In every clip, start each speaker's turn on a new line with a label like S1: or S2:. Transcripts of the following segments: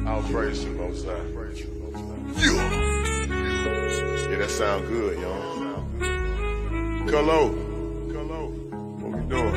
S1: I'll praise you, Most High. Yeah, that sound good, y'all. Hello. What we doing?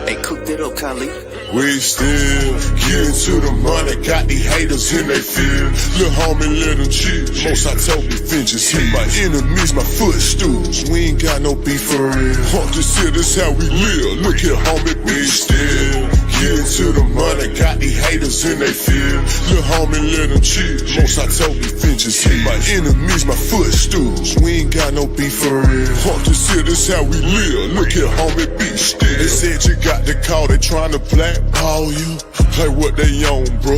S2: Hey, cook that up, Khalid.
S1: We still getting to the money, got these haters in they field. Lil' homie, let them chill. Most I told me, vengeance hit my enemies, my footstools. We ain't got no beef for real. Haunt this here, this how we live. Look here, homie, we still getting to the money, got these haters in they field. Lil' homie, let them chill. Most I told me, vengeance hit my enemies, my footstools. We ain't got no beef for real. Haunt this here, this how we live. Look here, homie, be still. They said you got the call, they trying to blackball you. Play what they own, bro.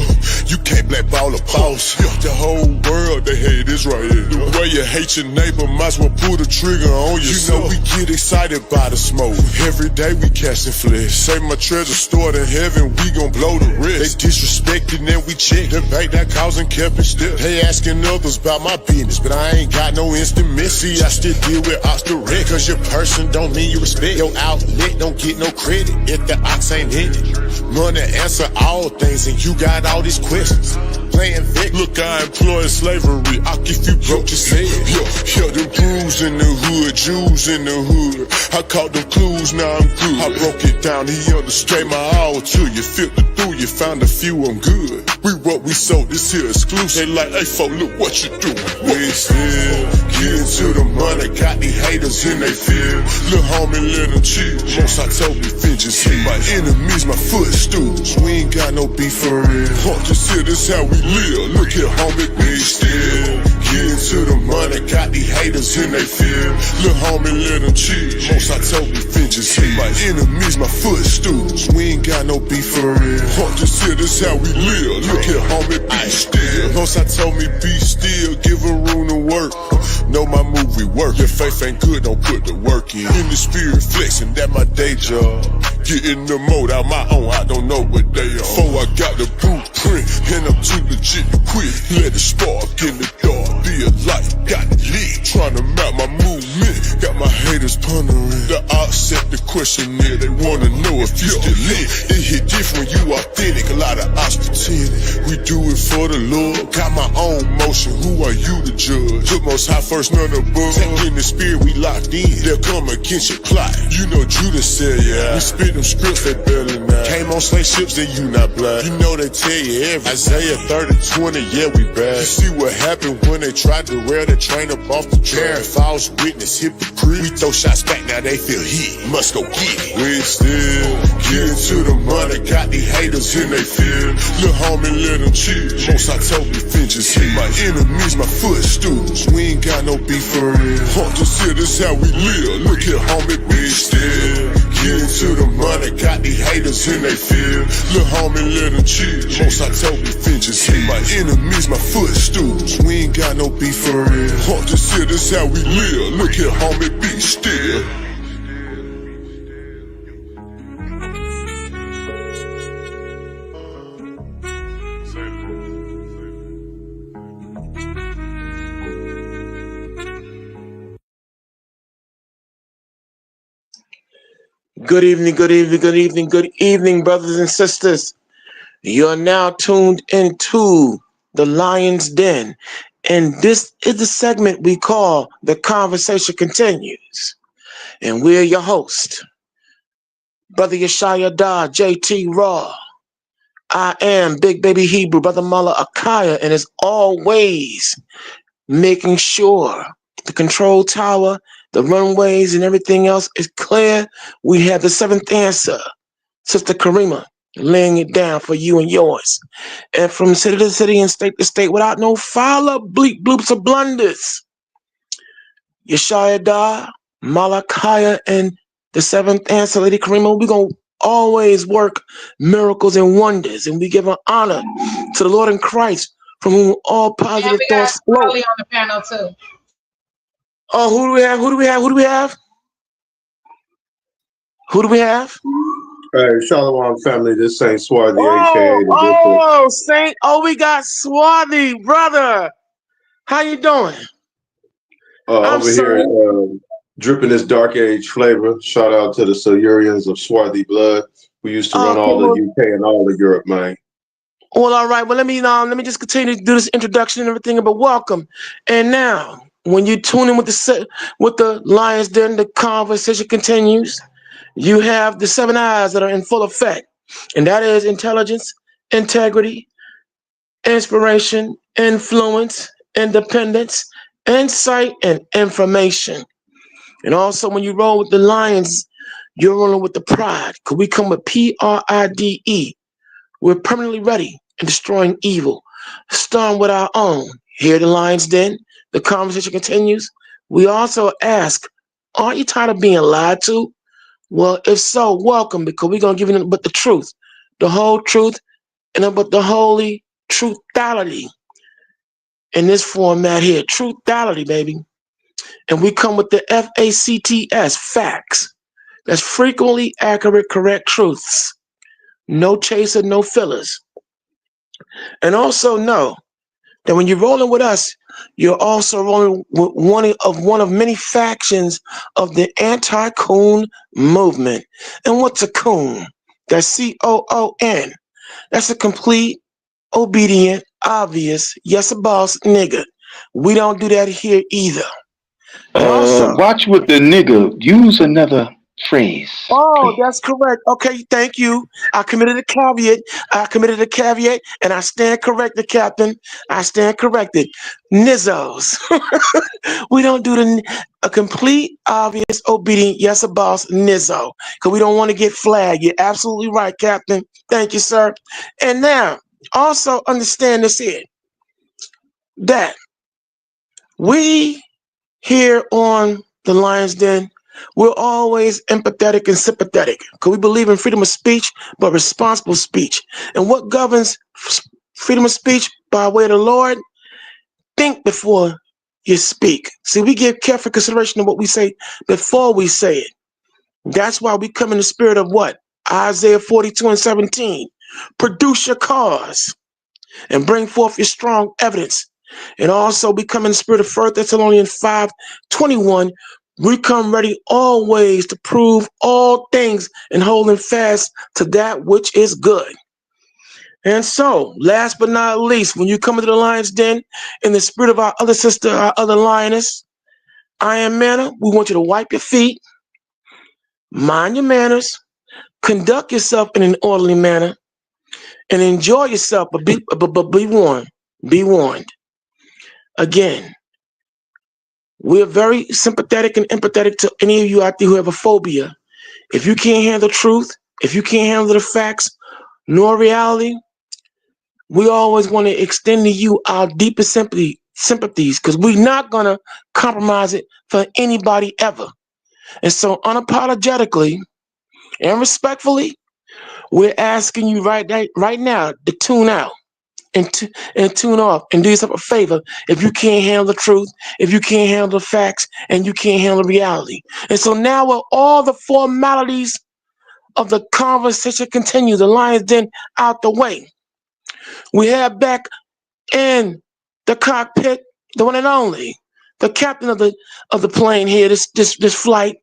S1: You can't blackball a boss. The whole world, they hate Israel. The way you hate your neighbor, might as well pull the trigger on yourself. You know we get excited by the smoke. Every day we casting flesh. Save my treasure stored in heaven, we gon' blow the rest. They disrespecting and we check the bank that causing kept it still. They asking others about my business, but I ain't got no instant miss. See, I still deal with ox direct. Cause your person don't mean you respect. Your outlet don't get no credit if the ox ain't in it. Money answer all things and you got all these questions. Playing Vic. Look, I employ slavery. I'll if you broke your say. Yo, them crews in the hood, Jews in the hood. I caught them clues, now I'm good. I broke it down, he understood my all to you. Filtered through, you found a few, I'm good. We what we sold, this here exclusive. They like, hey, folk, look what you doing. We still getting to the money, got these haters in they field. Lil' homie, let them chill. Most I told me, vengeance hit my enemies, my footstools. We ain't got no beef for real. Haunt this here, this how we live. Look here, homie, we still getting to the money, got these haters in they field. Lil' homie, let them chill. Most I told me, vengeance hit my enemies, my footstools. We ain't got no beef for real. Haunt this here, this how we live. Look here, homie, be still. Most I told me, be still, give a room to work. Know my movie work. Your faith ain't good, don't put the work in. In the spirit flexing, that my day job. Getting the mode out my own, I don't know what they are. Before I got the blueprint, and I'm too legit to quit. Let it spark in the dark, be a light, got it lit. Trying to map my movement, got my haters pondering. The odds set the questionnaire, they wanna know if you still lit. It hit different, you authentic, a lot of odds pretending. We do it for the Lord, got my own motion, who are you to judge? Put Most High first, none above. Take in the spirit, we locked in, they'll come against your plot. You know Judas said, yeah, we spit them scripts, they barely now. Came on slave ships, then you not blind. You know they tell you everything. Isaiah 30:20, yeah, we bad. You see what happened when they tried to rail the train up off the track. False witness, hypocrite. We throw shots back, now they feel heat. Must go get it. We still getting to the money, got these haters in they field. Lil' homie, let them chill. Most I told me, vengeance hit my enemies, my footstools. We ain't got no beef for real. Haunt this here, this how we live. Look here, homie, we still getting to the money, got these haters in they field. Lil' homie, let them chill. Most I told me, vengeance hit my enemies, my footstools. We ain't got no beef for real. Haunt this here, this how we live. Look here, homie, be still.
S3: Good evening, good evening, good evening, good evening, brothers and sisters. You're now tuned into the Lion's Den, and this is the segment we call The Conversation Continues. And we're your host, Brother Yeshaya Dah, JT Raw. I am Big Baby Hebrew, Brother Mullah Akaya, and as always, making sure the control tower, the runways, and everything else is clear. We have the seventh answer, Sister Karima, laying it down for you and yours. And from city to city and state to state, without no follow, bleep, bloops, or blunders, Yeshaya Dah, Malakaya, and the seventh answer, Lady Karima, we're going to always work miracles and wonders, and we give an honor to the Lord in Christ, from whom all positive thoughts flow.
S4: And we got Smiley on the panel, too.
S3: Oh, who do we have? Who do we have? Who do we have? Who do we have?
S5: Hey, Shalom family, this Saint Swarthy,
S3: Oh,
S5: aka the
S3: Saint. Oh, we got Swarthy, brother. How you doing?
S5: over here, dripping this dark age flavor. Shout out to the Silurians of Swarthy blood. We used to run all the UK and all of Europe, man.
S3: Well, all right. Well, let me just continue to do this introduction and everything. But welcome. And now, when you tune in with the Lions Den, the conversation continues. You have the 7 eyes that are in full effect, and that is intelligence, integrity, inspiration, influence, independence, insight, and information. And also, when you roll with the Lions, you're rolling with the pride. Because we come with PRIDE. We're permanently ready and destroying evil, starting with our own. Here at the Lions Den, the conversation continues. We also ask, aren't you tired of being lied to? Well, if so, welcome, because we're going to give you but the truth, the whole truth, and about the holy truthality in this format here. Truthality, baby. And we come with the FACTS, facts. That's frequently accurate, correct truths. No chaser, no fillers. And also know that when you're rolling with us, you're also rolling with one of many factions of the anti-coon movement. And what's a coon? That's COON. That's a complete, obedient, obvious, yes, a boss nigga. We don't do that here either. And also,
S2: watch with the nigga. Use another phrase.
S3: Oh, please. That's correct. Okay, thank you. I committed a caveat, and I stand corrected, Captain. I stand corrected. Nizzos. We don't do a complete, obvious, obedient, yes, a boss, nizzo, because we don't want to get flagged. You're absolutely right, Captain. Thank you, sir. And now, also understand this here, that we here on the Lions Den, we're always empathetic and sympathetic because we believe in freedom of speech, but responsible speech. And what governs freedom of speech by way of the Lord? Think before you speak. See, we give careful consideration to what we say before we say it. That's why we come in the spirit of what? Isaiah 42:17. Produce your cause and bring forth your strong evidence. And also we come in the spirit of 1 Thessalonians 5:21. We come ready always to prove all things and holding fast to that which is good. And so, last but not least, when you come into the Lions Den in the spirit of our other sister, our other lioness, Iron Manna, we want you to wipe your feet, mind your manners, conduct yourself in an orderly manner, and enjoy yourself, but be warned. Be warned. Again, we're very sympathetic and empathetic to any of you out there who have a phobia. If you can't handle truth, if you can't handle the facts, nor reality, we always want to extend to you our deepest sympathies, because we're not going to compromise it for anybody ever. And so unapologetically and respectfully, we're asking you right now to tune out and tune off and do yourself a favor if you can't handle the truth, if you can't handle the facts, and you can't handle reality. And so now with all the formalities of the conversation continue, the Lions Den out the way, we have back in the cockpit the one and only, the captain of the plane here, this flight,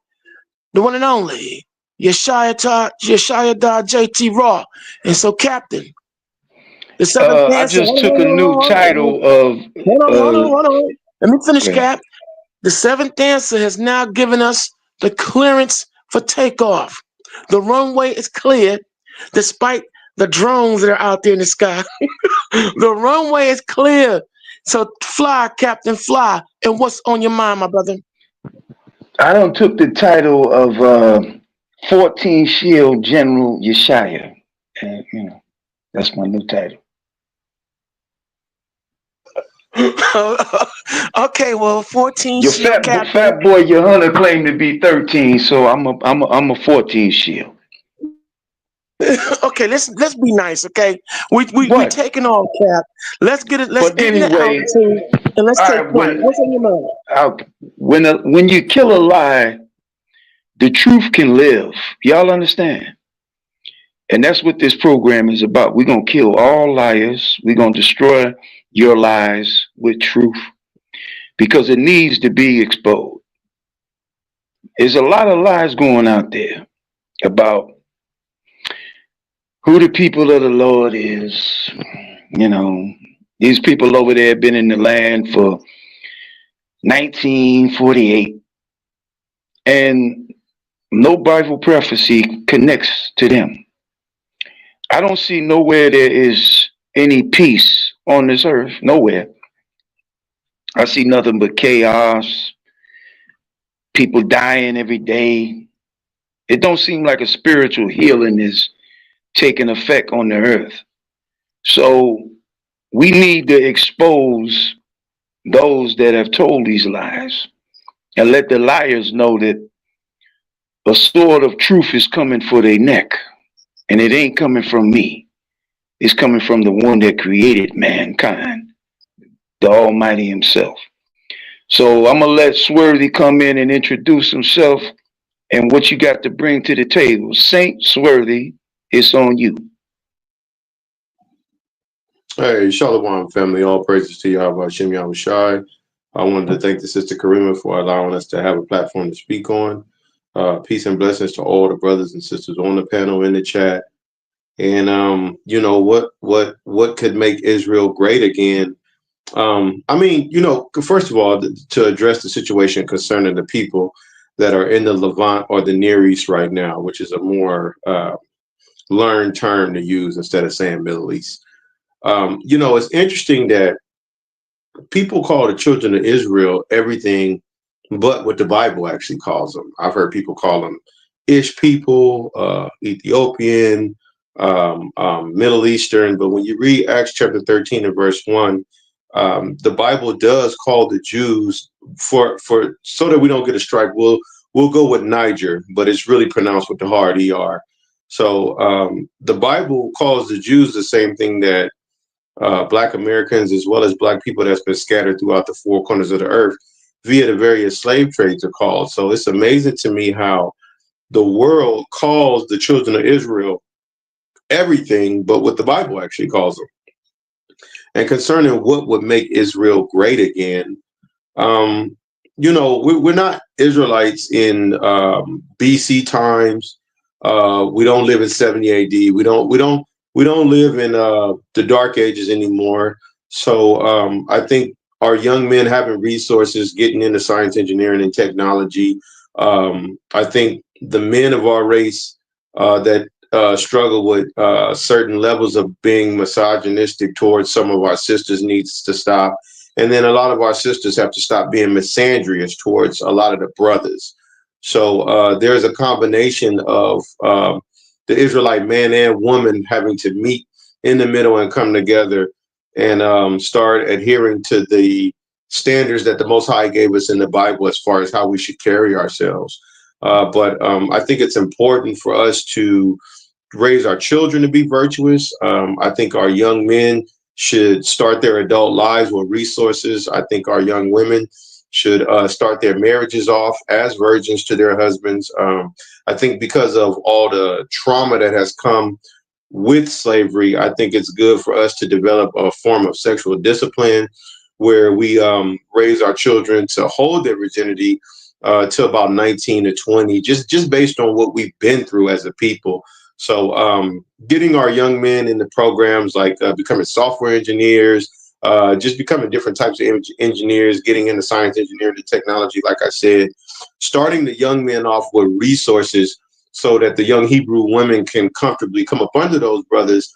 S3: the one and only, Yeshaya JT Raw. And so, Captain, the seventh
S2: I just took a new title of.
S3: Hold on. Let me finish, Cap. The seventh answer has now given us the clearance for takeoff. The runway is clear, despite the drones that are out there in the sky. The runway is clear. So fly, Captain, fly. And what's on your mind, my brother?
S2: I done took the title of 14 Shield General Yeshaya. And, that's my new title.
S3: Okay, well, 14
S2: your
S3: Shield Captain.
S2: Fat boy, your hunter claimed to be 13, so I'm a 14 Shield.
S3: Okay, let's be nice. Okay, we taking off, Cap. Let's get it. Let's get
S2: anyway,
S3: it and let's take point. What's on your mind?
S2: When you kill a lie, the truth can live. Y'all understand? And that's what this program is about. We're gonna kill all liars. We're gonna destroy your lies with truth, because it needs to be exposed. There's a lot of lies going out there about who the people of the Lord is, You know, these people over there have been in the land for 1948, and no Bible prophecy connects to them. I don't see nowhere there is any peace on this earth. Nowhere. I see nothing but chaos, people dying every day. It don't seem like a spiritual healing is taking effect on the earth. So we need to expose those that have told these lies and let the liars know that a sword of truth is coming for their neck. And it ain't coming from me. It's coming from the one that created mankind, the Almighty himself. So I'm going to let Swervy come in and introduce himself and what you got to bring to the table. Saint Swervy, it's on you.
S5: Hey, Shalom family, all praises to Yahweh Hashem Yahushai. I wanted to thank the Sister Karima for allowing us to have a platform to speak on. Peace and blessings to all the brothers and sisters on the panel, in the chat. And you know, what could make Israel great again? I mean, you know, first of all, to address the situation concerning the people that are in the Levant or the Near East right now, which is a more learned term to use instead of saying Middle East. You know, it's interesting that people call the children of Israel everything but what the Bible actually calls them. I've heard people call them Ish people, Ethiopian, Middle Eastern. But when you read Acts chapter 13 and verse 1, the Bible does call the Jews for so that we don't get a strike. We'll go with Niger, but it's really pronounced with the hard ER. So the Bible calls the Jews the same thing that Black Americans, as well as Black people that's been scattered throughout the four corners of the earth via the various slave trades are called. So it's amazing to me how the world calls the children of Israel everything but what the Bible actually calls them. And concerning what would make Israel great again, you know, we're not Israelites in BC times. We don't live in 70 AD. We don't live in the Dark Ages anymore. So I think our young men having resources, getting into science, engineering, and technology. I think the men of our race that struggle with certain levels of being misogynistic towards some of our sisters needs to stop. And then a lot of our sisters have to stop being misandrous towards a lot of the brothers. So there's a combination of the Israelite man and woman having to meet in the middle and come together and start adhering to the standards that the Most High gave us in the Bible as far as how we should carry ourselves. But I think it's important for us to raise our children to be virtuous. I think our young men should start their adult lives with resources. I think our young women should start their marriages off as virgins to their husbands. I think because of all the trauma that has come with slavery, I think it's good for us to develop a form of sexual discipline where we raise our children to hold their virginity to about 19 to 20, just based on what we've been through as a people. So getting our young men into programs like becoming software engineers, just becoming different types of engineers, getting into science, engineering, and technology, like I said, starting the young men off with resources so that the young Hebrew women can comfortably come up under those brothers.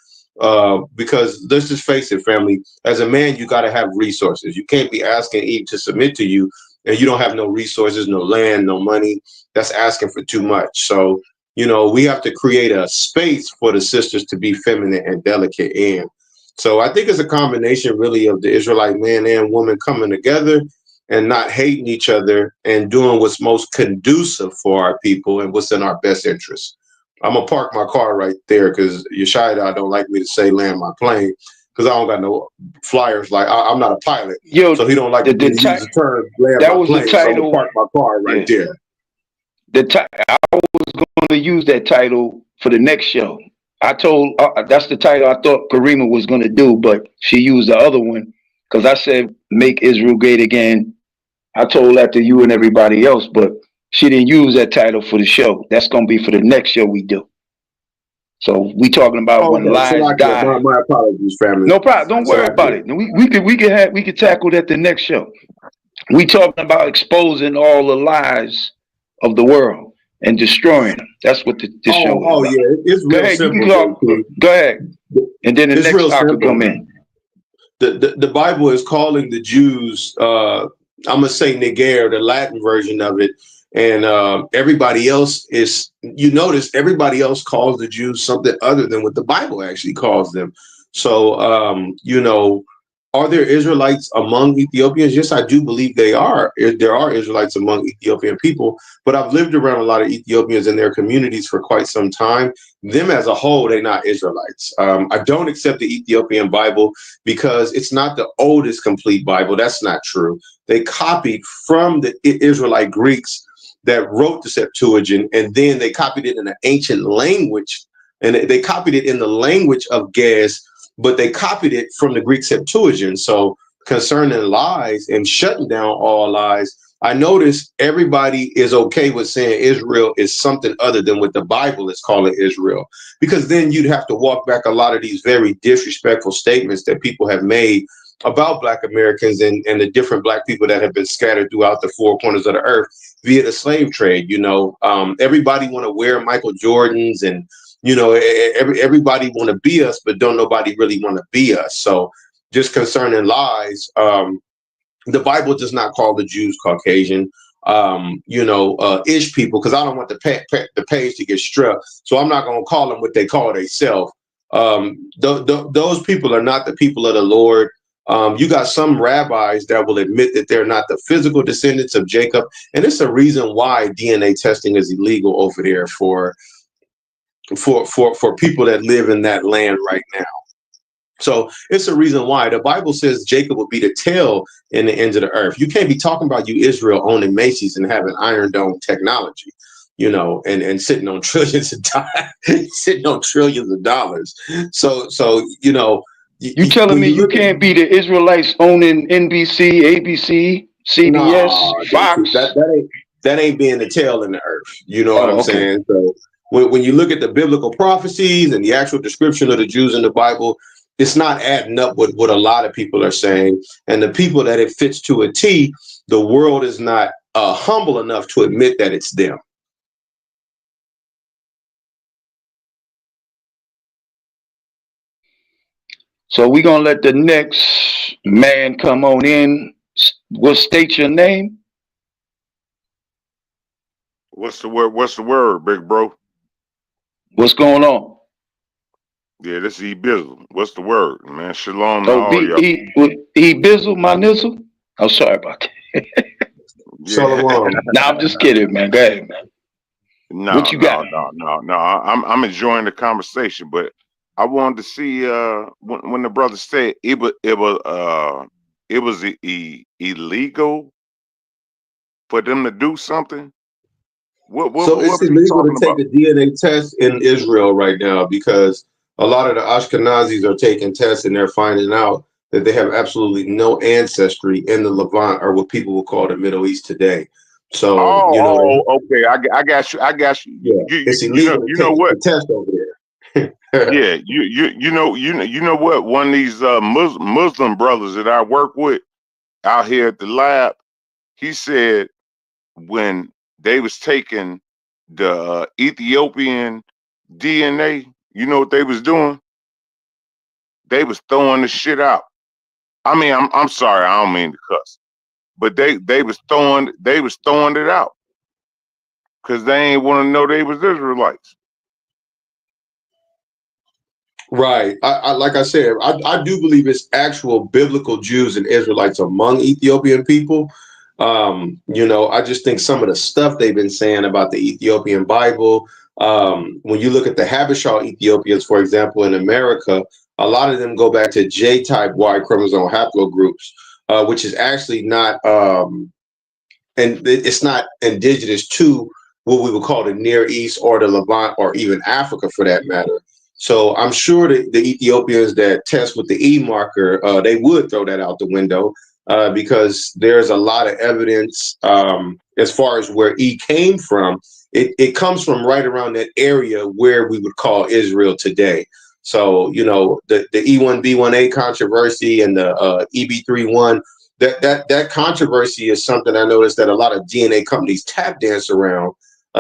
S5: Because let's just face it, family, as a man, you got to have resources. You can't be asking Eve to submit to you and you don't have no resources, no land, no money. That's asking for too much. So, you know, we have to create a space for the sisters to be feminine and delicate in. So I think it's a combination really of the Israelite man and woman coming together and not hating each other and doing what's most conducive for our people and what's in our best interest. I'm gonna park my car right there because Yeshaya don't like me to say land my plane because I don't got no flyers. Like I'm not a pilot, so he don't like to use the term land my plane. So I'm gonna park my car right there.
S2: I was going to use that title for the next show. I told that's the title I thought Karima was going to do, but she used the other one because I said make Israel great again. I told that to you and everybody else, but she didn't use that title for the show. That's going to be for the next show we do. So we talking about when lies die.
S5: My apologies, family.
S2: No problem. Don't worry about it. We could tackle that the next show. We talking about exposing all the lies of the world and destroying them. That's what this show is about.
S5: Yeah, it's real simple.
S2: Go ahead. And then the
S5: it's
S2: next I could come in.
S5: The Bible is calling the Jews, I'm gonna say Neger, the Latin version of it, and everybody else is. You notice everybody else calls the Jews something other than what the Bible actually calls them. So you know, are there Israelites among Ethiopians? Yes, I do believe they are. There are Israelites among Ethiopian people, but I've lived around a lot of Ethiopians and their communities for quite some time. Them as a whole, they're not Israelites. I don't accept the Ethiopian Bible because it's not the oldest complete Bible. That's not true. They copied from the Israelite Greeks that wrote the Septuagint, and then they copied it in an ancient language, and they copied it in the language of Ge'ez, but they copied it from the Greek Septuagint. So concerning lies and shutting down all lies, I notice everybody is okay with saying Israel is something other than what the Bible is calling Israel, because then you'd have to walk back a lot of these very disrespectful statements that people have made about Black Americans and the different Black people that have been scattered throughout the four corners of the earth via the slave trade. You know, everybody want to wear Michael Jordans, and you know, everybody want to be us, but don't nobody really want to be us. So just concerning lies, the Bible does not call the Jews Caucasian, you know, Ish people, because I don't want the page to get struck. So I'm not going to call them what they call themselves. Those people are not the people of the Lord. You got some rabbis that will admit that they're not the physical descendants of Jacob. And it's a reason why DNA testing is illegal over there for people that live in that land right now. So it's a reason why the Bible says Jacob will be the tail in the ends of the earth. You can't be talking about you Israel owning Macy's and having Iron Dome technology, you know, and sitting on trillions of dollars. So you know,
S2: you telling me you can't be the Israelites owning NBC, ABC, CBS, Fox?
S5: That ain't being the tail in the earth. You know what I'm saying? So when you look at the biblical prophecies and the actual description of the Jews in the Bible, it's not adding up with what a lot of people are saying. And the people that it fits to a T, the world is not humble enough to admit that it's them.
S2: So we're going to let the next man come on in. We'll state your name.
S4: What's the word, big bro?
S2: What's going on?
S4: Yeah, this is E-Bizzle. What's the word, man? Shalom to all y'all.
S2: E-Bizzle, my nizzle? I'm sorry about that.
S5: Shalom.
S2: Nah, I'm just kidding, man. Go ahead, man.
S4: No,
S2: what you got?
S4: No. I'm enjoying the conversation, but I wanted to see when the brother said it was illegal for them to do something.
S5: So it's illegal to take a DNA test in Israel right now because a lot of the Ashkenazis are taking tests and they're finding out that they have absolutely no ancestry in the Levant, or what people will call the Middle East today. So,
S4: okay, I got you.
S5: Yeah, it's illegal.
S4: You know what?
S5: The test over there.
S4: Yeah, you know what? One of these Muslim brothers that I work with out here at the lab, he said when they was taking the Ethiopian DNA, you know what they was doing? They was throwing the shit out. I mean, I'm sorry, I don't mean to cuss, but they was throwing it out because they ain't want to know they was Israelites.
S5: Right. I like I said, I do believe it's actual biblical Jews and Israelites among Ethiopian people. You know, I just think some of the stuff they've been saying about the Ethiopian Bible, when you look at the Habesha Ethiopians, for example, in America, a lot of them go back to J-type Y chromosome haplogroups, which is actually not, and it's not indigenous to what we would call the Near East or the Levant or even Africa for that matter. So I'm sure that the Ethiopians that test with the E marker, they would throw that out the window because there's a lot of evidence as far as where E came from it comes from right around that area where we would call Israel today. So, you know, the E1B1A controversy and the EB31, that controversy is something I noticed that a lot of DNA companies tap dance around,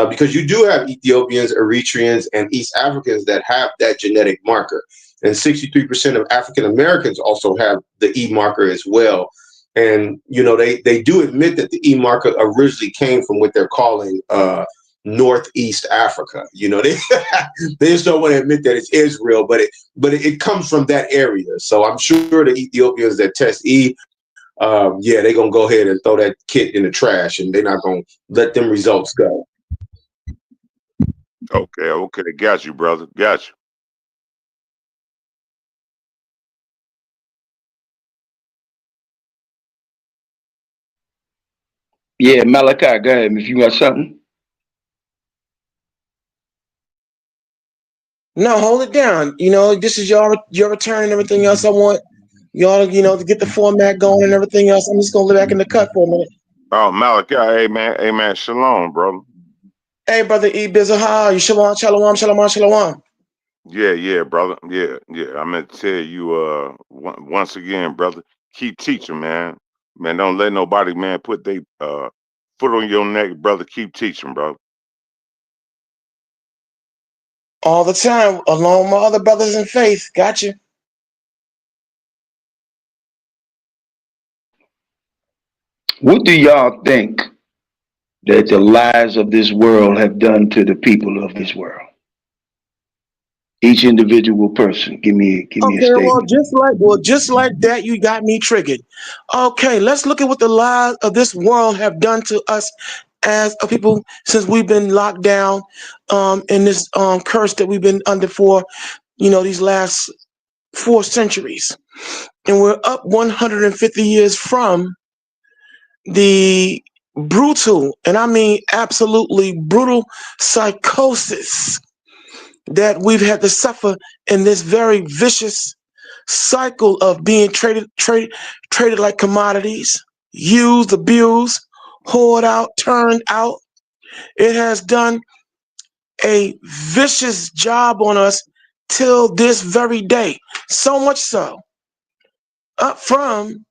S5: because you do have Ethiopians, Eritreans, and East Africans that have that genetic marker. And 63% of African Americans also have the E marker as well. And, you know, they do admit that the E marker originally came from what they're calling Northeast Africa. You know, they just don't want to admit that it's Israel, but it comes from that area. So I'm sure the Ethiopians that test E, yeah, they're gonna go ahead and throw that kit in the trash, and they're not gonna let them results go.
S4: Okay, got you, brother, got you.
S2: Yeah, Malachi, go ahead if you got something.
S3: No, hold it down. You know, this is your return and everything else. I want y'all, you know, to get the format going and everything else. I'm just gonna live back in the cut for a minute.
S4: Oh, Malachi, hey man, shalom, brother.
S3: Hey, brother E Bizzle, how are you? Shalom, shalom, shalom, shalom.
S4: Yeah, brother. Yeah. I meant to tell you, once again, brother, keep teaching, man. Man, don't let nobody, man, put their foot on your neck, brother. Keep teaching, bro.
S3: All the time, along with my other brothers in faith. Gotcha.
S2: What do y'all think that the lies of this world have done to the people of this world? Each individual person, give me a
S3: Okay,
S2: statement.
S3: just like that, you got me triggered. Okay, let's look at what the lies of this world have done to us as a people since we've been locked down in this curse that we've been under for, you know, these last 4 centuries. And we're up 150 years from the brutal, and I mean absolutely brutal psychosis that we've had to suffer in this very vicious cycle of being traded like commodities, used, abused, hoard out, turned out. It has done a vicious job on us till this very day. So much so, up from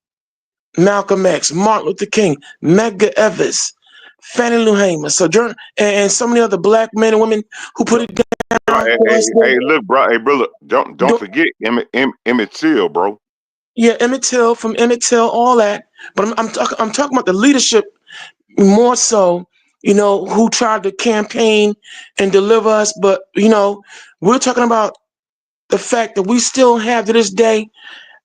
S3: Malcolm X, Martin Luther King, Medgar Evers, Fannie Lou Hamer, Sojourner, and so many other black men and women who put it down.
S4: Hey, look, bro. Hey, brother, don't forget Emmett Till, bro.
S3: Yeah, Emmett Till, from Emmett Till, all that. But I'm talking about the leadership more so, you know, who tried to campaign and deliver us. But, you know, we're talking about the fact that we still have to this day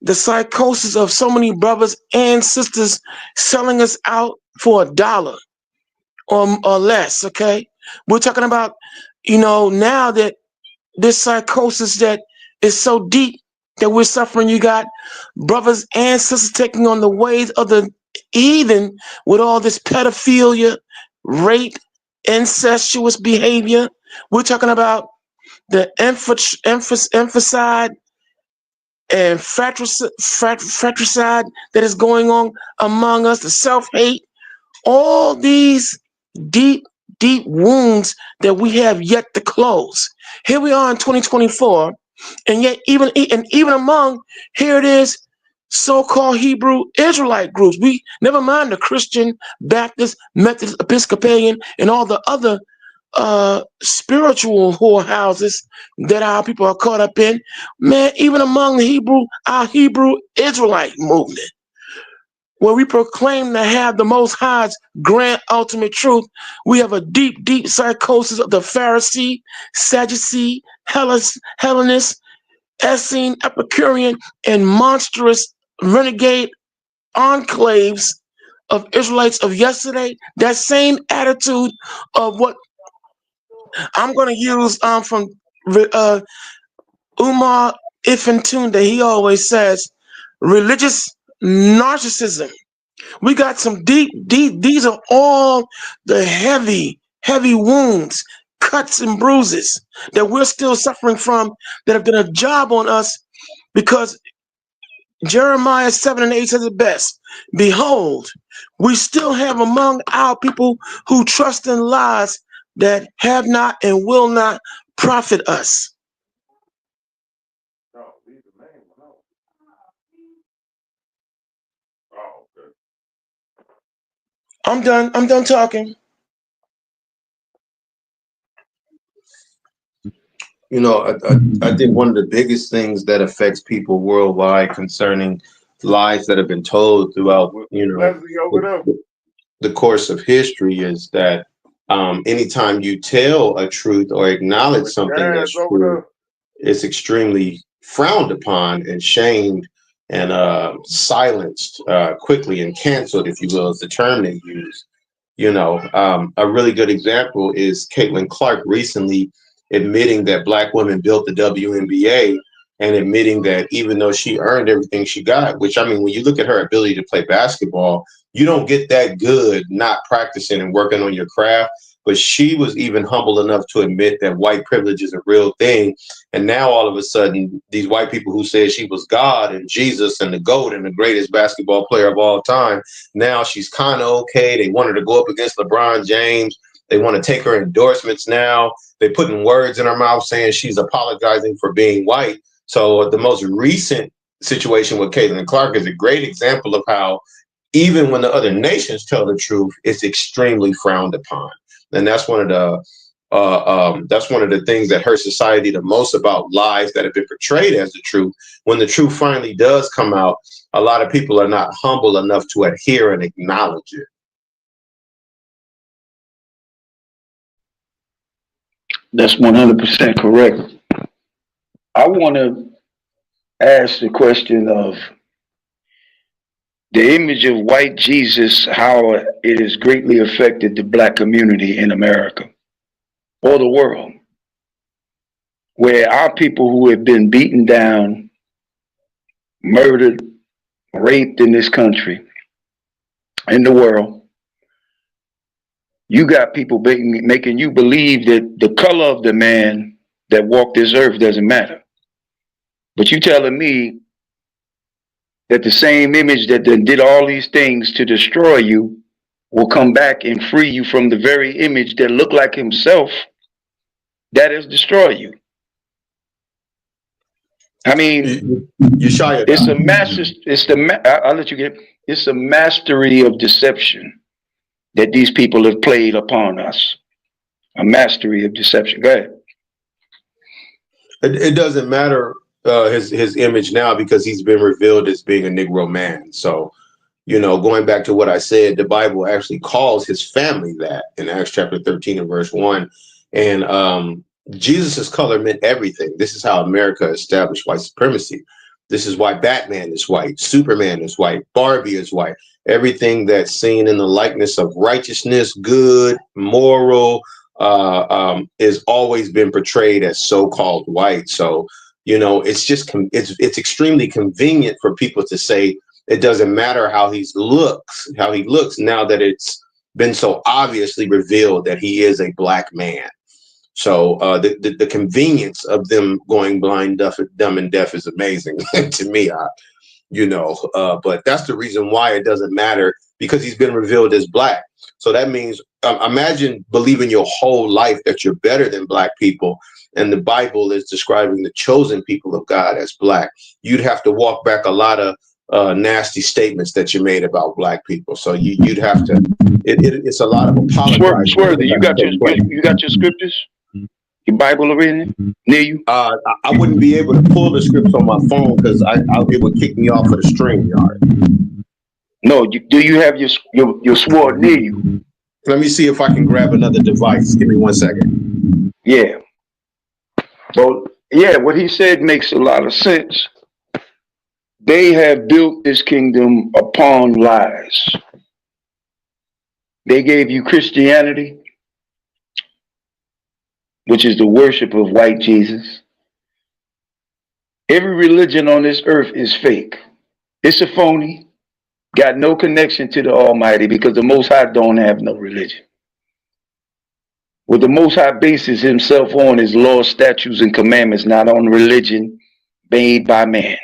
S3: the psychosis of so many brothers and sisters selling us out for $1 or less. Okay, we're talking about, you know, now that this psychosis that is so deep that we're suffering. You got brothers and sisters taking on the ways of the heathen with all this pedophilia, rape, incestuous behavior. We're talking about the emphasized and fratricide that is going on among us, the self-hate, all these deep wounds that we have yet to close. Here we are in 2024, and yet even among, here it is, so-called Hebrew Israelite groups. We never mind the Christian, Baptist, Methodist, Episcopalian, and all the other spiritual whorehouses that our people are caught up in. Man, even among our Hebrew Israelite movement, where we proclaim to have the Most High's grand ultimate truth, we have a deep psychosis of the Pharisee, Sadducee, Hellenist, Essene, Epicurean, and monstrous renegade enclaves of Israelites of yesterday. That same attitude of what I'm going to use from Umar Ibn Tunda. He always says religious narcissism. We got some deep, these are all the heavy wounds, cuts and bruises that we're still suffering from, that have done a job on us, because Jeremiah 7:8 says it best. Behold, we still have among our people who trust in lies that have not and will not profit us.
S4: No, leave the main one out. Oh, okay.
S3: I'm done talking.
S5: You know, I think one of the biggest things that affects people worldwide concerning lies that have been told throughout, you know,
S4: Leslie over there.
S5: the course of history is that anytime you tell a truth or acknowledge something
S4: Jazz
S5: that's
S4: over
S5: true, it's extremely frowned upon and shamed and silenced quickly and canceled, if you will, is the term they use. You know, a really good example is Caitlin Clark recently admitting that Black women built the WNBA and admitting that even though she earned everything she got, which, I mean, when you look at her ability to play basketball, you don't get that good not practicing and working on your craft. But she was even humble enough to admit that white privilege is a real thing. And now all of a sudden, these white people who said she was God and Jesus and the GOAT and the greatest basketball player of all time, now she's kind of okay. They want her to go up against LeBron James. They want to take her endorsements now. They're putting words in her mouth saying she's apologizing for being white. So the most recent situation with Caitlin Clark is a great example of how even when the other nations tell the truth, it's extremely frowned upon. And that's one of the things that hurts society the most about lies that have been portrayed as the truth. When the truth finally does come out, a lot of people are not humble enough to adhere and acknowledge it.
S2: That's 100% correct. I want to ask the question of the image of white Jesus, how it has greatly affected the Black community in America or the world, where our people who have been beaten down, murdered, raped in this country, in the world, you got people making you believe that the color of the man that walked this earth doesn't matter. But you telling me that the same image that did all these things to destroy you will come back and free you from the very image that looked like himself that has destroyed you. I mean, it's a master. I'll let you get. It's a mastery of deception that these people have played upon us. A mastery of deception. Go ahead.
S5: It doesn't matter his image now because he's been revealed as being a Negro man. So, you know, going back to what I said, the Bible actually calls his family that in Acts chapter 13 and verse 1. And Jesus's color meant everything. This is how America established white supremacy. This is why Batman is white, Superman is white, Barbie is white. Everything that's seen in the likeness of righteousness, good, moral, is always been portrayed as so-called white. So, you know, it's just it's extremely convenient for people to say it doesn't matter how he looks now that it's been so obviously revealed that he is a Black man. So the convenience of them going blind, dumb and deaf is amazing to me. But that's the reason why it doesn't matter, because he's been revealed as Black. So that means imagine believing your whole life that you're better than Black people, and the Bible is describing the chosen people of God as Black. You'd have to walk back a lot of nasty statements that you made about Black people. So you'd have to. It's a lot of apologizing.
S2: Swerve, you got your scriptures? Your Bible reading near you?
S5: I wouldn't be able to pull the scripts on my phone because it would kick me off of the StreamYard.
S2: No, do you have your sword near you?
S5: Let me see if I can grab another device. Give me 1 second.
S2: Yeah. Well, yeah, what he said makes a lot of sense. They have built this kingdom upon lies. They gave you Christianity, which is the worship of white Jesus. Every religion on this earth is fake. It's a phony, got no connection to the Almighty, because the Most High don't have no religion. What the Most High bases himself on is laws, statutes, and commandments, not on religion made by man.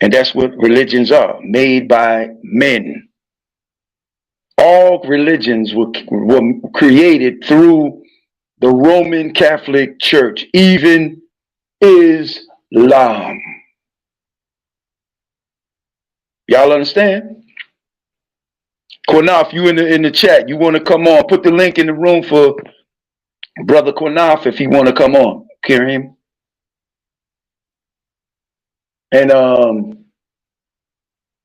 S2: And that's what religions are, made by men. All religions were created through the Roman Catholic Church, even Islam. Y'all understand? Quanaf, you in the chat, you want to come on? Put the link in the room for Brother Quanaf if he want to come on. Kareem. And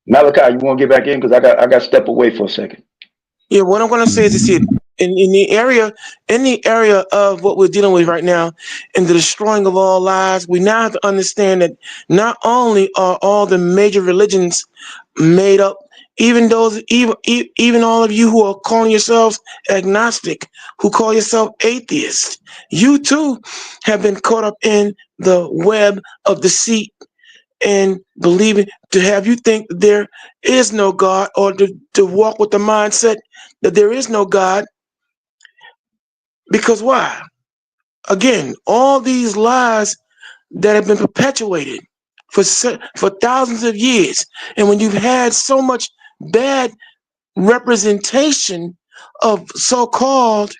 S2: Malachi, you want to get back in because I got to step away for a second.
S3: Yeah, what I'm going to say is this here. In the area of what we're dealing with right now, in the destroying of all lives, we now have to understand that not only are all the major religions made up, even those, even all of you who are calling yourselves agnostic, who call yourself atheists, you too have been caught up in the web of deceit and believing, to have you think there is no God, or to walk with the mindset that there is no God. Because why? Again, all these lies that have been perpetuated for thousands of years, and when you've had so much bad representation of so-called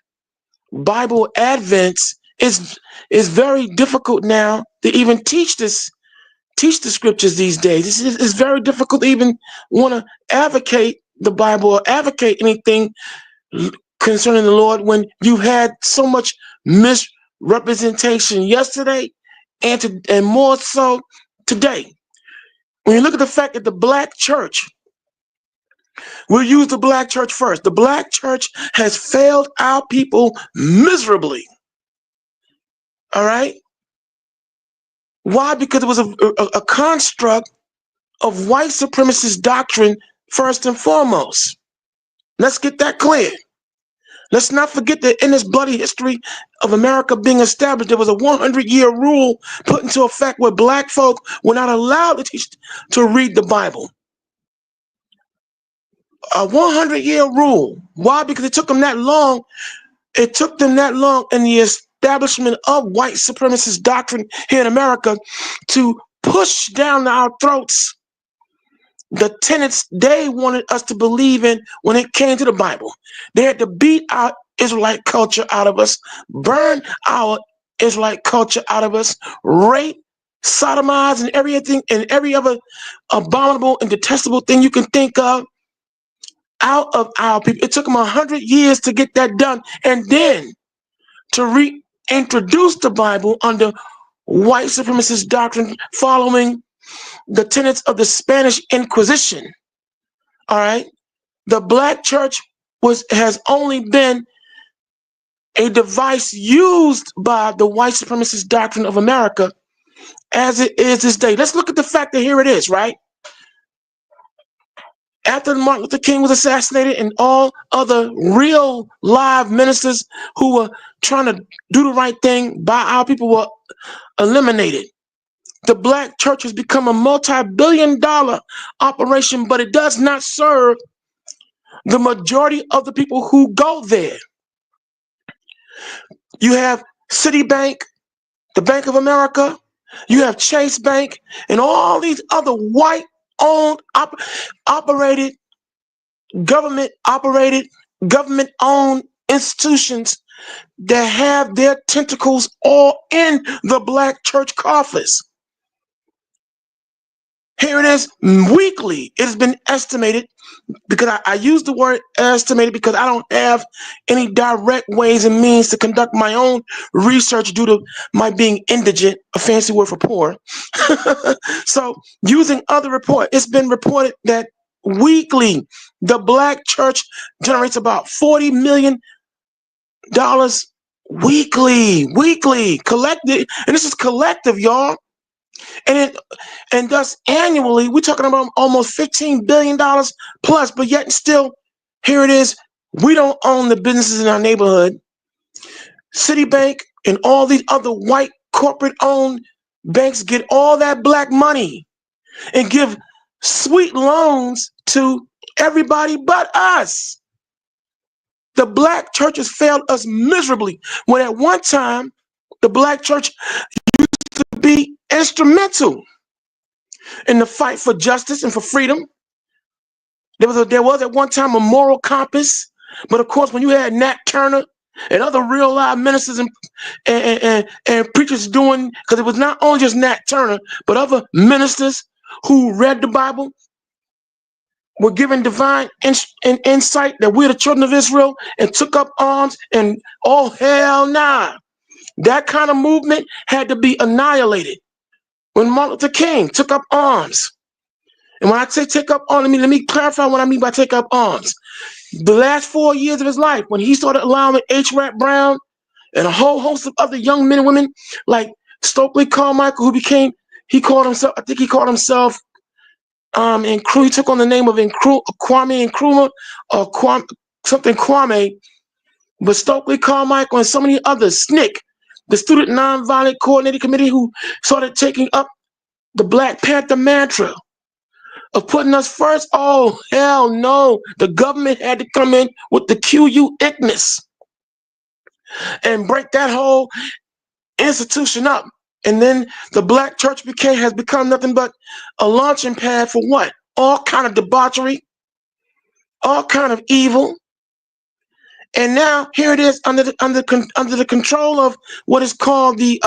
S3: Bible advents, it's very difficult now to even teach the scriptures these days. It's very difficult to even want to advocate the Bible or advocate anything concerning the Lord when you had so much misrepresentation yesterday and more so today. When you look at the fact that the black church, we'll use the black church first. The black church has failed our people miserably. All right? Why? Because it was a construct of white supremacist doctrine first and foremost. Let's get that clear. Let's not forget that in this bloody history of America being established, there was a 100-year rule put into effect where black folk were not allowed to read the Bible. A 100-year rule. Why? Because it took them that long. It took them that long in the establishment of white supremacist doctrine here in America to push down our throats the tenets they wanted us to believe in when it came to the Bible. They had to beat our Israelite culture out of us, burn our Israelite culture out of us, rape, sodomize, and everything and every other abominable and detestable thing you can think of out of our people. It took them 100 years to get that done, and then to reintroduce the Bible under white supremacist doctrine following the tenets of the Spanish Inquisition. All right, the black church has only been a device used by the white supremacist doctrine of America as it is this day. Let's look at the fact that here it is, right? After Martin Luther King was assassinated and all other real live ministers who were trying to do the right thing by our people were eliminated, the black church has become a multi-billion-dollar operation, but it does not serve the majority of the people who go there. You have Citibank, the Bank of America, you have Chase Bank, and all these other white-owned, operated, government-owned institutions that have their tentacles all in the black church coffers. Here it is weekly. It has been estimated, because I use the word estimated because I don't have any direct ways and means to conduct my own research due to my being indigent, a fancy word for poor. So using other reports, it's been reported that weekly, the black church generates about $40 million weekly, collected, and this is collective, y'all. And thus annually, we're talking about almost $15 billion plus, but yet still, here it is. We don't own the businesses in our neighborhood. Citibank and all these other white corporate-owned banks get all that black money and give sweet loans to everybody but us. The black church has failed us miserably, when at one time, the black church used to be instrumental in the fight for justice and for freedom. There was at one time a moral compass, but of course, when you had Nat Turner and other real live ministers and preachers doing, because it was not only just Nat Turner, but other ministers who read the Bible, were given divine insight that we're the children of Israel and took up arms, and oh hell nah. That kind of movement had to be annihilated when Martin Luther King took up arms. And when I say take up arms, let me clarify what I mean by take up arms. The last 4 years of his life, when he started allowing H. Rap Brown and a whole host of other young men and women like Stokely Carmichael, he called himself he took on the name of Kwame Nkrumah or something Kwame, but Stokely Carmichael and so many others, SNCC, the Student Nonviolent Coordinating Committee, who started taking up the Black Panther mantra of putting us first. Oh, hell no. The government had to come in with the QU Ignis and break that whole institution up. And then the Black church has become nothing but a launching pad for what? All kind of debauchery, all kind of evil. And now here it is under the control of what is called the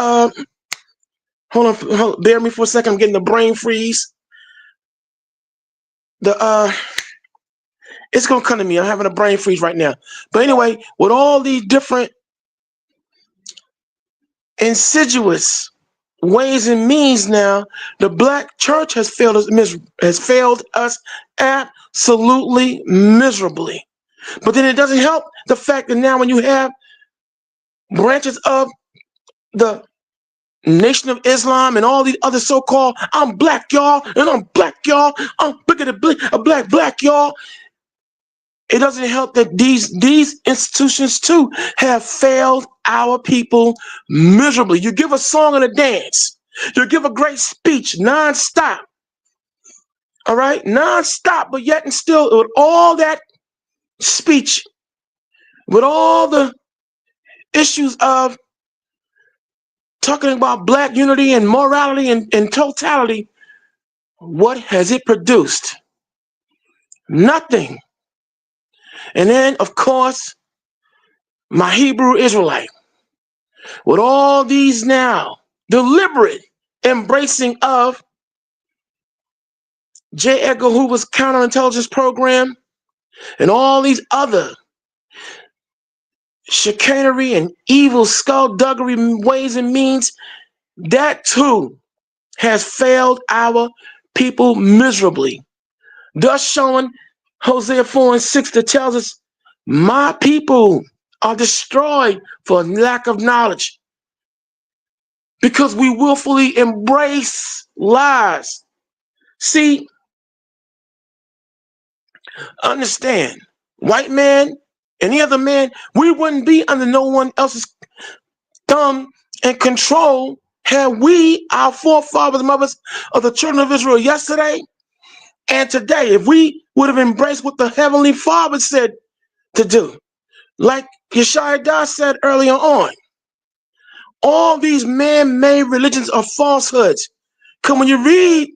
S3: hold on, bear me for a second. I'm getting the brain freeze. It's gonna come to me. I'm having a brain freeze right now. But anyway, with all these different insidious ways and means, now the Black church has failed us absolutely miserably. But then it doesn't help the fact that now when you have branches of the Nation of Islam and all these other so-called, I'm black, y'all, and I'm black, y'all, I'm bigger than black, y'all. It doesn't help that these institutions too have failed our people miserably. You give a song and a dance. You give a great speech nonstop. All right, nonstop, but yet and still with all that speech, with all the issues of talking about Black unity and morality and totality, what has it produced? Nothing. And then, of course, my Hebrew Israelite, with all these now deliberate embracing of J. Edgar Hoover's counterintelligence program and all these other chicanery and evil skullduggery ways and means, that too has failed our people miserably. Thus showing Hosea 4:6 that tells us, my people are destroyed for lack of knowledge, because we willfully embrace lies. See, understand, white man, any other man, we wouldn't be under no one else's thumb and control had we, our forefathers and mothers of the children of Israel yesterday and today, if we would have embraced what the Heavenly Father said to do. Like Yeshaya said earlier on, all these man-made religions are falsehoods. Because when you read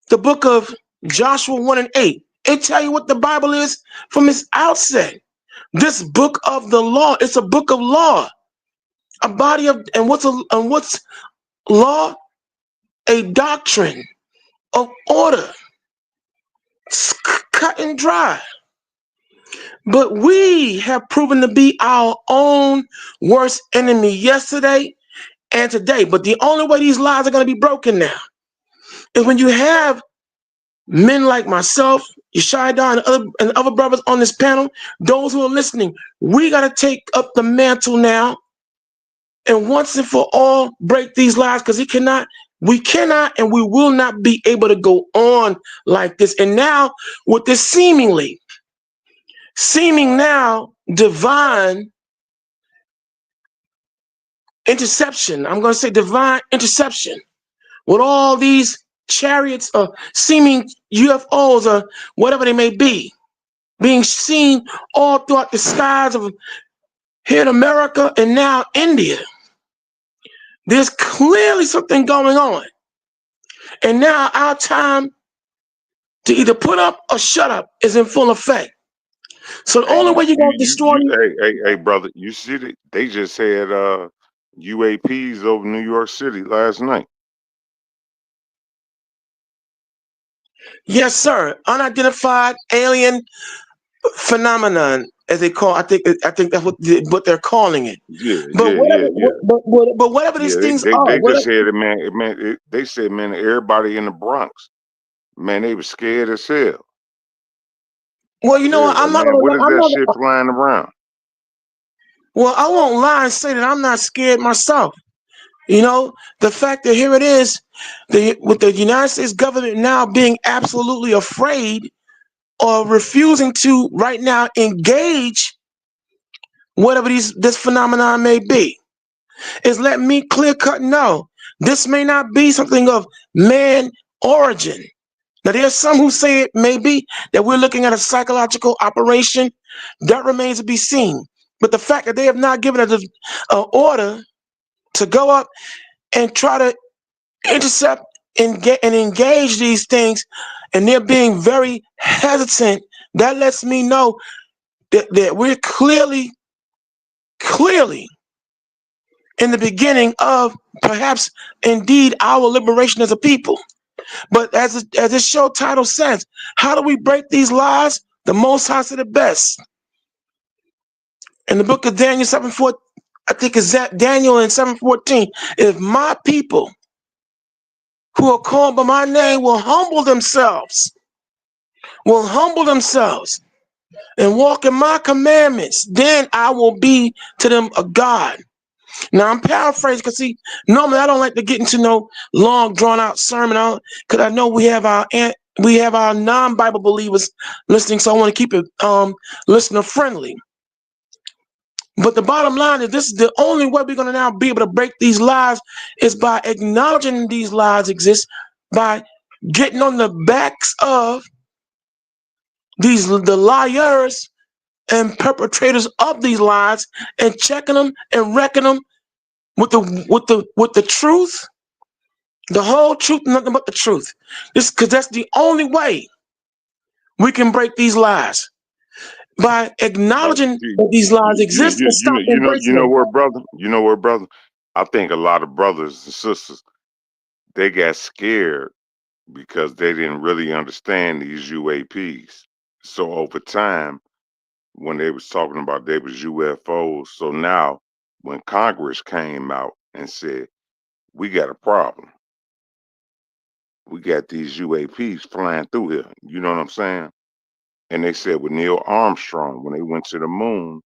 S3: the book of Joshua 1:8, it tell you what the Bible is from its outset. This book of the law, it's a book of law, a body of, and what's law? A doctrine of order. It's cut and dry. But we have proven to be our own worst enemy yesterday and today. But the only way these lies are going to be broken now is when you have men like myself, Yeshaya and other brothers on this panel, those who are listening. We got to take up the mantle now and once and for all break these lies, because we cannot and we will not be able to go on like this. And now with this seeming now divine interception, I'm going to say divine interception, with all these chariots or seeming UFOs or whatever they may be, being seen all throughout the skies of here in America and now India. There's clearly something going on. And now our time to either put up or shut up is in full effect. So the
S4: Hey,
S3: only way you're gonna destroy me.
S4: hey, brother, you see that they just had UAPs over New York City last night.
S3: Yes, sir. Unidentified alien phenomenon, as they call. I think that's what they're calling it.
S4: Yeah,
S3: But
S4: yeah,
S3: whatever,
S4: yeah, yeah.
S3: but whatever these
S4: Yeah,
S3: things
S4: they
S3: are,
S4: just
S3: whatever.
S4: had it, man. They said, man, everybody in the Bronx, man, they was scared as hell.
S3: Well, you know what?
S4: Yeah,
S3: I'm not
S4: man,
S3: gonna.
S4: what is
S3: I'm
S4: that
S3: not.
S4: shit flying around?
S3: Well, I won't lie and say that I'm not scared myself. You know, the fact that here it is, with the United States government now being absolutely afraid or refusing to right now engage whatever this phenomenon may be, is let me clear cut know this may not be something of man origin. Now, there's some who say it may be that we're looking at a psychological operation. That remains to be seen. But the fact that they have not given us an order to go up and try to intercept and engage these things, and they're being very hesitant, that lets me know that we're clearly in the beginning of perhaps indeed our liberation as a people. But as this show title says, how do we break these lies? The Most High said the best. In the book of Daniel 7:14, I think it's that Daniel in 7:14, if my people who are called by my name will humble themselves and walk in my commandments, then I will be to them a God. Now I'm paraphrasing because see, normally I don't like to get into no long drawn out sermon because I know we have our non-Bible believers listening, so I want to keep it listener friendly. But the bottom line is this is the only way we're going to now be able to break these lies is by acknowledging these lies exist, by getting on the backs of the liars and perpetrators of these lies and checking them and wrecking them with the truth, the whole truth, nothing but the truth. This because that's the only way we can break these lies, by acknowledging that these lies exist and stop
S4: You
S3: embracing
S4: know
S3: them.
S4: where, brother? You know where, brother? I think a lot of brothers and sisters, they got scared because they didn't really understand these UAPs. So over time, when they was talking about they was UFOs, so now when Congress came out and said, we got a problem. We got these UAPs flying through here. You know what I'm saying? And they said with Neil Armstrong, when they went to the moon,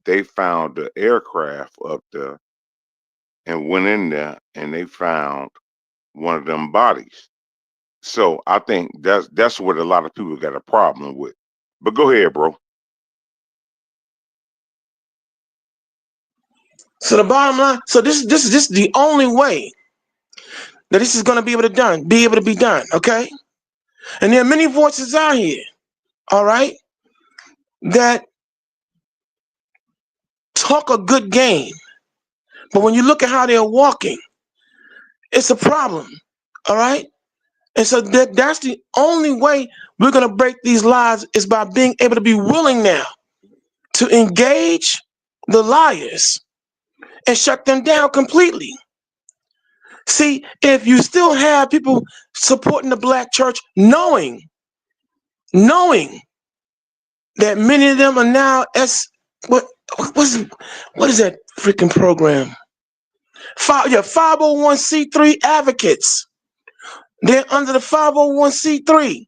S4: they found the aircraft up there and went in there and they found one of them bodies. So I think that's what a lot of people got a problem with. But go ahead, bro.
S3: So the bottom line, so this is the only way that this is going to be able to be done. Okay, and there are many voices out here, all right, that talk a good game, but when you look at how they're walking, it's a problem. All right, and so that's the only way we're going to break these lies is by being able to be willing now to engage the liars and shut them down completely. See, if you still have people supporting the black church, knowing that many of them are now what is that freaking program? 501c3 advocates. They're under the 501c3.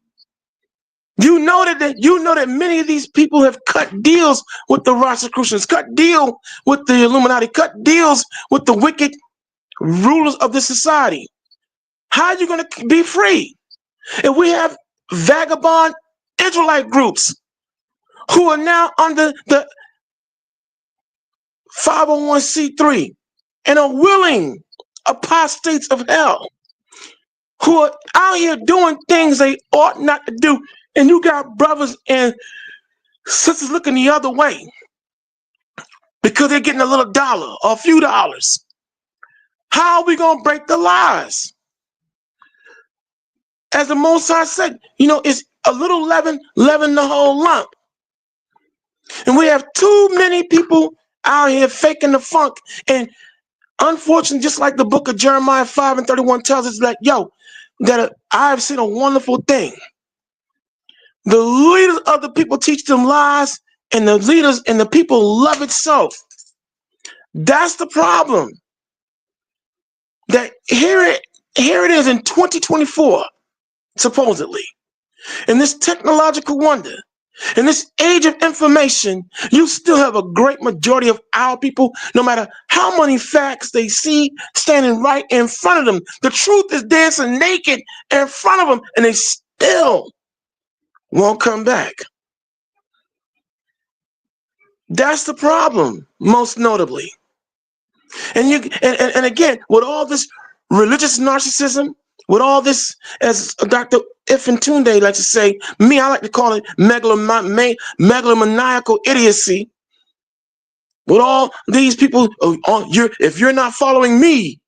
S3: You know that many of these people have cut deals with the Rosicrucians, cut deal with the Illuminati, cut deals with the wicked rulers of the society. How are you going to be free if we have vagabond Israelite groups who are now under the 501c3 and are willing apostates of hell who are out here doing things they ought not to do, and you got brothers and sisters looking the other way because they're getting a little dollar or a few dollars? How are we going to break the lies? As the Most High said, you know, it's a little leaven, leaven the whole lump. And we have too many people out here faking the funk. And unfortunately, just like the book of Jeremiah 5:31 tells us that, I've seen a wonderful thing. The leaders of the people teach them lies, and the leaders and the people love it so. That's the problem. That here it is in 2024, supposedly. In this technological wonder, in this age of information, you still have a great majority of our people, no matter how many facts they see standing right in front of them. The truth is dancing naked in front of them, and they still won't come back. That's the problem, most notably. And again, with all this religious narcissism, with all this, as Dr. Ifintunde likes to say, I like to call it megalomaniacal idiocy. With all these people, if you're not following me,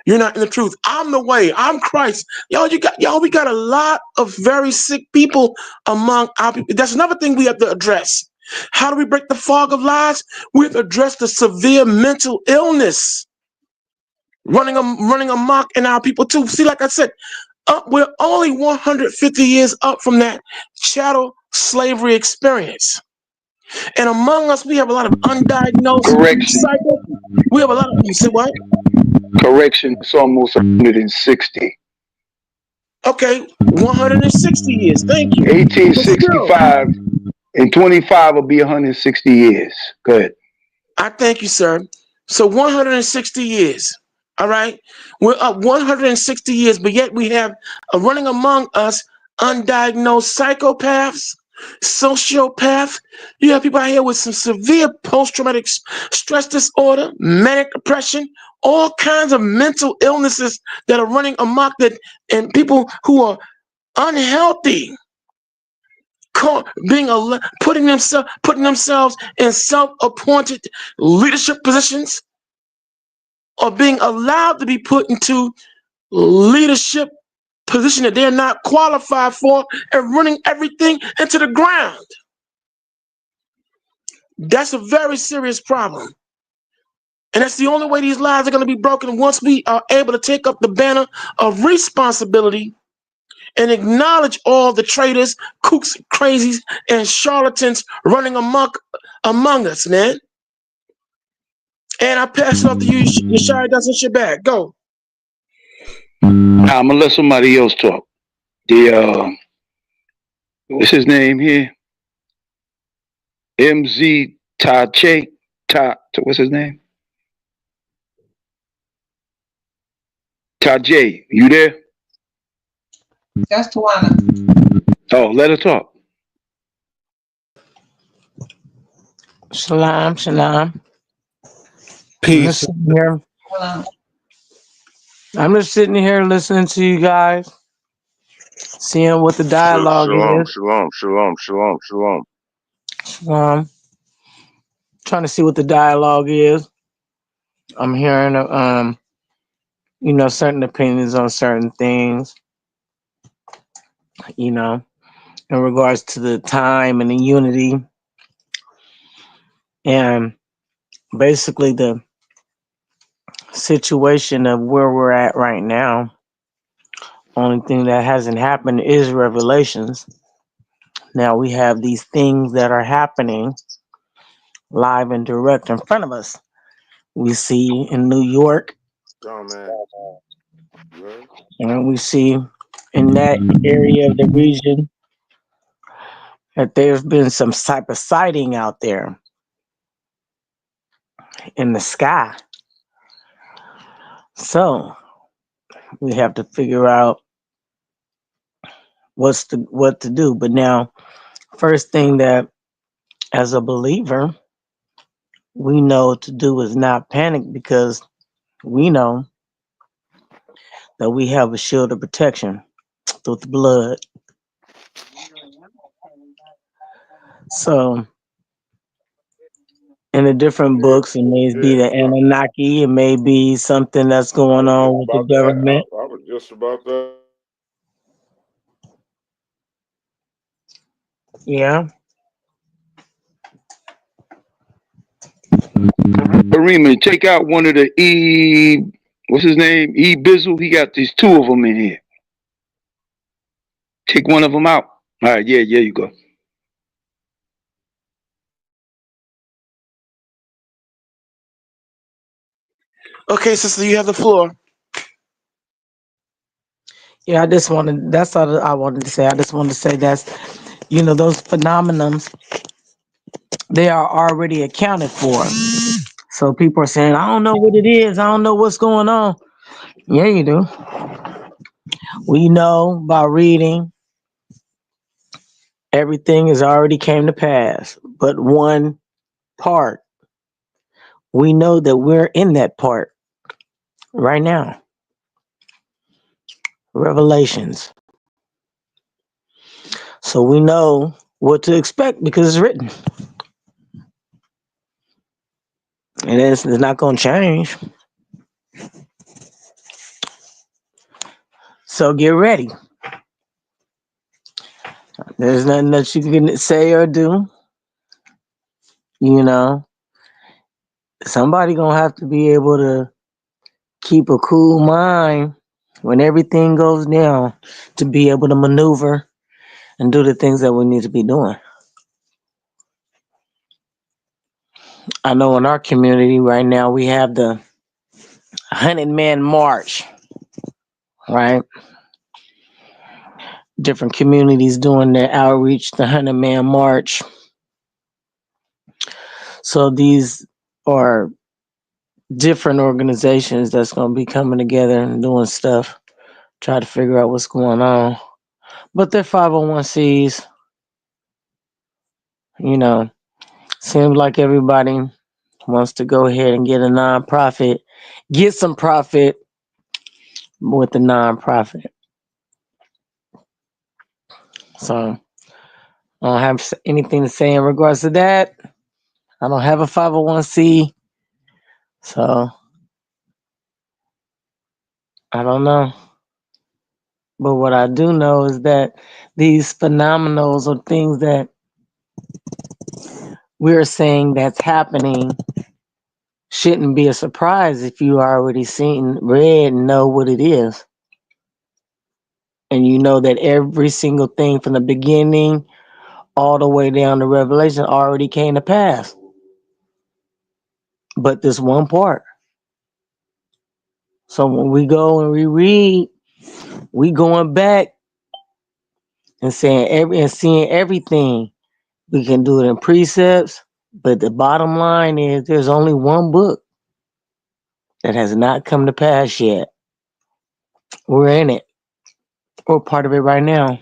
S3: you're not in the truth. I'm the way. I'm Christ. We got a lot of very sick people among our people. That's another thing we have to address. How do we break the fog of lies? We have to address the severe mental illness running amok in our people too. See, like I said, we're only 150 years up from that chattel slavery experience. And among us, we have a lot of undiagnosed.
S2: Correction.
S3: We have a lot of, you said what?
S2: Correction, it's almost 160.
S3: Okay, 160 years. Thank you.
S2: 1865 and 25 will be 160 years. Go ahead.
S3: I thank you, sir. So 160 years. All right. We're up 160 years, but yet we have running among us undiagnosed psychopaths, sociopaths. You have people out here with some severe post-traumatic stress disorder, manic depression, all kinds of mental illnesses that are running amok, and people who are unhealthy, putting themselves in self-appointed leadership positions, or being allowed to be put into leadership position that they're not qualified for, and running everything into the ground. That's a very serious problem. And that's the only way these lives are going to be broken, once we are able to take up the banner of responsibility and acknowledge all the traitors, kooks, crazies, and charlatans running amok among us, man. And I pass it off to you, Yeshaya Dustin Shabbat. Go.
S2: I'm gonna let somebody else talk. What's his name here? MZ Tache. What's his name? Tajay, you there?
S6: That's Tawana.
S2: Oh, let her talk.
S7: Shalom, shalom.
S3: Peace.
S7: I'm just sitting here listening to you guys, seeing what the dialogue is.
S4: Shalom.
S7: Trying to see what the dialogue is. I'm hearing, certain opinions on certain things, in regards to the time and the unity. And basically the situation of where we're at right now, only thing that hasn't happened is revelations. Now we have these things that are happening live and direct in front of us. We see in New York, and we see in that area of the region that there's been some type of sighting out there in the sky. So we have to figure out what to do. But now, first thing that as a believer we know to do is not panic, because we know that we have a shield of protection through the blood. So in the different books, it may be the Anunnaki, it may be something that's going on with the government.
S4: I was just about that.
S7: Yeah.
S2: Kareem, take out one of the what's his name? Bizzle. He got these two of them in here. Take one of them out. All right, yeah, you go.
S3: Okay, sister, you have the floor.
S7: Yeah, I just wanted, that's all I wanted to say. I just wanted to say that's, those phenomenons, they are already accounted for. So people are saying, I don't know what it is. I don't know what's going on. Yeah, you do. We know by reading, everything has already came to pass. But one part, we know that we're in that part right now. Revelations. So we know what to expect because it's written. And it's not going to change. So get ready. There's nothing that you can say or do. Somebody gonna have to be able to keep a cool mind when everything goes down to be able to maneuver and do the things that we need to be doing. I know in our community right now we have the 100-man march, right? Different communities doing their outreach, the 100-man march. So these are different organizations that's going to be coming together and doing stuff, try to figure out what's going on. But they're 501Cs, seems like everybody wants to go ahead and get a nonprofit, get some profit with the nonprofit. So I don't have anything to say in regards to that. I don't have a 501c. So I don't know. But what I do know is that these phenomenals are things that we're saying that's happening shouldn't be a surprise if you already seen, read, and know what it is. And you know that every single thing from the beginning all the way down to Revelation already came to pass. But this one part. So when we go and reread, we going back and seeing everything. We can do it in precepts, but the bottom line is there's only one book that has not come to pass yet. We're in it. We're part of it right now.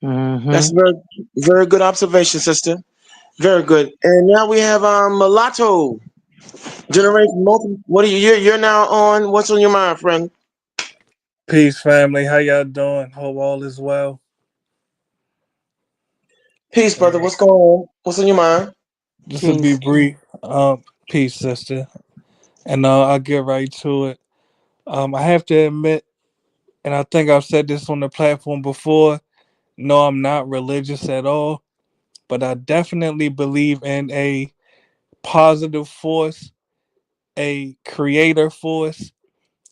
S3: That's a very, very good observation, sister. Very good. And now we have Mulatto. Generation Multi. What are you're now on? What's on your mind, friend?
S8: Peace, family. How y'all doing? Hope all is well.
S3: Peace, brother. What's going on? What's on your mind?
S8: Just to be
S7: Peace.
S8: brief, peace, sister. And I'll get right to it. I have to admit, and I think I've said this on the platform before, no, I'm not religious at all, but I definitely believe in a positive force, a creator force,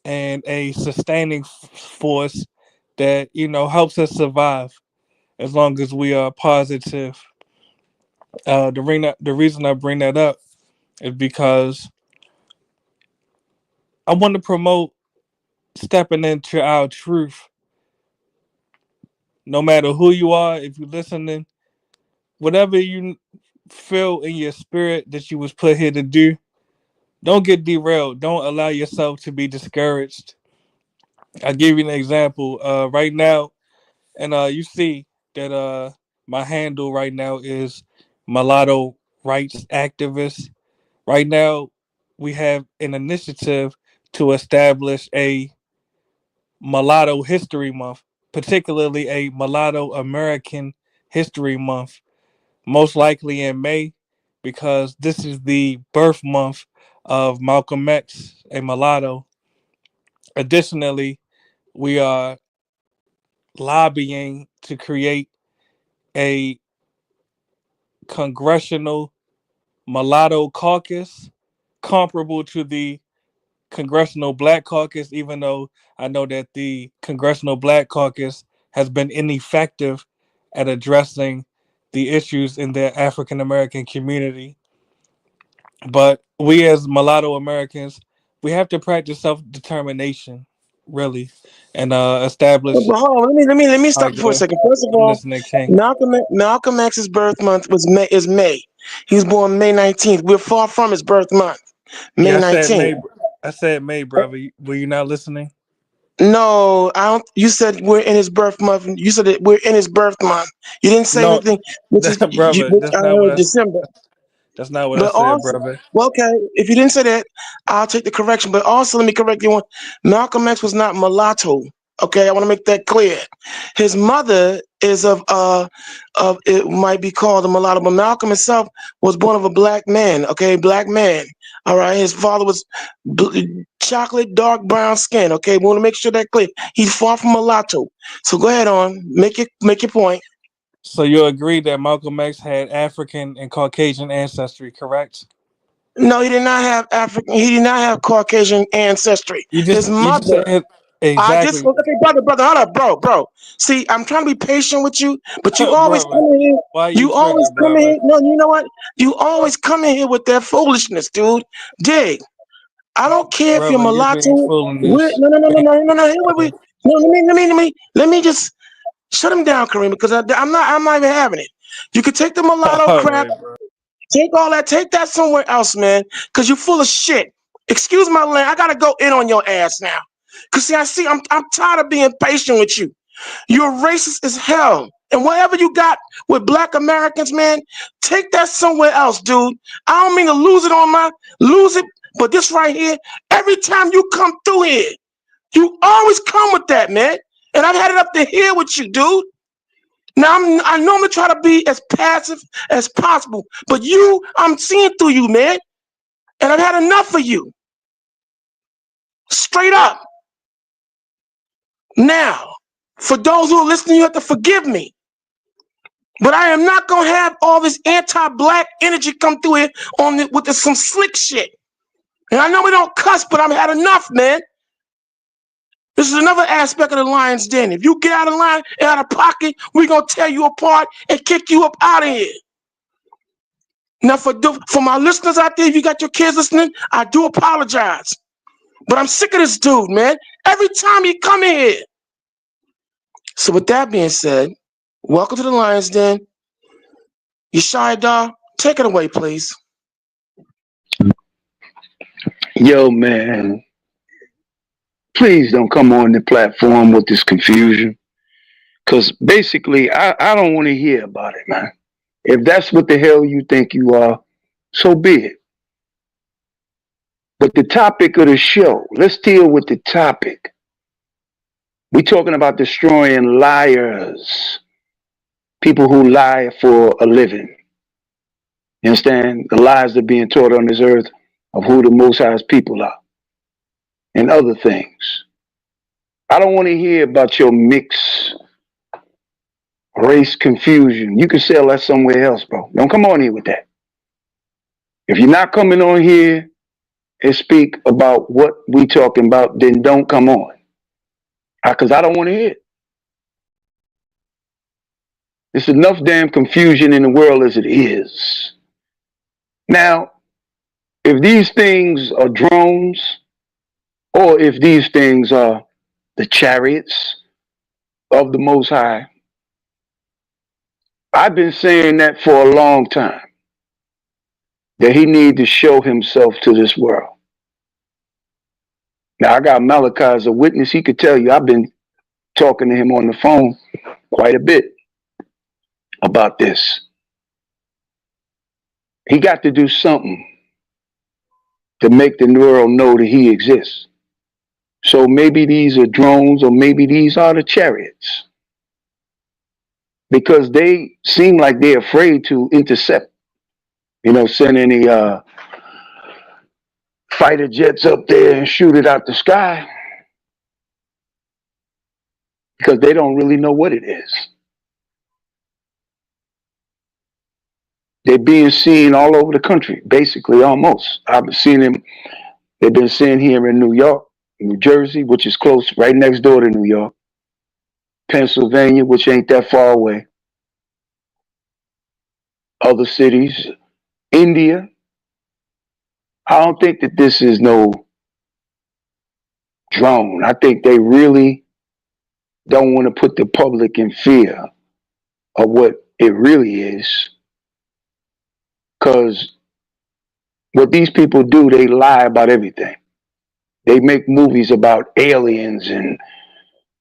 S8: and a sustaining force that, helps us survive as long as we are positive. The reason I bring that up is because I want to promote stepping into our truth. No matter who you are, if you're listening, whatever you feel in your spirit that you was put here to do, don't get derailed. Don't allow yourself to be discouraged. I'll give you an example. Right now, and you see that my handle right now is Mulatto Rights Activist. Right now, we have an initiative to establish a Mulatto History Month, particularly a Mulatto American History Month, most likely in May, because this is the birth month of Malcolm X, a mulatto. Additionally, we are lobbying to create a congressional mulatto caucus comparable to the Congressional Black Caucus, even though I know that the Congressional Black Caucus has been ineffective at addressing the issues in the African American community. But we as mulatto Americans, we have to practice self-determination, really, and establish.
S7: But hold on, let me
S8: All
S7: stop
S8: right,
S7: you for
S8: go
S7: a
S8: ahead.
S7: second. First of
S8: I'm
S7: all,
S8: listening, King.
S7: Malcolm X's birth month is May. He was born May 19th. We're far from his birth month,
S8: Yeah,
S7: May
S8: I said
S7: 19th.
S8: May. I said May, brother. Were you not listening?
S7: No, I don't. You said we're in his birth month. You said that we're in his birth month. You didn't say
S8: No,
S7: anything,
S8: brother.
S7: which I heard December.
S8: That's not what I
S7: But
S8: said,
S7: also,
S8: brother.
S7: well, okay, if you didn't say that, I'll take the correction. But also, let me correct you one. Malcolm X was not mulatto. Okay, I want to make that clear. His mother is of it might be called a mulatto, but Malcolm himself was born of a black man. Okay, black man. All right, his father was chocolate dark brown skin. Okay, we want to make sure that clear. He's far from mulatto. So go ahead on, make your point.
S8: So you agree that Malcolm X had African and Caucasian ancestry, correct?
S7: No, he did not have African. He did not have Caucasian ancestry. His
S8: You just
S7: mother.
S8: said
S7: I just
S8: exactly,
S7: okay, brother, hold up, bro. See, I'm trying to be patient with you, but you always
S8: brother.
S7: come in here.
S8: Why you
S7: You always
S8: tripping,
S7: come in
S8: brother?
S7: here. No, you know what? You always come in here with that foolishness, dude. Dig. I don't care if you're
S8: Brother, you're being
S7: mulatto.
S8: foolishness.
S7: No. Here, wait. No, let me just shut him down, Kareem, because I'm not even having it. You could take the mulatto
S8: All
S7: crap.
S8: right, bro.
S7: Take all that. Take that somewhere else, man. Cause you're full of shit. Excuse my land. I gotta go in on your ass now. Cause see, I'm tired of being patient with you. You're racist as hell. And whatever you got with black Americans, man, take that somewhere else, dude. I don't mean to lose it, but this right here, every time you come through here, you always come with that, man. And I've had it up to here with you, dude. Now I normally try to be as passive as possible, but I'm seeing through you, man, and I've had enough of you. Straight up. Now, for those who are listening, you have to forgive me, but I am not gonna have all this anti-black energy come through here with some slick shit. And I know we don't cuss, but I've had enough, man. This is another aspect of the Lion's Den. If you get out of line and out of pocket, we're gonna tear you apart and kick you up out of here. Now, for my listeners out there, if you got your kids listening, I do apologize. But I'm sick of this dude, man. Every time he come in here. So with that being said, welcome to the Lion's Den. Yeshaya, take it away, please.
S2: Yo, man, please don't come on the platform with this confusion. Because basically, I don't want to hear about it, man. If that's what the hell you think you are, so be it. But the topic of the show, let's deal with the topic. We're talking about destroying liars, people who lie for a living. You understand? The lies that are being taught on this earth of who the Most High's people are and other things. I don't want to hear about your mixed race confusion. You can sell that somewhere else, bro. Don't come on here with that. If you're not coming on here and speak about what we talking about, then don't come on. Because I don't want to hear it. There's enough damn confusion in the world as it is. Now, if these things are drones, or if these things are the chariots of the Most High, I've been saying that for a long time, that he needs to show himself to this world. Now, I got Malachi as a witness. He could tell you I've been talking to him on the phone quite a bit about this. He got to do something to make the world know that he exists. So maybe these are drones, or maybe these are the chariots. Because they seem like they're afraid to intercept, send any fighter jets up there and shoot it out the sky. because they don't really know what it is. They're being seen all over the country, basically, almost. I've seen them. They've been seen here in New York, New Jersey, which is close, right next door to New York, Pennsylvania, which ain't that far away, other cities, India. I don't think that this is no drone. I think they really don't want to put the public in fear of what it really is. Because what these people do, they lie about everything. They make movies about aliens and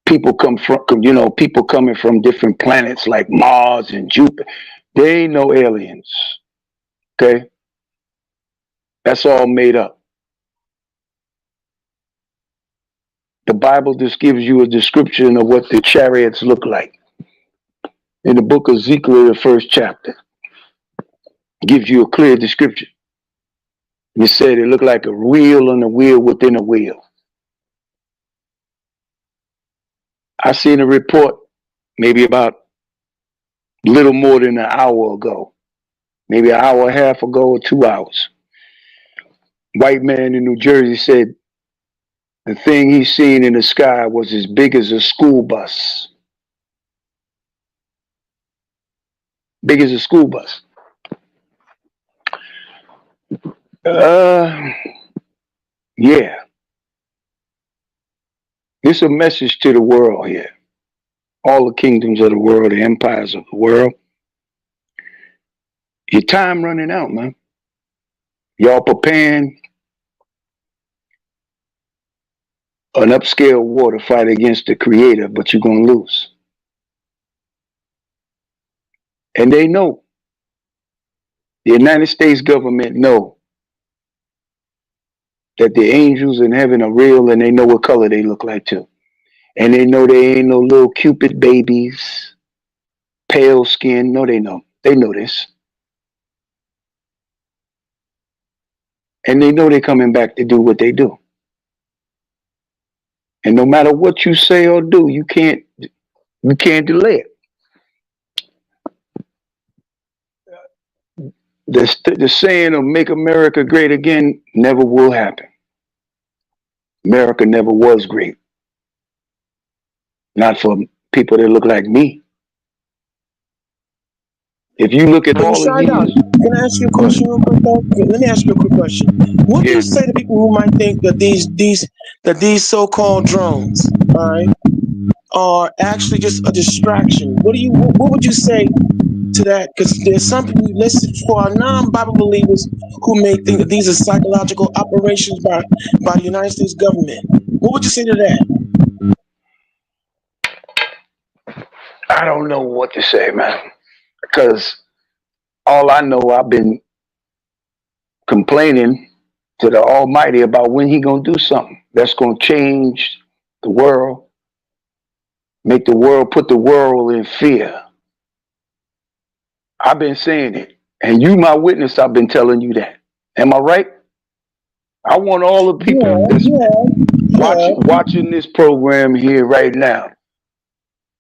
S2: people people coming from different planets like Mars and Jupiter. They ain't no aliens. Okay? That's all made up. The Bible just gives you a description of what the chariots look like. In the book of Ezekiel, the first chapter, gives you a clear description. It said it looked like a wheel on a wheel within a wheel. I seen a report maybe about a little more than an hour ago, maybe an hour and a half ago or 2 hours. White man in New Jersey said the thing he seen in the sky was as big as a school bus. Big as a school bus. Yeah. It's a message to the world here. All the kingdoms of the world, the empires of the world. Your time running out, man. Y'all preparing an upscale war to fight against the creator, but you're going to lose. And they know. The United States government know that the angels in heaven are real, and they know what color they look like too. And they know they ain't no little Cupid babies, pale skin. No, they know. They know this. And they know they're coming back to do what they do. And no matter what you say or do, you can't delay it. The saying of "Make America Great Again" never will happen. America never was great. Not for people that look like me. If you look at all of these...
S3: Can I ask you a question real quick though? Let me ask you a quick question. What do you say to people who might think that these so-called drones, all right, are actually just a distraction? What would you say to that? Because there's some people who listen for our non-Bible believers who may think that these are psychological operations by the United States government. What would you say to that?
S2: I don't know what to say, man. Because all I know, I've been complaining to the Almighty about when He gonna do something that's gonna change the world, make the world, put the world in fear. I've been saying it, and you, my witness, I've been telling you that. Am I right? I want all the people that's watching this program here right now.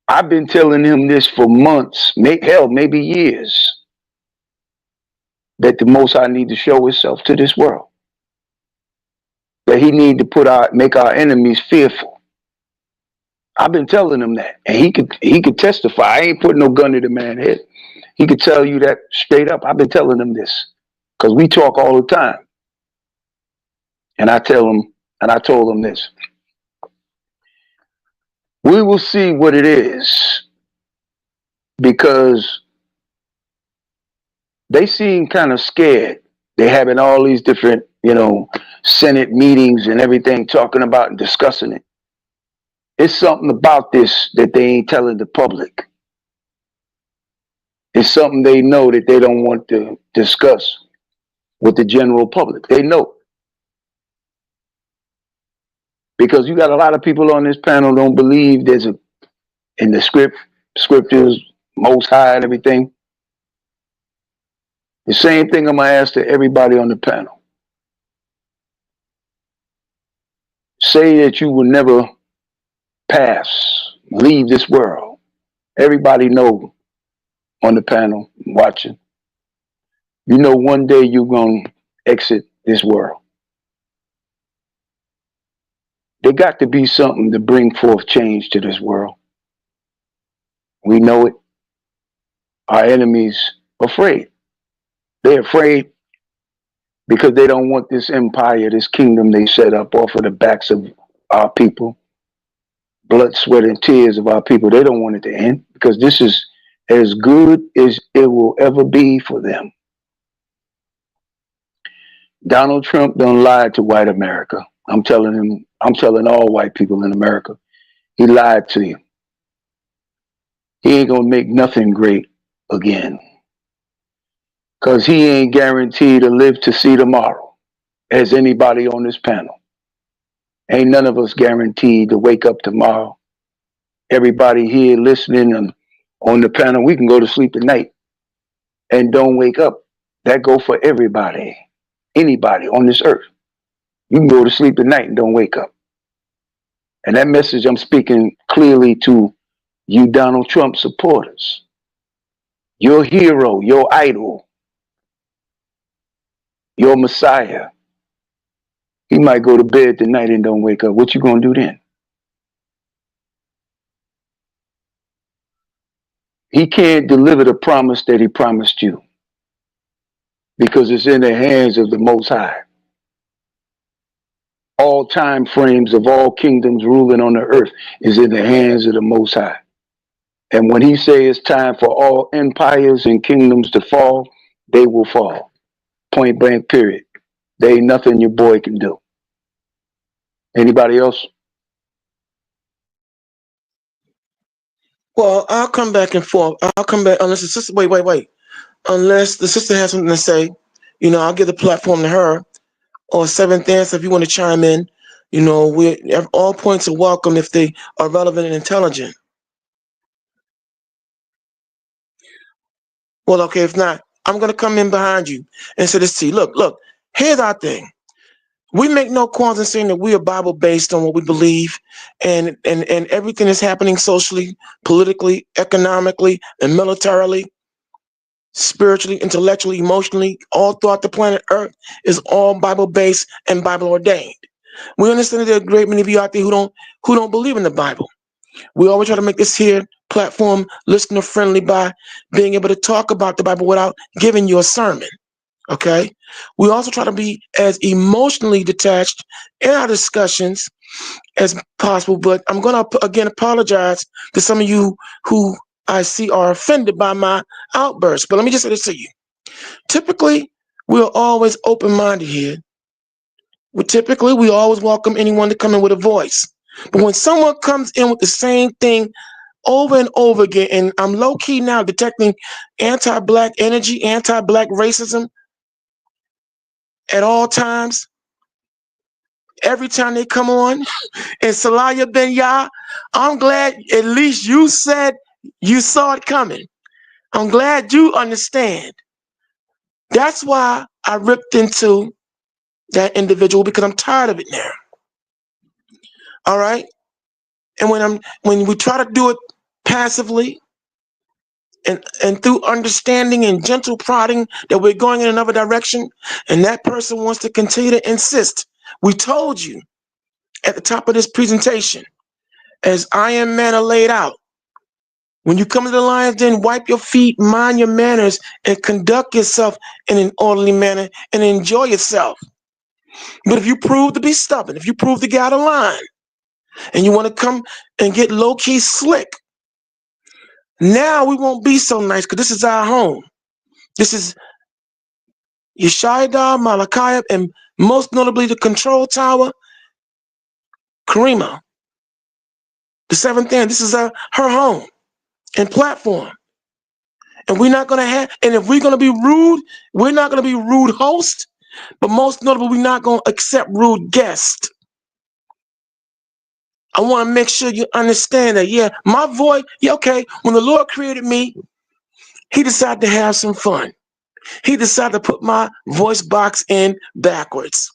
S2: I've been telling him this for months, maybe years, that the Most High need to show Himself to this world. That He need to make our enemies fearful. I've been telling him that, and he could testify. I ain't putting no gun to the man's head. He could tell you that straight up. I've been telling him this because we talk all the time, and I told him this. We will see what it is, because they seem kind of scared. They're having all these different, Senate meetings and everything, talking about and discussing it. It's something about this that they ain't telling the public. It's something they know that they don't want to discuss with the general public. They know. Because you got a lot of people on this panel don't believe there's in the scriptures, Most High and everything. The same thing I'm going to ask to everybody on the panel. Say that you will never pass leave this world. Everybody know on the panel watching, you know one day you're going to exit this world. There got to be something to bring forth change to this world. We know it. Our enemies afraid. They're afraid because they don't want this empire, this kingdom they set up off of the backs of our people, blood, sweat, and tears of our people. They don't want it to end because this is as good as it will ever be for them. Donald Trump done lied to white America. I'm telling all white people in America, he lied to you. He ain't gonna make nothing great again. Cause he ain't guaranteed to live to see tomorrow, as anybody on this panel. Ain't none of us guaranteed to wake up tomorrow. Everybody here listening and on the panel, we can go to sleep tonight and don't wake up. That go for everybody, anybody on this earth. You can go to sleep at night and don't wake up. And that message I'm speaking clearly to you Donald Trump supporters. Your hero, your idol, your Messiah. He might go to bed tonight and don't wake up. What you gonna do then? He can't deliver the promise that he promised you because it's in the hands of the Most High. All time frames of all kingdoms ruling on the earth is in the hands of the Most High. And when he says it's time for all empires and kingdoms to fall, they will fall. Point blank, period. There ain't nothing your boy can do. Anybody else?
S3: Well, I'll come back and forth. I'll come back unless the sister. Wait. Unless the sister has something to say, I'll give the platform to her. Or Seventh Answer, if you want to chime in, all points are welcome if they are relevant and intelligent. Well, okay, if not, I'm going to come in behind you and say this to you. Look, here's our thing. We make no qualms in saying that we are Bible based on what we believe and everything that's happening socially, politically, economically, and militarily, spiritually, intellectually, emotionally, all throughout the planet Earth is all Bible based and Bible ordained. We understand that there are a great many of you out there who don't believe in the Bible. We always try to make this here platform listener friendly by being able to talk about the Bible without giving you a sermon. Okay. We also try to be as emotionally detached in our discussions as possible. But I'm going to again apologize to some of you who I see are offended by my outbursts. But let me just say this to you. Typically, we're always open-minded here. We always welcome anyone to come in with a voice. But when someone comes in with the same thing over and over again, and I'm low-key now detecting anti-Black energy, anti-Black racism at all times, every time they come on, and Salaya Ben Yah, I'm glad at least you said you saw it coming. I'm glad you understand. That's why I ripped into that individual, because I'm tired of it now. All right? And when we try to do it passively and through understanding and gentle prodding that we're going in another direction, and that person wants to continue to insist. We told you at the top of this presentation, as Iron Manna laid out, when you come to the Lion's Den, wipe your feet, mind your manners, and conduct yourself in an orderly manner and enjoy yourself. But if you prove to be stubborn, if you prove to get out of line, and you want to come and get low-key slick, now we won't be so nice, because this is our home. This is Yeshayada, Malachi, and most notably the control tower, Karima, the Seventh End. This is her home and platform. And we're not going to have, and if we're going to be rude, we're not going to be rude hosts, but most notably, we're not going to accept rude guests. I want to make sure you understand that, yeah, my voice, yeah, okay, when the Lord created me, he decided to have some fun. He decided to put my voice box in backwards.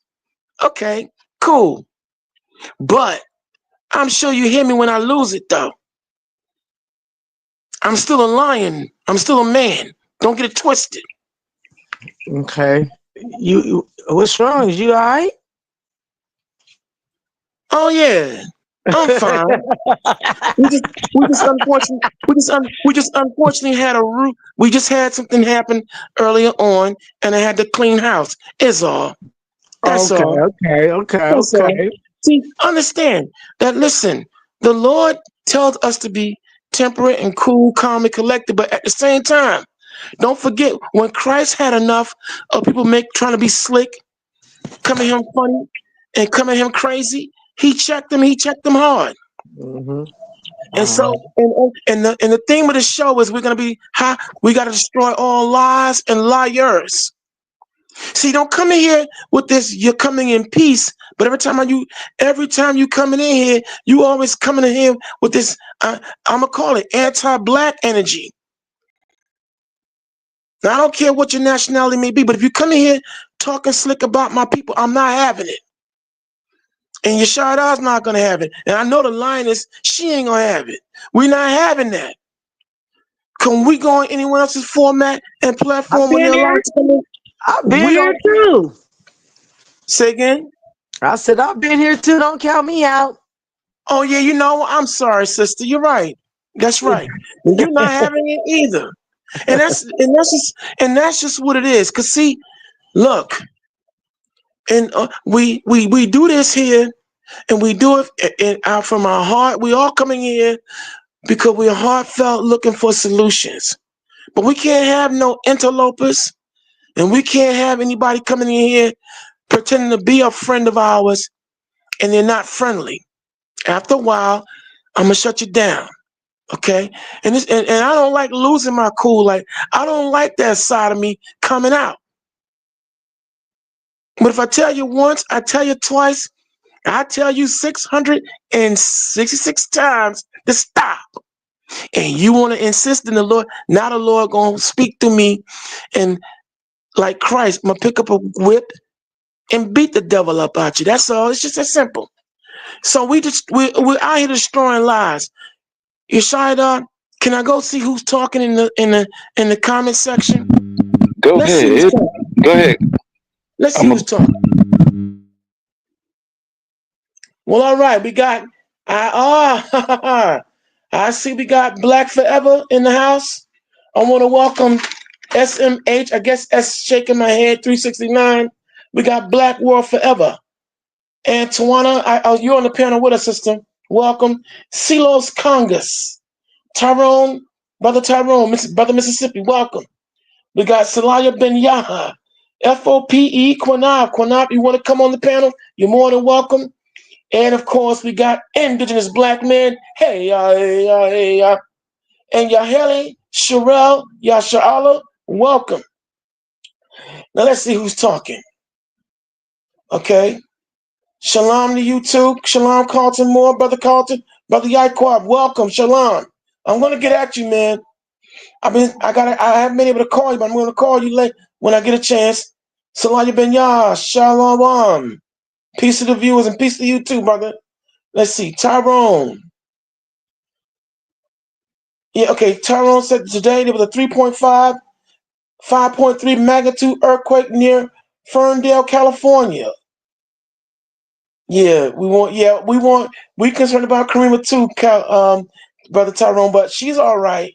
S3: Okay, cool. But I'm sure you hear me when I lose it, though. I'm still a lion. I'm still a man. Don't get it twisted.
S7: Okay. What's wrong? Is you all right?
S3: Oh yeah, I'm fine. We just unfortunately had we just had something happen earlier on, and I had to clean house. Is all. That's
S7: Okay,
S3: all. That's all.
S7: okay.
S3: See, understand that. Listen, the Lord tells us to be temperate and cool, calm, and collected, but at the same time, don't forget when Christ had enough of people trying to be slick, coming at him funny, and coming at him crazy. He checked them. He checked them hard.
S7: Mm-hmm.
S3: And so, and the theme of the show is we're gonna be we gotta destroy all lies and liars. See, don't come in here with this. You're coming in peace, but every time you coming in here, you always coming in here with this. I'm gonna call it anti-black energy. Now, I don't care what your nationality may be, but if you come in here talking slick about my people, I'm not having it. And Yeshada's not gonna have it. And I know the lioness, she ain't gonna have it. We're not having that. Can we go on anyone else's format and platform when they're allowed to come in?
S7: I've been here
S3: don't.
S7: too.
S3: Say again?
S7: I said I've been here too. Don't count me out.
S3: Oh yeah, I'm sorry, sister. You're right. That's right. You're not having it either. And that's just what it is. Cause see, look, and we do this here, and we do it from our heart. We all coming here because we're heartfelt looking for solutions. But we can't have no interlopers, and we can't have anybody coming in here pretending to be a friend of ours, and they're not friendly. After a while, I'm gonna shut you down. Okay? And I don't like losing my cool. Like, I don't like that side of me coming out. But if I tell you once, I tell you twice, I tell you 666 times to stop. And you want to insist in the Lord, now the Lord gonna speak to me, and like Christ, I'm gonna pick up a whip and beat the devil up out you. That's all. It's just that simple. So we're out here destroying lies. Yeshaya, can I go see who's talking in the comment section?
S2: Go
S3: Let's see who's
S2: ahead.
S3: talking.
S2: Go ahead.
S3: Let's see who's talking. Well, all right, we got I see we got Black Forever in the house. I want to welcome SMH. I guess S shaking my head 369. We got Black World Forever. And Tawana, you're on the panel with us, sister. Welcome. Silos Congus. Tyrone, Brother Tyrone, Brother Mississippi, welcome. We got Salaya Ben Yaha. FOPE Quanab. Quanab, you want to come on the panel? You're more than welcome. And of course, we got Indigenous Black Men. Hey, and Yaheli, Sherelle, Yasha'Allah, welcome. Now let's see who's talking. Okay. Shalom to you too. Shalom, Carlton Moore, Brother Carlton, Brother Yaquab, welcome. Shalom. I'm gonna get at you, man. I haven't been able to call you, but I'm gonna call you late when I get a chance. Salaya Ben Yah, Shalom. Peace to the viewers and peace to you too, brother. Let's see, Tyrone. Yeah, okay. Tyrone said today there was a 3.5, 5.3 magnitude earthquake near Ferndale, California. Yeah, we concerned about Karima too, Brother Tyrone, but she's all right.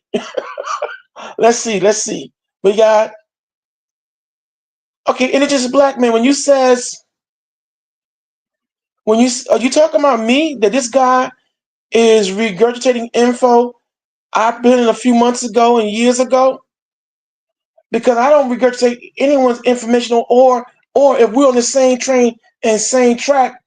S3: Let's see. We got okay, and it's just Black Man. Are you talking about me that this guy is regurgitating info I've been in a few months ago and years ago? Because I don't regurgitate anyone's information, or if we're on the same train and same track,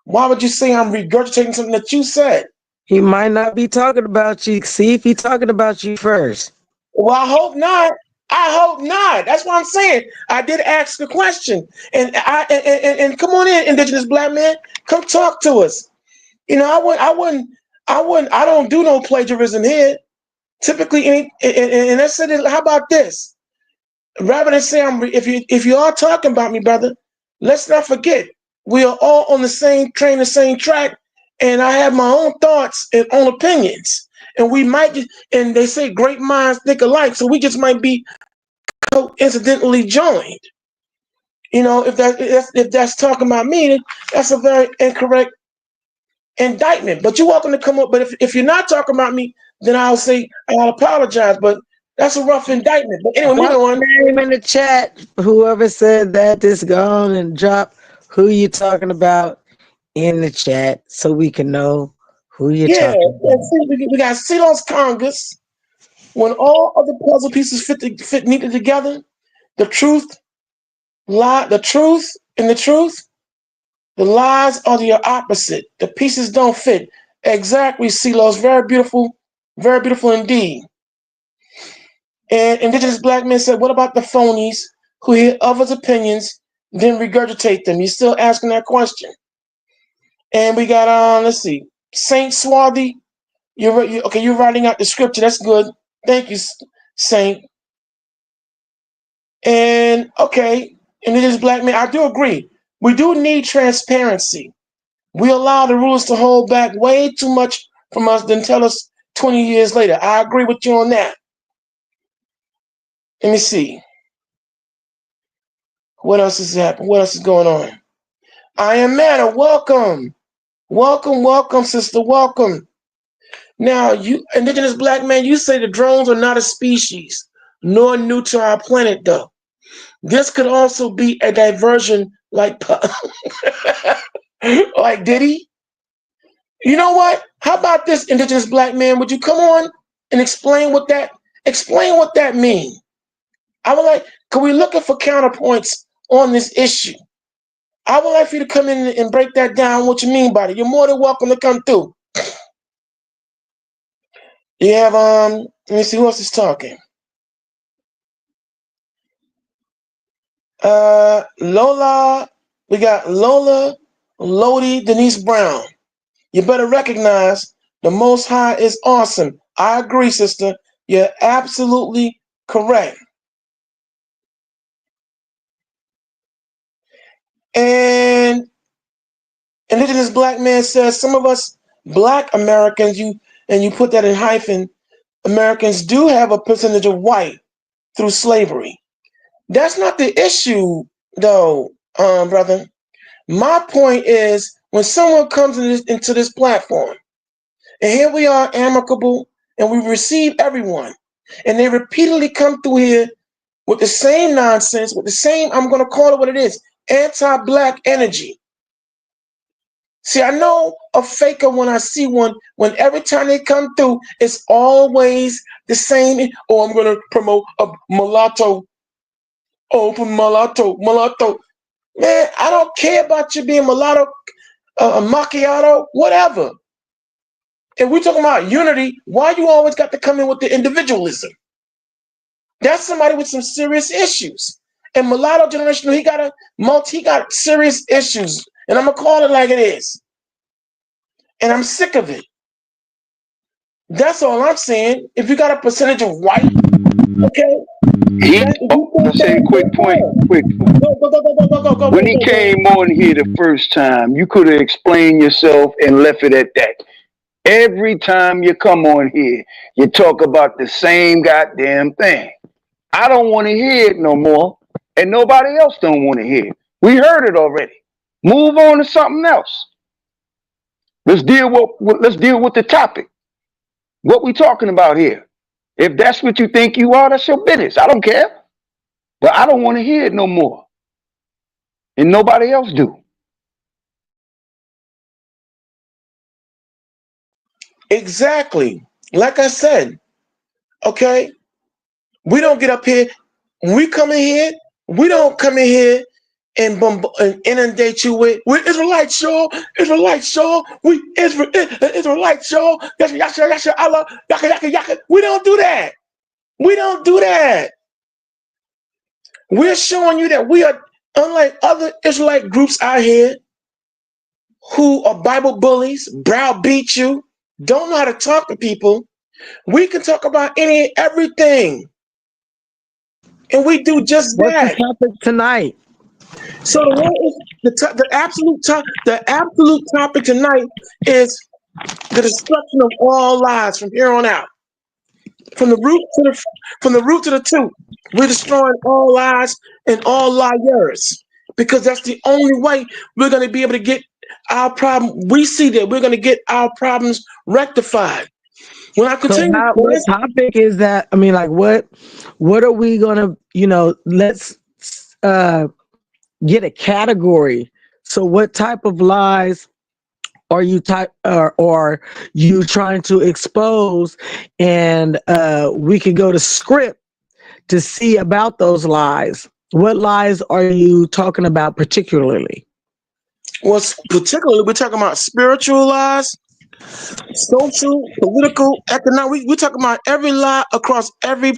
S3: why would you say I'm regurgitating something that you said?
S7: He might not be talking about you. See if he's talking about you first.
S3: Well, I hope not. That's what I'm saying. I did ask a question, and and come on in, Indigenous Black Man, come talk to us. You know, I don't do no plagiarism here. Typically, and I said, how about this? Rather than say if you are talking about me, brother, let's not forget we are all on the same train, the same track, and I have my own thoughts and own opinions. and we might just, and they say great minds think alike, so we just might be coincidentally joined. You know, if that's talking about me, that's a very incorrect indictment. But you're welcome to come up. But if you're not talking about me, then I'll say I'll apologize. But that's a rough indictment. But anyway, moving on.
S9: Name in the chat. Whoever said that, just go on and drop who you talking about in the chat so we can know who you're talking about.
S3: We got Celos Congress. When all of the puzzle pieces fit neatly together, the truth, the lies are the opposite. The pieces don't fit. Exactly, Celos. Very beautiful indeed. And Indigenous Black men said, what about the phonies who hear others' opinions, then regurgitate them? You're still asking that question. And we got, let's see, Saint Swarthy. You're writing out the scripture. That's good. Thank you, Saint. And okay, Indigenous Black men, I do agree. We do need transparency. We allow the rulers to hold back way too much from us than tell us 20 years later. I agree with you on that. Let me see. What else is happening? What else is going on? I am Manna. Welcome. Welcome, sister. Welcome. Now, you Indigenous Black man, you say the drones are not a species, nor new to our planet, though. This could also be a diversion like like Diddy. You know what? How about this, Indigenous Black man? Would you come on and explain what that means? I would like, can we looking for counterpoints on this issue? I would like for you to come in and break that down, what you mean by it. You're more than welcome to come through. You have, let me see, who else is talking? Lola, we got Lola, Lodi, Denise Brown. You better recognize the Most High is awesome. I agree, sister. You're absolutely correct. And Indigenous Black man says some of us Black Americans, you put that in hyphen, Americans do have a percentage of white through slavery. That's not the issue, though, brother. My point is when someone comes into this platform, and here we are amicable, and we receive everyone, and they repeatedly come through here with the same nonsense, with the same, I'm going to call it what it is, anti-Black energy. See, I know a faker when I see one, when every time they come through, it's always the same. Oh, I'm going to promote a mulatto. Oh, mulatto. Man, I don't care about you being mulatto, a macchiato, whatever. If we're talking about unity, why you always got to come in with the individualism? That's somebody with some serious issues. And mulatto generation, he got serious issues. And I'm going to call it like it is. And I'm sick of it. That's all I'm saying. If you got a percentage of white, okay.
S2: Let's say a quick point. Go. When he came on here the first time, you could have explained yourself and left it at that. Every time you come on here, you talk about the same goddamn thing. I don't want to hear it no more, and nobody else don't want to hear it. We heard it already. Move on to something else. Let's deal with the topic. What we talking about here? If that's what you think you are, that's your business. I don't care. But I don't want to hear it no more. And nobody else do.
S3: Exactly. Like I said, okay, we don't get up here. When we come in here, we don't come in here and inundate you with, we're Israelites, y'all. Israelites, y'all. We Israelites, y'all. Yasha, Allah, yaka. We don't do that. We don't do that. We're showing you that we are, unlike other Israelite groups out here who are Bible bullies, browbeat you, don't know how to talk to people. We can talk about everything. And we do just that.
S9: What's the topic tonight?
S3: So the absolute topic tonight is The destruction of all lies from here on out. From the root to the tooth. We're destroying all lies and all liars. Because that's the only way we're going to be able to get our problem. We see that we're going to get our problems rectified. When I
S9: So
S3: continue,
S9: what topic is that? I mean, like what are we gonna, let's get a category. So what type of lies are you or you trying to expose? And we could go to script to see about those lies. What lies are you talking about particularly?
S3: well, particularly we're talking about spiritual lies, social, political, economic. We're talking about every lie across every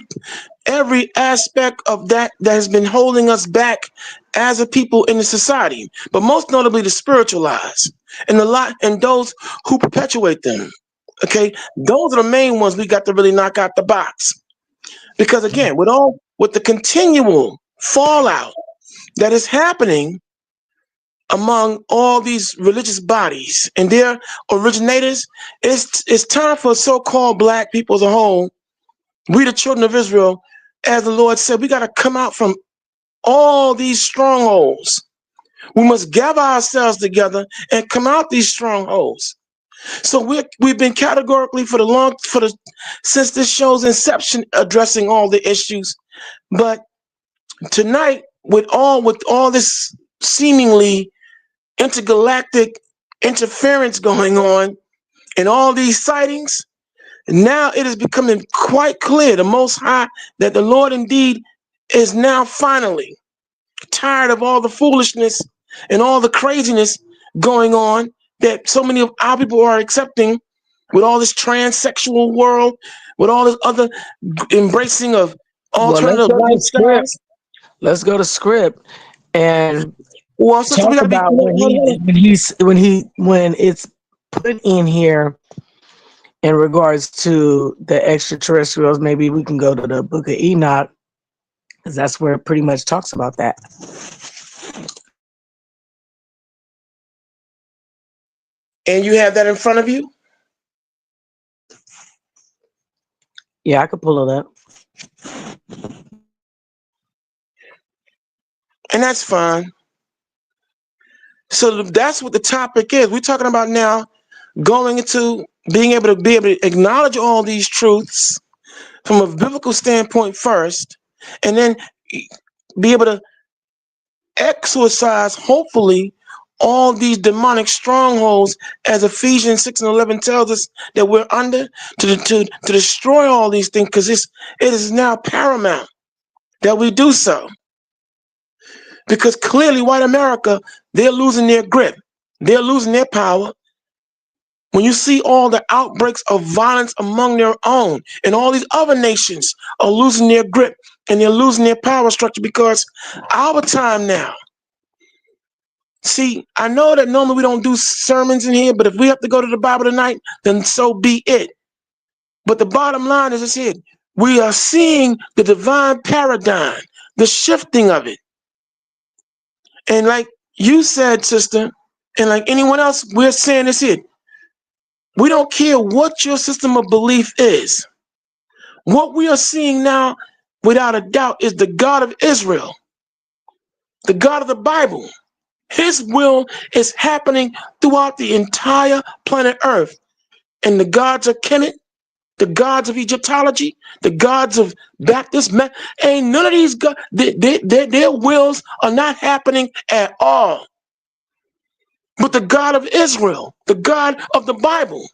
S3: aspect of that has been holding us back as a people in the society, but most notably the spiritual lies and those who perpetuate them. Okay, those are the main ones we got to really knock out the box. Because again, with the continual fallout that is happening among all these religious bodies and their originators, it's time for so-called black people as a whole, we the children of Israel, as the Lord said, we got to come out from all these strongholds. We must gather ourselves together and come out these strongholds. So we've been categorically since this show's inception addressing all the issues. But tonight, with all this seemingly intergalactic interference going on and all these sightings, now it is becoming quite clear, the Most High, that the Lord indeed is now finally tired of all the foolishness and all the craziness going on that so many of our people are accepting, with all this transsexual world, with all this other embracing of alternative lifestyles.
S9: Let's go to script and
S3: Well, so we
S9: talk
S3: gotta be
S9: about when it's put in here in regards to the extraterrestrials. Maybe we can go to the Book of Enoch, because that's where it pretty much talks about that.
S3: And you have that in front of you?
S9: Yeah, I could pull it up.
S3: And that's fine. So that's what the topic is. We're talking about now going into being able to acknowledge all these truths from a biblical standpoint first, and then be able to exorcise, hopefully, all these demonic strongholds, as Ephesians 6 and 11 tells us that we're under, to destroy all these things, because it is now paramount that we do so. Because clearly white America, they're losing their grip. They're losing their power. When you see all the outbreaks of violence among their own, and all these other nations are losing their grip and they're losing their power structure, because our time now. See, I know that normally we don't do sermons in here, but if we have to go to the Bible tonight, then so be it. But the bottom line is this: we are seeing the divine paradigm, the shifting of it. And like you said, sister, and like anyone else, we're saying this here. We don't care what your system of belief is. What we are seeing now, without a doubt, is the God of Israel, the God of the Bible. His will is happening throughout the entire planet Earth. And the gods of Kemet, the gods of Egyptology, the gods of Baptist, ain't none of these gods, their wills are not happening at all. But the God of Israel, the God of the Bible,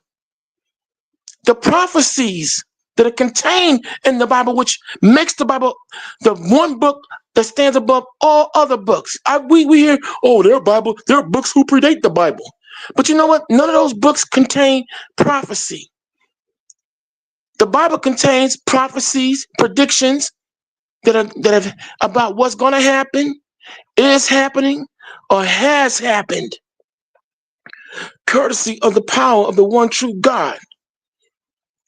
S3: the prophecies that are contained in the Bible, which makes the Bible the one book that stands above all other books. We hear, oh, there are books who predate the Bible. But you know what? None of those books contain prophecy. The Bible contains prophecies, predictions that have about what's going to happen, is happening, or has happened, courtesy of the power of the one true God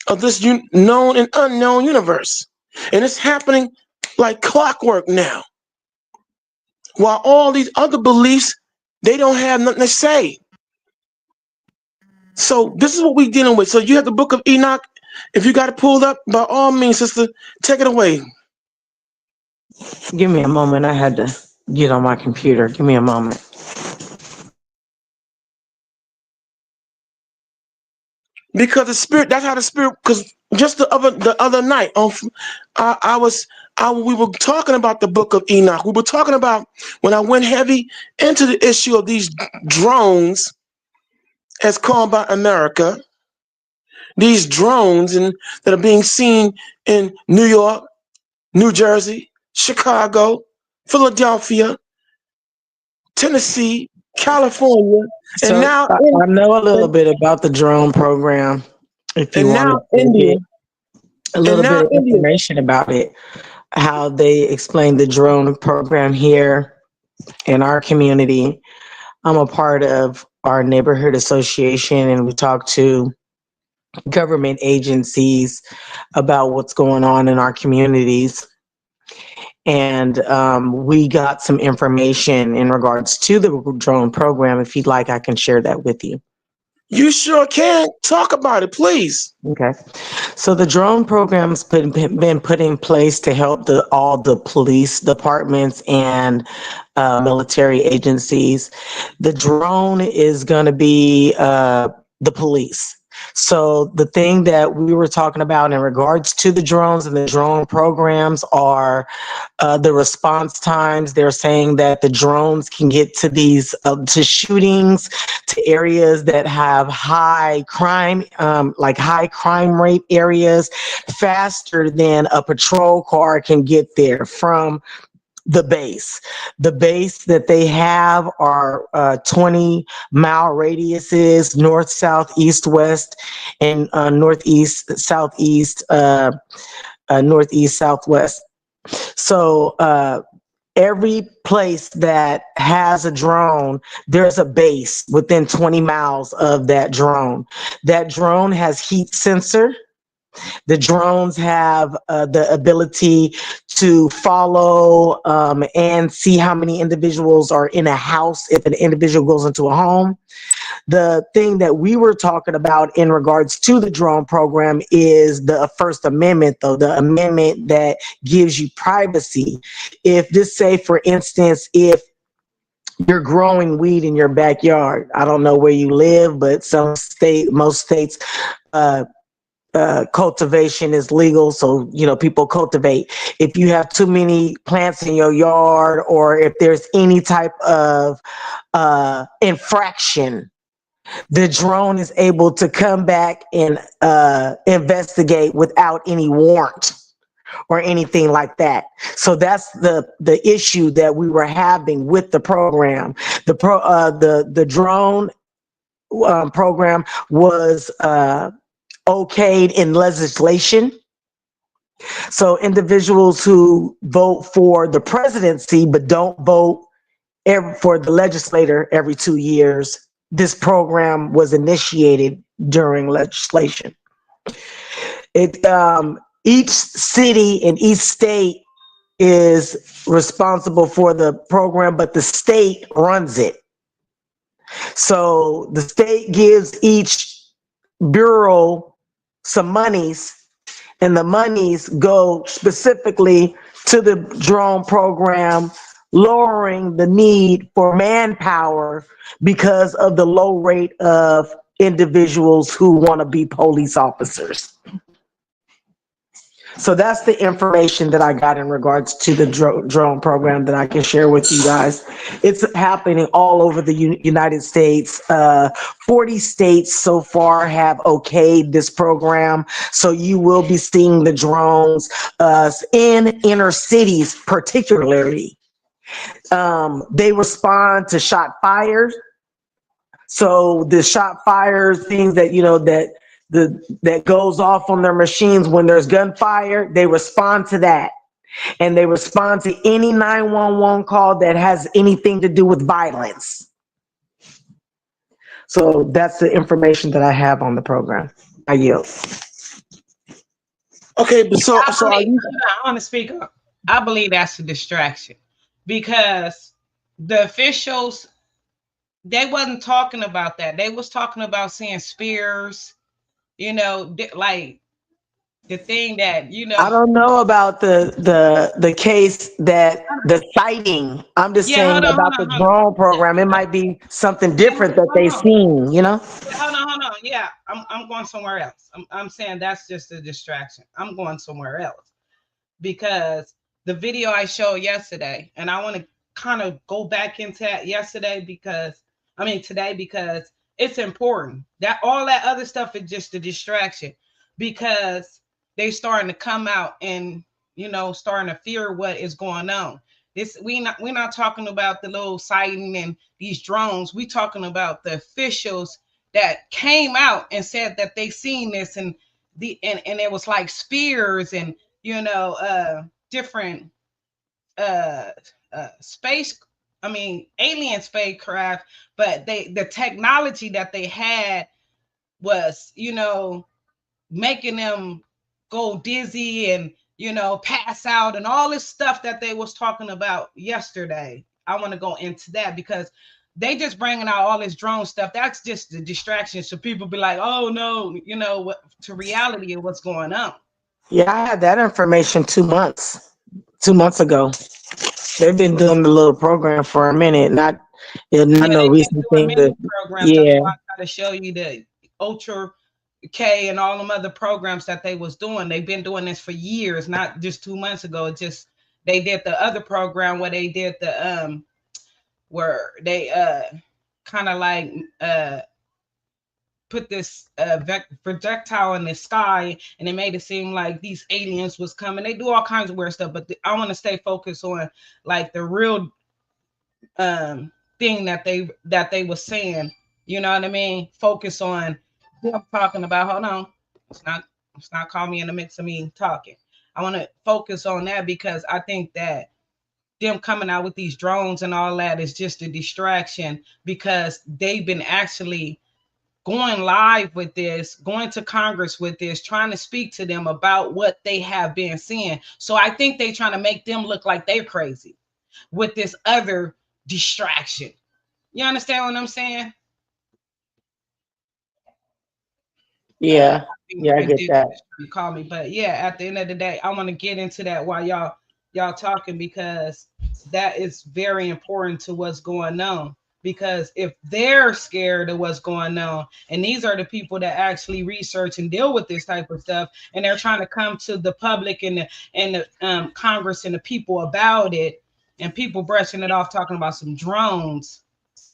S3: of this known and unknown universe. And it's happening like clockwork now. While all these other beliefs, they don't have nothing to say. So this is what we're dealing with. So you have the book of Enoch. If you got it pulled up, by all means, sister, take it away.
S7: Give me a moment. I had to get on my computer. Give me a moment.
S3: Because the spirit, that's how the spirit, because just the other night, we were talking about the book of Enoch. We were talking about when I went heavy into the issue of these drones, as called by America, these drones that are being seen in New York, New Jersey, Chicago, Philadelphia, Tennessee, California, and
S7: So
S3: now
S7: I know a little bit about the drone program. If you
S3: and
S7: want
S3: now
S7: to
S3: India,
S7: get a little bit of information about it, how they explain the drone program here in our community. I'm a part of our neighborhood association, and we talk to government agencies about what's going on in our communities. And we got some information in regards to the drone program. If you'd like, I can share that with you.
S3: You sure can. Talk about it, please.
S7: Okay. So the drone program's been put in place to help all the police departments and military agencies. The drone is going to be the police. So the thing that we were talking about in regards to the drones and the drone programs are the response times. They're saying that the drones can get to these to shootings, to areas that have high crime, like high crime rate areas, faster than a patrol car can get there from the base. The base that they have are 20-mile radiuses, north, south, east, west, and northeast, southeast, northeast, southwest. So every place that has a drone, there's a base within 20 miles of that drone. That drone has heat sensor. The drones have the ability to follow and see how many individuals are in a house if an individual goes into a home. The thing that we were talking about in regards to the drone program is the First Amendment, though, the amendment that gives you privacy. If this, say, for instance, if you're growing weed in your backyard, I don't know where you live, but most states, cultivation is legal, so people cultivate. If you have too many plants in your yard, or if there's any type of infraction, the drone is able to come back and investigate without any warrant or anything like that. So that's the issue that we were having with the program. The drone program was okayed in legislation. So individuals who vote for the presidency but don't vote for the legislator every 2 years, this program was initiated during legislation. Each city and each state is responsible for the program, but the state runs it. So the state gives each bureau some monies, and the monies go specifically to the drone program, lowering the need for manpower because of the low rate of individuals who want to be police officers. So that's the information that I got in regards to the drone program that I can share with you guys. It's happening all over the United States. 40 states so far have okayed this program. So you will be seeing the drones in inner cities, particularly. They respond to shot fires. So the shot fire things that, that goes off on their machines when there's gunfire, they respond to that. And they respond to any 911 call that has anything to do with violence. So that's the information that I have on the program. I yield.
S3: Okay, but
S6: I want to speak up. I believe that's a distraction, because the officials they wasn't talking about that. They was talking about seeing spears, you know, like the thing that, you
S9: I
S6: know,
S9: don't know about the case that the sighting. I'm just
S6: yeah,
S9: saying
S6: hold on, hold
S9: about
S6: on,
S9: the
S6: hold on.
S9: drone program. It might be something
S6: Yeah,
S9: different that
S6: hold
S9: they
S6: on.
S9: seen, you know?
S6: Hold on. Yeah, I'm going somewhere else. I'm saying that's just a distraction. I'm going somewhere else because the video I showed yesterday, and I want to kind of go back into that yesterday because today because it's important. That all that other stuff is just a distraction because they starting to come out and starting to fear what is going on. This we're not talking about the little sighting and these drones. We talking about the officials that came out and said that they seen this and and it was like spears and different uh space alien spacecraft, but the technology that they had was making them go dizzy and pass out and all this stuff that they was talking about yesterday. I want to go into that because they just bringing out all this drone stuff. That's just the distraction, so people be like, oh no, what to reality of what's going on.
S9: Yeah, I had that information 2 months ago. They've been doing the little program for a minute, not
S6: Yeah,
S9: no
S6: they've been
S9: recent
S6: doing
S9: thing. But
S6: many programs. That's
S9: yeah,
S6: why I try to show you the Ultra K and all them other programs that they was doing. They've been doing this for years, not just 2 months ago. It just they did the other program where they did the where they kind of like put this projectile in the sky and it made it seem like these aliens was coming. They do all kinds of weird stuff, but I want to stay focused on like the real thing that they were saying. You know what I mean? Focus on them talking about. Hold on, it's not call me in the midst of me talking. I want to focus on that because I think that them coming out with these drones and all that is just a distraction because they've been actually going live with this, going to Congress with this, trying to speak to them about what they have been seeing. So I think they're trying to make them look like they're crazy with this other distraction. You understand what I'm saying?
S9: yeah, yeah, I get that.
S6: Call me, but yeah, at the end of the day, I want to get into that while y'all talking because that is very important to what's going on. Because if they're scared of what's going on, and these are the people that actually research and deal with this type of stuff, and they're trying to come to the public and the Congress and the people about it, and people brushing it off, talking about some drones.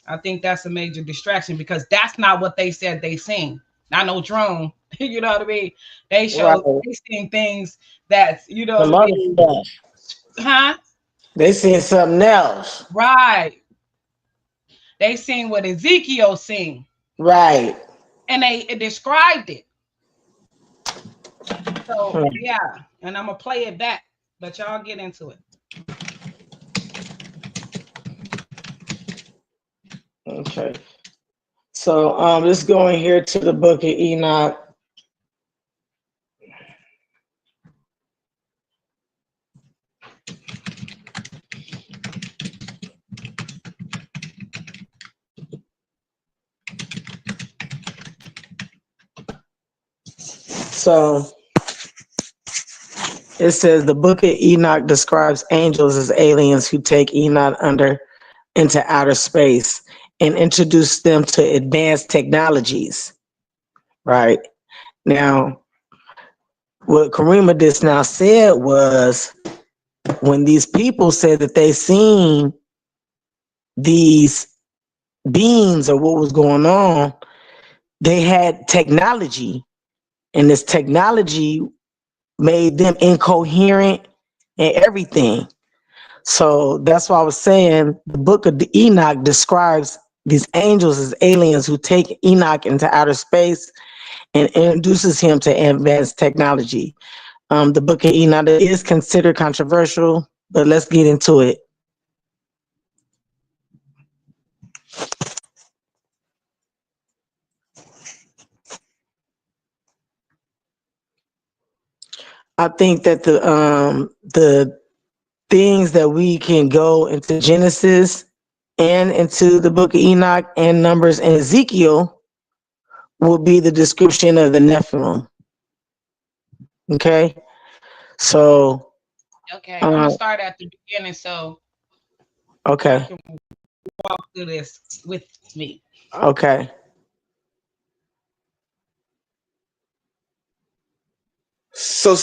S6: I think that's a major distraction because that's not what they said they seen. Not no drone. You know what I mean? They
S9: Right.
S6: show they seen things that
S9: Some
S6: what I
S9: other
S6: mean?
S9: stuff.
S6: Huh?
S9: They seen something else.
S6: Right. They seen what Ezekiel seen.
S9: Right.
S6: And they described it. So yeah, and I'm gonna play it back, but y'all get into it.
S9: Okay. So let's go in here to the book of Enoch. So it says the book of Enoch describes angels as aliens who take Enoch into outer space and introduce them to advanced technologies. Right. Now, what Karima just now said was when these people said that they seen these beings or what was going on, they had technology, and this technology made them incoherent and everything. So that's why I was saying the book of Enoch describes these angels as aliens who take Enoch into outer space and introduces him to advanced technology. The book of Enoch is considered controversial, but let's get into it. I think that the things that we can go into Genesis
S7: and into the book of Enoch and Numbers and Ezekiel will be the description of the Nephilim. Okay, so
S6: Okay, I'm gonna start at the beginning so
S7: okay,
S6: you can walk through this with me.
S7: okay.
S3: So,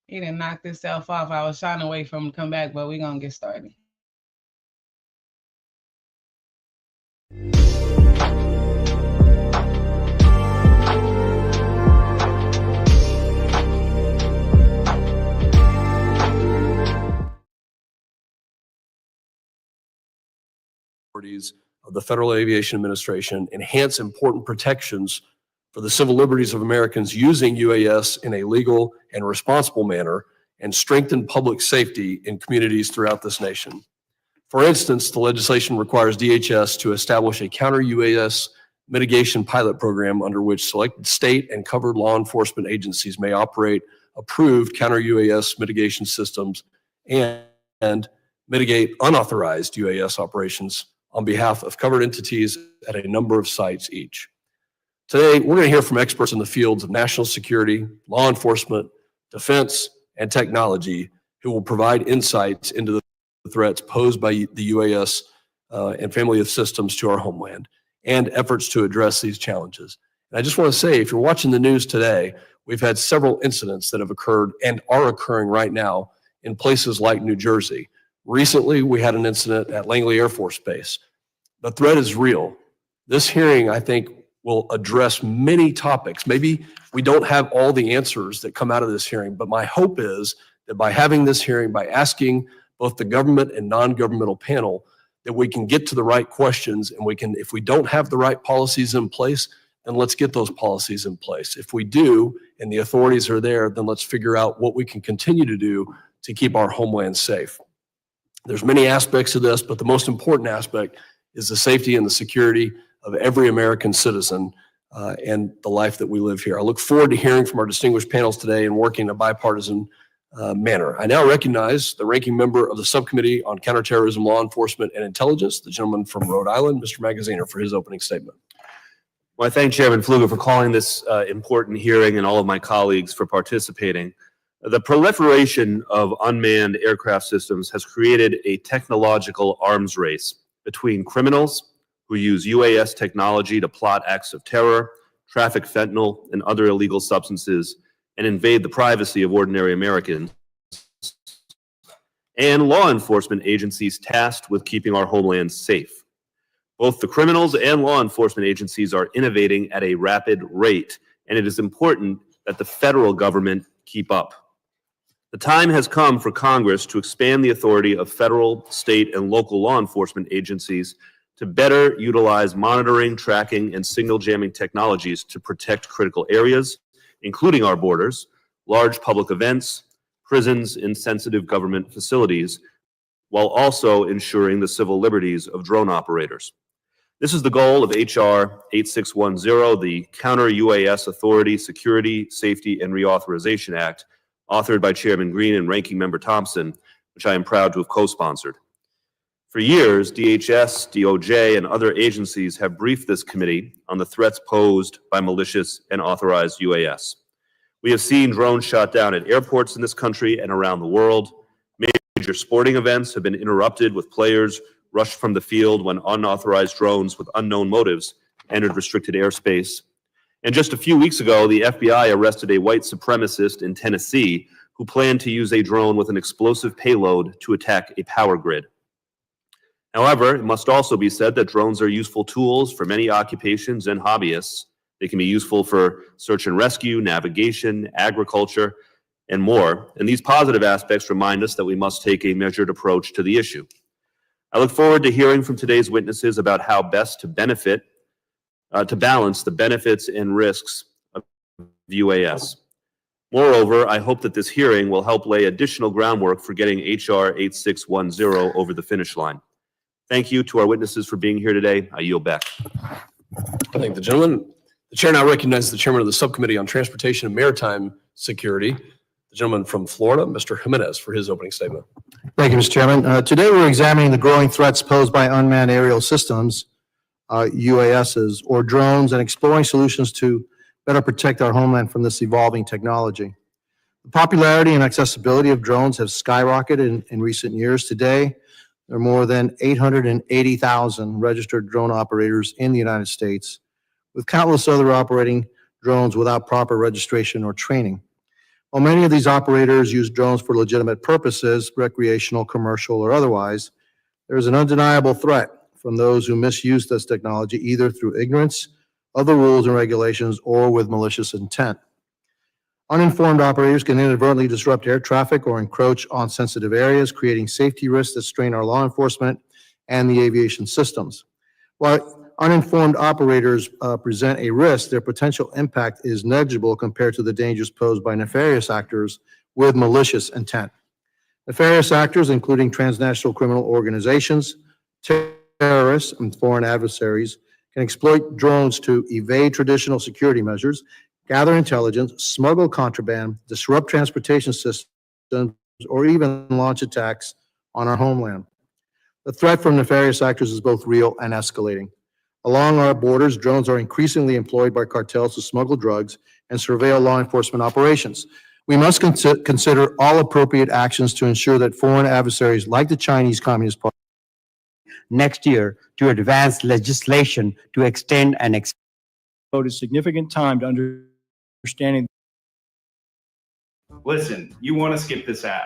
S6: He didn't knock himself off. I was trying to wait for him to come back, but we're gonna get started.
S10: Of the Federal Aviation Administration enhance important protections for the civil liberties of Americans using UAS in a legal and responsible manner and strengthen public safety in communities throughout this nation. For instance, the legislation requires DHS to establish a counter-UAS mitigation pilot program under which selected state and covered law enforcement agencies may operate approved counter-UAS mitigation systems and mitigate unauthorized UAS operations on behalf of covered entities at a number of sites each. Today, we're going to hear from experts in the fields of national security, law enforcement, defense, and technology who will provide insights into the threats posed by the UAS and family of systems to our homeland and efforts to address these challenges. And I just want to say, if you're watching the news today, we've had several incidents that have occurred and are occurring right now in places like New Jersey. Recently, we had an incident at Langley Air Force Base. The threat is real. This hearing, I think, will address many topics. Maybe we don't have all the answers that come out of this hearing, but my hope is that by having this hearing, by asking both the government and non-governmental panel, that we can get to the right questions, and we can, if we don't have the right policies in place, then let's get those policies in place. If we do, and the authorities are there, then let's figure out what we can continue to do to keep our homeland safe. There's many aspects of this, but the most important aspect is the safety and the security of every American citizen and the life that we live here. I look forward to hearing from our distinguished panels today and working in a bipartisan manner. I now recognize the ranking member of the Subcommittee on Counterterrorism, Law Enforcement, and Intelligence, the gentleman from Rhode Island, Mr. Magaziner, for his opening statement.
S11: Well, I thank Chairman Pfluger for calling this important hearing and all of my colleagues for participating. The proliferation of unmanned aircraft systems has created a technological arms race between criminals who use UAS technology to plot acts of terror, traffic fentanyl and other illegal substances, and invade the privacy of ordinary Americans, and law enforcement agencies tasked with keeping our homeland safe. Both the criminals and law enforcement agencies are innovating at a rapid rate, and it is important that the federal government keep up. The time has come for Congress to expand the authority of federal, state, and local law enforcement agencies to better utilize monitoring, tracking, and signal jamming technologies to protect critical areas, including our borders, large public events, prisons, and sensitive government facilities, while also ensuring the civil liberties of drone operators. This is the goal of H.R. 8610, the Counter-UAS Authority, Security, Safety, and Reauthorization Act, authored by Chairman Green and Ranking Member Thompson, which I am proud to have co-sponsored. For years, DHS, DOJ, and other agencies have briefed this committee on the threats posed by malicious and authorized UAS. We have seen drones shot down at airports in this country and around the world. Major sporting events have been interrupted with players rushed from the field when unauthorized drones with unknown motives entered restricted airspace. And just a few weeks ago, the FBI arrested a white supremacist in Tennessee who planned to use a drone with an explosive payload to attack a power grid. However, it must also be said that drones are useful tools for many occupations and hobbyists. They can be useful for search and rescue, navigation, agriculture, and more. And these positive aspects remind us that we must take a measured approach to the issue. I look forward to hearing from today's witnesses about how best to balance the benefits and risks of UAS. Moreover, I hope that this hearing will help lay additional groundwork for getting HR 8610 over the finish line. Thank you to our witnesses for being here today. I yield back.
S10: I thank the gentleman. The chair now recognizes the chairman of the Subcommittee on Transportation and Maritime Security, the gentleman from Florida, Mr. Jimenez, for his opening statement.
S12: Thank you, Mr. Chairman. Today, we're examining the growing threats posed by unmanned aerial systems, UASs, or drones, and exploring solutions to better protect our homeland from this evolving technology. The popularity and accessibility of drones have skyrocketed in recent years. Today, there are more than 880,000 registered drone operators in the United States, with countless other operating drones without proper registration or training. While many of these operators use drones for legitimate purposes, recreational, commercial, or otherwise, there is an undeniable threat from those who misuse this technology either through ignorance of the rules and regulations or with malicious intent. Uninformed operators can inadvertently disrupt air traffic or encroach on sensitive areas, creating safety risks that strain our law enforcement and the aviation systems. While uninformed operators present a risk, their potential impact is negligible compared to the dangers posed by nefarious actors with malicious intent. Nefarious actors, including transnational criminal organizations, terrorists, and foreign adversaries, can exploit drones to evade traditional security measures, gather intelligence, smuggle contraband, disrupt transportation systems, or even launch attacks on our homeland. The threat from nefarious actors is both real and escalating. Along our borders, drones are increasingly employed by cartels to smuggle drugs and surveil law enforcement operations. We must consider all appropriate actions to ensure that foreign adversaries like the Chinese Communist Party
S13: next year to advance legislation to extend and
S14: devoted significant time to understanding.
S15: Listen, you want to skip this ad.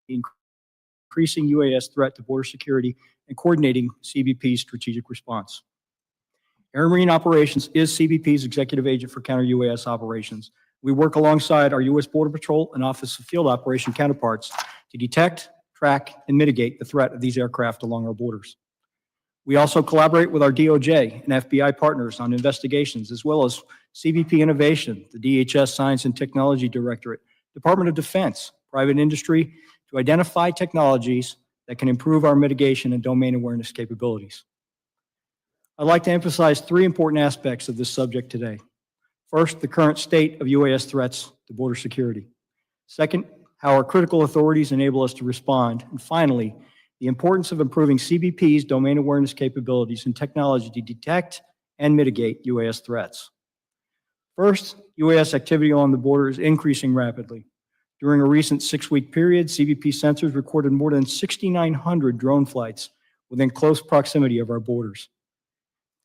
S14: Increasing UAS threat to border security and coordinating CBP's strategic response. Air and Marine Operations is CBP's executive agent for counter UAS operations. We work alongside our U.S. Border Patrol and Office of Field Operation counterparts to detect, track, and mitigate the threat of these aircraft along our borders. We also collaborate with our DOJ and FBI partners on investigations, as well as CBP Innovation, the DHS Science and Technology Directorate, Department of Defense, private industry, to identify technologies that can improve our mitigation and domain awareness capabilities. I'd like to emphasize three important aspects of this subject today. First, the current state of UAS threats to border security. Second, how our critical authorities enable us to respond. And finally, the importance of improving CBP's domain awareness capabilities and technology to detect and mitigate UAS threats. First, UAS activity along the border is increasing rapidly. During a recent 6-week period, CBP sensors recorded more than 6,900 drone flights within close proximity of our borders.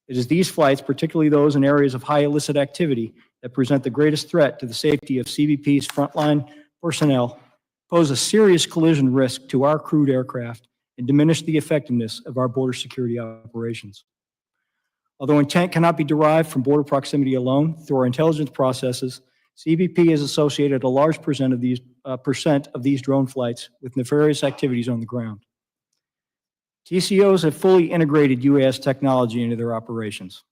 S14: It is these flights, particularly those in areas of high illicit activity, that present the greatest threat to the safety of CBP's frontline personnel, pose a serious collision risk to our crewed aircraft, and diminish the effectiveness of our border security operations. Although intent cannot be derived from border proximity alone, through our intelligence processes, CBP has associated a large percent of these drone flights with nefarious activities on the ground. TCOs have fully integrated UAS technology into their operations.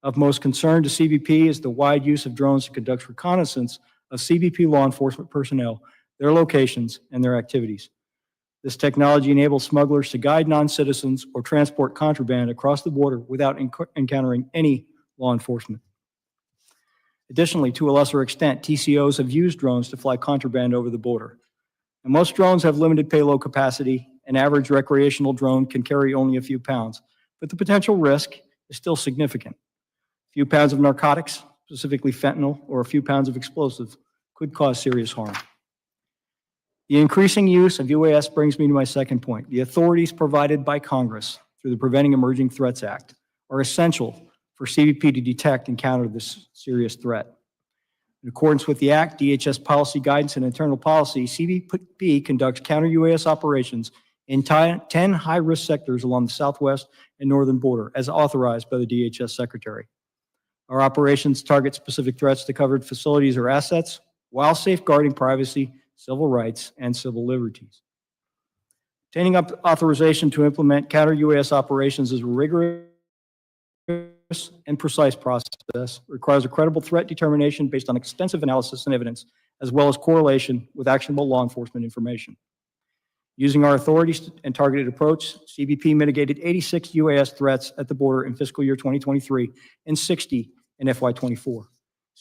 S14: Of most concern to CBP is the wide use of drones to conduct reconnaissance of CBP law enforcement personnel, their locations, and their activities. This technology enables smugglers to guide non-citizens or transport contraband across the border without encountering any law enforcement. Additionally, to a lesser extent, TCOs have used drones to fly contraband over the border. And most drones have limited payload capacity. An average recreational drone can carry only a few pounds, but the potential risk is still significant. A few pounds of narcotics, specifically fentanyl, or a few pounds of explosives could cause serious harm. The increasing use of UAS brings me to my second point. The authorities provided by Congress through the Preventing Emerging Threats Act are essential for CBP to detect and counter this serious threat. In accordance with the Act, DHS policy guidance and internal policy, CBP conducts counter-UAS operations in 10 high-risk sectors along the southwest and northern border, as authorized by the DHS Secretary. Our operations target specific threats to covered facilities or assets while safeguarding privacy, civil rights, and civil liberties. Obtaining authorization to implement counter-UAS operations is a rigorous and precise process, requires a credible threat determination based on extensive analysis and evidence, as well as correlation with actionable law enforcement information. Using our authorities and targeted approach, CBP mitigated 86 UAS threats at the border in fiscal year 2023 and 60 in FY24.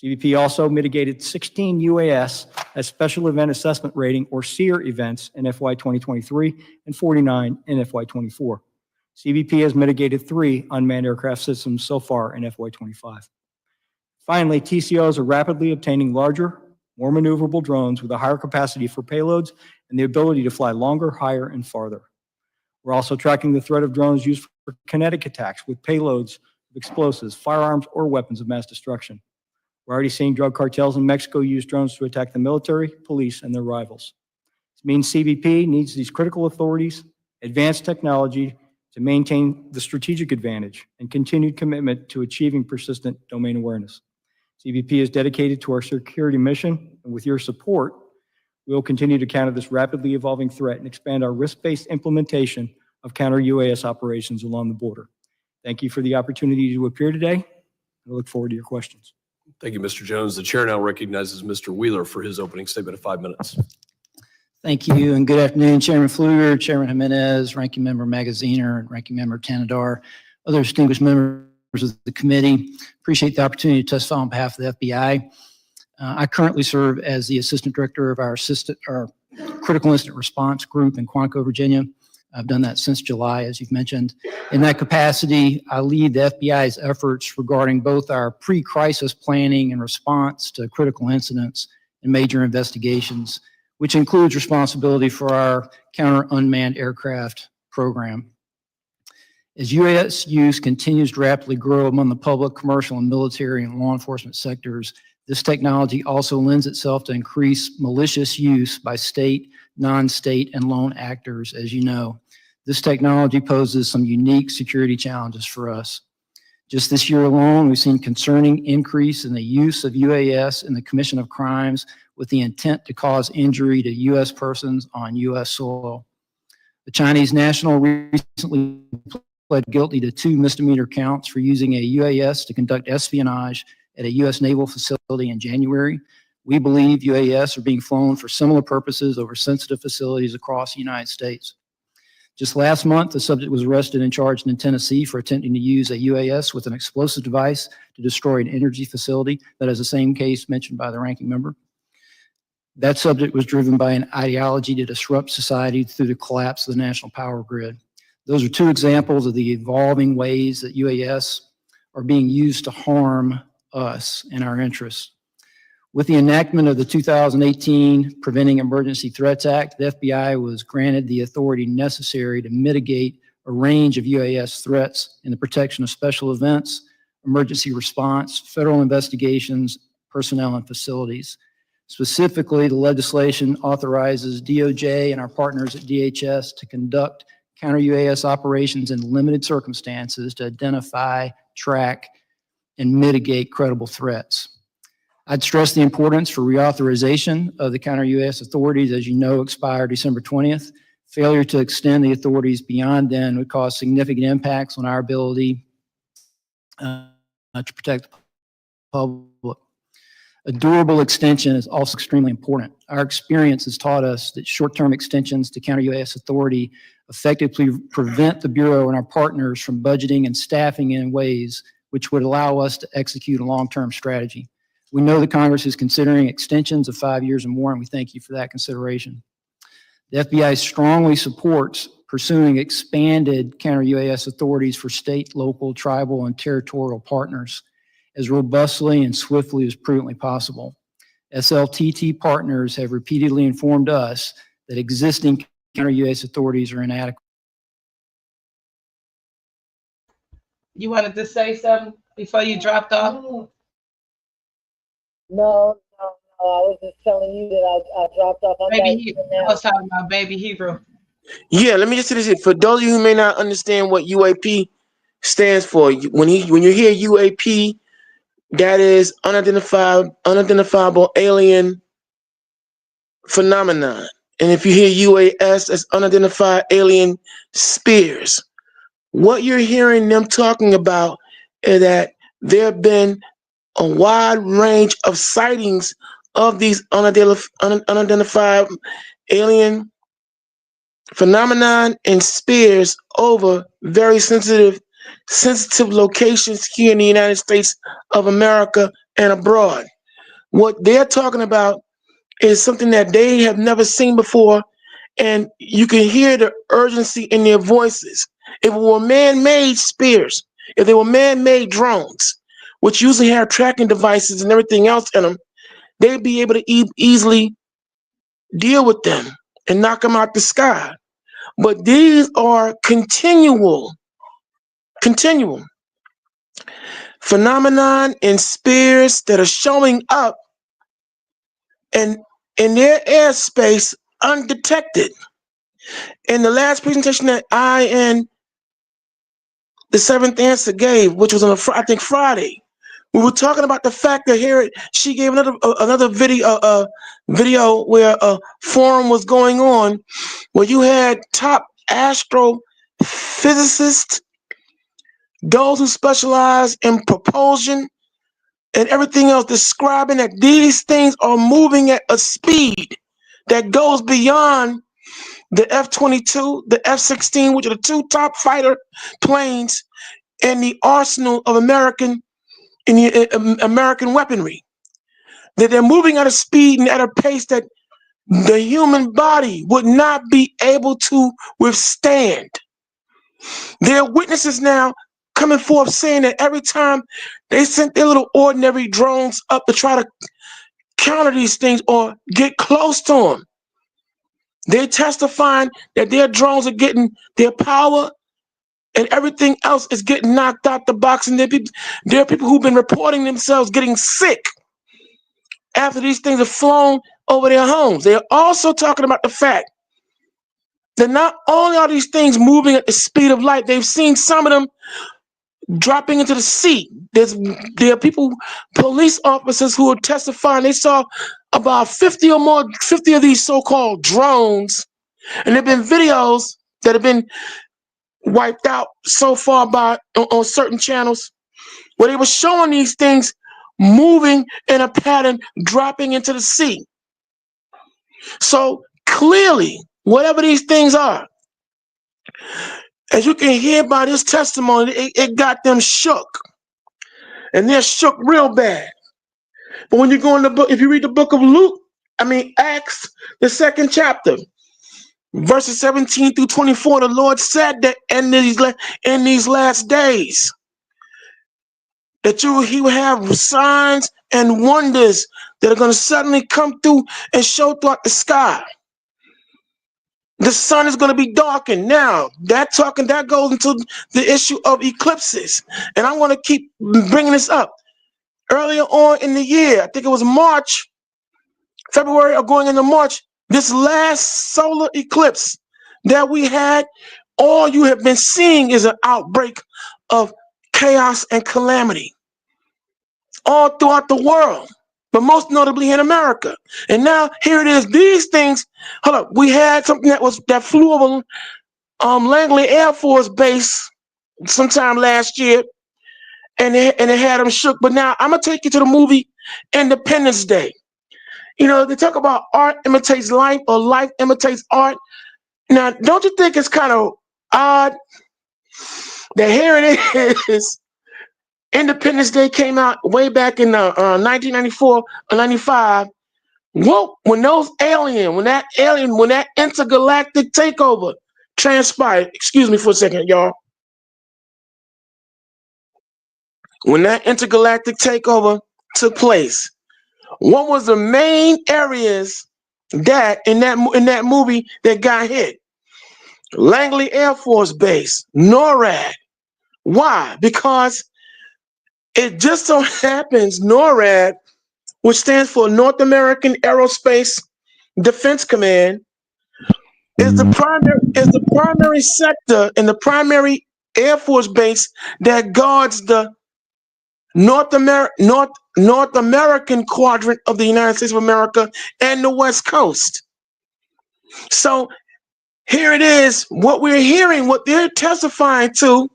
S14: CBP also mitigated 16 UAS as Special Event Assessment Rating, or SEER, events in FY 2023 and 49 in FY24. CBP has mitigated 3 unmanned aircraft systems so far in FY25. Finally, TCOs are rapidly obtaining larger, more maneuverable drones with a higher capacity for payloads and the ability to fly longer, higher, and farther. We're also tracking the threat of drones used for kinetic attacks with payloads of explosives, firearms, or weapons of mass destruction. We're already seeing drug cartels in Mexico use drones to attack the military, police, and their rivals. This means CBP needs these critical authorities, advanced technology to maintain the strategic advantage and continued commitment to achieving persistent domain awareness. CBP is dedicated to our security mission, and with your support, we will continue to counter this rapidly evolving threat and expand our risk-based implementation of counter-UAS operations along the border. Thank you for the opportunity to appear today. I look forward to your questions.
S10: Thank you, Mr. Jones. The chair now recognizes Mr. Wheeler for his opening statement of 5 minutes.
S16: Thank you, and good afternoon, Chairman Pfluger, Chairman Jimenez, Ranking Member Magaziner, and Ranking Member Tanadar, other distinguished members of the committee. Appreciate the opportunity to testify on behalf of the FBI. I currently serve as the Assistant Director of our Critical Incident Response Group in Quantico, Virginia. I've done that since July, as you've mentioned. In that capacity, I lead the FBI's efforts regarding both our pre-crisis planning and response to critical incidents and major investigations, which includes responsibility for our counter-unmanned aircraft program. As UAS use continues to rapidly grow among the public, commercial, and military and law enforcement sectors, this technology also lends itself to increased malicious use by state, non-state, and lone actors, as you know. This technology poses some unique security challenges for us. Just this year alone, we've seen concerning increase in the use of UAS in the commission of crimes with the intent to cause injury to U.S. persons on U.S. soil. The Chinese national recently pled guilty to 2 misdemeanor counts for using a UAS to conduct espionage at a U.S. naval facility in January. We believe UAS are being flown for similar purposes over sensitive facilities across the United States. Just last month, the subject was arrested and charged in Tennessee for attempting to use a UAS with an explosive device to destroy an energy facility. That is the same case mentioned by the ranking member. That subject was driven by an ideology to disrupt society through the collapse of the national power grid. Those are 2 examples of the evolving ways that UAS are being used to harm us and our interests. With the enactment of the 2018 Preventing Emergency Threats Act, the FBI was granted the authority necessary to mitigate a range of UAS threats in the protection of special events, emergency response, federal investigations, personnel, and facilities. Specifically, the legislation authorizes DOJ and our partners at DHS to conduct counter-UAS operations in limited circumstances to identify, track, and mitigate credible threats. I'd stress the importance for reauthorization of the counter-UAS authorities, as you know, expire December 20th. Failure to extend the authorities beyond then would cause significant impacts on our ability to protect the public. A durable extension is also extremely important. Our experience has taught us that short-term extensions to counter-UAS authority effectively prevent the Bureau and our partners from budgeting and staffing in ways which would allow us to execute a long-term strategy. We know that Congress is considering extensions of 5 years or more, and we thank you for that consideration. The FBI strongly supports pursuing expanded counter-UAS authorities for state, local, tribal, and territorial partners as robustly and swiftly as prudently possible. SLTT partners have repeatedly informed us that existing counter-UAS authorities are inadequate.
S6: You wanted to say something before you dropped off?
S17: No, I was just telling you that I dropped off.
S6: I was talking about Baby Hero.
S3: Yeah, let me just say this. For those of you who may not understand what UAP stands for, when you hear UAP, that is unidentifiable alien phenomenon. And if you hear UAS, that's unidentified alien spheres. What you're hearing them talking about is that there have been a wide range of sightings of these unidentified alien phenomenon and spheres over very sensitive locations here in the United States of America and abroad. What they're talking about is something that they have never seen before, and you can hear the urgency in their voices. If it were man-made spheres, if they were man-made drones, which usually have tracking devices and everything else in them, they'd be able to easily deal with them and knock them out the sky. But these are continual phenomenon and spheres that are showing up and in their airspace undetected. In the last presentation that I and the Seventh Answer gave, which was on I think Friday, we were talking about the fact that she gave another video where a forum was going on where you had top astrophysicists, those who specialize in propulsion and everything else, describing that these things are moving at a speed that goes beyond the F-22, the F-16, which are the two top fighter planes in the arsenal of American weaponry. That they're moving at a speed and at a pace that the human body would not be able to withstand. There are witnesses now coming forth saying that every time they sent their little ordinary drones up to try to counter these things or get close to them, they're testifying that their drones are getting their power and everything else is getting knocked out the box. And there are people who've been reporting themselves getting sick after these things have flown over their homes. They're also talking about the fact that not only are these things moving at the speed of light, they've seen some of them dropping into the sea. There are police officers who are testifying they saw about 50 of these so-called drones, and there have been videos that have been wiped out so far on certain channels where they were showing these things moving in a pattern, dropping into the sea. So clearly, whatever these things are, as you can hear by this testimony, it got them shook. And they're shook real bad. But when you go in the book, if you read the book of Acts, the 2nd chapter, verses 17 through 24, the Lord said that in these last days, that he will have signs and wonders that are going to suddenly come through and show throughout the sky. The sun is going to be darkened. Now, that goes into the issue of eclipses. And I'm going to keep bringing this up. Earlier on in the year, I think it was February or going into March, this last solar eclipse that we had, all you have been seeing is an outbreak of chaos and calamity all throughout the world, but most notably in America. And now here it is. These things, hold up, we had something that flew over Langley Air Force Base sometime last year, and it had them shook. But now I'm gonna take you to the movie Independence Day. You know, they talk about art imitates life or life imitates art. Now, don't you think it's kind of odd that here it is? Independence Day came out way back in 1994 or 95. Whoa, when that intergalactic takeover transpired, excuse me for a second, y'all. When that intergalactic takeover took place, what was the main areas that in that movie that got hit? Langley Air Force Base, NORAD. Why? Because it just so happens NORAD, which stands for North American Aerospace Defense Command, is the primary sector and the primary Air Force base that guards the North American quadrant of the United States of America and the West Coast. So here it is, what we're hearing, what they're testifying to,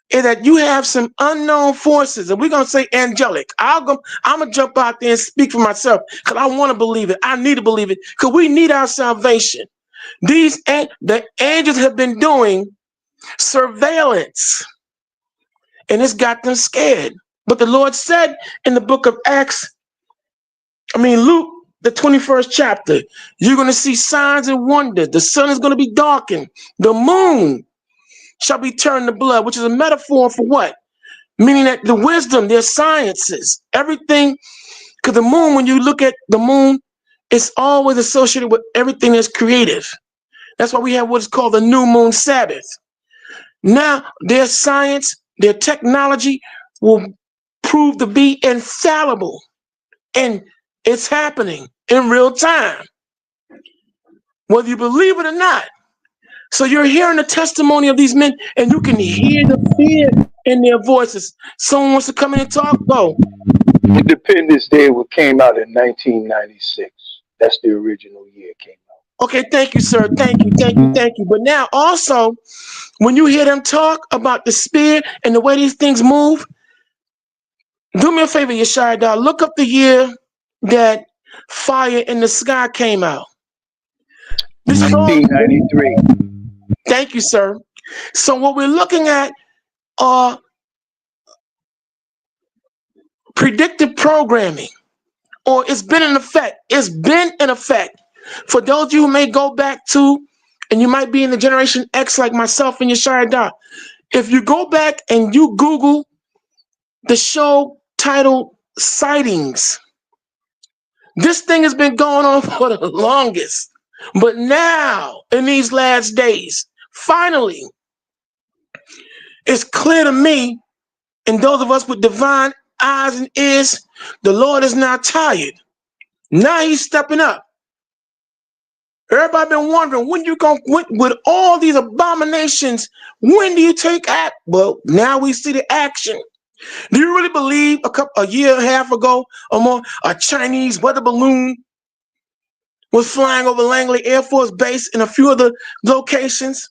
S3: is that you have some unknown forces, and we're gonna say angelic. I'm gonna jump out there and speak for myself because I want to believe it. I need to believe it because we need our salvation. The angels have been doing surveillance, and it's got them scared. But the Lord said in the book of Luke, the 21st chapter, you're going to see signs and wonders. The sun is going to be darkened. The moon shall be turned to blood, which is a metaphor for what? Meaning that the wisdom, their sciences, everything, because the moon, when you look at the moon, it's always associated with everything that's creative. That's why we have what is called the new moon Sabbath. Now, their science, their technology will prove to be infallible. And it's happening in real time, whether you believe it or not. So you're hearing the testimony of these men, and you can hear the fear in their voices. Someone wants to come in and talk, though.
S2: Independence Day came out in 1996. That's the original year it came out.
S3: Okay, thank you, sir. Thank you. But now also, when you hear them talk about the spear and the way these things move, do me a favor, Yeshaya, look up the year that Fire in the Sky came out. This is
S2: 1993.
S3: Thank you, sir. So what we're looking at are predictive programming, or it's been in effect. It's been in effect. For those of you who may go back to, and you might be in the Generation X like myself and Yeshaya, if you go back and you Google the show titled Sightings, this thing has been going on for the longest. But now, in these last days, finally, it's clear to me, and those of us with divine eyes and ears, the Lord is not tired. Now he's stepping up. Everybody been wondering, when you going with all these abominations, when do you take act? Well, now we see the action. Do you really believe a year and a half ago or more, a Chinese weather balloon was flying over Langley Air Force Base and a few other locations?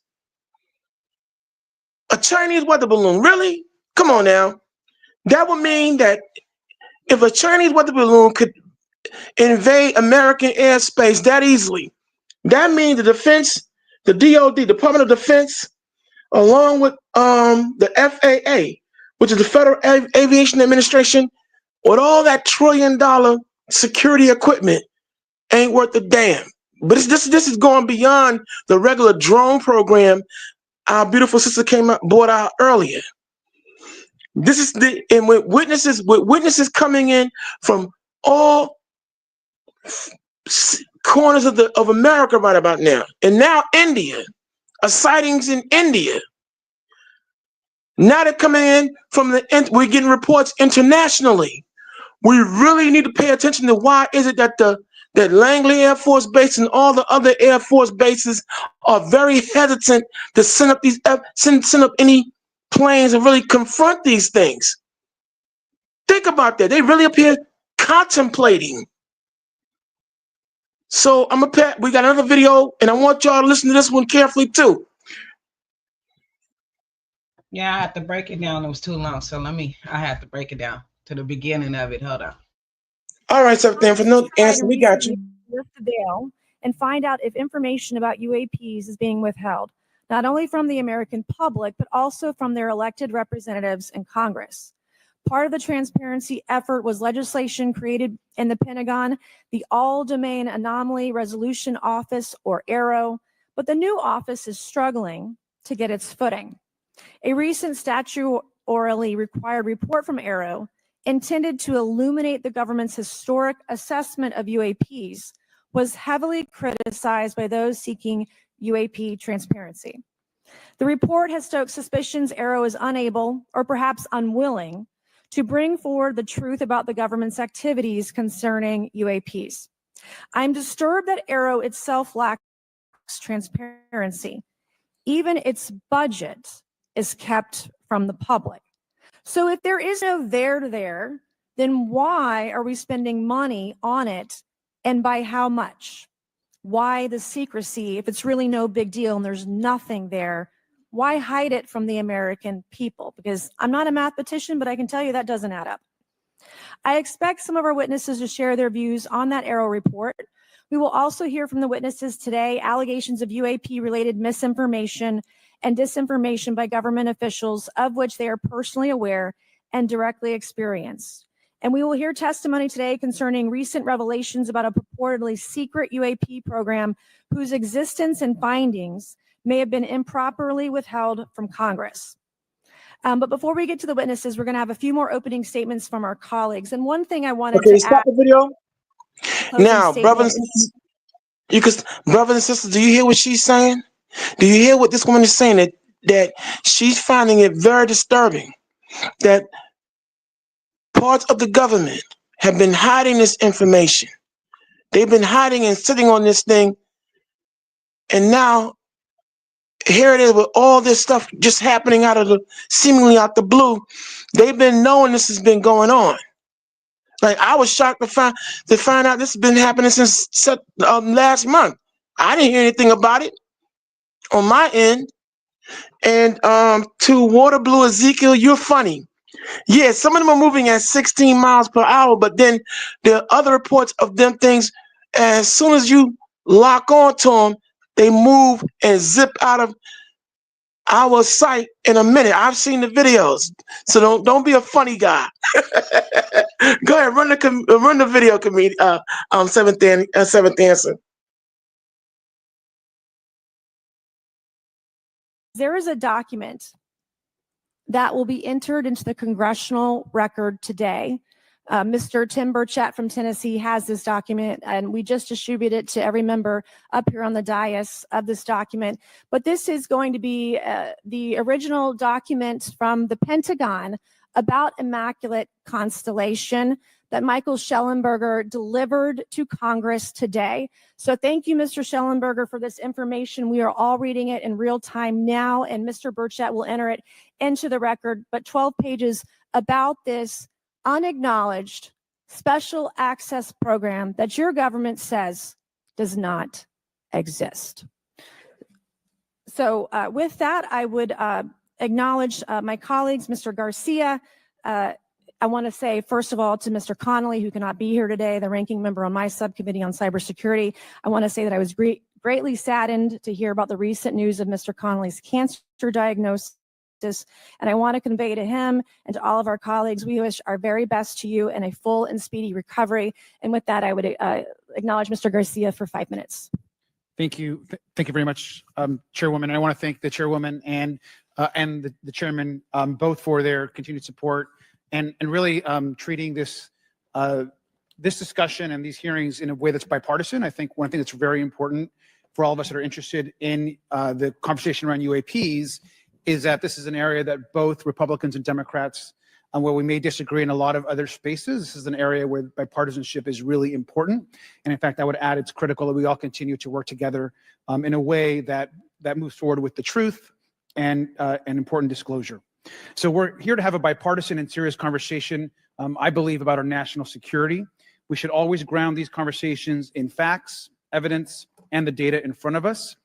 S3: A Chinese weather balloon, really? Come on now. That would mean that if a Chinese weather balloon could invade American airspace that easily, that means the defense, the DOD, Department of Defense, along with the FAA, which is the Federal Aviation Administration, with all that $1 trillion security equipment, ain't worth a damn. But this is going beyond the regular drone program our beautiful sister brought out earlier. This is with witnesses coming in from all corners of America right about now, and now India, sightings in India. Now they're coming in we're getting reports internationally. We really need to pay attention to why is it that that Langley Air Force Base and all the other Air Force bases are very hesitant to send up any planes and really confront these things. Think about that. They really appear contemplating. So we got another video, and I want y'all to listen to this one carefully too.
S6: Yeah, I had to break it down. It was too long, so I had to break it down to the beginning of it. Hold on.
S3: All right, so then for no answer, we got you.
S18: Lift the veil and find out if information about UAPs is being withheld, not only from the American public, but also from their elected representatives in Congress. Part of the transparency effort was legislation created in the Pentagon, the All-Domain Anomaly Resolution Office, or AARO, but the new office is struggling to get its footing. A recent statutorily required report from AARO, intended to illuminate the government's historic assessment of UAPs, was heavily criticized by those seeking UAP transparency. The report has stoked suspicions AARO is unable, or perhaps unwilling, to bring forward the truth about the government's activities concerning UAPs. I'm disturbed that AARO itself lacks transparency. Even its budget is kept from the public. So if there is no there, then why are we spending money on it, and by how much? Why the secrecy if it's really no big deal and there's nothing there Why hide it from the American people? Because I'm not a mathematician, but I can tell you that doesn't add up. I expect some of our witnesses to share their views on that AARO report. We will also hear from the witnesses today allegations of UAP-related misinformation and disinformation by government officials, of which they are personally aware and directly experienced. And we will hear testimony today concerning recent revelations about a purportedly secret UAP program whose existence and findings may have been improperly withheld from Congress. But before we get to the witnesses, we're going to have a few more opening statements from our colleagues. And one thing I wanted
S3: Okay,
S18: to
S3: stop
S18: add.
S3: the video. Now, brothers
S18: brothers
S3: and sisters, do you hear what she's saying? Do you hear what this woman is saying? That she's finding it very disturbing that parts of the government have been hiding this information. They've been hiding and sitting on this thing. And now here it is with all this stuff just happening seemingly out the blue. They've been knowing this has been going on. Like, I was shocked to find out this has been happening since last month. I didn't hear anything about it on my end. And to Water Blue Ezekiel, you're funny. Yeah, some of them are moving at 16 miles per hour, but then there are other reports of them things. As soon as you lock on to them, they move and zip out of our sight in a minute. I've seen the videos, so don't be a funny guy. Go ahead, run the video, Seventh Answer.
S18: There is a document that will be entered into the congressional record today. Mr. Tim Burchett from Tennessee has this document, and we just distributed it to every member up here on the dais of this document. But this is going to be the original document from the Pentagon about Immaculate Constellation that Michael Shellenberger delivered to Congress today. So thank you, Mr. Shellenberger, for this information. We are all reading it in real time now, and Mr. Burchett will enter it into the record. But 12 pages about this unacknowledged special access program that your government says does not exist. So with that, I would acknowledge my colleagues, Mr. Garcia. I want to say, first of all, to Mr. Connolly, who cannot be here today, the ranking member on my subcommittee on cybersecurity, I want to say that I was greatly saddened to hear about the recent news of Mr. Connolly's cancer diagnosis. And I want to convey to him and to all of our colleagues, we wish our very best to you and a full and speedy recovery. And with that, I would acknowledge Mr. Garcia for 5 minutes.
S19: Thank you. Thank you very much, Chairwoman. And I want to thank the Chairwoman and the Chairman both for their continued support and really treating this this discussion and these hearings in a way that's bipartisan. I think one thing that's very important for all of us that are interested in the conversation around UAPs is that this is an area that both Republicans and Democrats, where we may disagree in a lot of other spaces, this is an area where bipartisanship is really important. And in fact, I would add it's critical that we all continue to work together in a way that moves forward with the truth and important disclosure. So we're here to have a bipartisan and serious conversation, I believe, about our national security. We should always ground these conversations in facts, evidence, and the data in front of us.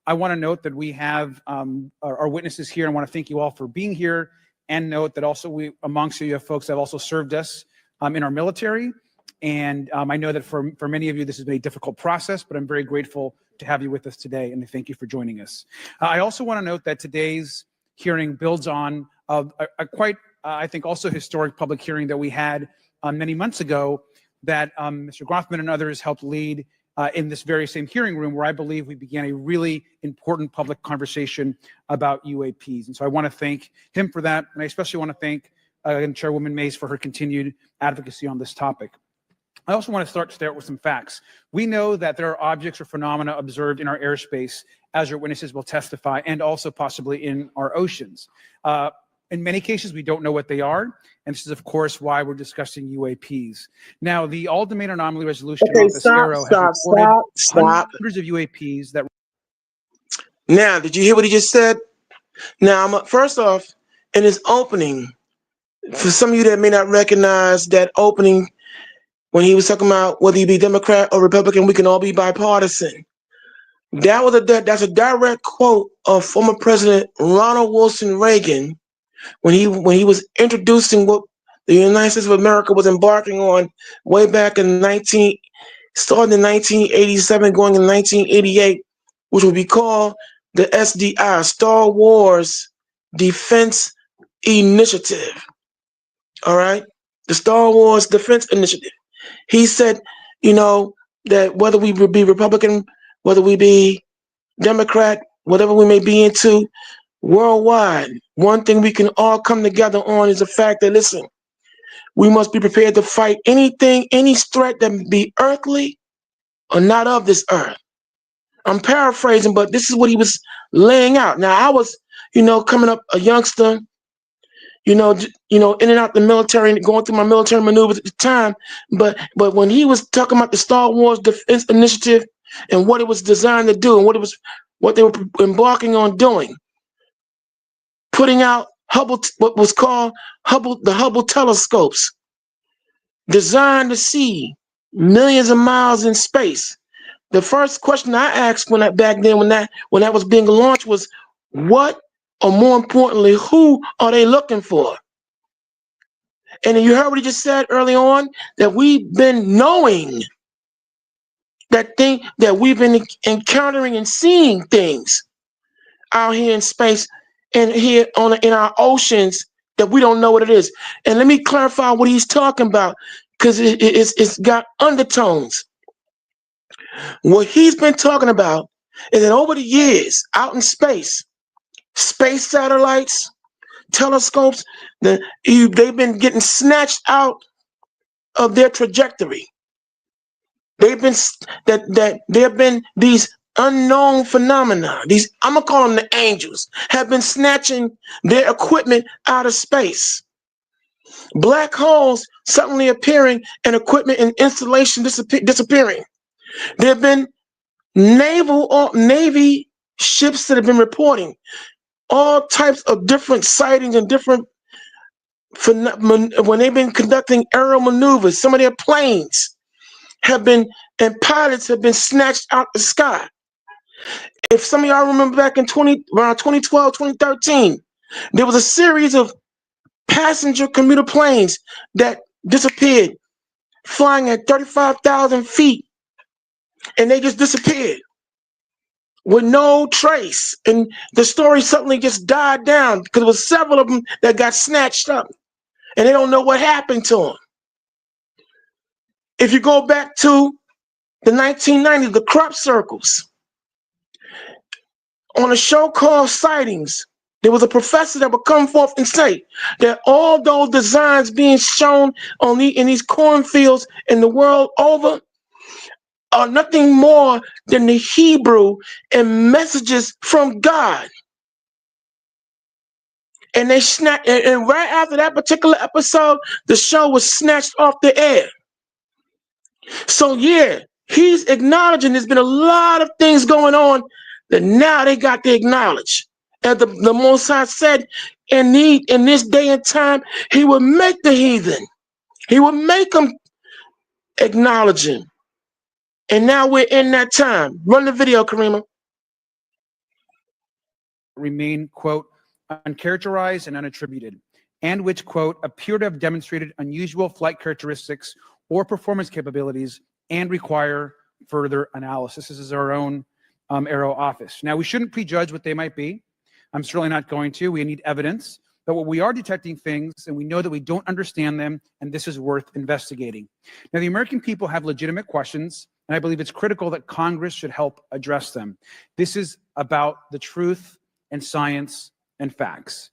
S19: I want to note that we have our witnesses here. I want to thank you all for being here, and note that also amongst you have folks that have also served us in our military. And I know that for many of you, this has been a difficult process, but I'm very grateful to have you with us today, and thank you for joining us. I also want to note that today's hearing builds on a quite, I think, also historic public hearing that we had many months ago that Mr. Grothman and others helped lead in this very same hearing room, where I believe we began a really important public conversation about UAPs. And so I want to thank him for that. And I especially want to thank Chairwoman Mays for her continued advocacy on this topic. I also want to start with some facts. We know that there are objects or phenomena observed in our airspace, as your witnesses will testify, and also possibly in our oceans. In many cases, we don't know what they are, and this is, of course, why we're discussing UAPs. Now, the All-Domain Anomaly Resolution Office, AARO, has reported hundreds of UAPs that...
S3: Now, did you hear what he just said? Now, first off, in his opening, for some of you that may not recognize that opening, when he was talking about whether you be Democrat or Republican, we can all be bipartisan. That's a direct quote of former President Ronald Wilson Reagan when he was introducing what the United States of America was embarking on way back in starting in 1987, going in 1988, which would be called the SDI, Star Wars Defense Initiative. All right, the Star Wars Defense Initiative. He said, that whether we be Republican, whether we be Democrat, whatever we may be into worldwide, one thing we can all come together on is the fact that, listen, we must be prepared to fight any threat that be earthly or not of this earth. I'm paraphrasing, but this is what he was laying out. Now, I was, coming up a youngster, in and out the military and going through my military maneuvers at the time. But when he was talking about the Star Wars Defense Initiative and what it was designed to do and what they were embarking on doing, putting out what was called the Hubble telescopes, designed to see millions of miles in space. The first question I asked when that was being launched was, what, or more importantly, who are they looking for? And you heard what he just said early on, that we've been knowing that we've been encountering and seeing things out here in space and here in our oceans that we don't know what it is. And let me clarify what he's talking about, because it's got undertones. What he's been talking about is that over the years, out in space satellites, telescopes, they've been getting snatched out of their trajectory. There have been these unknown phenomena. I'm gonna call them the angels, have been snatching their equipment out of space. Black holes suddenly appearing and equipment and installation disappearing. There have been Navy ships that have been reporting all types of different sightings and different when they've been conducting aerial maneuvers. Some of their planes and pilots have been snatched out the sky. If some of y'all remember back in around 2012, 2013, there was a series of passenger commuter planes that disappeared, flying at 35,000 feet, and they just disappeared with no trace. And the story suddenly just died down because there was several of them that got snatched up, and they don't know what happened to them. If you go back to the 1990s, the crop circles, on a show called Sightings, there was a professor that would come forth and say that all those designs being shown in these cornfields in the world over are nothing more than the Hebrew and messages from God. And and right after that particular episode, the show was snatched off the air. So yeah, he's acknowledging there's been a lot of things going on that now they got to acknowledge. As the Most High said, in this day and time, he will make the heathen. He will make them acknowledge him. And now we're in that time. Run the video, Karima.
S19: Remain, quote, uncharacterized and unattributed, and which, quote, appear to have demonstrated unusual flight characteristics or performance capabilities and require further analysis. This is our own Aero office. Now, we shouldn't prejudge what they might be. I'm certainly not going to. We need evidence. But what we are detecting things, and we know that we don't understand them, and this is worth investigating. Now, the American people have legitimate questions, and I believe it's critical that Congress should help address them. This is about the truth and science and facts.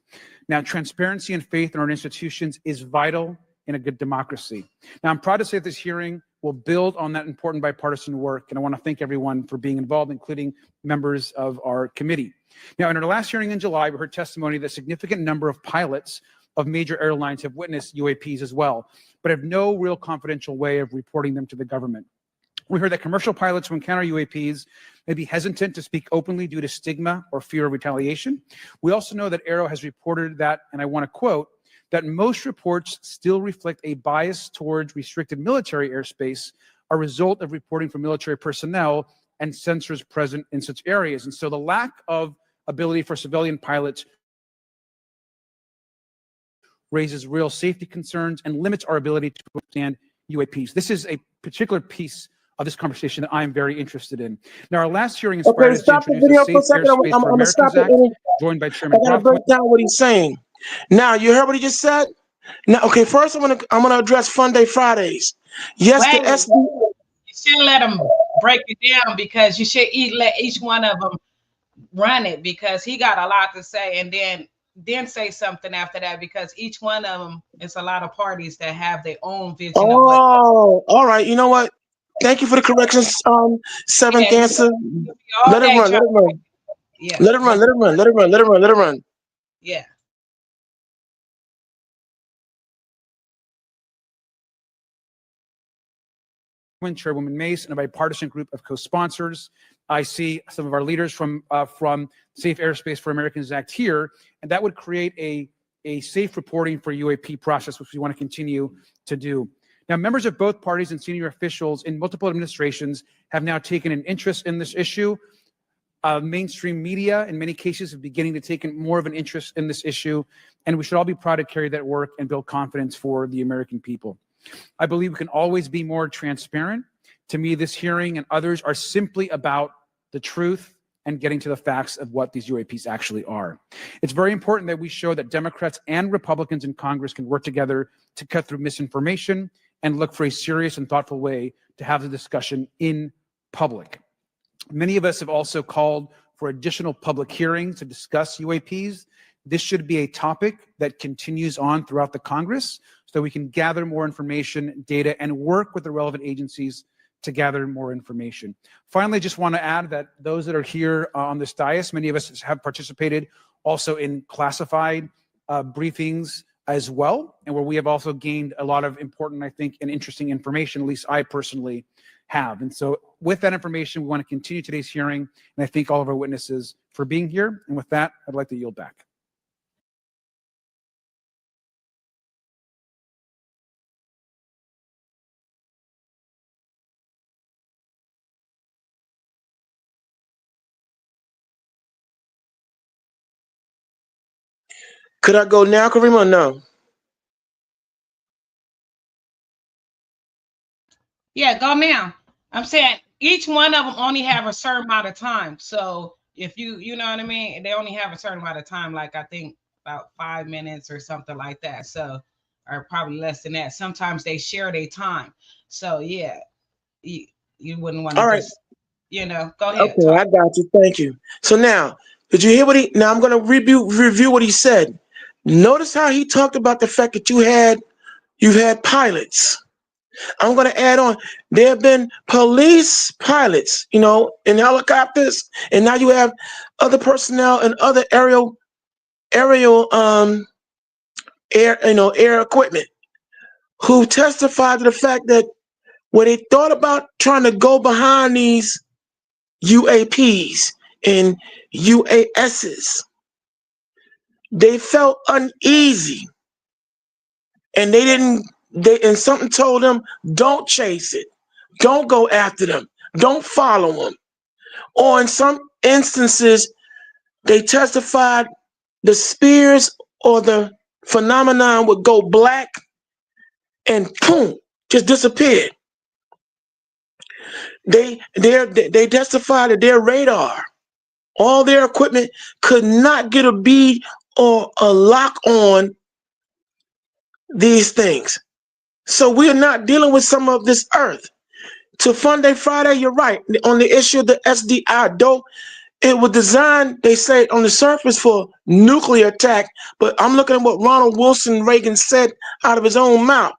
S19: Now, transparency and faith in our institutions is vital in a good democracy. Now, I'm proud to say that this hearing will build on that important bipartisan work, and I want to thank everyone for being involved, including members of our committee. Now, in our last hearing in July, we heard testimony that a significant number of pilots of major airlines have witnessed UAPs as well, but have no real confidential way of reporting them to the government. We heard that commercial pilots who encounter UAPs may be hesitant to speak openly due to stigma or fear of retaliation. We also know that Aero has reported that, and I want to quote, that most reports still reflect a bias towards restricted military airspace, a result of reporting from military personnel and sensors present in such areas. And so the lack of ability for civilian pilots raises real safety concerns and limits our ability to understand UAPs. This is a particular piece of this conversation that I'm very interested in. Now, our last hearing inspired us to
S3: Stop the
S19: introduce
S3: video
S19: the
S3: for a
S19: Safe
S3: second.
S19: Airspace
S3: I'm
S19: for
S3: gonna stop
S19: Americans
S3: it.
S19: Act,
S3: And
S19: joined by
S3: I
S19: Chairman
S3: gotta break
S19: Brofman.
S3: down what he's saying. Now, you heard what he just said. Now, okay, first I'm gonna address Fun Day Fridays. Yes, the
S6: Wait,
S3: SD.
S6: you should let them break it down because you should let each one of them run it because he got a lot to say, and then say something after that because each one of them is a lot of parties that have their own vision of what.
S3: Oh, all right. You know what? Thank you for the corrections. Seventh
S6: Yeah,
S3: answer.
S6: all
S3: Let it
S6: day
S3: run. Let
S6: trying.
S3: it run.
S6: Yeah,
S3: Let it run. Let it run. Let it run. Let it run. Let it run.
S6: yeah.
S19: Chairwoman Mace, and a bipartisan group of co-sponsors. I see some of our leaders from Safe Airspace for Americans Act here, and that would create a safe reporting for UAP process, which we want to continue to do. Now, members of both parties and senior officials in multiple administrations have now taken an interest in this issue. Mainstream media, in many cases, is beginning to take more of an interest in this issue, and we should all be proud to carry that work and build confidence for the American people. I believe we can always be more transparent. To me, this hearing and others are simply about the truth and getting to the facts of what these UAPs actually are. It's very important that we show that Democrats and Republicans in Congress can work together to cut through misinformation and look for a serious and thoughtful way to have the discussion in public. Many of us have also called for additional public hearings to discuss UAPs. This should be a topic that continues on throughout the Congress so we can gather more information, data, and work with the relevant agencies to gather more information. Finally, just want to add that those that are here on this dais, many of us have participated also in classified briefings as well, and where we have also gained a lot of important, I think, and interesting information, at least I personally have. And so with that information, we want to continue today's hearing, and I thank all of our witnesses for being here. And with that, I'd like to yield back.
S3: Could I go now, Karima, or no?
S6: Yeah, go now. I'm saying each one of them only have a certain amount of time. So if you know what I mean, they only have a certain amount of time, like I think about 5 minutes or something like that. So, or probably less than that. Sometimes they share their time. So yeah, you wouldn't want to just, go ahead.
S3: Okay,
S6: Talk.
S3: I got you. Thank you. So now, did you hear what he? Now I'm going to review what he said. Notice how he talked about the fact that you've had pilots. I'm going to add on. There have been police pilots, in helicopters, and now you have other personnel and other aerial air equipment who testified to the fact that when they thought about trying to go behind these UAPs and UASs, they felt uneasy, and and something told them, don't chase it, don't go after them, don't follow them. Or in some instances, they testified the spears or the phenomenon would go black and boom, just disappeared. They testified that their radar, all their equipment could not get a bead or a lock on these things. So we're not dealing with some of this earth. To Fun Day Friday, you're right. On the issue of the SDI, though it was designed, they say, on the surface for nuclear attack, but I'm looking at what Ronald Wilson Reagan said out of his own mouth.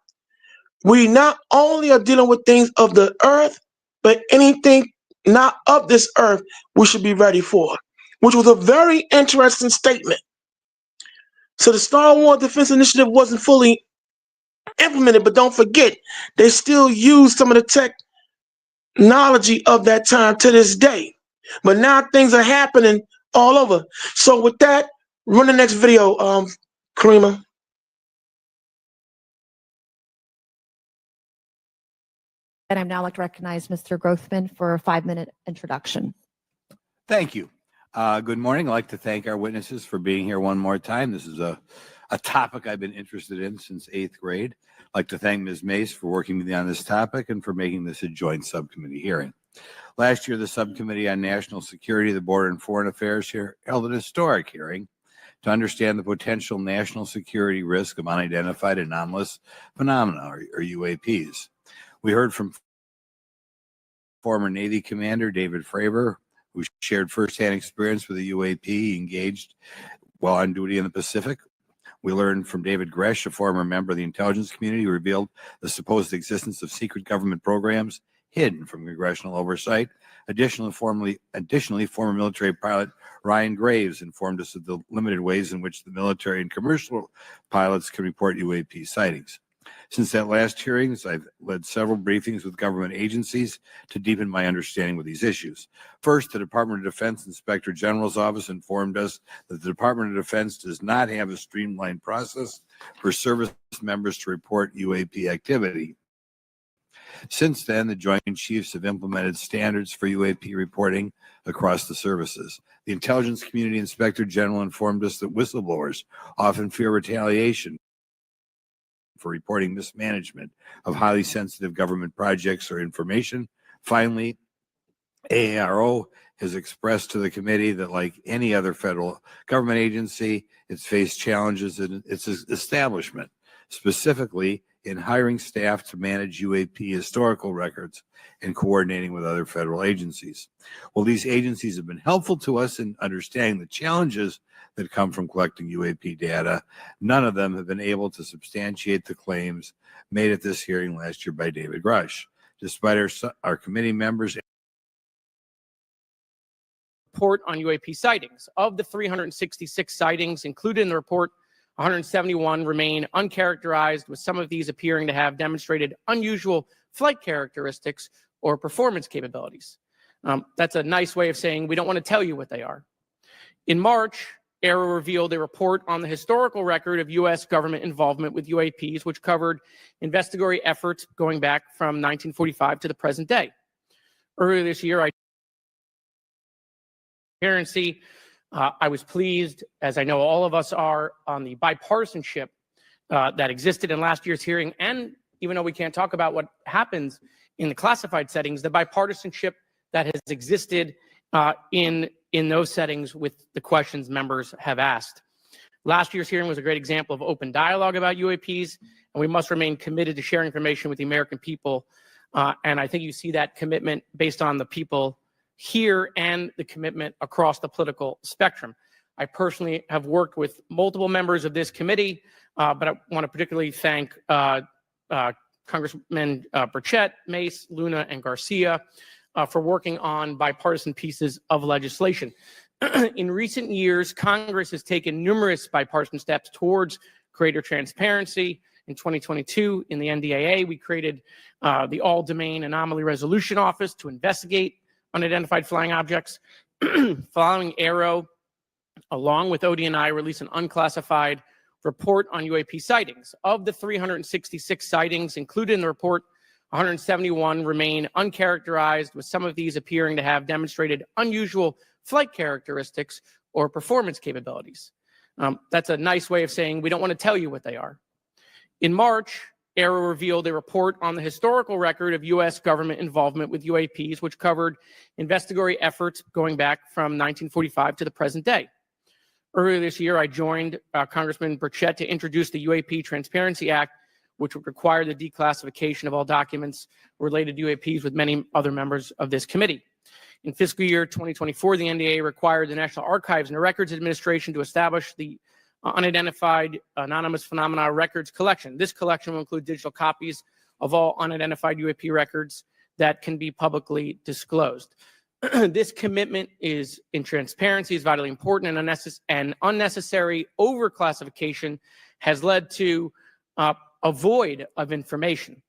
S3: We not only are dealing with things of the earth, but anything not of this earth, we should be ready for, which was a very interesting statement. So the Star Wars Defense Initiative wasn't fully implemented, but don't forget, they still use some of the technology of that time to this day. But now things are happening all over. So with that, run the next video, Karima.
S18: And I'd now like to recognize Mr. Grothman for a 5-minute introduction.
S20: Thank you. Good morning. I'd like to thank our witnesses for being here one more time. This is a topic I've been interested in since 8th grade. I'd like to thank Ms. Mace for working with me on this topic and for making this a joint subcommittee hearing. Last year, the Subcommittee on National Security, the Border and Foreign Affairs here held an historic hearing to understand the potential national security risk of unidentified anomalous phenomena, or UAPs. We heard from former Navy Commander David Fravor, who shared firsthand experience with a UAP engaged while on duty in the Pacific. We learned from David Gresh, a former member of the intelligence community, who revealed the supposed existence of secret government programs hidden from congressional oversight. Additionally, former military pilot Ryan Graves informed us of the limited ways in which the military and commercial pilots can report UAP sightings. Since that last hearing, I've led several briefings with government agencies to deepen my understanding with these issues. First, the Department of Defense Inspector General's Office informed us that the Department of Defense does not have a streamlined process for service members to report UAP activity. Since then, the Joint Chiefs have implemented standards for UAP reporting across the services. The Intelligence Community Inspector General informed us that whistleblowers often fear retaliation for reporting mismanagement of highly sensitive government projects or information. Finally, AARO has expressed to the committee that, like any other federal government agency, it's faced challenges in its establishment, specifically in hiring staff to manage UAP historical records and coordinating with other federal agencies. While these agencies have been helpful to us in understanding the challenges that come from collecting UAP data, none of them have been able to substantiate the claims made at this hearing last year by David Grush. Despite our committee members'
S21: report on UAP sightings. Of the 366 sightings included in the report, 171 remain uncharacterized, with some of these appearing to have demonstrated unusual flight characteristics or performance capabilities. That's a nice way of saying we don't want to tell you what they are. In March, AARO revealed a report on the historical record of U.S. government involvement with UAPs, which covered investigatory efforts going back from 1945 to the present day. Earlier this year, I was pleased, as I know all of us are, on the bipartisanship that existed in last year's hearing. And even though we can't talk about what happens in the classified settings, the bipartisanship that has existed in those settings with the questions members have asked. Last year's hearing was a great example of open dialogue about UAPs, and we must remain committed to sharing information with the American people. And I think you see that commitment based on the people here and the commitment across the political spectrum. I personally have worked with multiple members of this committee, but I want to particularly thank Congressman Burchett, Mace, Luna, and Garcia for working on bipartisan pieces of legislation. In recent years, Congress has taken numerous bipartisan steps towards greater transparency. In 2022, in the NDAA, we created the All-Domain Anomaly Resolution Office to investigate unidentified flying objects. Following AARO, along with ODNI, released an unclassified report on UAP sightings. Of the 366 sightings included in the report, 171 remain uncharacterized, with some of these appearing to have demonstrated unusual flight characteristics or performance capabilities. That's a nice way of saying we don't want to tell you what they are. In March, AARO revealed a report on the historical record of U.S. government involvement with UAPs, which covered investigatory efforts going back from 1945 to the present day. Earlier this year, I joined Congressman Burchett to introduce the UAP Transparency Act, which would require the declassification of all documents related to UAPs with many other members of this committee. In fiscal year 2024, the NDAA required the National Archives and Records Administration to establish the Unidentified Anonymous Phenomena Records Collection. This collection will include digital copies of all unidentified UAP records that can be publicly disclosed. This commitment in transparency is vitally important, and unnecessary overclassification has led to a void of information,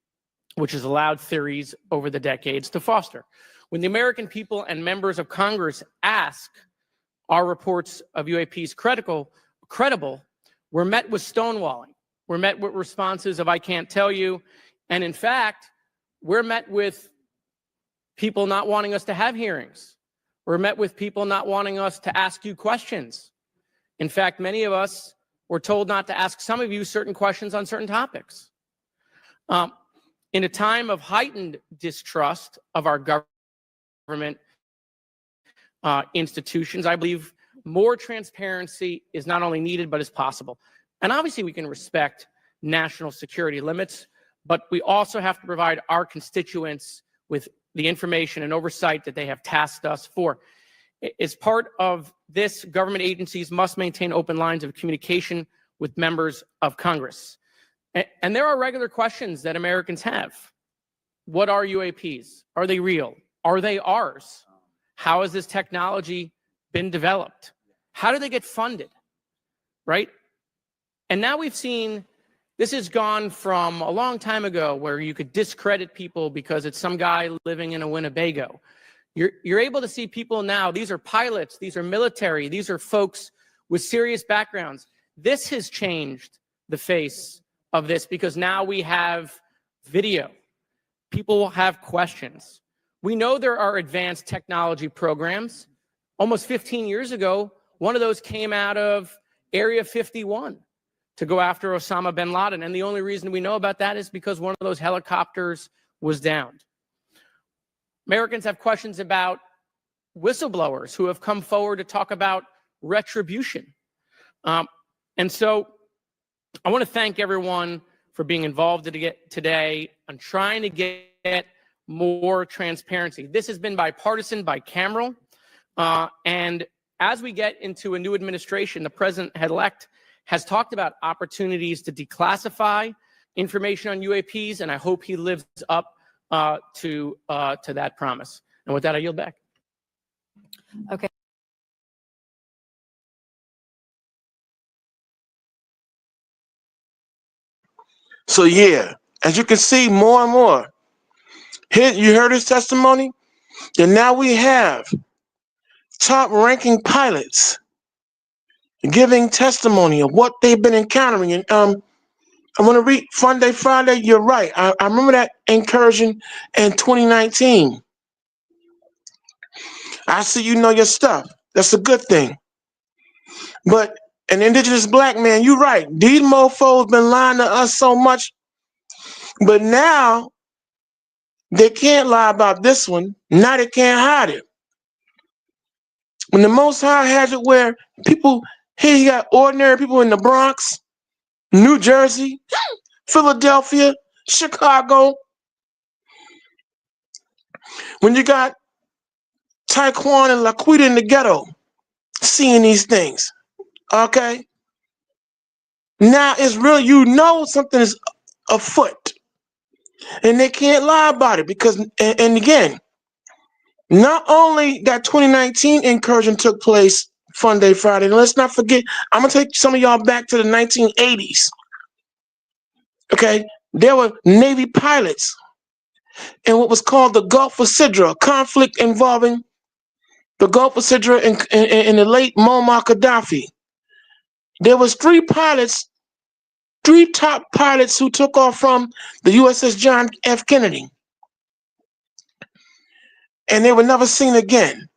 S21: which has allowed theories over the decades to foster. When the American people and members of Congress ask, are reports of UAPs credible, we're met with stonewalling. We're met with responses of, I can't tell you. And in fact, we're met with people not wanting us to have hearings. We're met with people not wanting us to ask you questions. In fact, many of us were told not to ask some of you certain questions on certain topics. In a time of heightened distrust of our government institutions, I believe more transparency is not only needed, but is possible. And obviously we can respect national security limits, but we also have to provide our constituents with the information and oversight that they have tasked us for. As part of this, government agencies must maintain open lines of communication with members of Congress. And there are regular questions that Americans have. What are UAPs? Are they real? Are they ours? How has this technology been developed? How do they get funded? Right? And now we've seen this has gone from a long time ago where you could discredit people because it's some guy living in a Winnebago. You're able to see people now. These are pilots. These are military. These are folks with serious backgrounds. This has changed the face of this because now we have video. People have questions. We know there are advanced technology programs. Almost 15 years ago, one of those came out of Area 51 to go after Osama bin Laden. And the only reason we know about that is because one of those helicopters was downed. Americans have questions about whistleblowers who have come forward to talk about retribution. And so I want to thank everyone for being involved today on trying to get more transparency. This has been bipartisan, bicameral. And as we get into a new administration, the president-elect has talked about opportunities to declassify information on UAPs, and I hope he lives up to that promise. And with that, I yield back.
S1: Okay.
S3: So yeah, as you can see more and more, here you heard his testimony, and now we have top-ranking pilots giving testimony of what they've been encountering. And I want to read Fun Day Friday. You're right. I remember that incursion in 2019. I see you know your stuff. That's a good thing. But an indigenous black man, you're right. These mofos been lying to us so much, but now they can't lie about this one. Now they can't hide it. When the Most High has it where people, here you got ordinary people in the Bronx, New Jersey, Philadelphia, Chicago. When you got Taekwon and Laquita in the ghetto seeing these things, okay? Now it's real, you know something is afoot. And they can't lie about it because, and again, not only that 2019 incursion took place Fun Day Friday, and let's not forget, I'm gonna take some of y'all back to the 1980s. Okay, there were Navy pilots in what was called the Gulf of Sidra, a conflict involving the Gulf of Sidra and the late Muammar Gaddafi. There was three top pilots who took off from the USS John F. Kennedy. And they were never seen again.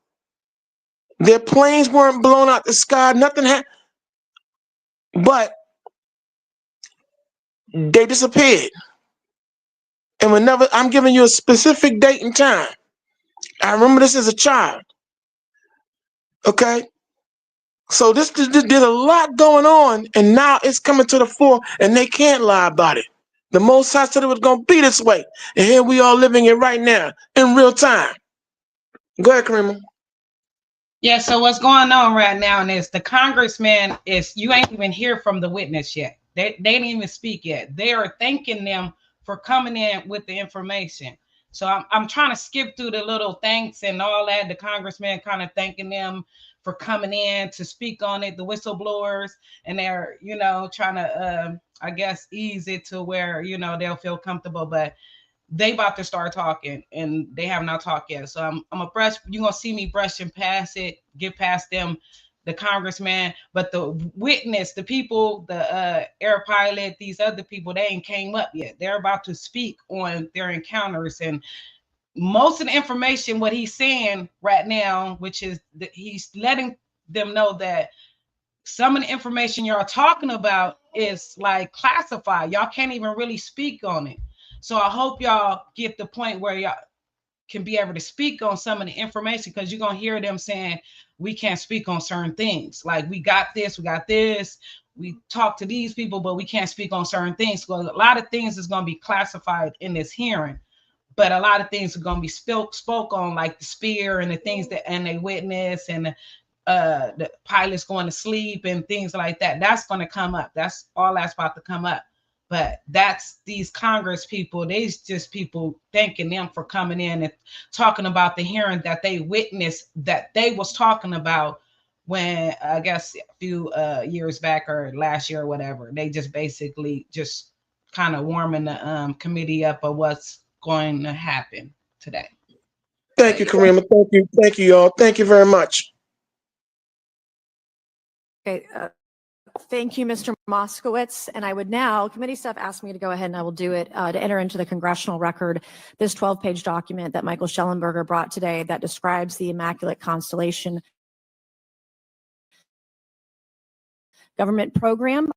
S3: Their planes weren't blown out the sky, nothing happened. But they disappeared. And whenever, I'm giving you a specific date and time. I remember this as a child. Okay? So this did a lot going on, and now it's coming to the fore, and they can't lie about it. The Most High said it was going to be this way, and here we are living it right now, in real time. Go ahead, Karima.
S6: Yeah, so what's going on right now is the congressman you ain't even hear from the witness yet. They didn't even speak yet. They are thanking them for coming in with the information. So I'm trying to skip through the little thanks and all that. The congressman kind of thanking them for coming in to speak on it, the whistleblowers, and they're, trying to, I guess, ease it to where, they'll feel comfortable, but they about to start talking and they have not talked yet. So I'm a brush, you're going to see me brushing past it, get past them the congressman, but the witness, the people, the air pilot, these other people, they ain't came up yet. They're about to speak on their encounters, and most of the information, what he's saying right now, which is that he's letting them know that some of the information y'all talking about is like classified. Y'all can't even really speak on it. So I hope y'all get the point where y'all can be able to speak on some of the information, because you're gonna hear them saying we can't speak on certain things. Like we got this, we talk to these people, but we can't speak on certain things. So a lot of things is gonna be classified in this hearing, but a lot of things are gonna be spoke on, like the spear and the things that and they witness, and the pilots going to sleep and things like that. That's going to come up. That's all that's about to come up. But that's these Congress people. They's just people thanking them for coming in and talking about the hearing that they witnessed, that they was talking about when I guess a few years back or last year or whatever. They just basically just kind of warming the committee up of what's going to happen today.
S3: Thank you, Karima. Thank you, y'all. Thank you very much.
S18: Okay, thank you, Mr. Moskowitz. And I would now, committee staff asked me to go ahead and I will do it, to enter into the congressional record this 12-page document that Michael Schellenberger brought today that describes the Immaculate Constellation government program.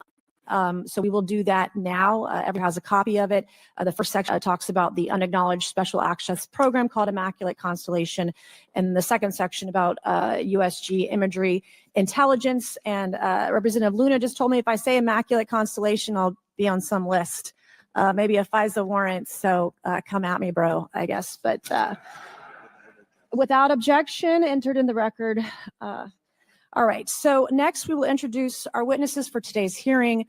S18: So we will do that now. Everyone has a copy of it. The first section talks about the unacknowledged special access program called Immaculate Constellation. And the second section about USG imagery intelligence. And Representative Luna just told me if I say Immaculate Constellation, I'll be on some list, maybe a FISA warrant. So come at me, bro, I guess. But without objection, entered in the record. All right, so next we will introduce our witnesses for today's hearing.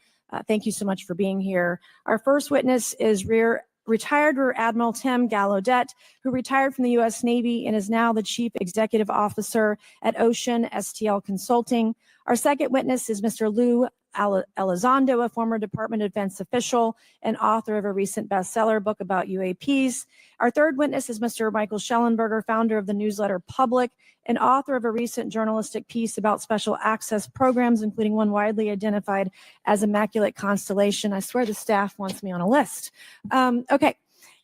S18: Thank you so much for being here. Our first witness is retired Rear Admiral Tim Gallaudet, who retired from the U.S. Navy and is now the Chief Executive Officer at Ocean STL Consulting. Our second witness is Mr. Lou Elizondo, a former Department of Defense official and author of a recent bestseller book about UAPs. Our third witness is Mr. Michael Schellenberger, founder of the newsletter Public and author of a recent journalistic piece about special access programs, including one widely identified as Immaculate Constellation. I swear the staff wants me on a list. Okay.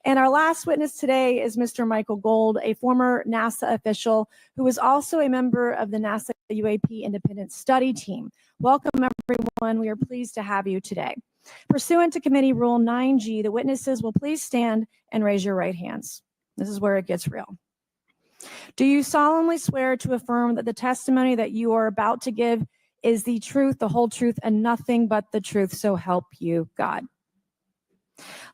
S18: And our last witness today is Mr. Michael Gold, a former NASA official who is also a member of the NASA UAP Independent Study Team. Welcome, everyone. We are pleased to have you today. Pursuant to Committee Rule 9G, the witnesses will please stand and raise your right hands. This is where it gets real. Do you solemnly swear to affirm that the testimony that you are about to give is the truth, the whole truth, and nothing but the truth, so help you God?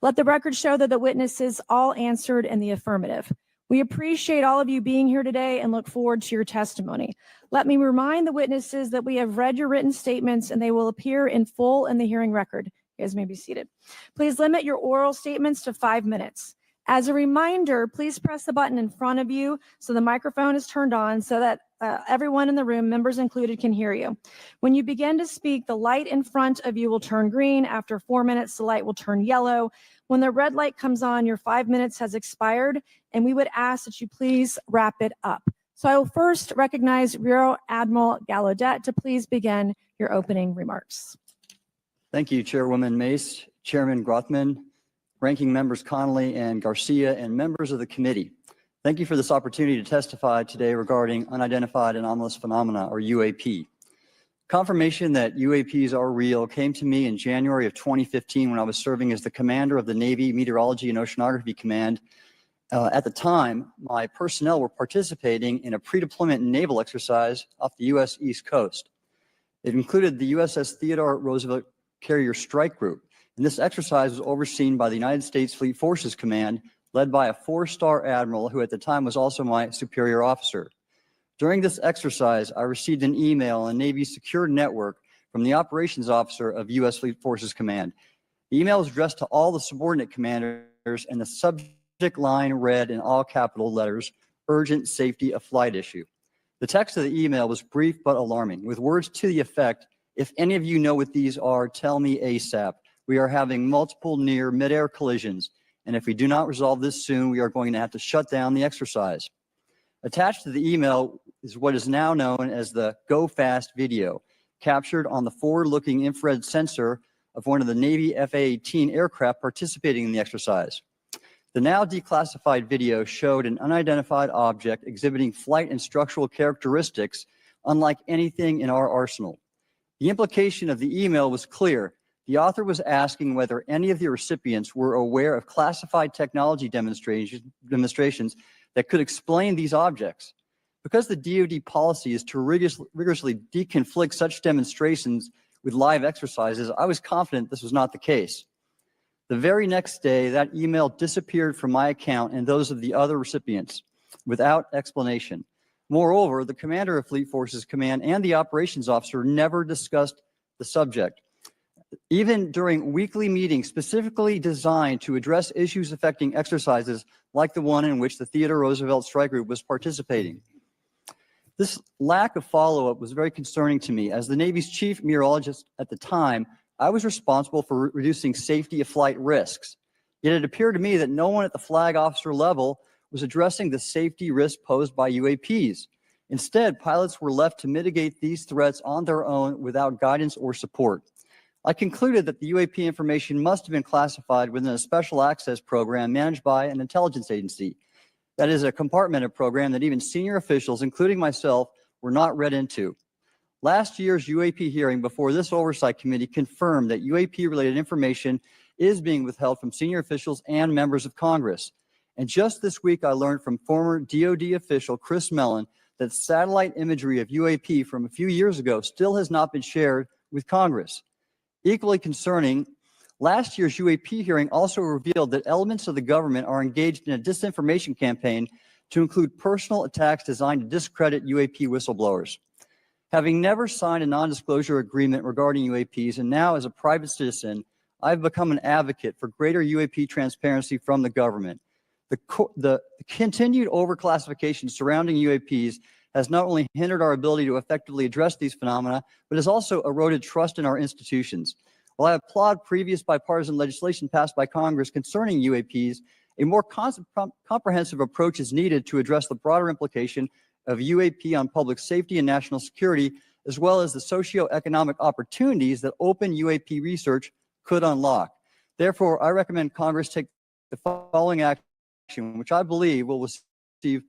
S18: Let the record show that the witnesses all answered in the affirmative. We appreciate all of you being here today and look forward to your testimony. Let me remind the witnesses that we have read your written statements and they will appear in full in the hearing record. You guys may be seated. Please limit your oral statements to 5 minutes. As a reminder, please press the button in front of you so the microphone is turned on so that everyone in the room, members included, can hear you. When you begin to speak, the light in front of you will turn green. After 4 minutes, the light will turn yellow. When the red light comes on, your 5 minutes has expired, and we would ask that you please wrap it up. So I will first recognize Rear Admiral Gallaudet to please begin your opening remarks.
S5: Thank you, Chairwoman Mace, Chairman Grothman, Ranking Members Connolly and Garcia, and members of the committee. Thank you for this opportunity to testify today regarding unidentified anomalous phenomena, or UAP. Confirmation that UAPs are real came to me in January of 2015 when I was serving as the commander of the Navy Meteorology and Oceanography Command. At the time, my personnel were participating in a pre-deployment naval exercise off the U.S. East Coast. It included the USS Theodore Roosevelt Carrier Strike Group, and this exercise was overseen by the United States Fleet Forces Command, led by a 4-star admiral who at the time was also my superior officer. During this exercise, I received an email on Navy's secure network from the operations officer of U.S. Fleet Forces Command. The email was addressed to all the subordinate commanders, and the subject line read in all capital letters, "Urgent Safety of Flight Issue." The text of the email was brief but alarming, with words to the effect, "If any of you know what these are, tell me ASAP. We are having multiple near mid-air collisions, and if we do not resolve this soon, we are going to have to shut down the exercise." Attached to the email is what is now known as the Go Fast video, captured on the forward-looking infrared sensor of one of the Navy F-A-18 aircraft participating in the exercise. The now declassified video showed an unidentified object exhibiting flight and structural characteristics unlike anything in our arsenal. The implication of the email was clear. The author was asking whether any of the recipients were aware of classified technology demonstrations that could explain these objects. Because the DoD policy is to rigorously deconflict such demonstrations with live exercises, I was confident this was not the case. The very next day, that email disappeared from my account and those of the other recipients without explanation. Moreover, the commander of Fleet Forces Command and the operations officer never discussed the subject. Even during weekly meetings specifically designed to address issues affecting exercises like the one in which the Theodore Roosevelt Strike Group was participating. This lack of follow-up was very concerning to me. As the Navy's chief meteorologist at the time, I was responsible for reducing safety of flight risks. Yet it appeared to me that no one at the flag officer level was addressing the safety risk posed by UAPs. Instead, pilots were left to mitigate these threats on their own without guidance or support. I concluded that the UAP information must have been classified within a special access program managed by an intelligence agency. That is a compartmented program that even senior officials, including myself, were not read into. Last year's UAP hearing before this oversight committee confirmed that UAP-related information is being withheld from senior officials and members of Congress. And just this week, I learned from former DoD official Chris Mellon that satellite imagery of UAP from a few years ago still has not been shared with Congress. Equally concerning, last year's UAP hearing also revealed that elements of the government are engaged in a disinformation campaign to include personal attacks designed to discredit UAP whistleblowers. Having never signed a non-disclosure agreement regarding UAPs, and now as a private citizen, I've become an advocate for greater UAP transparency from the government. The continued overclassification surrounding UAPs has not only hindered our ability to effectively address these phenomena, but has also eroded trust in our institutions. While I applaud previous bipartisan legislation passed by Congress concerning UAPs, a more comprehensive approach is needed to address the broader implication of UAP on public safety and national security, as well as the socioeconomic opportunities that open UAP research could unlock. Therefore, I recommend Congress take the following action, which I believe will receive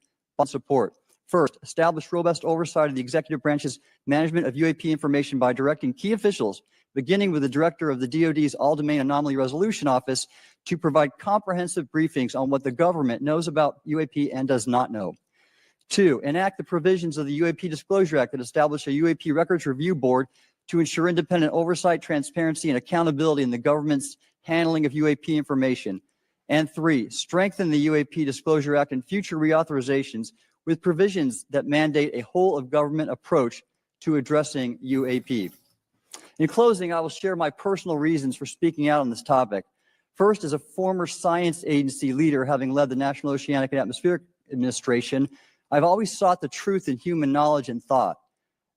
S5: support. First, establish robust oversight of the executive branch's management of UAP information by directing key officials, beginning with the director of the DoD's All-Domain Anomaly Resolution Office, to provide comprehensive briefings on what the government knows about UAP and does not know. Two, enact the provisions of the UAP Disclosure Act that establish a UAP Records Review Board to ensure independent oversight, transparency, and accountability in the government's handling of UAP information. And three, strengthen the UAP Disclosure Act and future reauthorizations with provisions that mandate a whole-of-government approach to addressing UAP. In closing, I will share my personal reasons for speaking out on this topic. First, as a former science agency leader, having led the National Oceanic and Atmospheric Administration, I've always sought the truth in human knowledge and thought.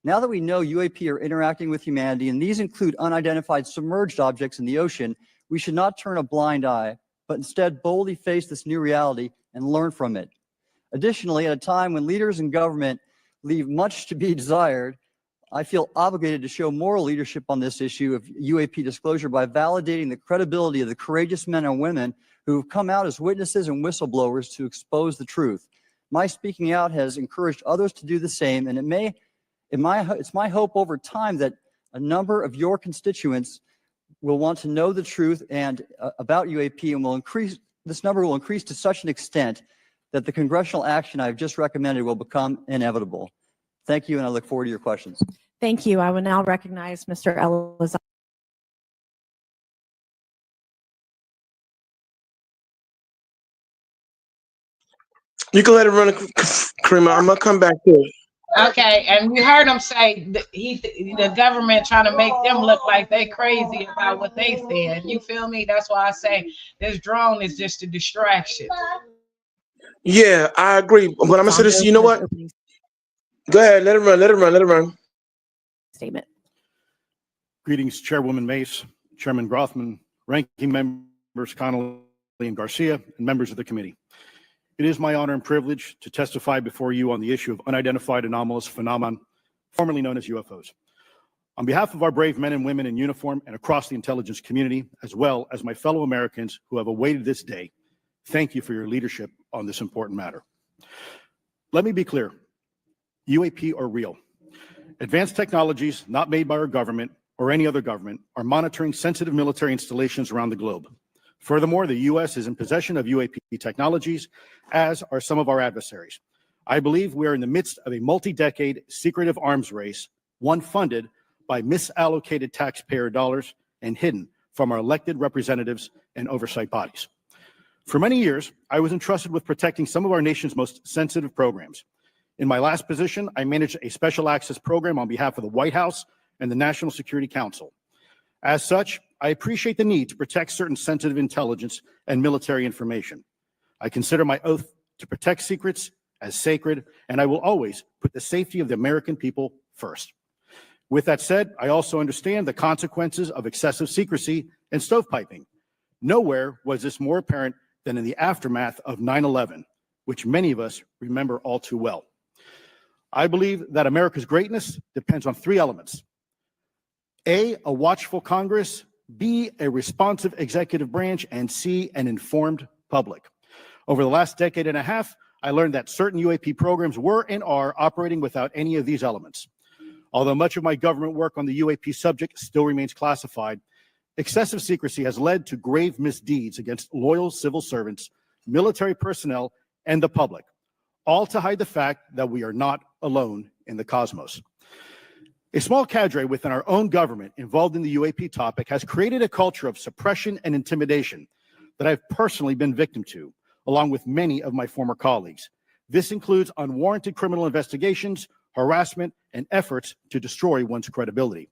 S5: Now that we know UAP are interacting with humanity, and these include unidentified submerged objects in the ocean, we should not turn a blind eye, but instead boldly face this new reality and learn from it. Additionally, at a time when leaders in government leave much to be desired, I feel obligated to show moral leadership on this issue of UAP disclosure by validating the credibility of the courageous men and women who have come out as witnesses and whistleblowers to expose the truth. My speaking out has encouraged others to do the same, and it's my hope over time that a number of your constituents will want to know the truth and about UAP, and this number will increase to such an extent that the congressional action I've just recommended will become inevitable. Thank you, and I look forward to your questions.
S18: Thank you. I will now recognize Mr. Elizalde.
S3: You can let it run, Karima. I'm gonna come back to it.
S6: Okay, and you heard him say the government trying to make them look like they crazy about what they said. You feel me? That's why I say this drone is just a distraction.
S3: Yeah, I agree. But I'm gonna say this. You know what? Go ahead. Let it run. Let it run. Let it run.
S18: Statement.
S4: Greetings, Chairwoman Mace, Chairman Grothman, ranking members Connolly and Garcia, and members of the committee. It is my honor and privilege to testify before you on the issue of unidentified anomalous phenomenon, formerly known as UFOs. On behalf of our brave men and women in uniform and across the intelligence community, as well as my fellow Americans who have awaited this day, thank you for your leadership on this important matter. Let me be clear, UAP are real. Advanced technologies not made by our government or any other government are monitoring sensitive military installations around the globe. Furthermore, the U.S. is in possession of UAP technologies, as are some of our adversaries. I believe we are in the midst of a multi-decade secretive arms race, one funded by misallocated taxpayer dollars and hidden from our elected representatives and oversight bodies. For many years, I was entrusted with protecting some of our nation's most sensitive programs. In my last position, I managed a special access program on behalf of the White House and the National Security Council. As such, I appreciate the need to protect certain sensitive intelligence and military information. I consider my oath to protect secrets as sacred, and I will always put the safety of the American people first. With that said, I also understand the consequences of excessive secrecy and stovepiping. Nowhere was this more apparent than in the aftermath of 9/11, which many of us remember all too well. I believe that America's greatness depends on three elements. A watchful Congress, B, a responsive executive branch, and C, an informed public. Over the last decade and a half, I learned that certain UAP programs were and are operating without any of these elements. Although much of my government work on the UAP subject still remains classified, excessive secrecy has led to grave misdeeds against loyal civil servants, military personnel, and the public, all to hide the fact that we are not alone in the cosmos. A small cadre within our own government involved in the UAP topic has created a culture of suppression and intimidation that I've personally been victim to, along with many of my former colleagues. This includes unwarranted criminal investigations, harassment, and efforts to destroy one's credibility.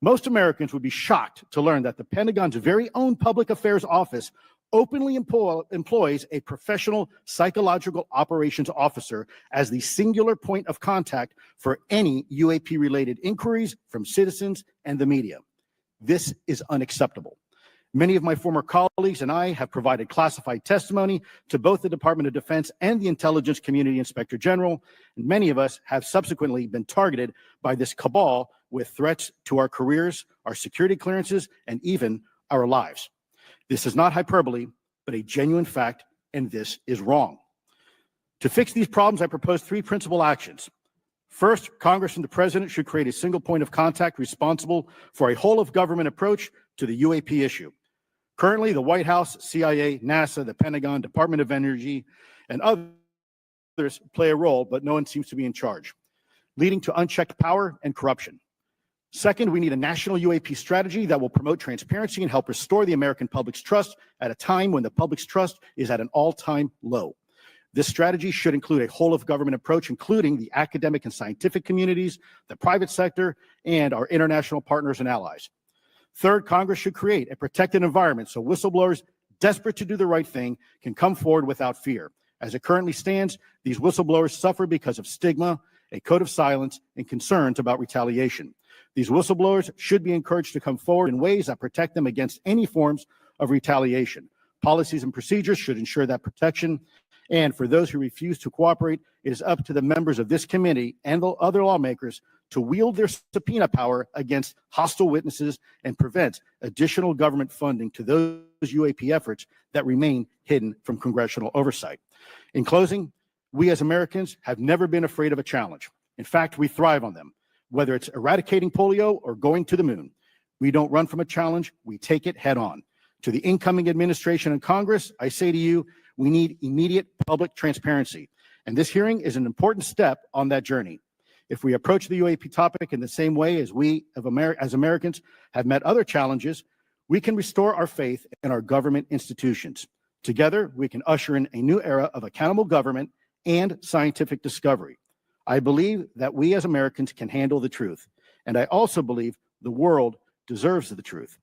S4: Most Americans would be shocked to learn that the Pentagon's very own Public Affairs Office openly employs a professional psychological operations officer as the singular point of contact for any UAP-related inquiries from citizens and the media. This is unacceptable. Many of my former colleagues and I have provided classified testimony to both the Department of Defense and the Intelligence Community Inspector General, and many of us have subsequently been targeted by this cabal with threats to our careers, our security clearances, and even our lives. This is not hyperbole, but a genuine fact, and this is wrong. To fix these problems, I propose three principal actions. First, Congress and the President should create a single point of contact responsible for a whole-of-government approach to the UAP issue. Currently, the White House, CIA, NASA, the Pentagon, Department of Energy, and others play a role, but no one seems to be in charge, leading to unchecked power and corruption. Second, we need a national UAP strategy that will promote transparency and help restore the American public's trust at a time when the public's trust is at an all-time low. This strategy should include a whole-of-government approach, including the academic and scientific communities, the private sector, and our international partners and allies. Third, Congress should create a protected environment so whistleblowers desperate to do the right thing can come forward without fear. As it currently stands, these whistleblowers suffer because of stigma, a code of silence, and concerns about retaliation. These whistleblowers should be encouraged to come forward in ways that protect them against any forms of retaliation. Policies and procedures should ensure that protection. And for those who refuse to cooperate, it is up to the members of this committee and the other lawmakers to wield their subpoena power against hostile witnesses and prevent additional government funding to those UAP efforts that remain hidden from congressional oversight. In closing, we as Americans have never been afraid of a challenge. In fact, we thrive on them, whether it's eradicating polio or going to the moon. We don't run from a challenge, we take it head on. To the incoming administration and Congress, I say to you, we need immediate public transparency. And this hearing is an important step on that journey. If we approach the UAP topic in the same way as we as Americans have met other challenges, we can restore our faith in our government institutions. Together, we can usher in a new era of accountable government and scientific discovery. I believe that we as Americans can handle the truth. And I also believe the world deserves the truth.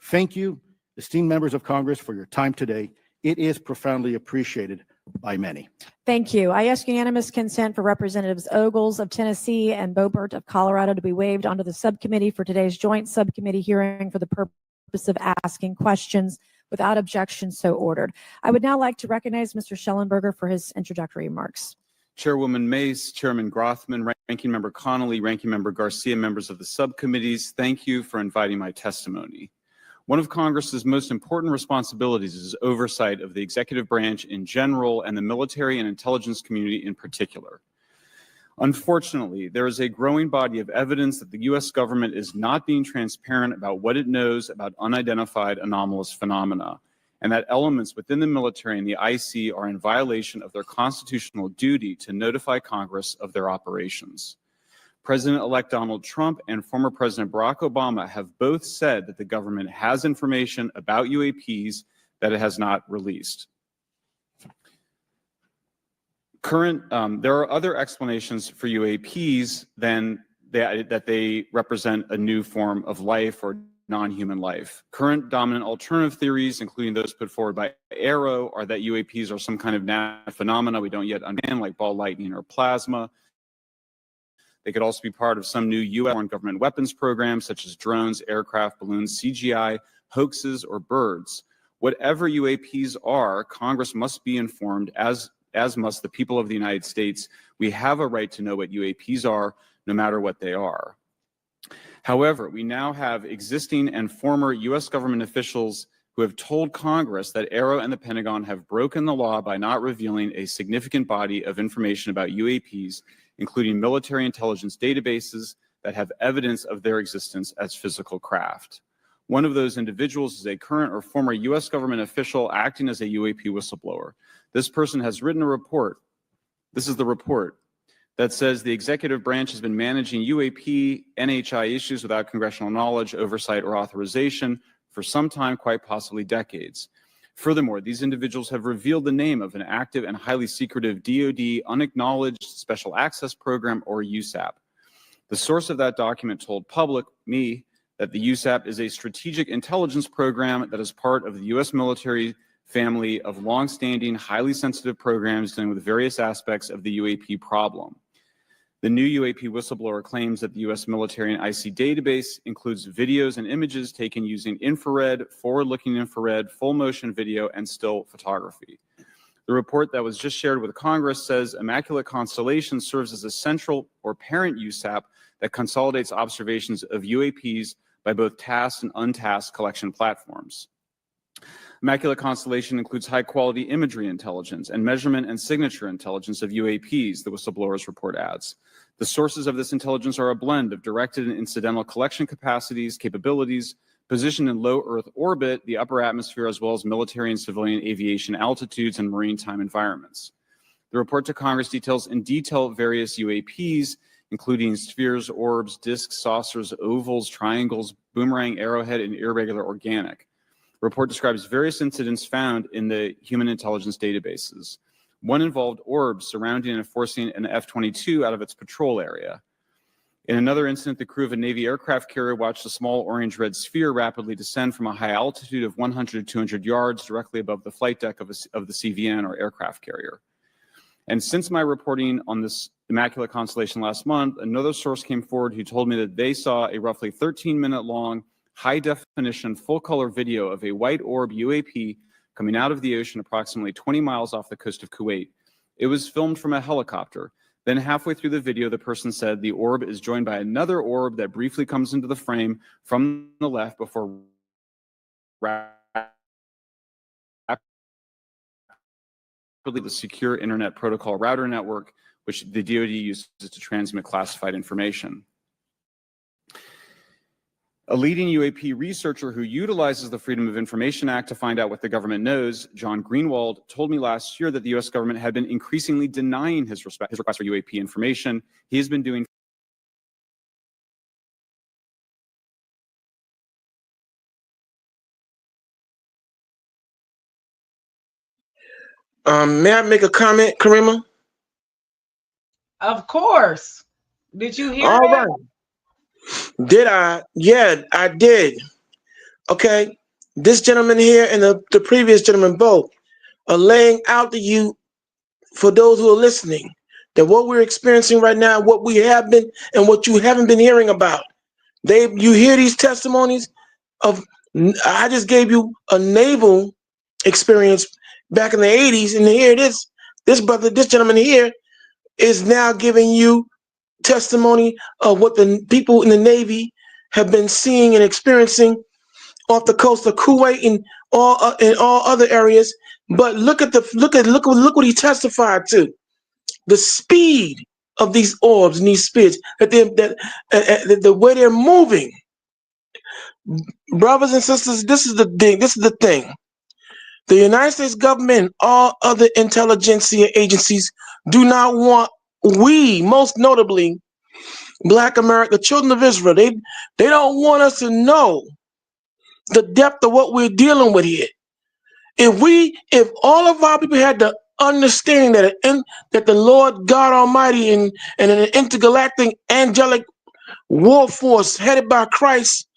S4: Thank you, esteemed members of Congress, for your time today. It is profoundly appreciated by many.
S18: Thank you. I ask unanimous consent for Representatives Ogles of Tennessee and Boebert of Colorado to be waived onto the subcommittee for today's joint subcommittee hearing for the purpose of asking questions. Without objection, so ordered. I would now like to recognize Mr. Schellenberger for his introductory remarks.
S15: Chairwoman Mace, Chairman Grothman, Ranking Member Connolly, Ranking Member Garcia, members of the subcommittees, thank you for inviting my testimony. One of Congress's most important responsibilities is oversight of the executive branch in general and the military and intelligence community in particular. Unfortunately, there is a growing body of evidence that the U.S. government is not being transparent about what it knows about unidentified anomalous phenomena, and that elements within the military and the IC are in violation of their constitutional duty to notify Congress of their operations. President-elect Donald Trump and former President Barack Obama have both said that the government has information about UAPs that it has not released. There are other explanations for UAPs than that they represent a new form of life or non-human life. Current dominant alternative theories, including those put forward by AARO, are that UAPs are some kind of natural phenomena we don't yet understand, like ball lightning or plasma. They could also be part of some new U.S. foreign government weapons programs, such as drones, aircraft, balloons, CGI, hoaxes, or birds. Whatever UAPs are, Congress must be informed, as must the people of the United States. We have a right to know what UAPs are, no matter what they are. However, we now have existing and former U.S. government officials who have told Congress that AARO and the Pentagon have broken the law by not revealing a significant body of information about UAPs, including military intelligence databases that have evidence of their existence as physical craft. One of those individuals is a current or former U.S. government official acting as a UAP whistleblower. This person has written a report. This is the report that says the executive branch has been managing UAP NHI issues without congressional knowledge, oversight, or authorization for some time, quite possibly decades. Furthermore, these individuals have revealed the name of an active and highly secretive DoD unacknowledged special access program, or USAP. The source of that document told me, that the USAP is a strategic intelligence program that is part of the U.S. military family of longstanding, highly sensitive programs dealing with various aspects of the UAP problem. The new UAP whistleblower claims that the U.S. military and IC database includes videos and images taken using infrared, forward-looking infrared, full-motion video, and still photography. The report that was just shared with Congress says Immaculate Constellation serves as a central or parent USAP that consolidates observations of UAPs by both tasked and untasked collection platforms. Immaculate Constellation includes high-quality imagery intelligence and measurement and signature intelligence of UAPs, the whistleblower's report adds. The sources of this intelligence are a blend of directed and incidental collection capabilities, positioned in low Earth orbit, the upper atmosphere, as well as military and civilian aviation altitudes and maritime environments. The report to Congress details in detail various UAPs, including spheres, orbs, disks, saucers, ovals, triangles, boomerang, arrowhead, and irregular organic. The report describes various incidents found in the human intelligence databases. One involved orbs surrounding and forcing an F-22 out of its patrol area. In another incident, the crew of a Navy aircraft carrier watched a small orange-red sphere rapidly descend from a high altitude of 100 to 200 yards directly above the flight deck of the CVN, or aircraft carrier. And since my reporting on this Immaculate Constellation last month, another source came forward who told me that they saw a roughly 13-minute long, high-definition, full-color video of a white orb UAP coming out of the ocean approximately 20 miles off the coast of Kuwait. It was filmed from a helicopter. Then halfway through the video, the person said the orb is joined by another orb that briefly comes into the frame from the left before the secure internet protocol router network, which the DoD uses to transmit classified information. A leading UAP researcher who utilizes the Freedom of Information Act to find out what the government knows, John Greenwald, told me last year that the U.S. government had been increasingly denying his request for UAP information. He has been doing
S3: May I make a comment, Karima?
S6: Of course. Did you hear
S3: All
S6: that?
S3: right. Did I? Yeah, I did. Okay. This gentleman here and the previous gentleman both are laying out to you, for those who are listening, that what we're experiencing right now, what we have been and what you haven't been hearing about. You hear these testimonies of I just gave you a naval experience back in the 80s, and here it is. This gentleman here is now giving you testimony of what the people in the Navy have been seeing and experiencing off the coast of Kuwait and all other areas. But look what he testified to: the speed of these orbs and these spirits, the way they're moving. Brothers and sisters, this is the thing. The United States government, all other intelligentsia agencies, do not want we, most notably Black America, the children of Israel, they don't want us to know the depth of what we're dealing with here. If all of our people had the understanding that the Lord God Almighty and an intergalactic angelic war force headed by Christ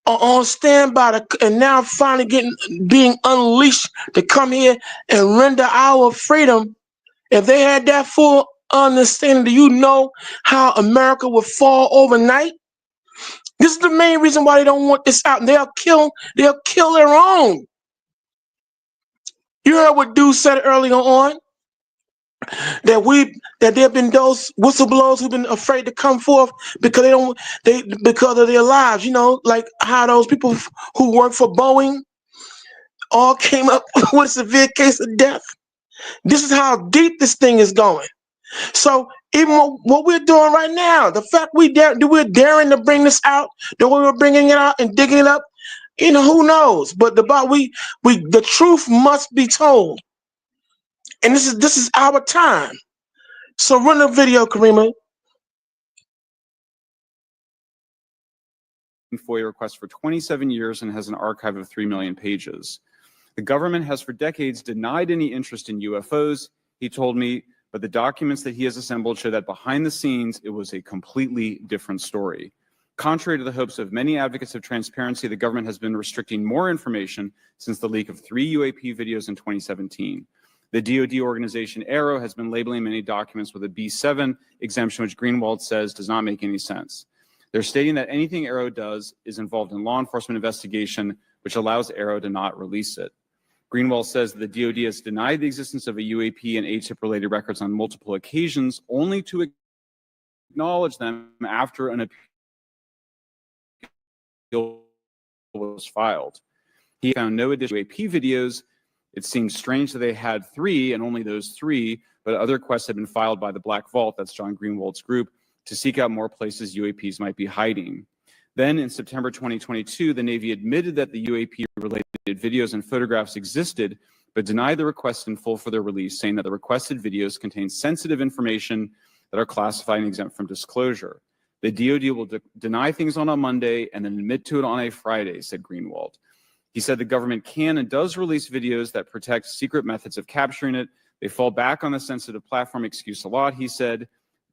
S3: are on standby and now finally being unleashed to come here and render our freedom, if they had that full understanding, do you know how America would fall overnight? This is the main reason why they don't want this out. They'll kill their own. You heard what dude said earlier on, that there have been those whistleblowers who've been afraid to come forth because because of their lives. You know, like how those people who work for Boeing all came up with a severe case of death. This is how deep this thing is going. So even what we're doing right now, the fact we're daring to bring this out, the way we're bringing it out and digging it up, you know, who knows? But the truth must be told, and this is our time. So run the video, Karima.
S15: FOIA request for 27 years and has an archive of 3 million pages. The government has for decades denied any interest in UFOs, he told me, but the documents that he has assembled show that behind the scenes, it was a completely different story. Contrary to the hopes of many advocates of transparency, the government has been restricting more information since the leak of 3 UAP videos in 2017. The DoD organization AARO has been labeling many documents with a B7 exemption, which Greenwald says does not make any sense. They're stating that anything AARO does is involved in law enforcement investigation, which allows AARO to not release it. Greenwald says that the DoD has denied the existence of a UAP and ATIP-related records on multiple occasions, only to acknowledge them after an appeal was filed. He found no additional UAP videos. It seems strange that they had 3 and only those 3, but other requests have been filed by the Black Vault, that's John Greenwald's group, to seek out more places UAPs might be hiding. Then in September 2022, the Navy admitted that the UAP-related videos and photographs existed, but denied the request in full for their release, saying that the requested videos contain sensitive information that are classified and exempt from disclosure. The DoD will deny things on a Monday and then admit to it on a Friday, said Greenwald. He said the government can and does release videos that protect secret methods of capturing it. They fall back on the sensitive platform excuse a lot, he said.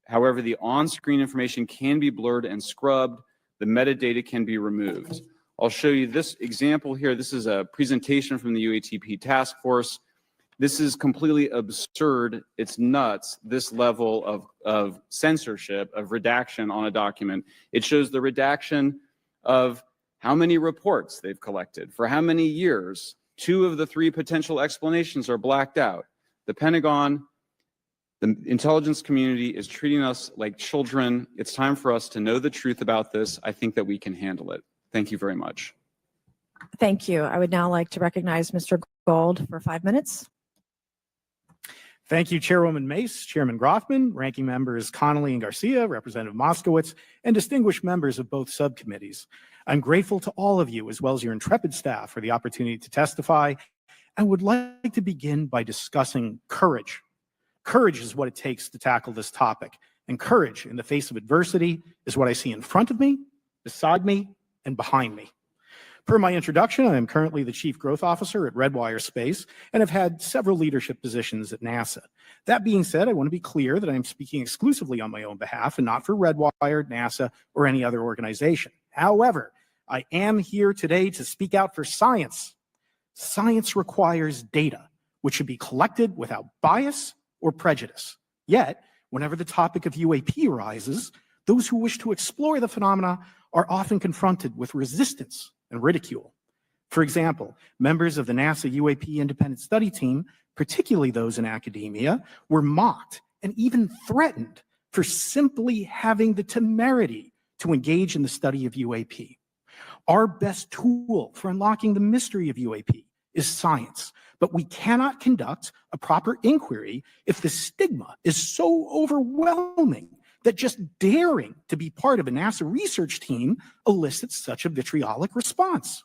S15: However, the on-screen information can be blurred and scrubbed. The metadata can be removed. I'll show you this example here. This is a presentation from the UATP task force. This is completely absurd. It's nuts, this level of censorship, of redaction on a document. It shows the redaction of how many reports they've collected, for how many years. 2 of the 3 potential explanations are blacked out. The Pentagon, the intelligence community is treating us like children. It's time for us to know the truth about this. I think that we can handle it. Thank you very much.
S18: Thank you. I would now like to recognize Mr. Gold for 5 minutes.
S8: Thank you, Chairwoman Mace, Chairman Grothman, Ranking Members Connolly and Garcia, Representative Moskowitz, and distinguished members of both subcommittees. I'm grateful to all of you, as well as your intrepid staff, for the opportunity to testify, and would like to begin by discussing courage. Courage is what it takes to tackle this topic, and courage in the face of adversity is what I see in front of me, beside me, and behind me. Per my introduction, I am currently the Chief Growth Officer at Redwire Space and have had several leadership positions at NASA. That being said, I want to be clear that I am speaking exclusively on my own behalf and not for Redwire, NASA, or any other organization. However, I am here today to speak out for science. Science requires data, which should be collected without bias or prejudice. Yet, whenever the topic of UAP arises, those who wish to explore the phenomena are often confronted with resistance and ridicule. For example, members of the NASA UAP independent study team, particularly those in academia, were mocked and even threatened for simply having the temerity to engage in the study of UAP. Our best tool for unlocking the mystery of UAP is science, but we cannot conduct a proper inquiry if the stigma is so overwhelming that just daring to be part of a NASA research team elicits such a vitriolic response.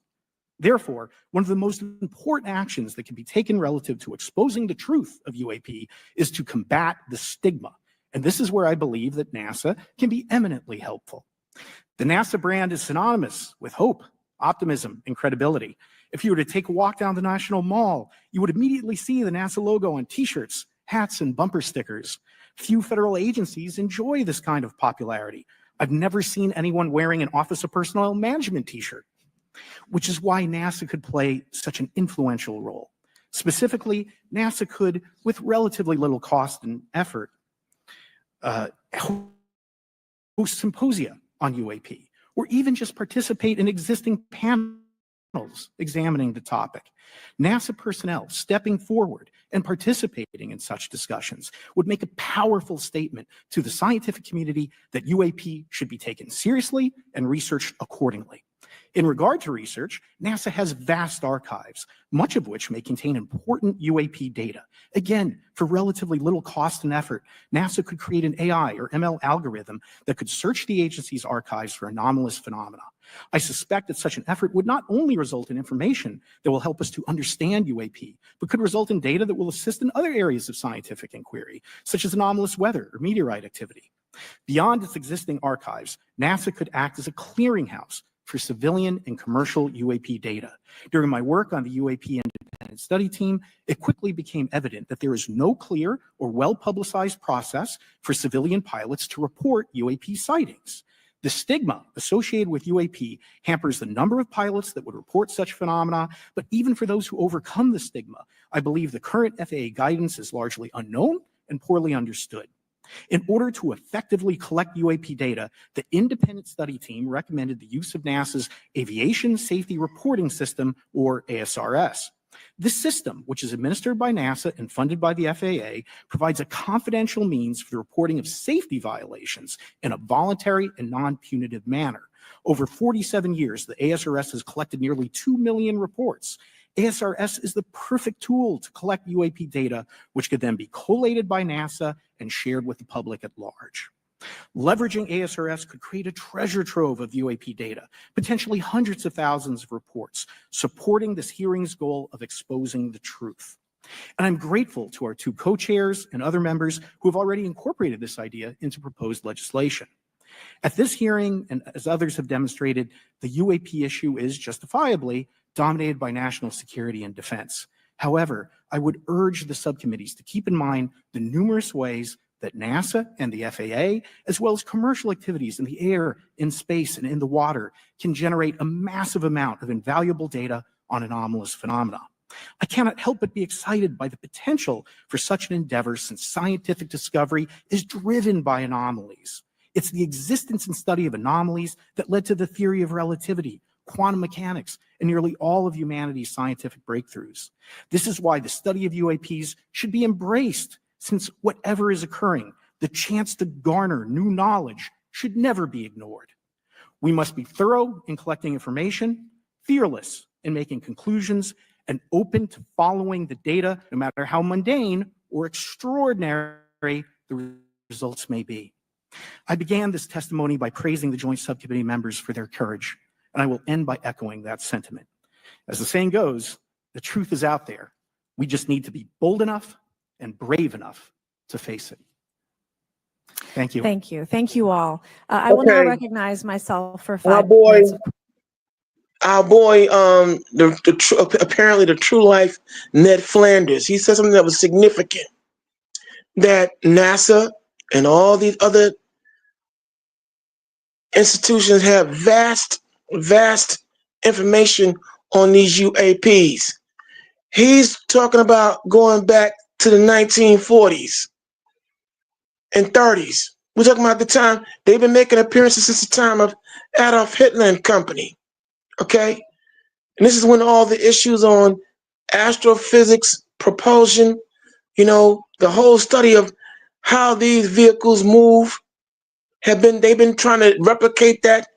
S8: Therefore, one of the most important actions that can be taken relative to exposing the truth of UAP is to combat the stigma. And this is where I believe that NASA can be eminently helpful. The NASA brand is synonymous with hope, optimism, and credibility. If you were to take a walk down the National Mall, you would immediately see the NASA logo on t-shirts, hats, and bumper stickers. Few federal agencies enjoy this kind of popularity. I've never seen anyone wearing an Office of Personnel Management t-shirt, which is why NASA could play such an influential role. Specifically, NASA could, with relatively little cost and effort, host symposia on UAP, or even just participate in existing panels examining the topic. NASA personnel stepping forward and participating in such discussions would make a powerful statement to the scientific community that UAP should be taken seriously and researched accordingly. In regard to research, NASA has vast archives, much of which may contain important UAP data. Again, for relatively little cost and effort, NASA could create an AI or ML algorithm that could search the agency's archives for anomalous phenomena. I suspect that such an effort would not only result in information that will help us to understand UAP, but could result in data that will assist in other areas of scientific inquiry, such as anomalous weather or meteorite activity. Beyond its existing archives, NASA could act as a clearinghouse for civilian and commercial UAP data. During my work on the UAP independent study team, it quickly became evident that there is no clear or well-publicized process for civilian pilots to report UAP sightings. The stigma associated with UAP hampers the number of pilots that would report such phenomena, but even for those who overcome the stigma, I believe the current FAA guidance is largely unknown and poorly understood. In order to effectively collect UAP data, the independent study team recommended the use of NASA's Aviation Safety Reporting System, or ASRS. This system, which is administered by NASA and funded by the FAA, provides a confidential means for the reporting of safety violations in a voluntary and non-punitive manner. Over 47 years, the ASRS has collected nearly 2 million reports. ASRS is the perfect tool to collect UAP data, which could then be collated by NASA and shared with the public at large. Leveraging ASRS could create a treasure trove of UAP data, potentially hundreds of thousands of reports, supporting this hearing's goal of exposing the truth. And I'm grateful to our two co-chairs and other members who have already incorporated this idea into proposed legislation. At this hearing, and as others have demonstrated, the UAP issue is justifiably dominated by national security and defense. However, I would urge the subcommittees to keep in mind the numerous ways that NASA and the FAA, as well as commercial activities in the air, in space, and in the water, can generate a massive amount of invaluable data on anomalous phenomena. I cannot help but be excited by the potential for such an endeavor, since scientific discovery is driven by anomalies. It's the existence and study of anomalies that led to the theory of relativity, quantum mechanics, and nearly all of humanity's scientific breakthroughs. This is why the study of UAPs should be embraced, since whatever is occurring, the chance to garner new knowledge should never be ignored. We must be thorough in collecting information, fearless in making conclusions, and open to following the data, no matter how mundane or extraordinary the results may be. I began this testimony by praising the Joint Subcommittee members for their courage, and I will end by echoing that sentiment. As the saying goes, the truth is out there. We just need to be bold enough and brave enough to face it. Thank you.
S18: Thank you. Thank you all. I will now
S3: Okay.
S18: recognize myself for
S3: Our
S18: 5
S3: boy,
S18: minutes.
S3: apparently the true life Ned Flanders, he said something that was significant, that NASA and all these other institutions have vast information on these UAPs. He's talking about going back to the 1940s and 30s. We're talking about the time they've been making appearances since the time of Adolf Hitler and company. Okay? And this is when all the issues on astrophysics, propulsion, you know, the whole study of how these vehicles move they've been trying to replicate that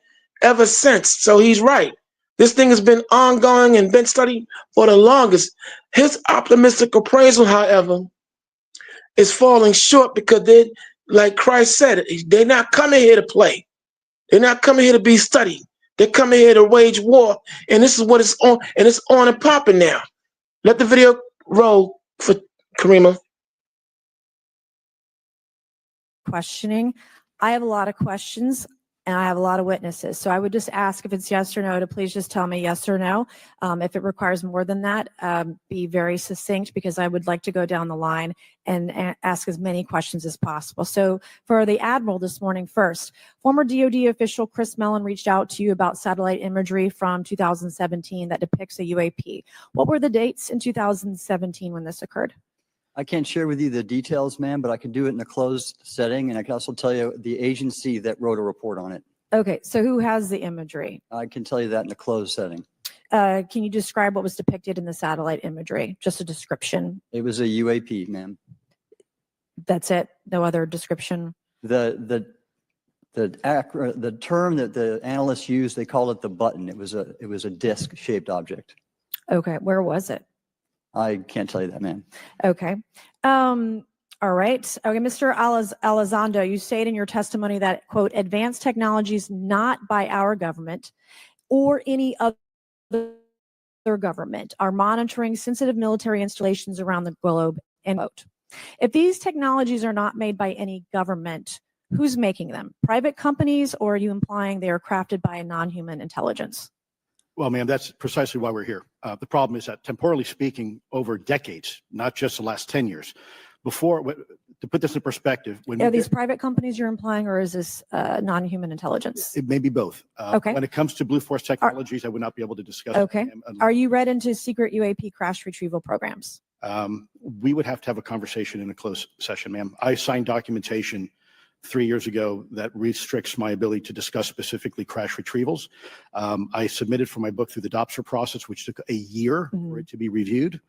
S3: ever since. So he's right. This thing has been ongoing and been studied for the longest. His optimistic appraisal, however, is falling short because they, like Christ said, they're not coming here to play. They're not coming here to be studied. They're coming here to wage war. And this is what it's on, and it's on and popping now. Let the video roll for Karima.
S18: Questioning. I have a lot of questions and I have a lot of witnesses. So I would just ask if it's yes or no to please just tell me yes or no. If it requires more than that, be very succinct because I would like to go down the line and ask as many questions as possible. So for the Admiral this morning first, former DoD official Chris Mellon reached out to you about satellite imagery from 2017 that depicts a UAP. What were the dates in 2017 when this occurred?
S5: I can't share with you the details, ma'am, but I can do it in a closed setting, and I can also tell you the agency that wrote a report on it.
S18: Okay, so who has the imagery?
S5: I can tell you that in a closed setting.
S18: Can you describe what was depicted in the satellite imagery? Just a description.
S5: It was a UAP, ma'am.
S18: That's it? No other description?
S5: The term that the analysts used, they called it the button. It was a disc-shaped object.
S18: Okay, where was it?
S5: I can't tell you that, ma'am.
S18: Okay. All right. Okay, Mr. Elizondo, you state in your testimony that, quote, advanced technologies not by our government or any other government are monitoring sensitive military installations around the globe, end quote. If these technologies are not made by any government, who's making them? Private companies, or are you implying they are crafted by a non-human intelligence?
S4: Well, ma'am, that's precisely why we're here. The problem is that temporally speaking, over decades, not just the last 10 years, to put this in perspective,
S18: Are these private companies you're implying, or is this non-human intelligence?
S4: it may be both.
S18: Okay.
S4: When it comes to Blue Force Technologies, I would not be able to discuss.
S18: Okay.
S4: It, ma'am.
S18: Are you read into secret UAP crash retrieval programs?
S4: We would have to have a conversation in a closed session, ma'am. I signed documentation 3 years ago that restricts my ability to discuss specifically crash retrievals. I submitted for my book through the DOPSR process, which took a year for it to be reviewed.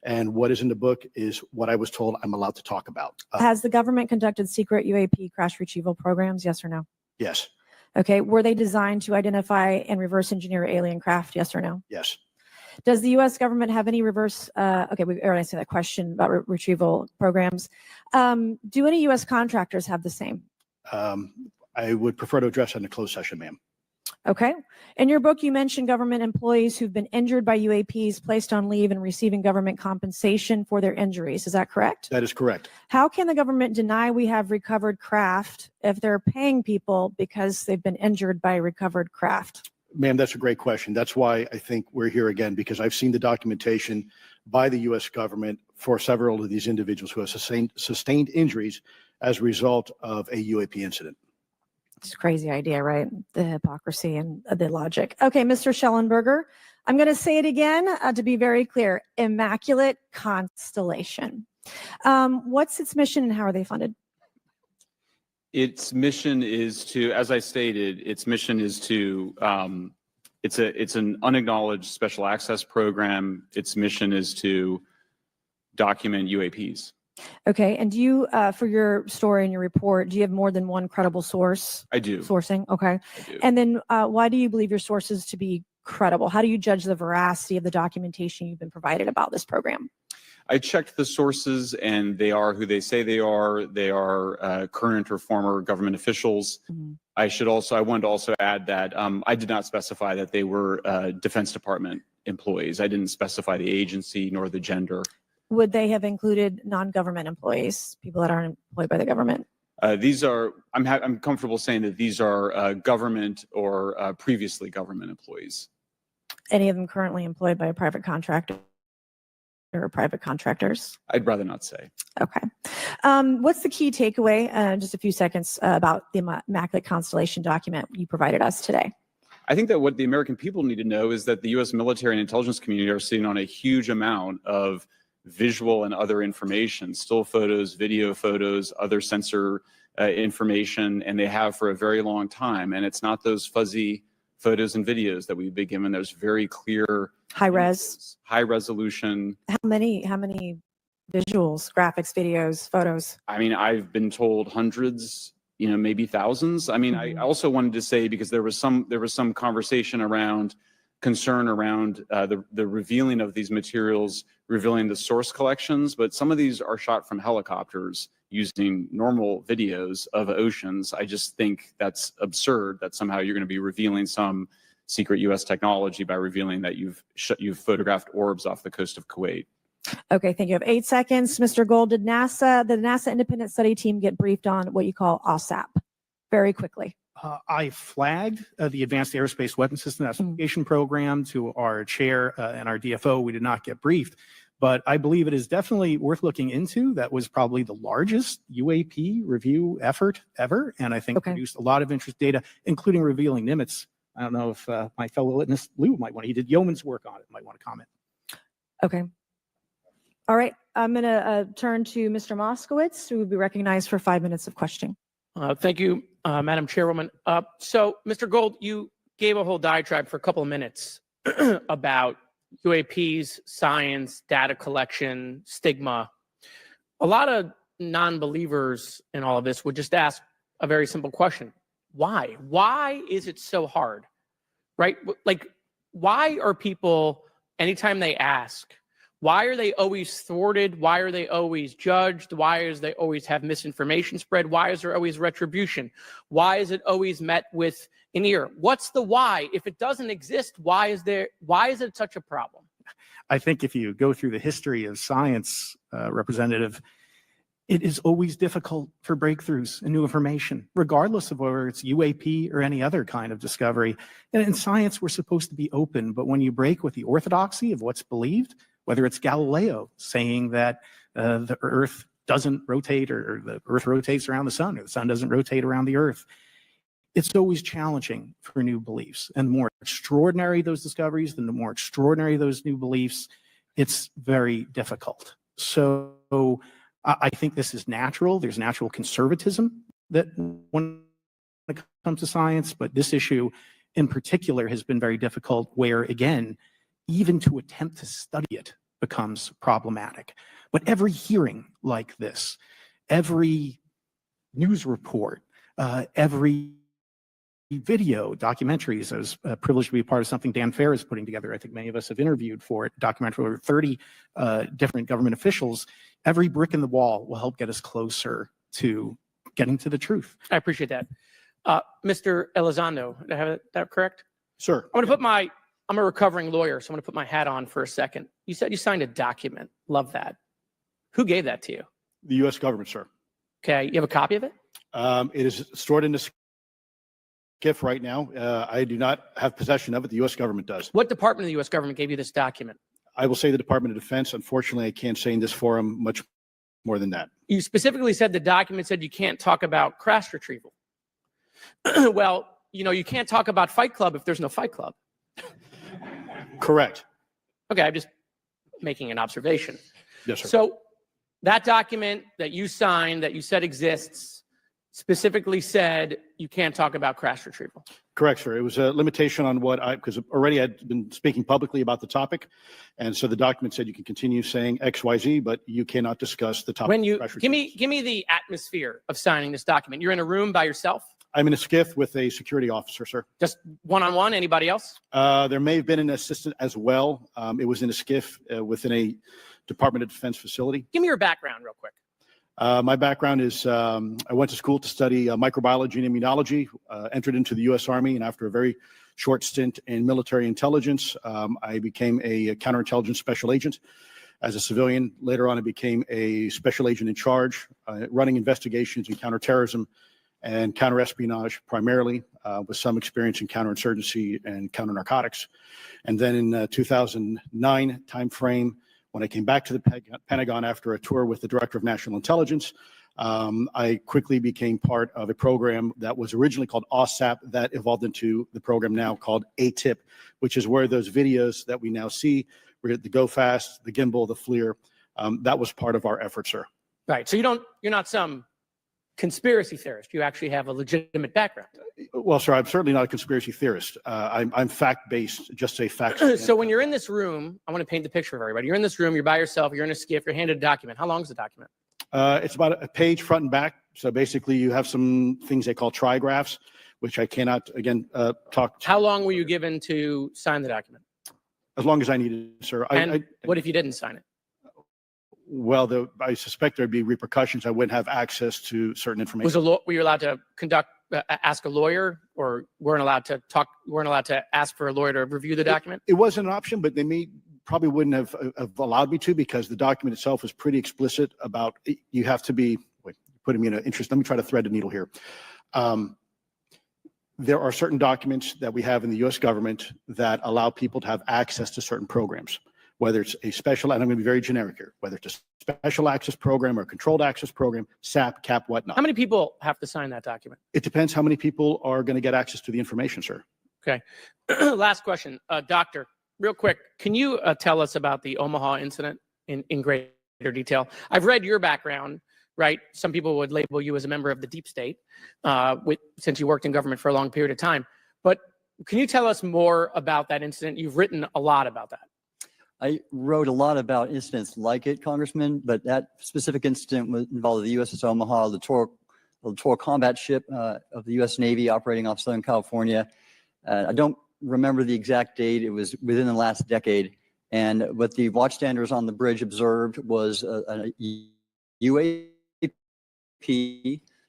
S4: And what is in the book is what I was told I'm allowed to talk about.
S18: Has the government conducted secret UAP crash retrieval programs? Yes or no?
S4: Yes,
S18: Okay. Were they designed to identify and reverse engineer alien craft? Yes or no?
S4: yes.
S18: Does the U.S. government have any reverse? Okay, we already answered that question about retrieval programs. Do any U.S. contractors have the same?
S4: I would prefer to address that in a closed session, ma'am.
S18: Okay. In your book, you mentioned government employees who've been injured by UAPs, placed on leave, and receiving government compensation for their injuries. Is that correct?
S4: That is correct.
S18: How can the government deny we have recovered craft if they're paying people because they've been injured by recovered craft?
S4: Ma'am, that's a great question. That's why I think we're here again, because I've seen the documentation by the U.S. government for several of these individuals who have sustained injuries as a result of a UAP incident.
S18: It's a crazy idea, right? The hypocrisy and the logic. Okay, Mr. Schellenberger, I'm going to say it again to be very clear. Immaculate Constellation. What's its mission and how are they funded?
S15: Its mission is to, as I stated, its mission is to, it's an unacknowledged special access program. Its mission is to document UAPs.
S18: Okay, and do you, for your story and your report, do you have more than one credible source?
S15: I do.
S18: Sourcing, okay.
S15: I do.
S18: And then why do you believe your sources to be credible? How do you judge the veracity of the documentation you've been provided about this program?
S15: I checked the sources and they are who they say they are. They are current or former government officials. I wanted to also add that I did not specify that they were Defense Department employees. I didn't specify the agency nor the gender.
S18: Would they have included non-government employees, people that aren't employed by the government?
S15: These are, I'm comfortable saying that these are government or previously government employees.
S18: Any of them currently employed by a private contractor or private contractors?
S15: I'd rather not say.
S18: Okay. What's the key takeaway, just a few seconds, about the Immaculate Constellation document you provided us today?
S15: I think that what the American people need to know is that the U.S. military and intelligence community are sitting on a huge amount of visual and other information, still photos, video photos, other sensor information, and they have for a very long time. And it's not those fuzzy photos and videos that we've been given. There's very clear
S18: High res.
S15: high resolution.
S18: How many visuals, graphics, videos, photos?
S15: I mean, I've been told hundreds, maybe thousands. I mean, I also wanted to say, because there was some conversation around concern around the revealing of these materials, revealing the source collections, but some of these are shot from helicopters using normal videos of oceans. I just think that's absurd that somehow you're going to be revealing some secret U.S. technology by revealing that you've photographed orbs off the coast of Kuwait.
S18: Okay, thank you. I have 8 seconds. Mr. Gold, did the NASA independent study team get briefed on what you call OSAP? Very quickly.
S8: I flagged the Advanced Aerospace Weapons System Investigation Program to our chair and our DFO. We did not get briefed, but I believe it is definitely worth looking into. That was probably the largest UAP review effort ever, and I think produced a lot of interest data, including revealing Nimitz. I don't know if my fellow witness Lou might want to, he did yeoman's work on it, might want to comment.
S18: Okay. All right, I'm going to turn to Mr. Moskowitz, who will be recognized for 5 minutes of questioning.
S21: Thank you, Madam Chairwoman. So, Mr. Gold, you gave a whole diatribe for a couple of minutes about UAPs, science, data collection, stigma. A lot of non-believers in all of this would just ask a very simple question. Why? Why is it so hard? Right? Like, why are people, anytime they ask, why are they always thwarted? Why are they always judged? Why is they always have misinformation spread? Why is there always retribution? Why is it always met with an ear? What's the why? If it doesn't exist, why is it such a problem?
S8: I think if you go through the history of science, Representative, it is always difficult for breakthroughs and new information, regardless of whether it's UAP or any other kind of discovery. And in science, we're supposed to be open, but when you break with the orthodoxy of what's believed, whether it's Galileo saying that the Earth doesn't rotate or the Earth rotates around the sun or the sun doesn't rotate around the Earth, it's always challenging for new beliefs. And the more extraordinary those discoveries, the more extraordinary those new beliefs, it's very difficult. So I think this is natural. There's natural conservatism that when it comes to science, but this issue in particular has been very difficult where, again, even to attempt to study it becomes problematic. But every hearing like this, every news report, every video, documentaries, I was privileged to be a part of something Dan Fair is putting together. I think many of us have interviewed for it, documentary over 30 different government officials. Every brick in the wall will help get us closer to getting to the truth.
S21: I appreciate that. Mr. Elizondo, did I have that correct?
S4: Sir.
S21: I'm a recovering lawyer, so I'm going to put my hat on for a second. You said you signed a document. Love that. Who gave that to you?
S4: The U.S. government, sir.
S21: Okay. You have a copy of it?
S4: It is stored in the SCIF right now. I do not have possession of it. The U.S. government does.
S21: What department of the U.S. government gave you this document?
S4: I will say the Department of Defense. Unfortunately, I can't say in this forum much more than that.
S21: You specifically said the document said you can't talk about crash retrieval. Well, you can't talk about Fight Club if there's no Fight Club.
S4: Correct.
S21: Okay, I'm just making an observation.
S4: Yes, sir.
S21: So that document that you signed, that you said exists, specifically said you can't talk about crash retrieval.
S4: Correct, sir. It was a limitation on because already I'd been speaking publicly about the topic. And so the document said you can continue saying X, Y, Z, but you cannot discuss the topic.
S21: When you,
S4: of crash
S21: give me the atmosphere of signing this document. You're in a room by yourself?
S4: I'm in a SCIF with a security officer, sir.
S21: Just one-on-one, anybody else?
S4: There may have been an assistant as well. It was in a SCIF within a Department of Defense facility.
S21: Give me your background real quick.
S4: My background is I went to school to study microbiology and immunology, entered into the U.S. Army, and after a very short stint in military intelligence, I became a counterintelligence special agent. As a civilian, later on I became a special agent in charge, running investigations in counterterrorism and counterespionage primarily, with some experience in counterinsurgency and counter-narcotics. And then in 2009 timeframe, when I came back to the Pentagon after a tour with the Director of National Intelligence, I quickly became part of a program that was originally called OSAP that evolved into the program now called ATIP, which is where those videos that we now see, the Go Fast, the Gimbal, the FLIR, that was part of our effort, sir.
S21: Right. So you're not some conspiracy theorist. You actually have a legitimate background.
S4: Well, sir, I'm certainly not a conspiracy theorist. I'm fact-based, just say facts.
S21: So when you're in this room, I want to paint the picture of everybody. You're in this room, you're by yourself, you're in a skiff, you're handed a document. How long is the document?
S4: It's about a page front and back. So basically you have some things they call trigraphs, which I cannot, again, talk.
S21: How long were you given to sign the document?
S4: As long as I needed, sir.
S21: And what if you didn't sign it?
S4: Well, I suspect there'd be repercussions. I wouldn't have access to certain information.
S21: Were you allowed to ask a lawyer, or weren't allowed to ask for a lawyer to review the document?
S4: It wasn't an option, but they probably wouldn't have allowed me to, because the document itself was pretty explicit about you have to be, wait, putting me in an interest. Let me try to thread the needle here. There are certain documents that we have in the U.S. government that allow people to have access to certain programs, whether it's a special, and I'm going to be very generic here, whether it's a special access program or a controlled access program, SAP, CAP, whatnot.
S21: How many people have to sign that document?
S4: It depends how many people are going to get access to the information, sir.
S21: Okay. Last question. Doctor, real quick, can you tell us about the Omaha incident in greater detail? I've read your background, right? Some people would label you as a member of the deep state, since you worked in government for a long period of time. But can you tell us more about that incident? You've written a lot about that.
S5: I wrote a lot about incidents like it, Congressman, but that specific incident involved the USS Omaha, the littoral combat ship of the U.S. Navy operating off Southern California. I don't remember the exact date. It was within the last decade. And what the watchstanders on the bridge observed was a UAP,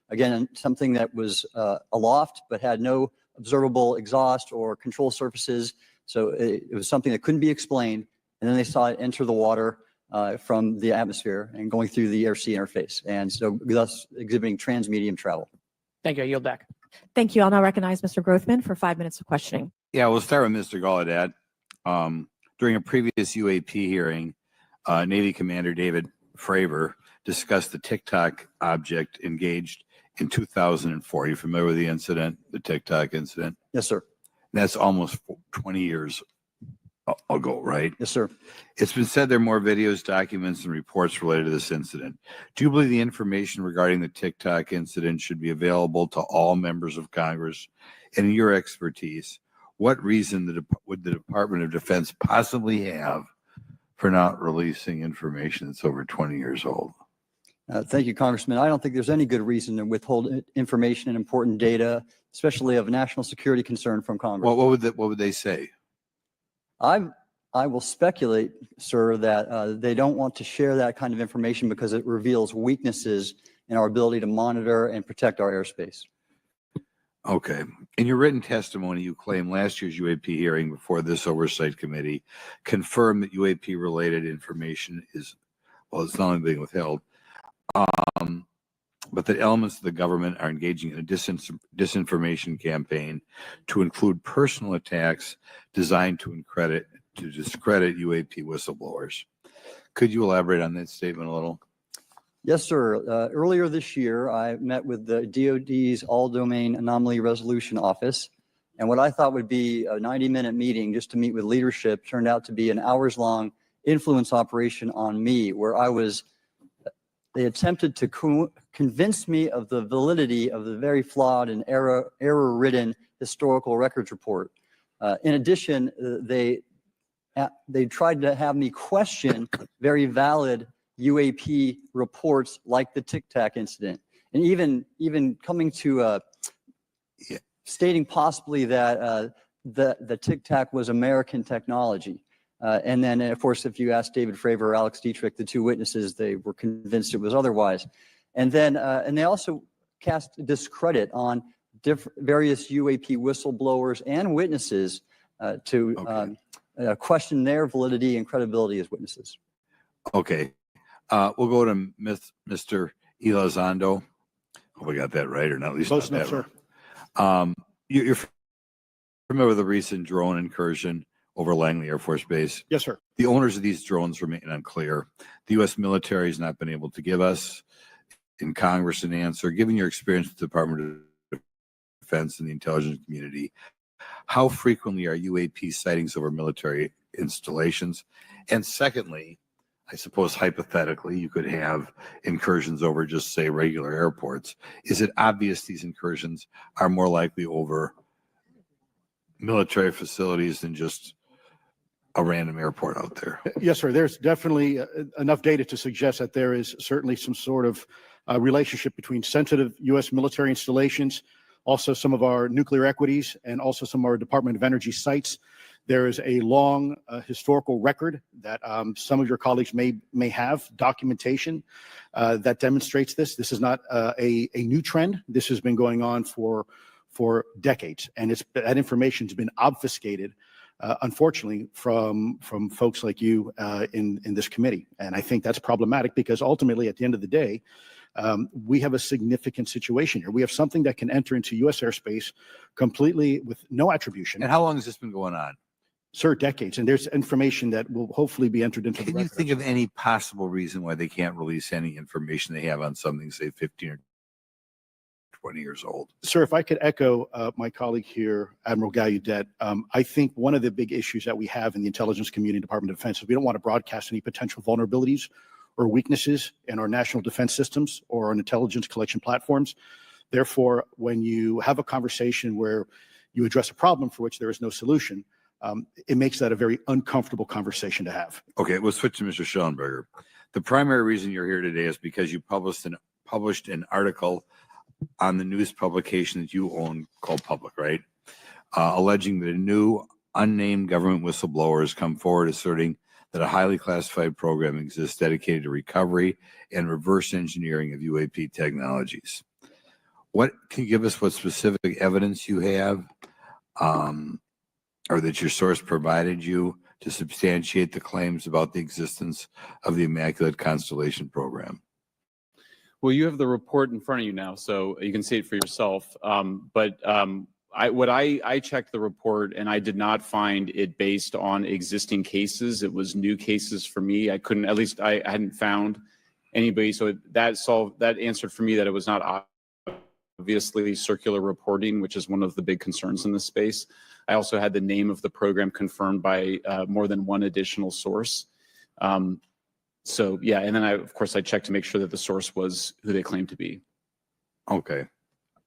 S5: again, something that was aloft but had no observable exhaust or control surfaces. So it was something that couldn't be explained. And then they saw it enter the water from the atmosphere and going through the air-sea interface. And so thus exhibiting transmedium travel.
S21: Thank you. I yield back.
S18: Thank you. I'll now recognize Mr. Grothman for 5 minutes of questioning.
S20: Yeah, we'll start with Mr. Gallaudet. During a previous UAP hearing, Navy Commander David Fravor discussed the TikTok object engaged in 2004. You familiar with the incident, the TikTok incident?
S5: Yes, sir.
S20: That's almost 20 years ago, right?
S5: Yes, sir.
S20: It's been said there are more videos, documents, and reports related to this incident. Do you believe the information regarding the TikTok incident should be available to all members of Congress? And in your expertise, what reason would the Department of Defense possibly have for not releasing information that's over 20 years old?
S5: Thank you, Congressman. I don't think there's any good reason to withhold information and important data, especially of national security concern from Congress.
S20: Well, what would they say?
S5: I will speculate, sir, that they don't want to share that kind of information because it reveals weaknesses in our ability to monitor and protect our airspace.
S20: Okay. In your written testimony, you claim last year's UAP hearing before this oversight committee confirmed that UAP-related information is, well, it's not only being withheld, but that elements of the government are engaging in a disinformation campaign to include personal attacks designed to discredit UAP whistleblowers. Could you elaborate on that statement a little?
S5: Yes, sir. Earlier this year, I met with the DoD's All-Domain Anomaly Resolution Office, and what I thought would be a 90-minute meeting just to meet with leadership turned out to be an hours-long influence operation on me, where they attempted to convince me of the validity of the very flawed and error-ridden historical records report. In addition, they tried to have me question very valid UAP reports like the Tic Tac incident, and even coming to stating possibly that the Tic Tac was American technology. And then, of course, if you ask David Fravor or Alex Dietrich, the two witnesses, they were convinced it was otherwise. And then, and they also cast discredit on various UAP whistleblowers and witnesses to question their validity and credibility as witnesses.
S20: Okay. We'll go to Mr. Elizondo. Hope I got that right, or not at least
S4: Close
S20: not
S4: enough,
S20: that
S4: sir.
S20: right. You're familiar with the recent drone incursion over Langley Air Force Base?
S4: Yes, sir.
S20: The owners of these drones remain unclear. The U.S. military has not been able to give us in Congress an answer. Given your experience with the Department of Defense and the intelligence community, how frequently are UAP sightings over military installations? And secondly, I suppose hypothetically, you could have incursions over just say regular airports. Is it obvious these incursions are more likely over military facilities than just a random airport out there?
S4: Yes, sir. There's definitely enough data to suggest that there is certainly some sort of relationship between sensitive U.S. military installations, also some of our nuclear equities, and also some of our Department of Energy sites. There is a long historical record that some of your colleagues may have documentation that demonstrates this. This is not a new trend. This has been going on for decades, and that information has been obfuscated, unfortunately, from folks like you in this committee. And I think that's problematic because ultimately, at the end of the day, we have a significant situation here. We have something that can enter into U.S. airspace completely with no attribution.
S20: And how long has this been going on?
S4: Sir, decades. And there's information that will hopefully be entered into the
S20: Can you
S4: record.
S20: think of any possible reason why they can't release any information they have on something, say 15 or 20 years old?
S4: Sir, if I could echo my colleague here, Admiral Gallaudet, I think one of the big issues that we have in the intelligence community, Department of Defense, is we don't want to broadcast any potential vulnerabilities or weaknesses in our national defense systems or on intelligence collection platforms. Therefore, when you have a conversation where you address a problem for which there is no solution, it makes that a very uncomfortable conversation to have.
S20: Okay, we'll switch to Mr. Schellenberger. The primary reason you're here today is because you published an article on the news publication that you own called Public, right? Alleging that a new unnamed government whistleblower has come forward asserting that a highly classified program exists dedicated to recovery and reverse engineering of UAP technologies. What can you give us what specific evidence you have or that your source provided you to substantiate the claims about the existence of the Immaculate Constellation program?
S15: Well, you have the report in front of you now, so you can see it for yourself. I checked the report and I did not find it based on existing cases. It was new cases for me. I hadn't found anybody. So that answered for me that it was not obviously circular reporting, which is one of the big concerns in this space. I also had the name of the program confirmed by more than one additional source. So yeah, and then of course I checked to make sure that the source was who they claimed to be.
S20: Okay.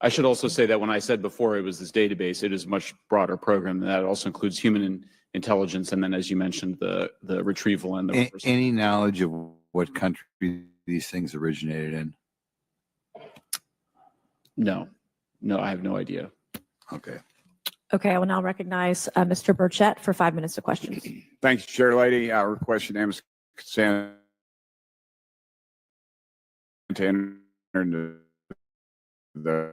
S15: I should also say that when I said before it was this database, it is a much broader program than that. It also includes human intelligence, and then as you mentioned, the retrieval and the
S20: any knowledge of what country these things originated in?
S15: No, I have no idea.
S20: Okay.
S18: Okay, I will now recognize Mr. Burchett for 5 minutes of questions.
S9: Thank you, Chair Lady. I request unanimous consent to enter into the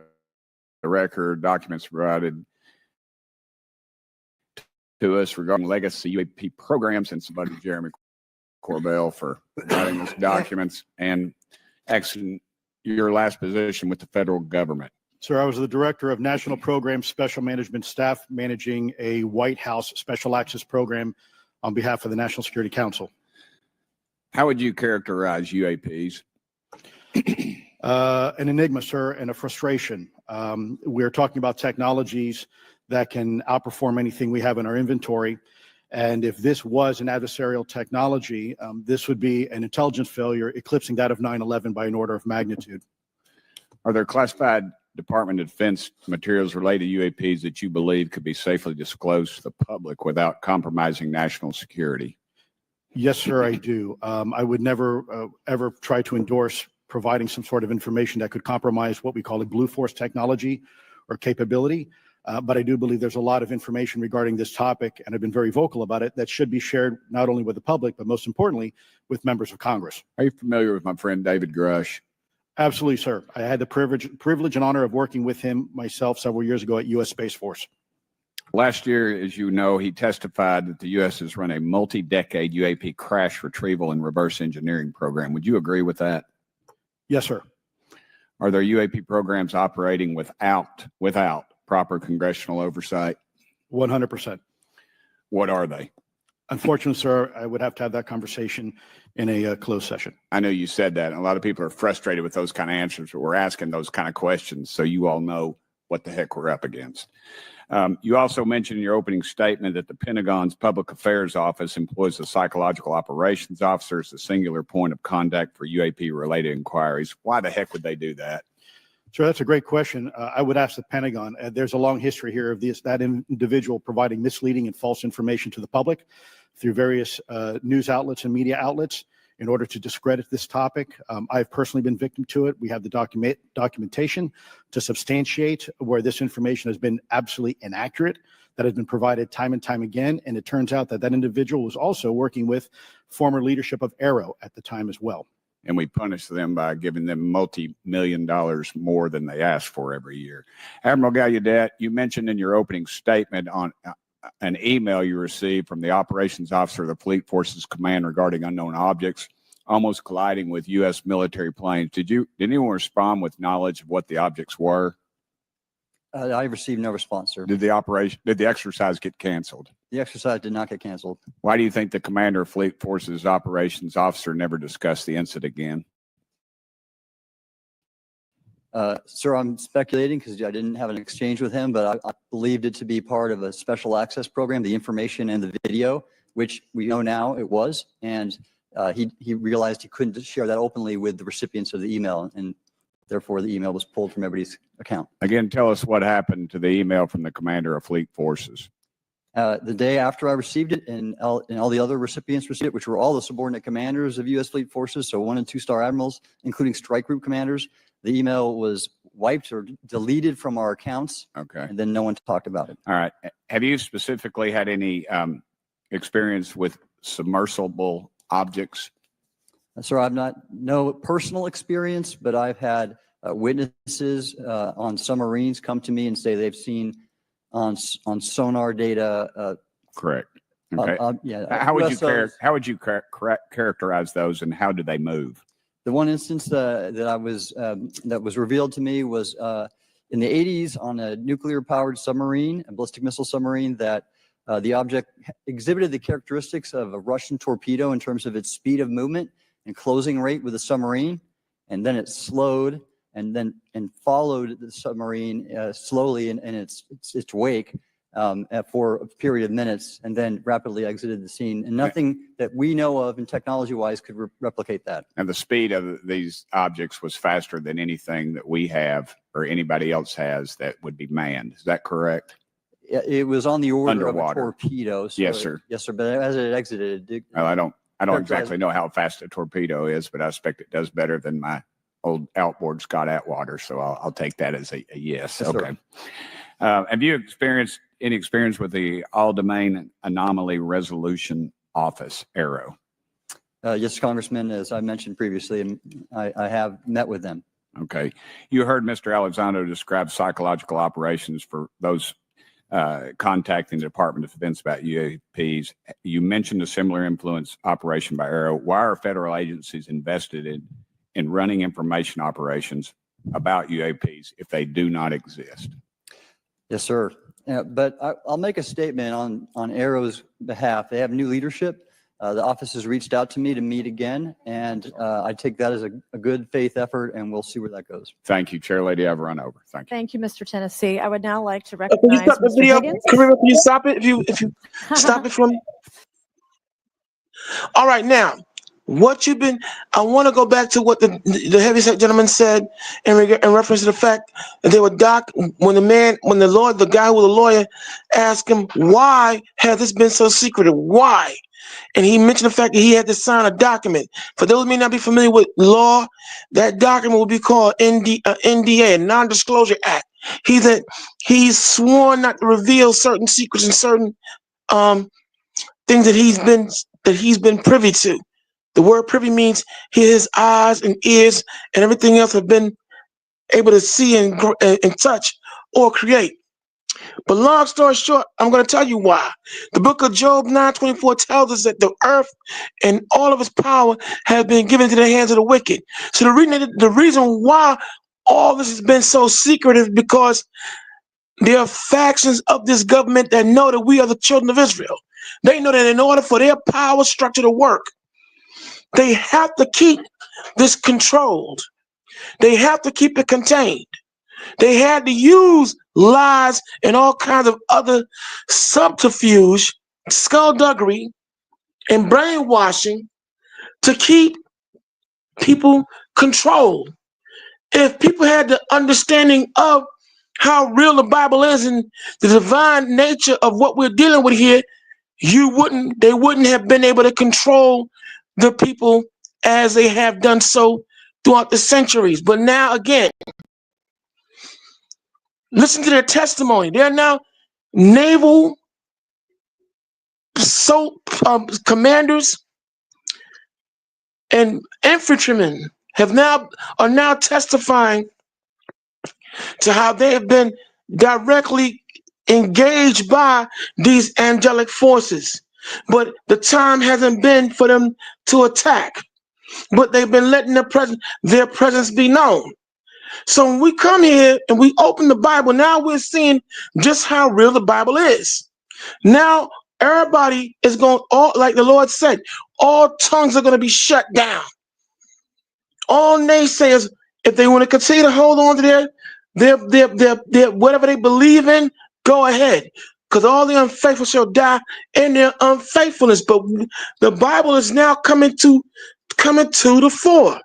S9: record documents provided to us regarding legacy UAP programs, and somebody, Jeremy Corbell, for providing those documents and actually your last position with the federal government.
S4: Sir, I was the Director of National Program Special Management Staff, managing a White House Special Access Program on behalf of the National Security Council.
S9: How would you characterize UAPs?
S4: An enigma, sir, and a frustration. We're talking about technologies that can outperform anything we have in our inventory. And if this was an adversarial technology, this would be an intelligence failure eclipsing that of 9/11 by an order of magnitude.
S9: Are there classified Department of Defense materials related to UAPs that you believe could be safely disclosed to the public without compromising national security?
S4: Yes, sir, I do. I would never, ever try to endorse providing some sort of information that could compromise what we call a Blue Force technology or capability. But I do believe there's a lot of information regarding this topic, and I've been very vocal about it, that should be shared not only with the public, but most importantly, with members of Congress.
S9: Are you familiar with my friend David Grush?
S4: Absolutely, sir. I had the privilege and honor of working with him myself several years ago at U.S. Space Force.
S9: Last year, as you know, he testified that the U.S. has run a multi-decade UAP crash retrieval and reverse engineering program. Would you agree with that?
S4: Yes, sir.
S9: Are there UAP programs operating without proper congressional oversight?
S4: 100%.
S9: What are they?
S4: Unfortunately, sir, I would have to have that conversation in a closed session.
S9: I know you said that, and a lot of people are frustrated with those kind of answers, but we're asking those kind of questions so you all know what the heck we're up against. You also mentioned in your opening statement that the Pentagon's Public Affairs Office employs a psychological operations officer as the singular point of contact for UAP-related inquiries. Why the heck would they do that?
S4: Sure, that's a great question. I would ask the Pentagon. There's a long history here of that individual providing misleading and false information to the public through various news outlets and media outlets in order to discredit this topic. I've personally been victim to it. We have the documentation to substantiate where this information has been absolutely inaccurate, that has been provided time and time again. And it turns out that that individual was also working with former leadership of Arrow at the time as well.
S9: And we punish them by giving them multi-million dollars more than they ask for every year. Admiral Gallaudet, you mentioned in your opening statement on an email you received from the operations officer of the Fleet Forces Command regarding unknown objects almost colliding with U.S. military planes. Did anyone respond with knowledge of what the objects were?
S5: I received no response, sir.
S9: Did the exercise get canceled?
S5: The exercise did not get canceled.
S9: Why do you think the commander of Fleet Forces operations officer never discussed the incident again?
S5: Sir, I'm speculating because I didn't have an exchange with him, but I believed it to be part of a special access program, the information and the video, which we know now it was. And he realized he couldn't share that openly with the recipients of the email, and therefore the email was pulled from everybody's account.
S9: Again, tell us what happened to the email from the commander of Fleet Forces.
S5: The day after I received it, and all the other recipients received it, which were all the subordinate commanders of U.S. Fleet Forces, so 1- and 2-star admirals, including strike group commanders, the email was wiped or deleted from our accounts.
S9: Okay.
S5: And then no one talked about it.
S9: All right. Have you specifically had any experience with submersible objects?
S5: Sir, I've no personal experience, but I've had witnesses on submarines come to me and say they've seen on sonar data.
S9: Correct. Okay.
S5: Yeah.
S9: How would you
S5: USOs.
S9: characterize those, and how do they move?
S5: The one instance that was revealed to me was in the 80s on a nuclear-powered submarine, a ballistic missile submarine, that the object exhibited the characteristics of a Russian torpedo in terms of its speed of movement and closing rate with the submarine, and then it slowed and followed the submarine slowly in its wake for a period of minutes, and then rapidly exited the scene. And nothing that we know of and technology-wise could replicate that.
S9: And the speed of these objects was faster than anything that we have or anybody else has that would be manned. Is that correct?
S5: It was on the order
S9: Underwater.
S5: of a torpedo. So
S9: Yes, sir.
S5: Yes, sir. But as it exited, it
S9: Well, I don't
S5: characterize-
S9: exactly know how fast a torpedo is, but I expect it does better than my old outboard Scott Atwater. So I'll take that as a yes.
S5: Yes, sir.
S9: Okay. Have you experienced any experience with the All Domain Anomaly Resolution Office, Arrow?
S5: Yes, Congressman, as I mentioned previously, and I have met with them.
S9: Okay. You heard Mr. Elizondo describe psychological operations for those contacting the Department of Defense about UAPs. You mentioned a similar influence operation by Arrow. Why are federal agencies invested in running information operations about UAPs if they do not exist?
S5: Yes, sir. But I'll make a statement on Arrow's behalf. They have new leadership. The office has reached out to me to meet again, and I take that as a good faith effort, and we'll see where that goes.
S9: Thank you, Chair Lady. I've run over. Thank you.
S18: Thank you, Mr. Tennessee. I would now like to
S3: Can you
S18: recognize
S3: stop the
S18: Mr.
S3: video?
S18: Higgins.
S3: Can you stop it? If you stop it from. All right, now, I want to go back to what the heavyset gentleman said in reference to the fact that they were when the guy who was a lawyer asked him, why has this been so secretive? Why? And he mentioned the fact that he had to sign a document. For those who may not be familiar with law, that document will be called NDA, a Non-Disclosure Act. He's sworn not to reveal certain secrets and certain things that he's been privy to. The word privy means his eyes and ears and everything else have been able to see and touch or create. But long story short, I'm going to tell you why. The book of Job 9:24 tells us that the earth and all of its power have been given into the hands of the wicked. So the reason why all this has been so secret is because there are factions of this government that know that we are the children of Israel. They know that in order for their power structure to work, they have to keep this controlled. They have to keep it contained. They had to use lies and all kinds of other subterfuge, skullduggery, and brainwashing to keep people controlled. If people had the understanding of how real the Bible is and the divine nature of what we're dealing with here, they wouldn't have been able to control the people as they have done so throughout the centuries. But now again, listen to their testimony. They're now naval commanders and infantrymen are now testifying to how they have been directly engaged by these angelic forces. But the time hasn't been for them to attack. But they've been letting their presence be known. So when we come here and we open the Bible, now we're seeing just how real the Bible is. Now everybody is going, like the Lord said, all tongues are going to be shut down. All naysayers, if they want to continue to hold on to their whatever they believe in, go ahead. Because all the unfaithful shall die in their unfaithfulness. But the Bible is now coming to the fore.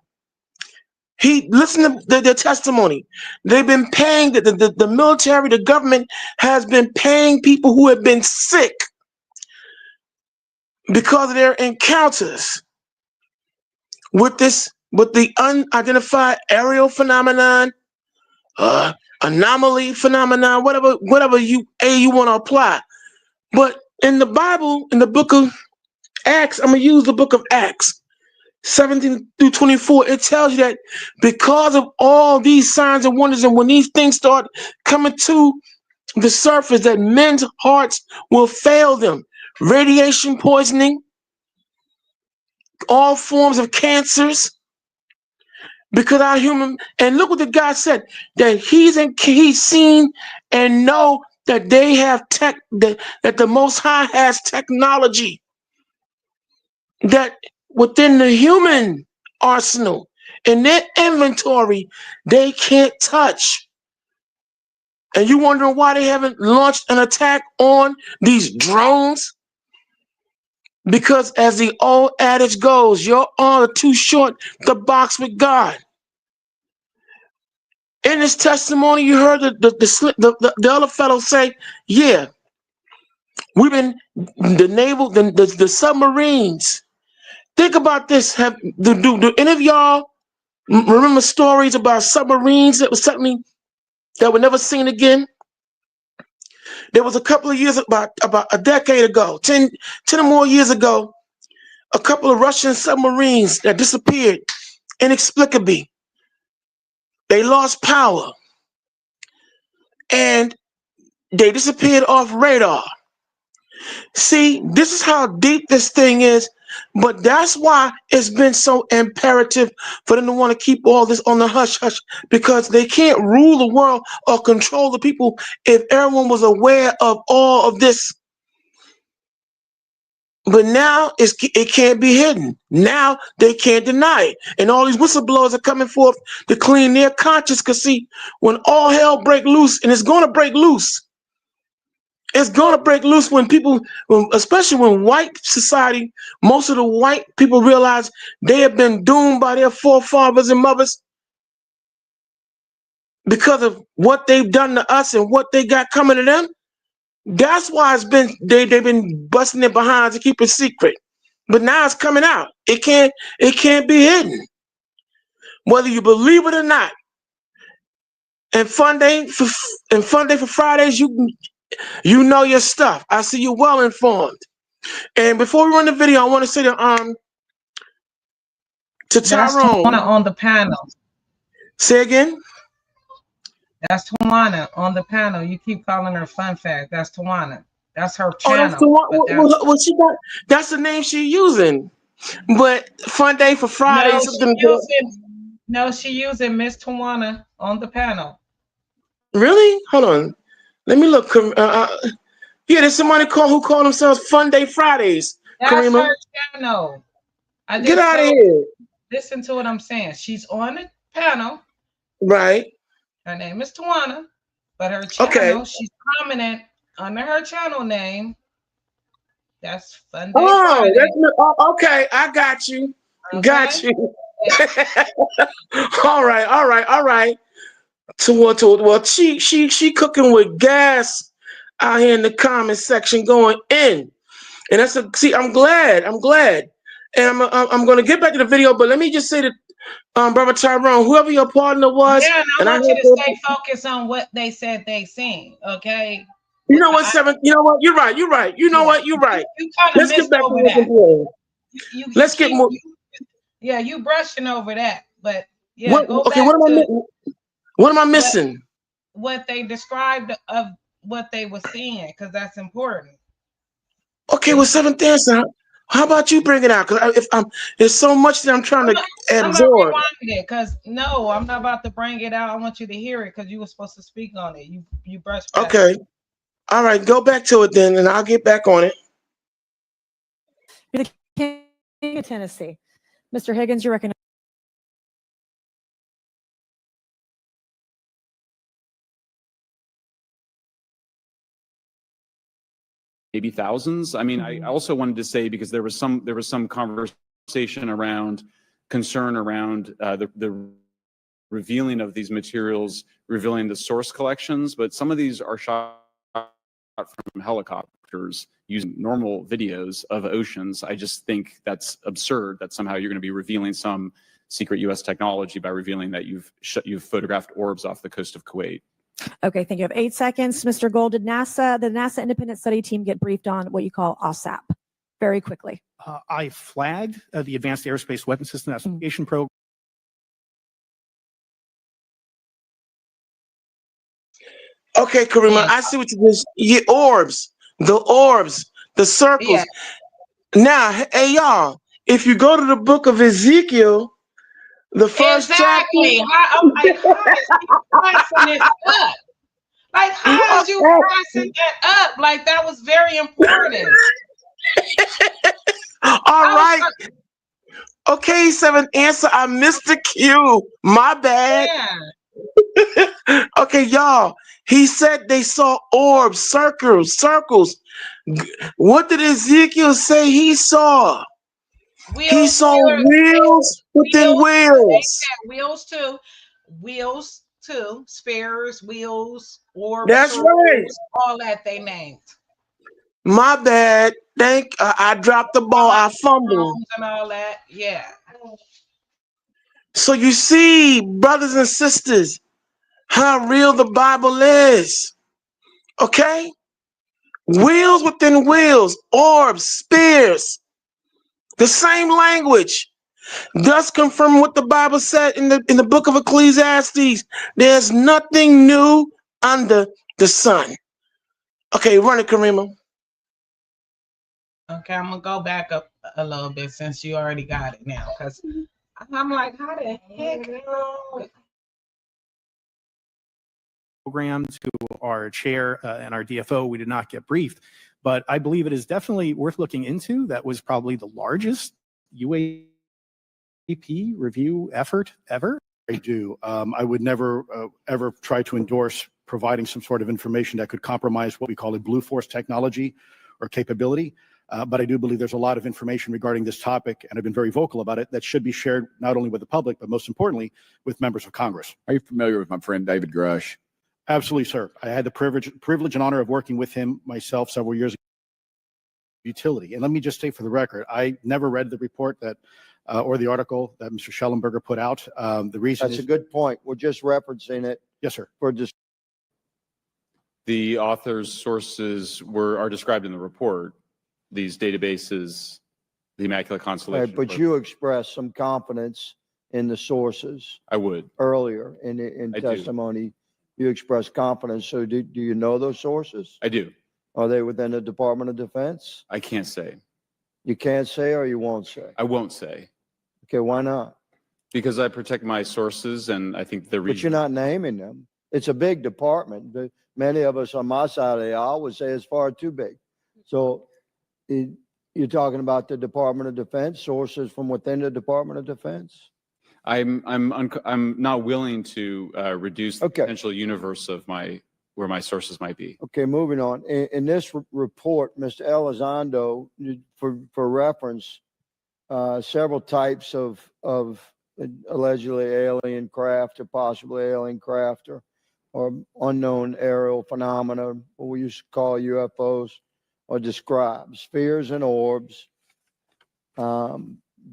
S3: Listen to their testimony. They've been paying, the military, the government has been paying people who have been sick because of their encounters with the unidentified aerial phenomenon, anomaly phenomenon, whatever you want to apply. But in the Bible, in the book of Acts, I'm going to use the book of Acts 17 through 24, it tells you that because of all these signs and wonders, and when these things start coming to the surface, that men's hearts will fail them. Radiation poisoning, all forms of cancers, because our human, and look what the God said, that he's seen and know that they have that the Most High has technology that within the human arsenal, in their inventory, they can't touch. And you wondering why they haven't launched an attack on these drones? Because as the old adage goes, your arms are too short to box with God. In this testimony, you heard the other fellow say, yeah, we've been, the submarines. Think about this. Do any of y'all remember stories about submarines that was something that were never seen again? There was a couple of years, about a decade ago, 10 or more years ago, a couple of Russian submarines that disappeared inexplicably. They lost power and they disappeared off radar. See, this is how deep this thing is. But that's why it's been so imperative for them to want to keep all this on the hush-hush, because they can't rule the world or control the people if everyone was aware of all of this. But now it can't be hidden. Now they can't deny it. And all these whistleblowers are coming forth to clean their conscience, because see, when all hell break loose, and it's going to break loose, it's going to break loose when people, especially when white society, most of the white people realize they have been doomed by their forefathers and mothers because of what they've done to us and what they got coming to them. That's why they've been busting their behinds to keep it secret. But now it's coming out. It can't be hidden. Whether you believe it or not. And Fun Day for Fridays, you know your stuff. I see you well informed. And before we run the video, I want to say to Tyrone.
S6: That's Tawana on the panel.
S3: Say again?
S6: That's Tawana on the panel. You keep calling her Fun Fact. That's Tawana. That's her channel.
S3: Oh, that's the name she's using. But Fun Day for Fridays.
S6: No, she using Miss Tawana on the panel.
S3: Really? Hold on. Let me look. Yeah, there's somebody who call themselves Fun Day Fridays.
S6: That's
S3: Karima.
S6: her channel.
S3: Get out of here.
S6: Listen to what I'm saying. She's on the panel.
S3: Right.
S6: Her name is Tawana, but her channel, she's prominent under her channel name. That's Fun Day Friday.
S3: Okay, I got you.
S6: Okay?
S3: Got you. All right. Well, she cooking with gas out here in the comment section going in. And I'm glad. And I'm gonna get back to the video, but let me just say that Brother Tyrone, whoever your partner was,
S6: Yeah, and I want you to stay focused on what they said they seen, okay?
S3: You know what, Seven? You know what? You're right. You know what? You're right.
S6: You kind of
S3: Let's get
S6: missed
S3: back to
S6: over
S3: what's
S6: that.
S3: important. Let's get more.
S6: Yeah, you brushing over that, but yeah, go
S3: Okay,
S6: back
S3: what am I missing?
S6: what they described of what they were seeing, because that's important.
S3: Okay, well, Seventh Answer, how about you bring it out? Because there's so much that I'm trying to
S6: I'm gonna
S3: absorb.
S6: rewind it, because no, I'm not about to bring it out. I want you to hear it because you were supposed to speak on it. You brushed past
S3: Okay. All right, go back to it then, and I'll get back on it.
S18: You're the king of Tennessee. Mr. Higgins, you're recognized.
S15: Maybe thousands. I mean, I also wanted to say, because there was some conversation around concern around the revealing of these materials, revealing the source collections, but some of these are shot from helicopters using normal videos of oceans. I just think that's absurd that somehow you're going to be revealing some secret U.S. technology by revealing that you've photographed orbs off the coast of Kuwait.
S18: Okay, thank you. I have 8 seconds. Mr. Gold, did the NASA Independent Study Team get briefed on what you call OSAP? Very quickly.
S8: I flagged the Advanced Aerospace Weapon System Investigation Program.
S3: Okay, Karima, I see what you did. Yeah, the orbs, the circles.
S6: Yeah.
S3: Now, hey, y'all, if you go to the book of Ezekiel, the first
S6: exactly.
S3: chapter.
S6: I'm like, how is he pressing it up? Like, how is you pressing that up? Like, that was very important.
S3: All right. Okay, Seventh Answer. I missed the cue. My bad.
S6: Yeah.
S3: Okay, y'all. He said they saw orbs, circles. What did Ezekiel say he saw? He saw wheels within wheels.
S6: Wheels too. Spheres, wheels, orbs.
S3: That's right.
S6: All that they named.
S3: My bad. I dropped the ball. I fumbled.
S6: And all that. Yeah.
S3: So you see, brothers and sisters, how real the Bible is. Okay? Wheels within wheels, orbs, spears, the same language. Thus confirm what the Bible said in the book of Ecclesiastes. There's nothing new under the sun. Okay, run it, Karima.
S6: Okay, I'm gonna go back up a little bit since you already got it now, because I'm like, how the heck?
S8: Program to our chair and our DFO, we did not get briefed, but I believe it is definitely worth looking into. That was probably the largest UAP review effort ever.
S4: I do. I would never, ever try to endorse providing some sort of information that could compromise what we call a blue force technology or capability. But I do believe there's a lot of information regarding this topic, and I've been very vocal about it, that should be shared not only with the public, but most importantly, with members of Congress.
S9: Are you familiar with my friend David Grush?
S4: Absolutely, sir. I had the privilege and honor of working with him myself several years ago. Utility. And let me just say for the record, I never read the report that or the article that Mr. Schellenberger put out. The reason
S7: That's a good point. We're just referencing it.
S4: Yes, sir.
S7: For just
S15: The author's sources are described in the report. These databases, the Immaculate Constellation.
S7: right, but you expressed some confidence in the sources.
S15: I would.
S7: Earlier in
S15: I do.
S7: testimony, you expressed confidence. So do you know those sources?
S15: I do.
S7: Are they within the Department of Defense?
S15: I can't say.
S7: You can't say, or you won't say?
S15: I won't say.
S7: Okay, why not?
S15: Because I protect my sources, and I think the
S7: But you're not naming them. It's a big department. But many of us on my side of the aisle would say it's far too big. So you're talking about the Department of Defense, sources from within the Department of Defense?
S15: I'm not willing to reduce the
S7: Okay.
S15: potential universe of where my sources might be.
S7: Okay, moving on. In this report, Mr. Elizondo, for reference, several types of allegedly alien craft or possibly alien craft or unknown aerial phenomena, what we used to call UFOs, are described. Spheres and orbs,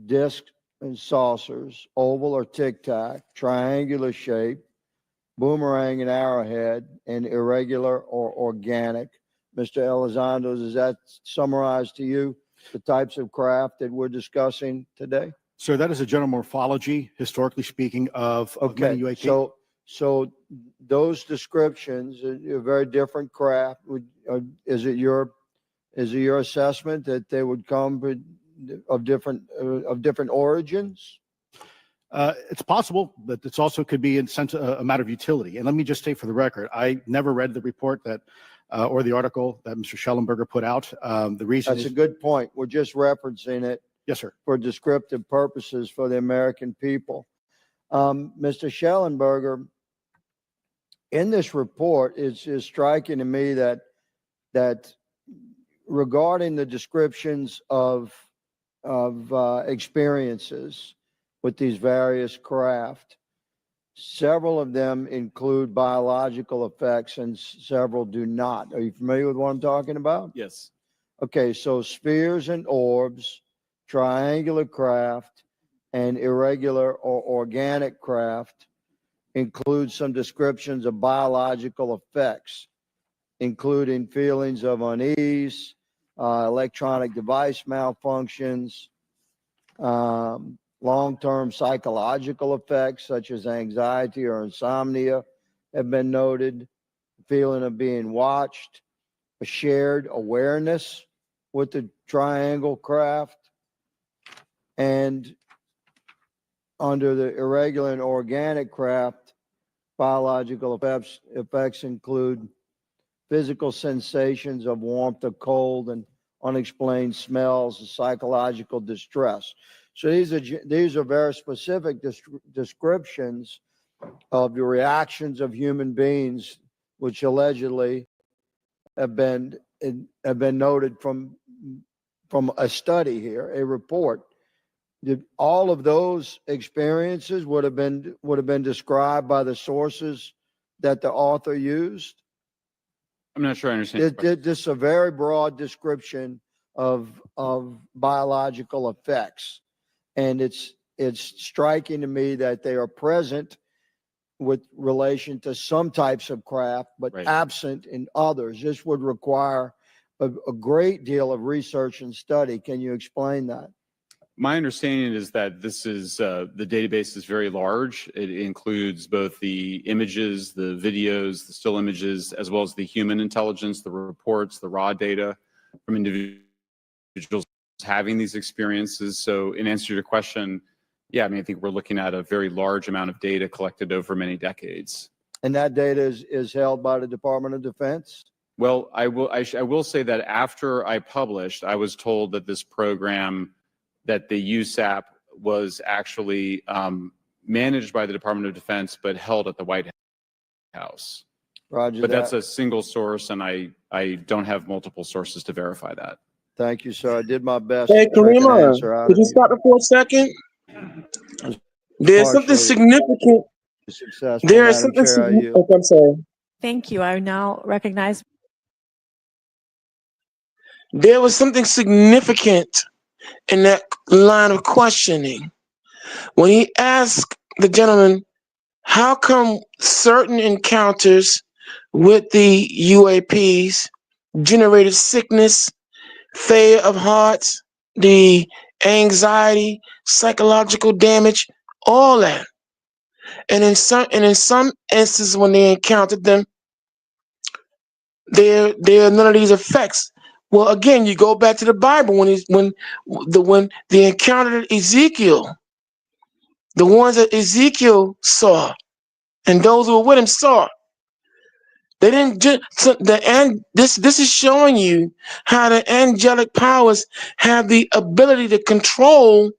S7: discs and saucers, oval or tic-tac, triangular shape, boomerang and arrowhead, and irregular or organic. Mr. Elizondo, does that summarize to you the types of craft that we're discussing today?
S4: Sir, that is a general morphology, historically speaking, of many
S7: Okay,
S4: UAP.
S7: so those descriptions are very different craft. Is it your assessment that they would come of different origins?
S4: It's possible, but it's also could be in sense a matter of utility. And let me just say for the record, I never read the report that or the article that Mr. Schellenberger put out. The reason
S7: That's
S4: is,
S7: a good point. We're just referencing it
S4: yes, sir.
S7: for descriptive purposes for the American people. Mr. Schellenberger, in this report, it's striking to me that regarding the descriptions of experiences with these various craft, several of them include biological effects and several do not. Are you familiar with what I'm talking about?
S15: Yes.
S7: Okay, so spheres and orbs, triangular craft, and irregular or organic craft include some descriptions of biological effects, including feelings of unease, electronic device malfunctions, long-term psychological effects such as anxiety or insomnia have been noted, feeling of being watched, a shared awareness with the triangle craft, and under the irregular and organic craft, biological effects include physical sensations of warmth or cold and unexplained smells and psychological distress. So these are very specific descriptions of the reactions of human beings, which allegedly have been noted from a study here, a report. All of those experiences would have been described by the sources that the author used.
S15: I'm not sure I understand.
S7: This is a very broad description of biological effects, and it's striking to me that they are present with relation to some types of craft, but absent in others. This would require a great deal of research and study. Can you explain that?
S15: My understanding is that this is the database is very large. It includes both the images, the videos, the still images, as well as the human intelligence, the reports, the raw data from individuals having these experiences. So in answer to your question, yeah, I mean, I think we're looking at a very large amount of data collected over many decades.
S7: And that data is held by the Department of Defense?
S15: Well, I will say that after I published, I was told that this program, that the USAP was actually managed by the Department of Defense, but held at the White House.
S7: Roger
S15: But
S7: that.
S15: that's a single source, and I don't have multiple sources to verify that.
S7: Thank you, sir. I did my best.
S3: Hey,
S7: to make an answer
S3: Karima,
S7: out
S3: could
S7: of
S3: you stop it for a second? There's something
S7: Partially
S3: significant.
S7: successful.
S3: There is
S7: Madam
S3: something
S7: Chair, I
S3: significant.
S7: yield.
S3: Okay, I'm sorry.
S18: Thank you. I now recognize.
S3: There was something significant in that line of questioning when he asked the gentleman, how come certain encounters with the UAPs generated sickness, failure of hearts, the anxiety, psychological damage, all that. And in some instances when they encountered them, there are none of these effects. Well, again, you go back to the Bible when they encountered Ezekiel, the ones that Ezekiel saw, and those who were with him saw. They didn't just this is showing you how the angelic powers have the ability to control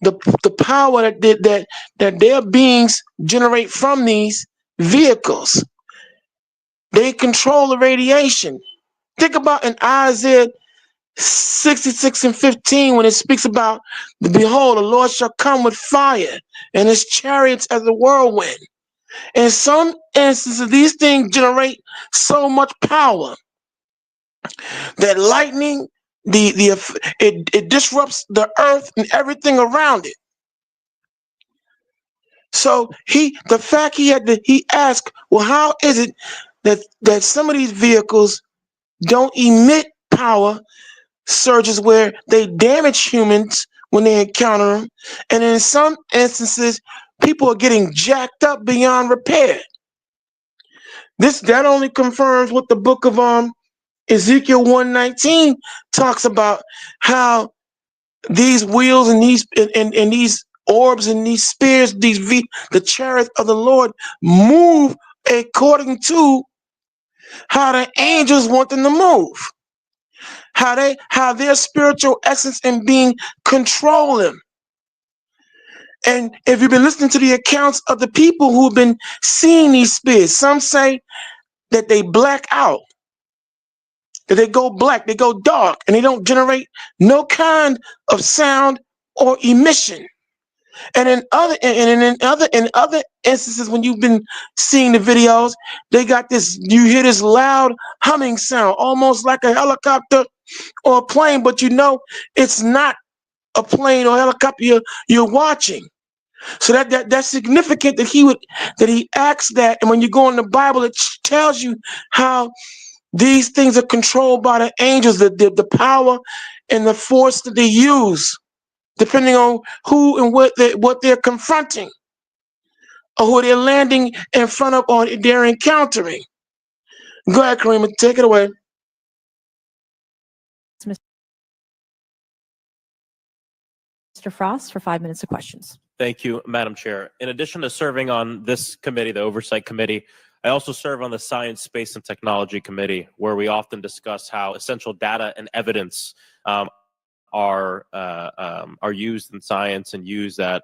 S3: the power that their beings generate from these vehicles. They control the radiation. Think about in Isaiah 66:15 when it speaks about, behold, the Lord shall come with fire and his chariots as a whirlwind. In some instances, these things generate so much power that lightning, it disrupts the earth and everything around it. So he asked, well, how is it that some of these vehicles don't emit power surges where they damage humans when they encounter them, and in some instances, people are getting jacked up beyond repair. That only confirms what the book of Ezekiel 119 talks about, how these wheels and these orbs and these spears, the chariot of the Lord move according to how the angels want them to move. How their spiritual essence and being control them. And if you've been listening to the accounts of the people who've been seeing these spirits, some say that they black out, that they go black, they go dark, and they don't generate no kind of sound or emission. And in other instances, when you've been seeing the videos, they got this, you hear this loud humming sound, almost like a helicopter or a plane, but you know it's not a plane or helicopter you're watching. So that's significant that he asked that. And when you go in the Bible, it tells you how these things are controlled by the angels, the power and the force that they use, depending on who and what they're confronting, or who they're landing in front of, or they're encountering. Go ahead, Karima, take it away.
S1: Mr. Frost for 5 minutes of questions.
S11: Thank you, Madam Chair. In addition to serving on this committee, the Oversight Committee, I also serve on the Science, Space, and Technology Committee, where we often discuss how essential data and evidence are used in science and used at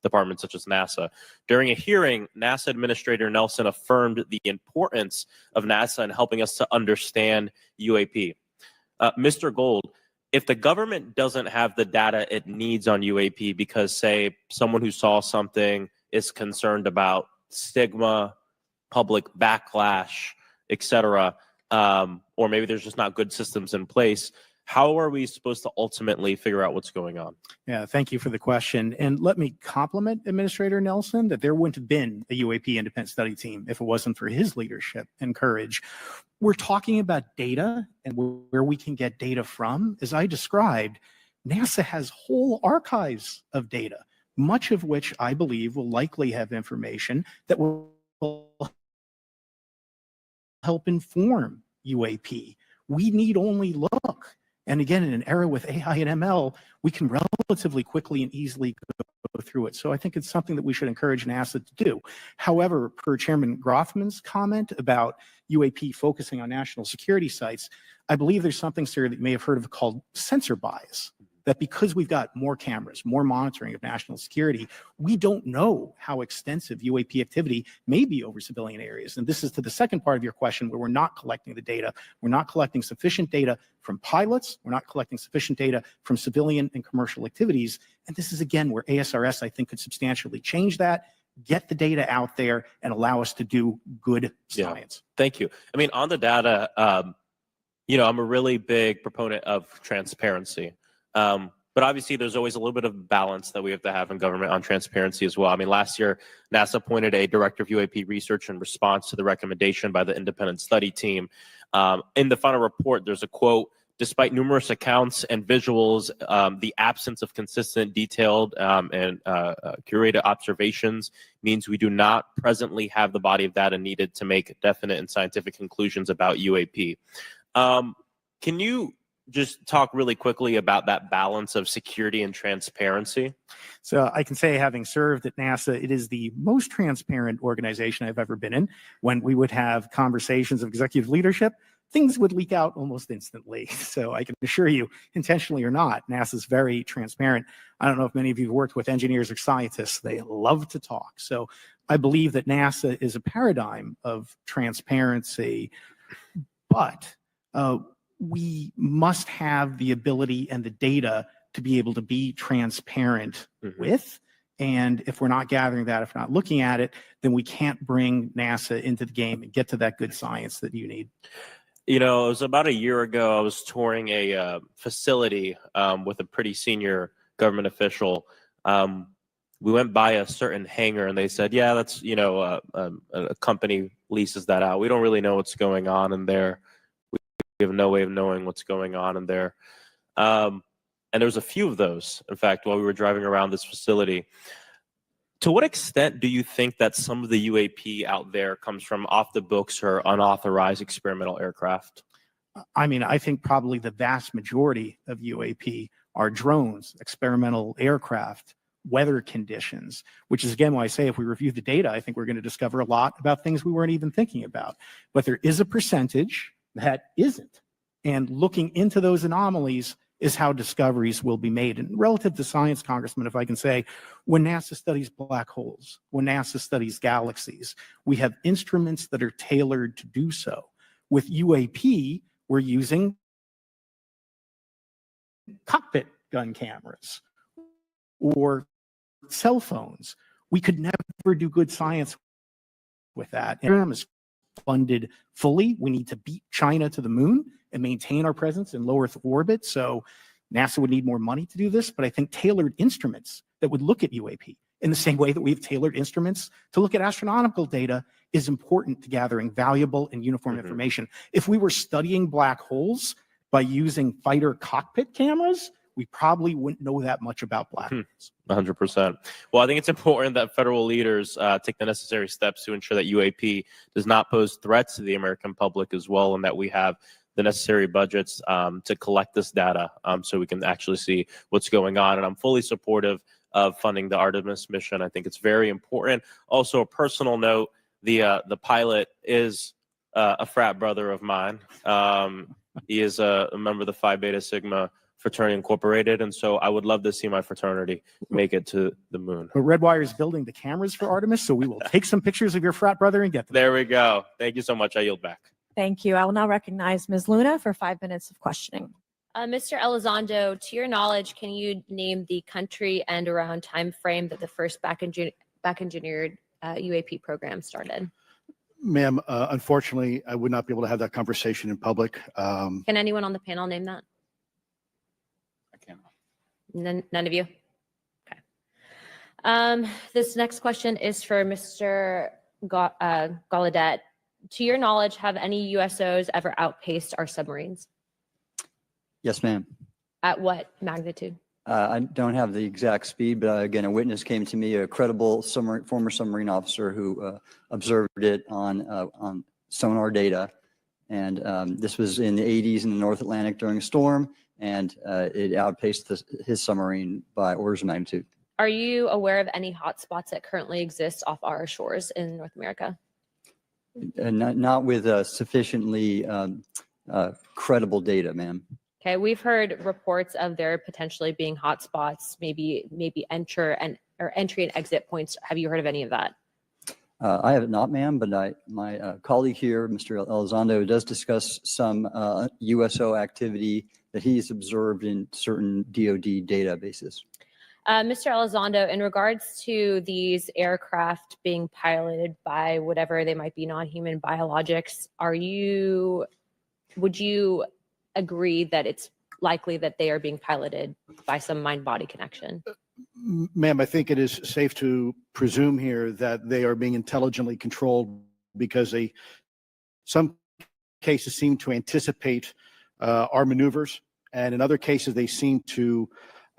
S11: departments such as NASA. During a hearing, NASA Administrator Nelson affirmed the importance of NASA in helping us to understand UAP. Mr. Gold, if the government doesn't have the data it needs on UAP because, say, someone who saw something is concerned about stigma, public backlash, etc., or maybe there's just not good systems in place, how are we supposed to ultimately figure out what's going on?
S8: Yeah, thank you for the question. And let me compliment Administrator Nelson that there wouldn't have been a UAP independent study team if it wasn't for his leadership and courage. We're talking about data and where we can get data from. As I described, NASA has whole archives of data, much of which I believe will likely have information that will help inform UAP. We need only look. And again, in an era with AI and ML, we can relatively quickly and easily go through it. So I think it's something that we should encourage NASA to do. However, per Chairman Grothman's comment about UAP focusing on national security sites, I believe there's something, sir, that you may have heard of called sensor bias. That because we've got more cameras, more monitoring of national security, we don't know how extensive UAP activity may be over civilian areas. And this is to the second part of your question, where we're not collecting the data. We're not collecting sufficient data from pilots. We're not collecting sufficient data from civilian and commercial activities. And this is, again, where ASRS, I think, could substantially change that, get the data out there, and allow us to do good science.
S11: Yeah. Thank you. I mean, on the data, I'm a really big proponent of transparency. But obviously, there's always a little bit of balance that we have to have in government on transparency as well. I mean, last year, NASA appointed a director of UAP research in response to the recommendation by the independent study team. In the final report, there's a quote, despite numerous accounts and visuals, the absence of consistent, detailed, and curated observations means we do not presently have the body of data needed to make definite and scientific conclusions about UAP. Can you just talk really quickly about that balance of security and transparency?
S8: So I can say, having served at NASA, it is the most transparent organization I've ever been in. When we would have conversations of executive leadership, things would leak out almost instantly. So I can assure you, intentionally or not, NASA's very transparent. I don't know if many of you have worked with engineers or scientists. They love to talk. So I believe that NASA is a paradigm of transparency, but we must have the ability and the data to be able to be transparent with. And if we're not gathering that, if we're not looking at it, then we can't bring NASA into the game and get to that good science that you need.
S11: You know, it was about a year ago, I was touring a facility with a pretty senior government official. We went by a certain hangar and they said, yeah, that's, you know, a company leases that out. We don't really know what's going on in there. We have no way of knowing what's going on in there. And there was a few of those, in fact, while we were driving around this facility. To what extent do you think that some of the UAP out there comes from off the books or unauthorized experimental aircraft?
S8: I mean, I think probably the vast majority of UAP are drones, experimental aircraft, weather conditions, which is again why I say if we review the data, I think we're going to discover a lot about things we weren't even thinking about. But there is a percentage that isn't. And looking into those anomalies is how discoveries will be made. And relative to science, Congressman, if I can say, when NASA studies black holes, when NASA studies galaxies, we have instruments that are tailored to do so. With UAP, we're using cockpit gun cameras or cell phones. We could never do good science with that. And is funded fully. We need to beat China to the moon and maintain our presence in low Earth orbit. So NASA would need more money to do this, but I think tailored instruments that would look at UAP in the same way that we have tailored instruments to look at astronomical data is important to gathering valuable and uniform information. If we were studying black holes by using fighter cockpit cameras, we probably wouldn't know that much about black holes.
S11: 100%. Well, I think it's important that federal leaders take the necessary steps to ensure that UAP does not pose threats to the American public as well, and that we have the necessary budgets to collect this data so we can actually see what's going on. And I'm fully supportive of funding the Artemis mission. I think it's very important. Also, a personal note, the pilot is a frat brother of mine. He is a member of the Phi Beta Sigma Fraternity Incorporated, and so I would love to see my fraternity make it to the moon.
S8: But Redwire is building the cameras for Artemis, so we will take some pictures of your frat brother and get them.
S11: There we go. Thank you so much. I yield back.
S1: Thank you. I will now recognize Ms. Luna for 5 minutes of questioning.
S12: Mr. Elizondo, to your knowledge, can you name the country and around time frame that the first back engineered UAP program started?
S4: Ma'am, unfortunately, I would not be able to have that conversation in public.
S12: Can anyone on the panel name that?
S15: I can't.
S12: None of you? Okay. This next question is for Mr. Gallaudet. To your knowledge, have any USOs ever outpaced our submarines?
S5: Yes, ma'am.
S12: At what magnitude?
S5: I don't have the exact speed, but again, a witness came to me, a credible former submarine officer who observed it on sonar data. And this was in the 80s in the North Atlantic during a storm, and it outpaced his submarine by orders of magnitude.
S12: Are you aware of any hotspots that currently exist off our shores in North America?
S5: Not with sufficiently credible data, ma'am.
S12: Okay, we've heard reports of there potentially being hotspots, maybe entry and exit points. Have you heard of any of that?
S5: I have not, ma'am, but my colleague here, Mr. Elizondo, does discuss some USO activity that he's observed in certain DoD databases.
S12: Mr. Elizondo, in regards to these aircraft being piloted by whatever they might be, non-human biologics, would you agree that it's likely that they are being piloted by some mind-body connection?
S4: Ma'am, I think it is safe to presume here that they are being intelligently controlled because some cases seem to anticipate our maneuvers, and in other cases they seem to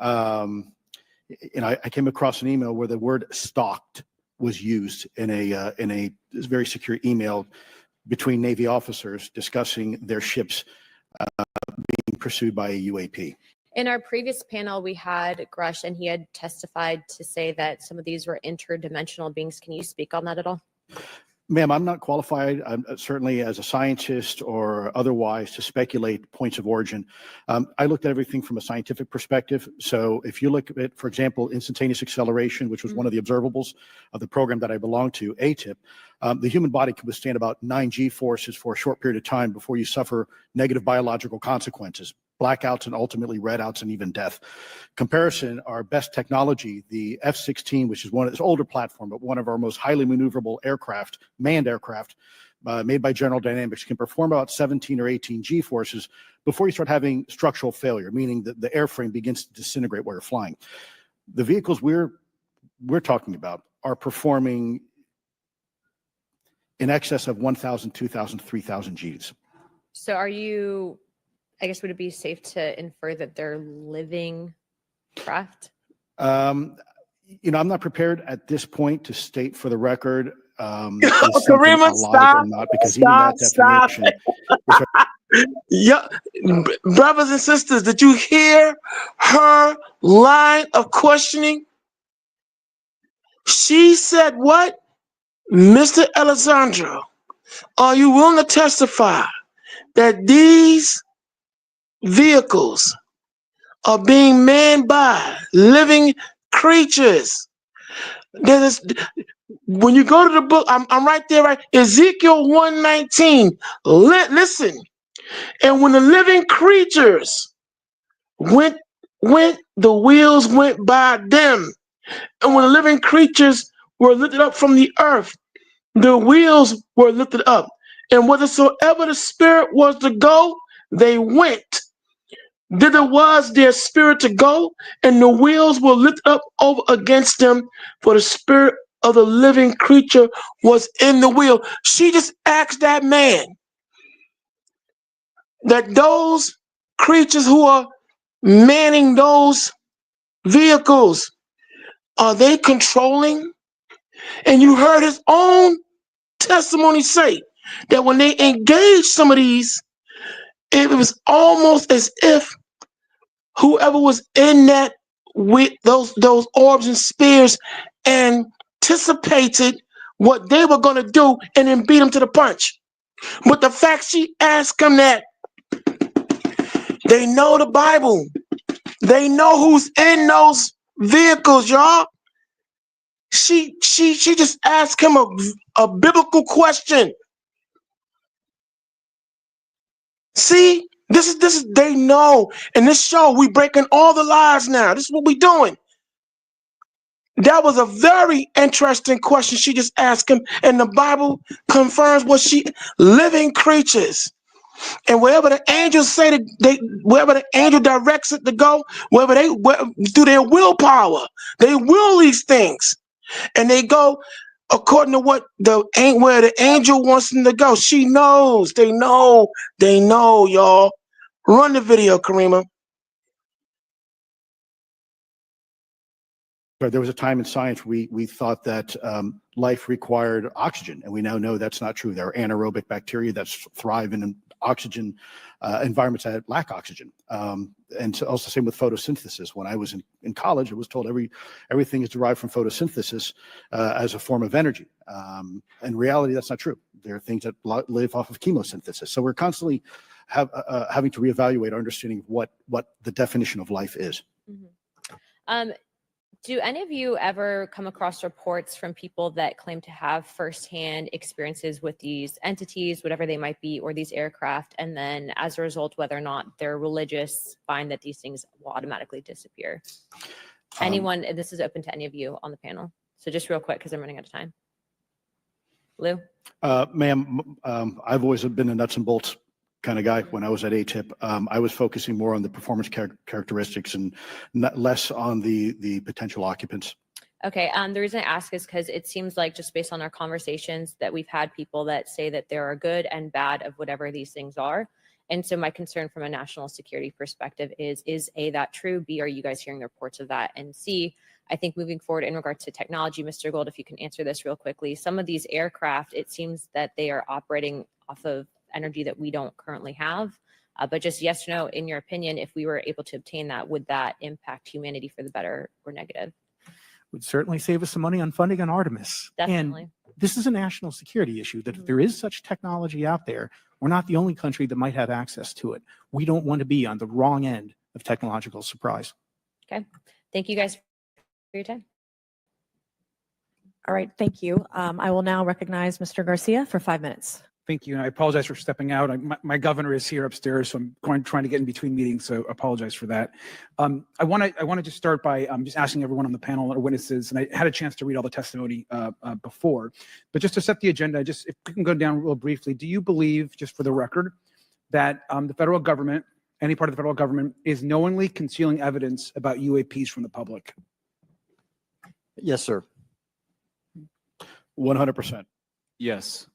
S4: I came across an email where the word stalked was used in a very secure email between Navy officers discussing their ships being pursued by a UAP.
S12: In our previous panel, we had Grush, and he had testified to say that some of these were interdimensional beings. Can you speak on that at all?
S4: Ma'am, I'm not qualified, certainly as a scientist or otherwise, to speculate points of origin. I looked at everything from a scientific perspective. So if you look at, for example, instantaneous acceleration, which was one of the observables of the program that I belong to, ATIP, the human body can withstand about 9 G forces for a short period of time before you suffer negative biological consequences, blackouts and ultimately redouts and even death. Comparison, our best technology, the F-16, which is it's an older platform, but one of our most highly maneuverable aircraft, manned aircraft, made by General Dynamics, can perform about 17 or 18 G forces before you start having structural failure, meaning that the airframe begins to disintegrate while you're flying. The vehicles we're talking about are performing in excess of 1,000, 2,000, 3,000 Gs.
S12: So are you, I guess, would it be safe to infer that they're living craft?
S4: I'm not prepared at this point to state for the record
S3: Karima,
S4: alive or not, because even that definition.
S3: Yeah, brothers and sisters, did you hear her line of questioning? She said, what? Mr. Alessandro, are you willing to testify that these vehicles are being manned by living creatures? When you go to the book, I'm right there, right? Ezekiel 1:19. Listen, and when the living creatures went, the wheels went by them. And when the living creatures were lifted up from the earth, the wheels were lifted up. And whithersoever the spirit was to go, they went. Thither was their spirit to go, and the wheels were lifted up over against them, for the spirit of the living creature was in the wheel. She just asked that man that those creatures who are manning those vehicles, are they controlling? And you heard his own testimony say that when they engaged some of these, it was almost as if whoever was in that with those orbs and spears anticipated what they were going to do and then beat them to the punch. But the fact she asked him that, they know the Bible. They know who's in those vehicles, y'all. She just asked him a biblical question. See, this is they know. In this show, we breaking all the lies now. This is what we doing. That was a very interesting question she just asked him, and the Bible confirms what living creatures. And wherever the angels say that wherever the angel directs it to go, through their willpower, they will these things, and they go according to what where the angel wants them to go. She knows. They know, y'all. Run the video, Karima.
S4: There was a time in science we thought that life required oxygen, and we now know that's not true. There are anaerobic bacteria that thrive in oxygen environments that lack oxygen. And so also same with photosynthesis. When I was in college, I was told everything is derived from photosynthesis as a form of energy. In reality, that's not true. There are things that live off of chemosynthesis. So we're constantly having to reevaluate our understanding of what the definition of life is.
S12: Mm-hmm. Do any of you ever come across reports from people that claim to have firsthand experiences with these entities, whatever they might be, or these aircraft, and then as a result, whether or not they're religious, find that these things will automatically disappear? Anyone, and this is open to any of you on the panel. So just real quick, because I'm running out of time. Lou?
S4: Ma'am, I've always been a nuts and bolts kind of guy. When I was at ATIP, I was focusing more on the performance characteristics and less on the potential occupants.
S12: Okay, the reason I ask is because it seems like, just based on our conversations, that we've had people that say that there are good and bad of whatever these things are. And so my concern from a national security perspective is A, that true? B, are you guys hearing the reports of that? And C, I think moving forward in regards to technology, Mr. Gold, if you can answer this real quickly, some of these aircraft, it seems that they are operating off of energy that we don't currently have. But just yes or no, in your opinion, if we were able to obtain that, would that impact humanity for the better or negative?
S8: Would certainly save us some money on funding on Artemis.
S12: Definitely.
S8: this is a national security issue, that if there is such technology out there, we're not the only country that might have access to it. We don't want to be on the wrong end of technological surprise.
S12: Okay. Thank you guys for your time.
S1: All right, thank you. I will now recognize Mr. Garcia for 5 minutes.
S19: Thank you. And I apologize for stepping out. My governor is here upstairs, so I'm trying to get in between meetings, so apologize for that. I want to just start by just asking everyone on the panel or witnesses, and I had a chance to read all the testimony before, but just to set the agenda, just if we can go down real briefly, do you believe, just for the record, that the federal government, any part of the federal government, is knowingly concealing evidence about UAPs from the public?
S5: Yes, sir.
S4: 100%.
S15: Yes.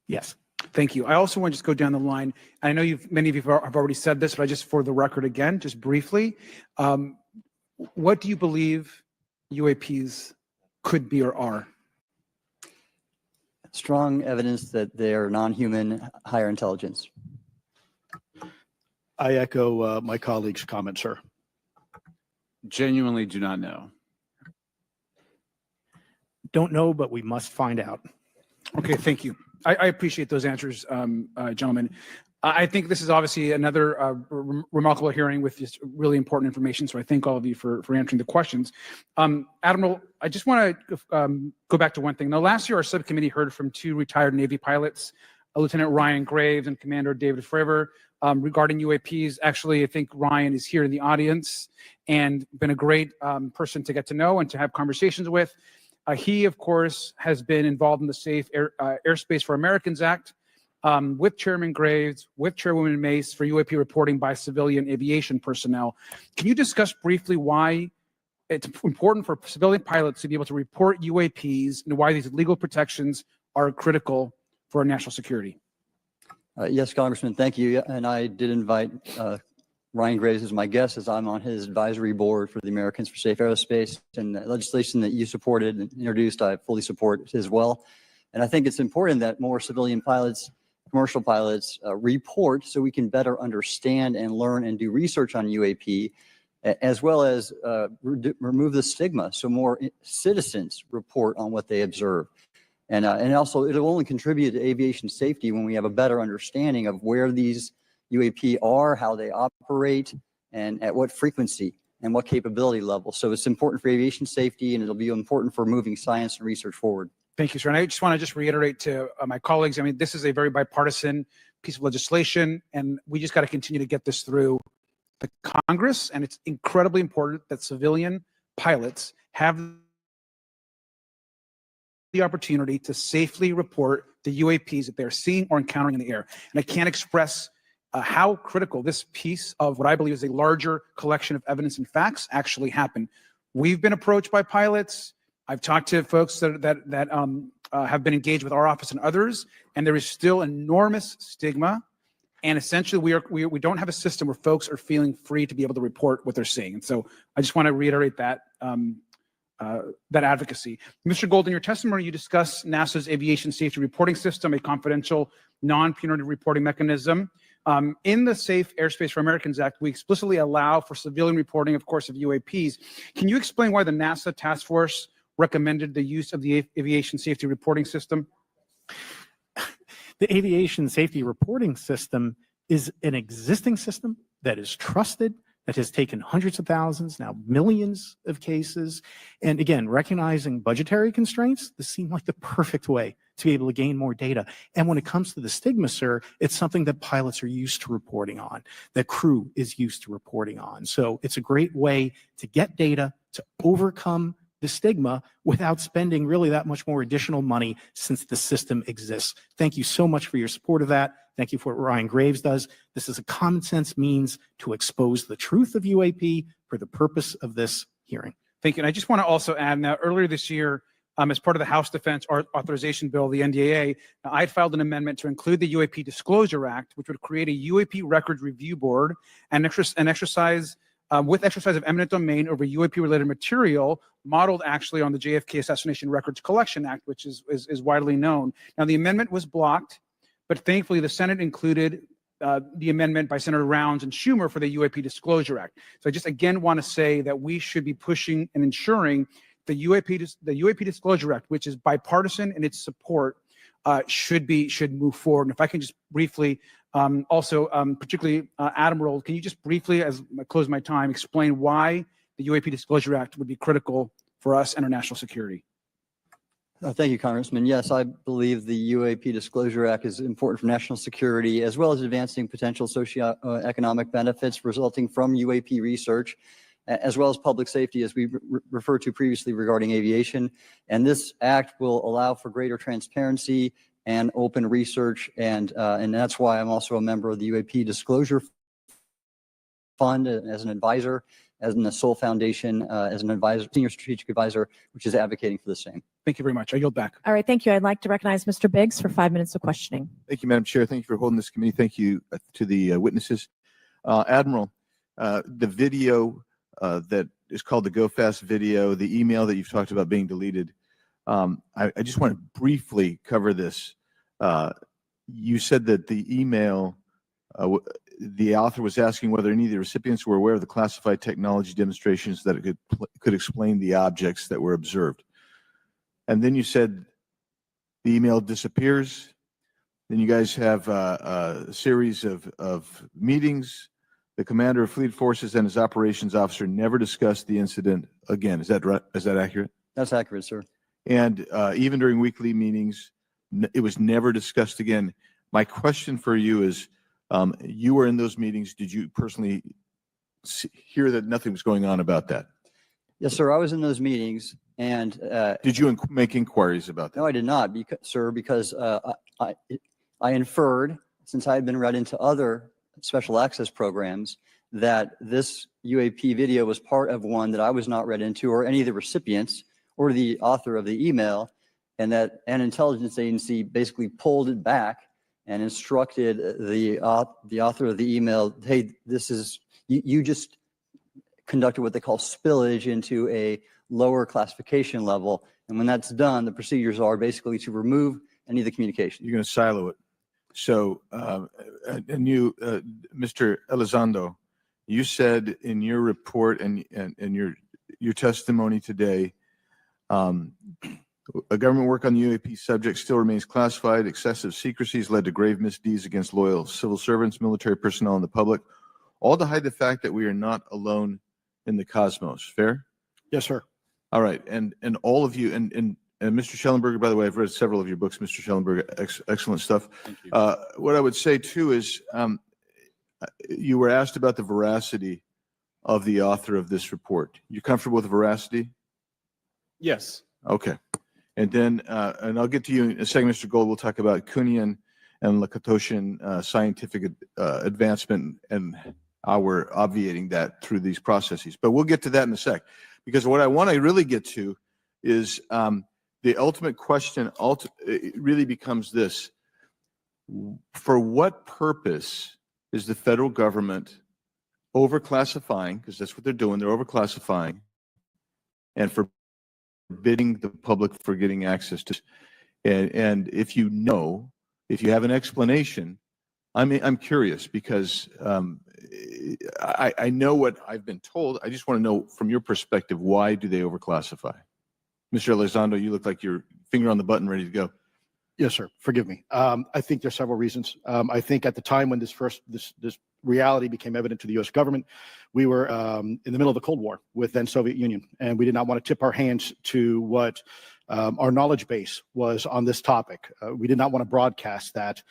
S19: Yes. Thank you. I also want to just go down the line. I know many of you have already said this, but I just, for the record again, just briefly, what do you believe UAPs could be or are?
S5: Strong evidence that they are non-human, higher intelligence.
S4: I echo my colleague's comment, sir.
S15: Genuinely do not know.
S8: Don't know, but we must find out.
S19: Okay, thank you. I appreciate those answers, gentlemen. I think this is obviously another remarkable hearing with just really important information, so I thank all of you for answering the questions. Admiral, I just want to go back to one thing. Now, last year, our subcommittee heard from 2 retired Navy pilots, Lieutenant Ryan Graves and Commander David Fravor, regarding UAPs. Actually, I think Ryan is here in the audience and been a great person to get to know and to have conversations with. He, of course, has been involved in the Safe Airspace for Americans Act with Chairman Graves, with Chairwoman Mace for UAP reporting by civilian aviation personnel. Can you discuss briefly why it's important for civilian pilots to be able to report UAPs and why these legal protections are critical for our national security?
S5: Yes, Congressman, thank you. And I did invite Ryan Graves as my guest, as I'm on his advisory board for the Americans for Safe Aerospace, and the legislation that you supported and introduced, I fully support as well. And I think it's important that more civilian pilots, commercial pilots report so we can better understand and learn and do research on UAP, as well as remove the stigma so more citizens report on what they observe. And also, it'll only contribute to aviation safety when we have a better understanding of where these UAP are, how they operate, and at what frequency and what capability level. So it's important for aviation safety, and it'll be important for moving science and research forward.
S19: Thank you, sir. And I just want to reiterate to my colleagues, I mean, this is a very bipartisan piece of legislation, and we just got to continue to get this through the Congress. And it's incredibly important that civilian pilots have the opportunity to safely report the UAPs that they're seeing or encountering in the air. And I can't express how critical this piece of what I believe is a larger collection of evidence and facts actually happened. We've been approached by pilots. I've talked to folks that have been engaged with our office and others, and there is still enormous stigma. And essentially, we don't have a system where folks are feeling free to be able to report what they're seeing. And so I just want to reiterate that that advocacy. Mr. Gold, in your testimony, you discuss NASA's aviation safety reporting system, a confidential, non-punitive reporting mechanism. In the Safe Airspace for Americans Act, we explicitly allow for civilian reporting, of course, of UAPs. Can you explain why the NASA task force recommended the use of the aviation safety reporting system?
S8: The aviation safety reporting system is an existing system that is trusted, that has taken hundreds of thousands, now millions of cases. And again, recognizing budgetary constraints, this seemed like the perfect way to be able to gain more data. And when it comes to the stigma, sir, it's something that pilots are used to reporting on, that crew is used to reporting on. So it's a great way to get data, to overcome the stigma without spending really that much more additional money since the system exists. Thank you so much for your support of that. Thank you for what Ryan Graves does. This is a common sense means to expose the truth of UAP for the purpose of this hearing.
S19: Thank you. And I just want to also add, now earlier this year, as part of the House Defense Authorization Bill, the NDAA, I had filed an amendment to include the UAP Disclosure Act, which would create a UAP records review board and exercise with exercise of eminent domain over UAP-related material, modeled actually on the JFK Assassination Records Collection Act, which is widely known. Now, the amendment was blocked, but thankfully the Senate included the amendment by Senator Rounds and Schumer for the UAP Disclosure Act. So I just again want to say that we should be pushing and ensuring the UAP Disclosure Act, which is bipartisan in its support, should move forward. And if I can just briefly, particularly Admiral, can you just briefly, as I close my time, explain why the UAP Disclosure Act would be critical for us and our national security?
S5: Thank you, Congressman. Yes, I believe the UAP Disclosure Act is important for national security, as well as advancing potential socioeconomic benefits resulting from UAP research, as well as public safety, as we referred to previously regarding aviation. And this act will allow for greater transparency and open research, and that's why I'm also a member of the UAP Disclosure Fund as an advisor, as in the Sol Foundation, as an advisor, senior strategic advisor, which is advocating for the same.
S19: Thank you very much. I yield back.
S1: All right, thank you. I'd like to recognize Mr. Biggs for 5 minutes of questioning.
S13: Thank you, Madam Chair. Thank you for holding this committee. Thank you to the witnesses. Admiral, the video that is called the Go Fast video, the email that you've talked about being deleted, I just want to briefly cover this. You said that the email, the author was asking whether any of the recipients were aware of the classified technology demonstrations that it could explain the objects that were observed. And then you said the email disappears. Then you guys have a series of meetings. The commander of fleet forces and his operations officer never discussed the incident again. Is that right? Is that accurate?
S5: That's accurate, sir.
S13: And even during weekly meetings, it was never discussed again. My question for you is, you were in those meetings. Did you personally hear that nothing was going on about that?
S5: Yes, sir. I was in those meetings, and
S13: did you make inquiries about that?
S5: No, I did not, sir, because I inferred, since I had been read into other special access programs, that this UAP video was part of one that I was not read into, or any of the recipients, or the author of the email, and that an intelligence agency basically pulled it back and instructed the author of the email, hey, this is, you just conducted what they call spillage into a lower classification level. And when that's done, the procedures are basically to remove any of the communication.
S13: You're going to silo it. So, and you, Mr. Elizondo, you said in your report and your testimony today, a government work on the UAP subject still remains classified. Excessive secrecy has led to grave misdeeds against loyal civil servants, military personnel, and the public, all to hide the fact that we are not alone in the cosmos. Fair?
S4: Yes, sir.
S13: All right. And all of you, and Mr. Schellenberger, by the way, I've read several of your books, Mr. Schellenberger, excellent stuff.
S15: Thank you.
S13: What I would say too is, you were asked about the veracity of the author of this report. You comfortable with the veracity?
S15: Yes.
S13: Okay. And then, and I'll get to you in a second, Mr. Gold. We'll talk about Kuhnian and Lakatoshian scientific advancement and how we're obviating that through these processes. But we'll get to that in a sec, because what I want to really get to is the ultimate question. It really becomes this: for what purpose is the federal government overclassifying? Because that's what they're doing. They're overclassifying, and forbidding the public for getting access to. And if you know, if you have an explanation, I'm curious, because I know what I've been told. I just want to know from your perspective, why do they overclassify? Mr. Elizondo, you look like your finger on the button, ready to go.
S4: Yes, sir. Forgive me. I think there's several reasons. I think at the time when this reality became evident to the U.S. government, we were in the middle of the Cold War with then Soviet Union, and we did not want to tip our hands to what our knowledge base was on this topic. We did not want to broadcast that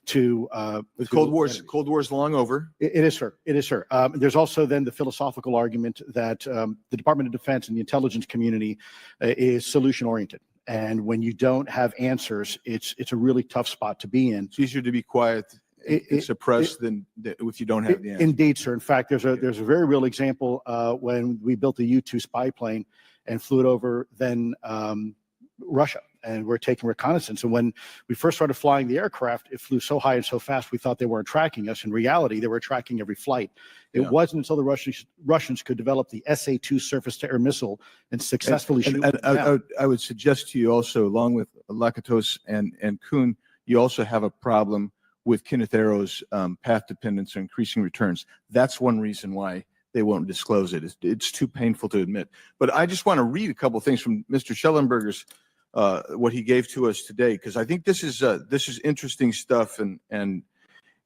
S4: to
S13: the Cold War's long over.
S4: It is, sir. It is, sir. There's also then the philosophical argument that the Department of Defense and the intelligence community is solution oriented. And when you don't have answers, it's a really tough spot to be in.
S13: It's easier to be quiet and suppressed than if you don't have the answer.
S4: Indeed, sir. In fact, there's a very real example when we built the U-2 spy plane and flew it over then Russia, and we're taking reconnaissance. And when we first started flying the aircraft, it flew so high and so fast we thought they weren't tracking us. In reality, they were tracking every flight. It wasn't until the Russians could develop the SA-2 surface-to-air missile and successfully shoot them down.
S13: I would suggest to you also, along with Lakatos and Kuhn, you also have a problem with Kenneth Arrow's path dependence or increasing returns. That's one reason why they won't disclose it. It's too painful to admit. But I just want to read a couple things from Mr. Schellenberger's what he gave to us today, because I think this is interesting stuff, and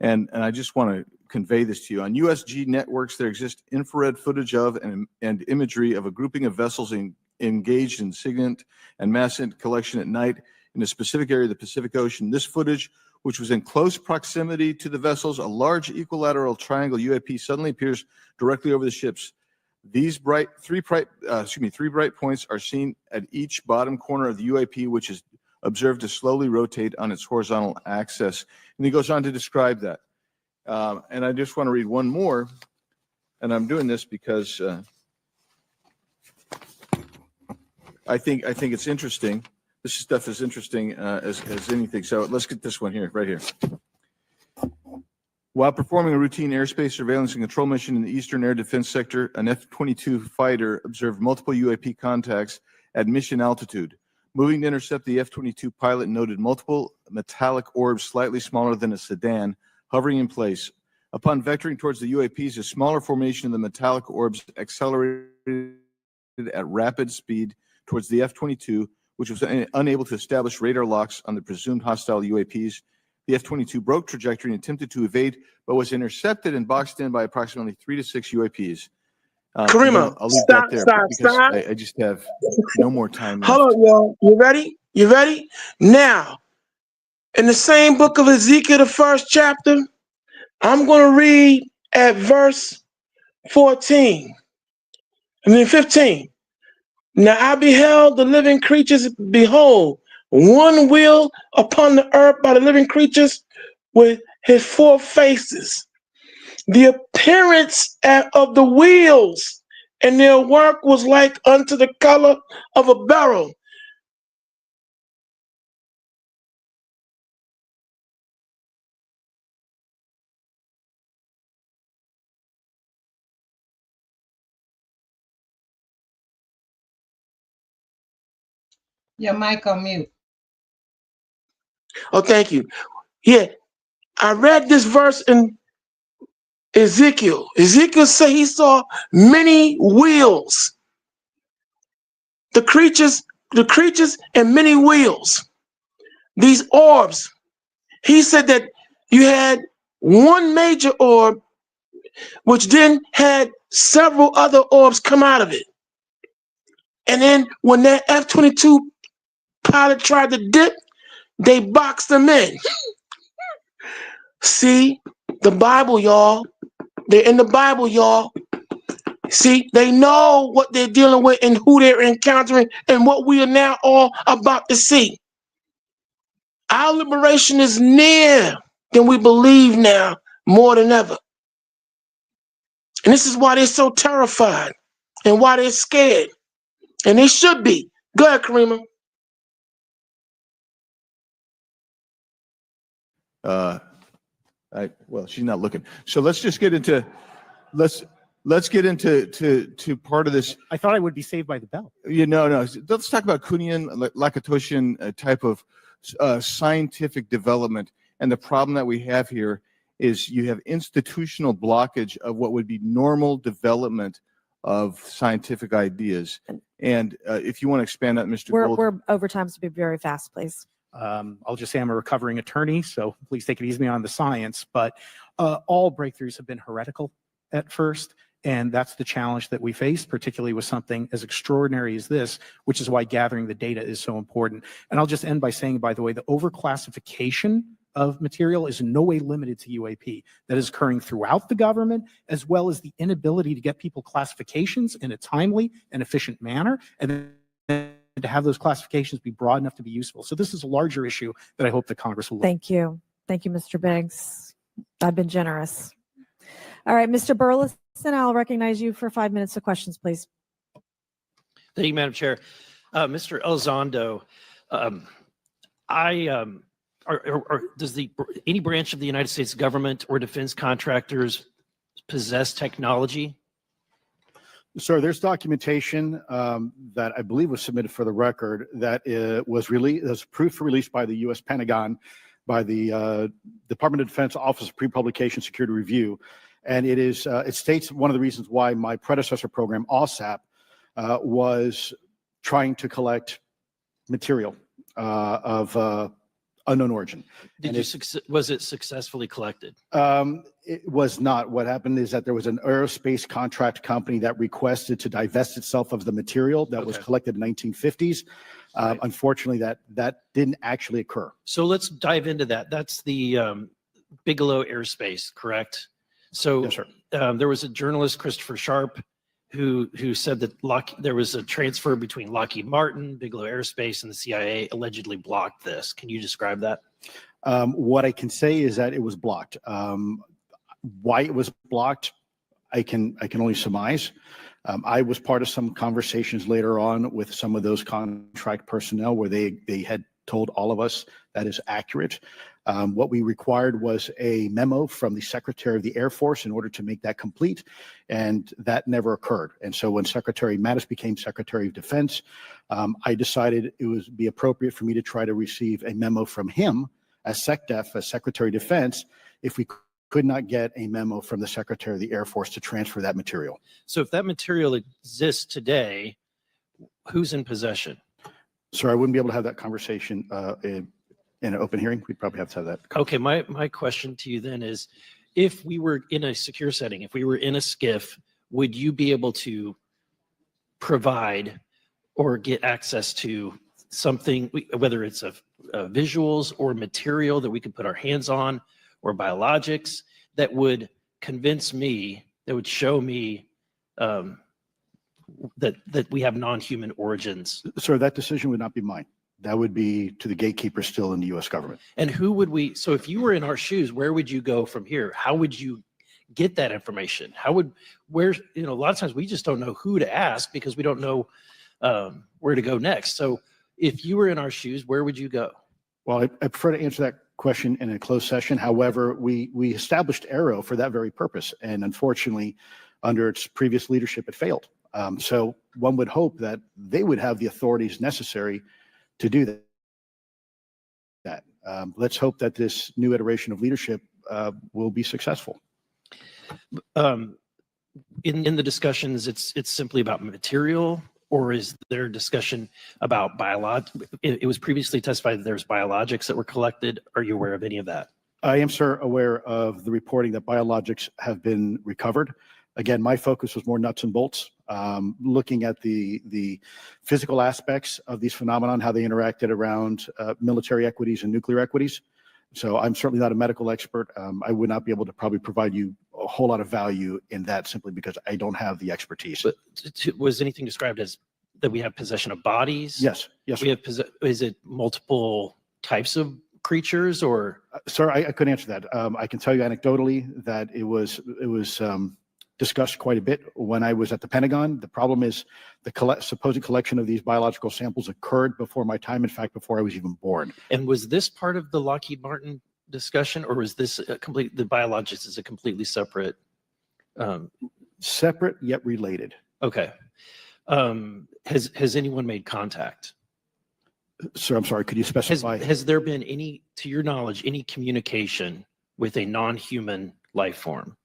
S13: I just want to convey this to you. On USG networks, there exists infrared footage of and imagery of a grouping of vessels engaged in SIGINT and mass collection at night in a specific area of the Pacific Ocean. This footage, which was in close proximity to the vessels, a large equilateral triangle UAP suddenly appears directly over the ships. These three bright points are seen at each bottom corner of the UAP, which is observed to slowly rotate on its horizontal axis. And he goes on to describe that. And I just want to read one more, and I'm doing this because I think it's interesting. This stuff is interesting as anything. So let's get this one here, right here. While performing a routine airspace surveillance and control mission in the Eastern Air Defense Sector, an F-22 fighter observed multiple UAP contacts at mission altitude. Moving to intercept, the F-22 pilot noted multiple metallic orbs slightly smaller than a sedan hovering in place. Upon vectoring towards the UAPs, a smaller formation of the metallic orbs accelerated at rapid speed towards the F-22, which was unable to establish radar locks on the presumed hostile UAPs. The F-22 broke trajectory and attempted to evade, but was intercepted and boxed in by approximately 3 to 6 UAPs.
S14: Karima,
S13: I'll leave
S14: stop,
S13: that there
S14: stop,
S13: because
S14: stop.
S13: I just have no more time left.
S14: Hold on, y'all. You ready? You ready? Now, in the same book of Ezekiel, the first chapter, I'm going to read at verse 15. Now I beheld the living creatures, behold, one wheel upon the earth by the living creatures with his 4 faces. The appearance of the wheels and their work was like unto the color of a beryl.
S6: Your mic on mute.
S14: Oh, thank you. Yeah, I read this verse in Ezekiel. Ezekiel said he saw many wheels. The creatures and many wheels. These orbs. He said that you had one major orb, which then had several other orbs come out of it. And then when that F-22 pilot tried to dip, they boxed them in. See, the Bible, y'all. They're in the Bible, y'all. See, they know what they're dealing with and who they're encountering and what we are now all about to see. Our liberation is near than we believe now, more than ever. And this is why they're so terrified and why they're scared. And they should be. Go ahead, Karima.
S13: Well, she's not looking. So let's just get into let's get into part of this.
S8: I thought I would be saved by the bell.
S13: No. Let's talk about Kuhnian Lakatoshin type of scientific development. And the problem that we have here is you have institutional blockage of what would be normal development of scientific ideas. And if you want to expand that, Mr. Gold.
S1: We're over time, so be very fast, please.
S8: I'll just say I'm a recovering attorney, so please take it easy on the science. But all breakthroughs have been heretical at first, and that's the challenge that we face, particularly with something as extraordinary as this, which is why gathering the data is so important. And I'll just end by saying, by the way, the overclassification of material is in no way limited to UAP. That is occurring throughout the government, as well as the inability to get people classifications in a timely and efficient manner, and then to have those classifications be broad enough to be useful. So this is a larger issue that I hope that Congress will look at.
S1: Thank you. Thank you, Mr. Biggs. I've been generous. All right, Mr. Burleson, I'll recognize you for 5 minutes of questions, please.
S22: Thank you, Madam Chair. Mr. Elizondo, does any branch of the United States government or defense contractors possess technology?
S4: Sir, there's documentation that I believe was submitted for the record that was approved for release by the U.S. Pentagon, by the Department of Defense Office of Pre-Publication Security Review. And it states one of the reasons why my predecessor program, OSAP, was trying to collect material of unknown origin.
S22: Was it successfully collected?
S4: It was not. What happened is that there was an aerospace contract company that requested to divest itself of the material that was collected in the 1950s. Unfortunately, that didn't actually occur.
S22: So let's dive into that. That's the Bigelow Aerospace, correct? So
S4: Yes, sir.
S22: There was a journalist, Christopher Sharp, who said that there was a transfer between Lockheed Martin, Bigelow Aerospace, and the CIA allegedly blocked this. Can you describe that?
S4: What I can say is that it was blocked. Why it was blocked, I can only surmise. I was part of some conversations later on with some of those contract personnel where they had told all of us that is accurate. What we required was a memo from the Secretary of the Air Force in order to make that complete, and that never occurred. And so when Secretary Mattis became Secretary of Defense, I decided it would be appropriate for me to try to receive a memo from him as SecDef, as Secretary of Defense, if we could not get a memo from the Secretary of the Air Force to transfer that material.
S22: So if that material exists today, who's in possession?
S4: Sir, I wouldn't be able to have that conversation in an open hearing. We'd probably have to have that.
S22: Okay, my question to you then is, if we were in a secure setting, if we were in a SCIF, would you be able to provide or get access to something, whether it's a visuals or material that we could put our hands on, or biologics that would convince me, that would show me that we have non-human origins?
S4: Sir, that decision would not be mine. That would be to the gatekeeper still in the U.S. government.
S22: And who would we, so if you were in our shoes, where would you go from here? How would you get that information? A lot of times we just don't know who to ask because we don't know where to go next. So if you were in our shoes, where would you go?
S4: Well, I prefer to answer that question in a closed session. However, we established Aero for that very purpose. And unfortunately, under its previous leadership, it failed. So one would hope that they would have the authorities necessary to do that. Let's hope that this new iteration of leadership will be successful.
S22: In the discussions, it's simply about material, or is there discussion about it was previously testified that there's biologics that were collected. Are you aware of any of that?
S4: I am, sir, aware of the reporting that biologics have been recovered. Again, my focus was more nuts and bolts, looking at the physical aspects of these phenomenon, how they interacted around military equities and nuclear equities. So I'm certainly not a medical expert. I would not be able to probably provide you a whole lot of value in that simply because I don't have the expertise.
S22: But was anything described as that we have possession of bodies?
S4: Yes.
S22: We have is it multiple types of creatures, or?
S4: Sir, I couldn't answer that. I can tell you anecdotally that it was discussed quite a bit when I was at the Pentagon. The problem is the supposed collection of these biological samples occurred before my time, in fact, before I was even born.
S22: And was this part of the Lockheed Martin discussion, or was this the biologics is a completely separate?
S4: Separate yet related.
S22: Okay. Has anyone made contact?
S4: Sir, I'm sorry, could you specify?
S22: Has there been any, to your knowledge, any communication with a non-human life form?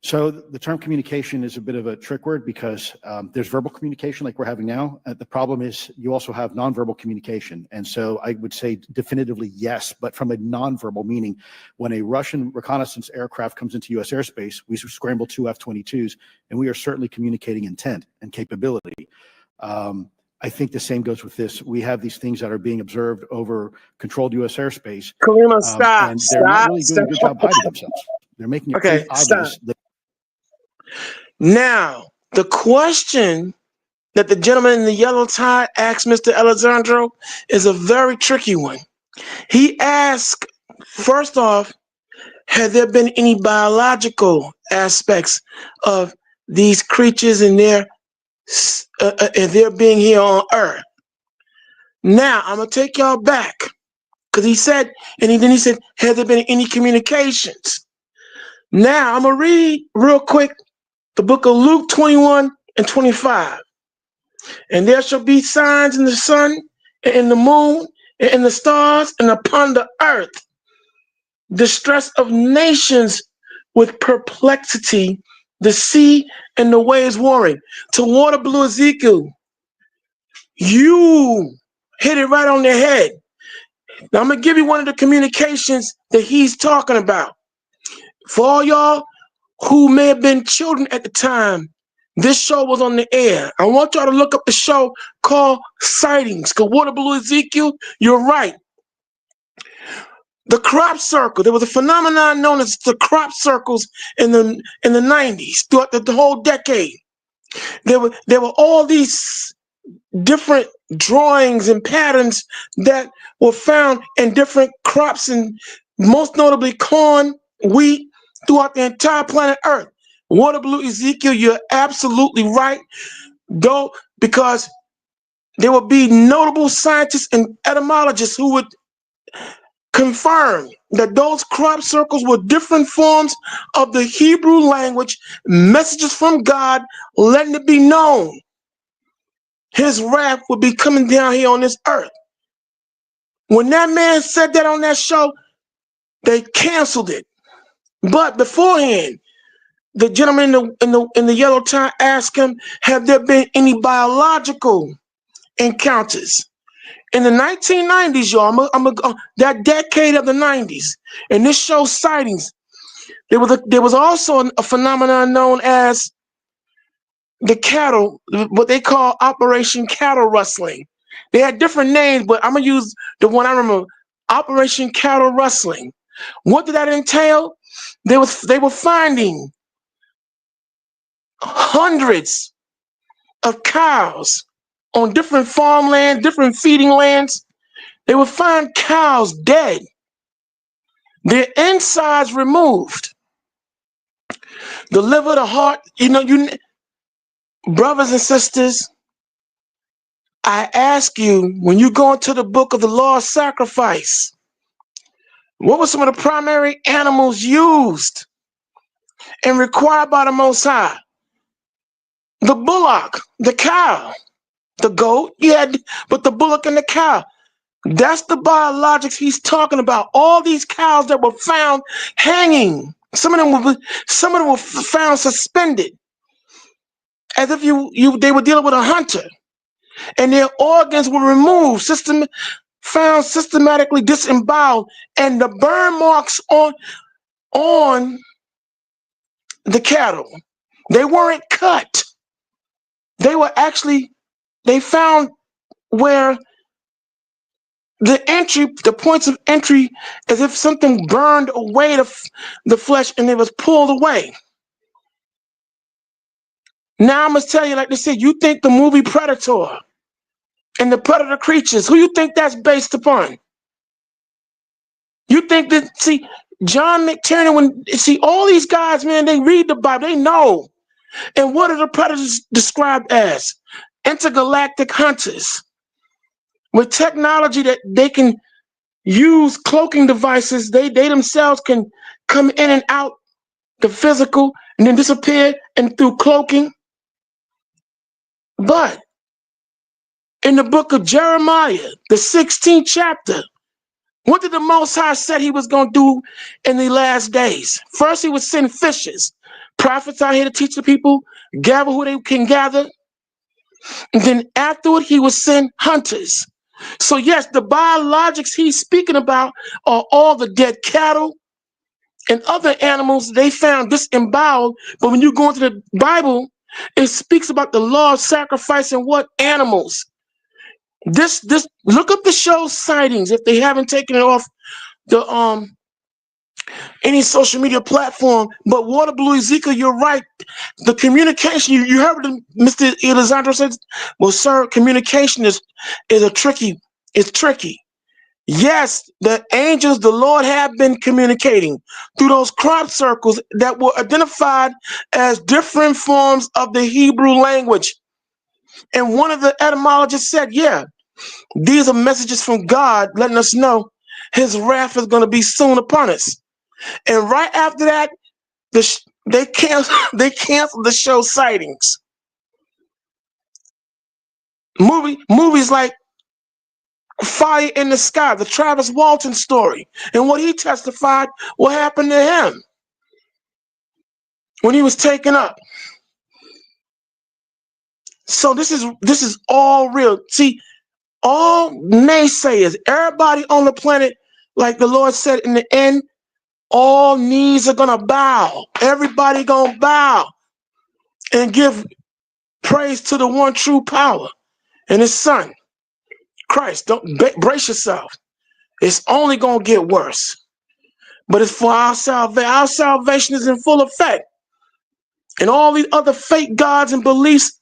S4: So the term communication is a bit of a trick word because there's verbal communication like we're having now. The problem is you also have nonverbal communication. And so I would say definitively yes, but from a nonverbal meaning, when a Russian reconnaissance aircraft comes into U.S. airspace, we scramble 2 F-22s, and we are certainly communicating intent and capability. I think the same goes with this. We have these things that are being observed over controlled U.S. airspace.
S14: Karima, stop.
S4: And they're not really doing a good job hiding themselves. They're making it pretty obvious.
S14: Now, the question that the gentleman in the yellow tie asked Mr. Alessandro is a very tricky one. He asked, first off, had there been any biological aspects of these creatures and their being here on Earth? Now, I'm going to take y'all back because he said, and then he said, has there been any communications? Now, I'm going to read real quick the book of Luke 21 and 25. And there shall be signs in the sun, and in the moon, and in the stars, and upon the earth, distress of nations with perplexity, the sea and the waves warring. To water blue Ezekiel, you hit it right on the head. Now I'm gonna give you one of the communications that he's talking about. For all y'all who may have been children at the time this show was on the air, I want y'all to look up the show called Sightings. Cause Water Blue Ezekiel, you're right. The crop circle, there was a phenomenon known as the crop circles in the 90s, throughout the whole decade. There were all these different drawings and patterns that were found in different crops, and most notably corn, wheat, throughout the entire planet Earth. Water Blue Ezekiel, you're absolutely right. Go, because there would be notable scientists and etymologists who would confirm that those crop circles were different forms of the Hebrew language, messages from God, letting it be known his wrath would be coming down here on this earth. When that man said that on that show, they canceled it. But beforehand, the gentleman in the yellow tie asked him, have there been any biological encounters? In the 1990s, y'all, that decade of the 90s, and this show Sightings, there was also a phenomenon known as the cattle, what they call Operation Cattle Rustling. They had different names, but I'm gonna use the one I remember, Operation Cattle Rustling. What did that entail? They were finding hundreds of cows on different farmland, different feeding lands. They would find cows dead, their insides removed, the liver, the heart, brothers and sisters, I ask you, when you go into the book of the law of sacrifice, what were some of the primary animals used and required by the Most High? The bullock, the cow, the goat, but the bullock and the cow. That's the biologics he's talking about. All these cows that were found hanging, some of them were found suspended, as if they were dealing with a hunter, and their organs were removed, found systematically disemboweled, and the burn marks on the cattle, they weren't cut. They found where the points of entry, as if something burned away the flesh and it was pulled away. Now I must tell you, like they said, you think the movie Predator and the predator creatures, who you think that's based upon? You think that, John McTiernan, all these guys, man, they read the Bible, they know. And what are the predators described as? Intergalactic hunters with technology that they can use, cloaking devices. They themselves can come in and out the physical and then disappear, and through cloaking. But in the book of Jeremiah, the 16th chapter, what did the Most High said he was going to do in the last days? First, he would send fishers, prophets out here to teach the people, gather who they can gather. And then afterward, he would send hunters. So yes, the biologics he's speaking about are all the dead cattle and other animals they found disemboweled. But when you go into the Bible, it speaks about the law of sacrifice and what animals. This look up the show Sightings if they haven't taken it off the any social media platform. But Water Blue Ezekiel, you're right. The communication, you heard Mr. Elizandro said, well, sir, communication is tricky. Yes, the angels, the Lord have been communicating through those crop circles that were identified as different forms of the Hebrew language. And one of the etymologists said, yeah, these are messages from God letting us know his wrath is going to be soon upon us. And right after that, they canceled the show Sightings. Movies like Fire in the Sky, the Travis Walton story, and what he testified, what happened to him. when he was taken up. So this is all real. See, all naysayers, everybody on the planet, like the Lord said in the end, all knees are gonna bow. Everybody gonna bow and give praise to the one true power and his son, Christ. Don't brace yourself. It's only gonna get worse. But it's for our salvation. Our salvation is in full effect. And all these other fake gods and beliefs,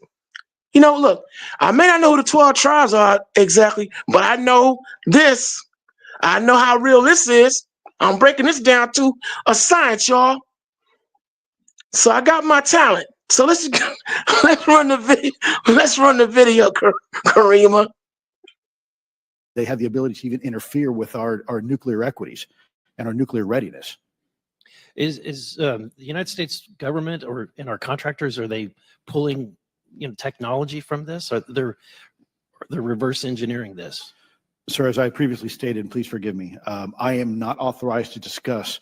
S14: look, I may not know who the 12 tribes are exactly, but I know this. I know how real this is. I'm breaking this down to a science, y'all. So I got my talent. So let's run the video. Let's run the video, Karima.
S4: They have the ability to even interfere with our nuclear equities and our nuclear readiness.
S22: Is the United States government and our contractors, are they pulling technology from this? Or they're reverse engineering this?
S4: Sir, as I previously stated, please forgive me, I am not authorized to discuss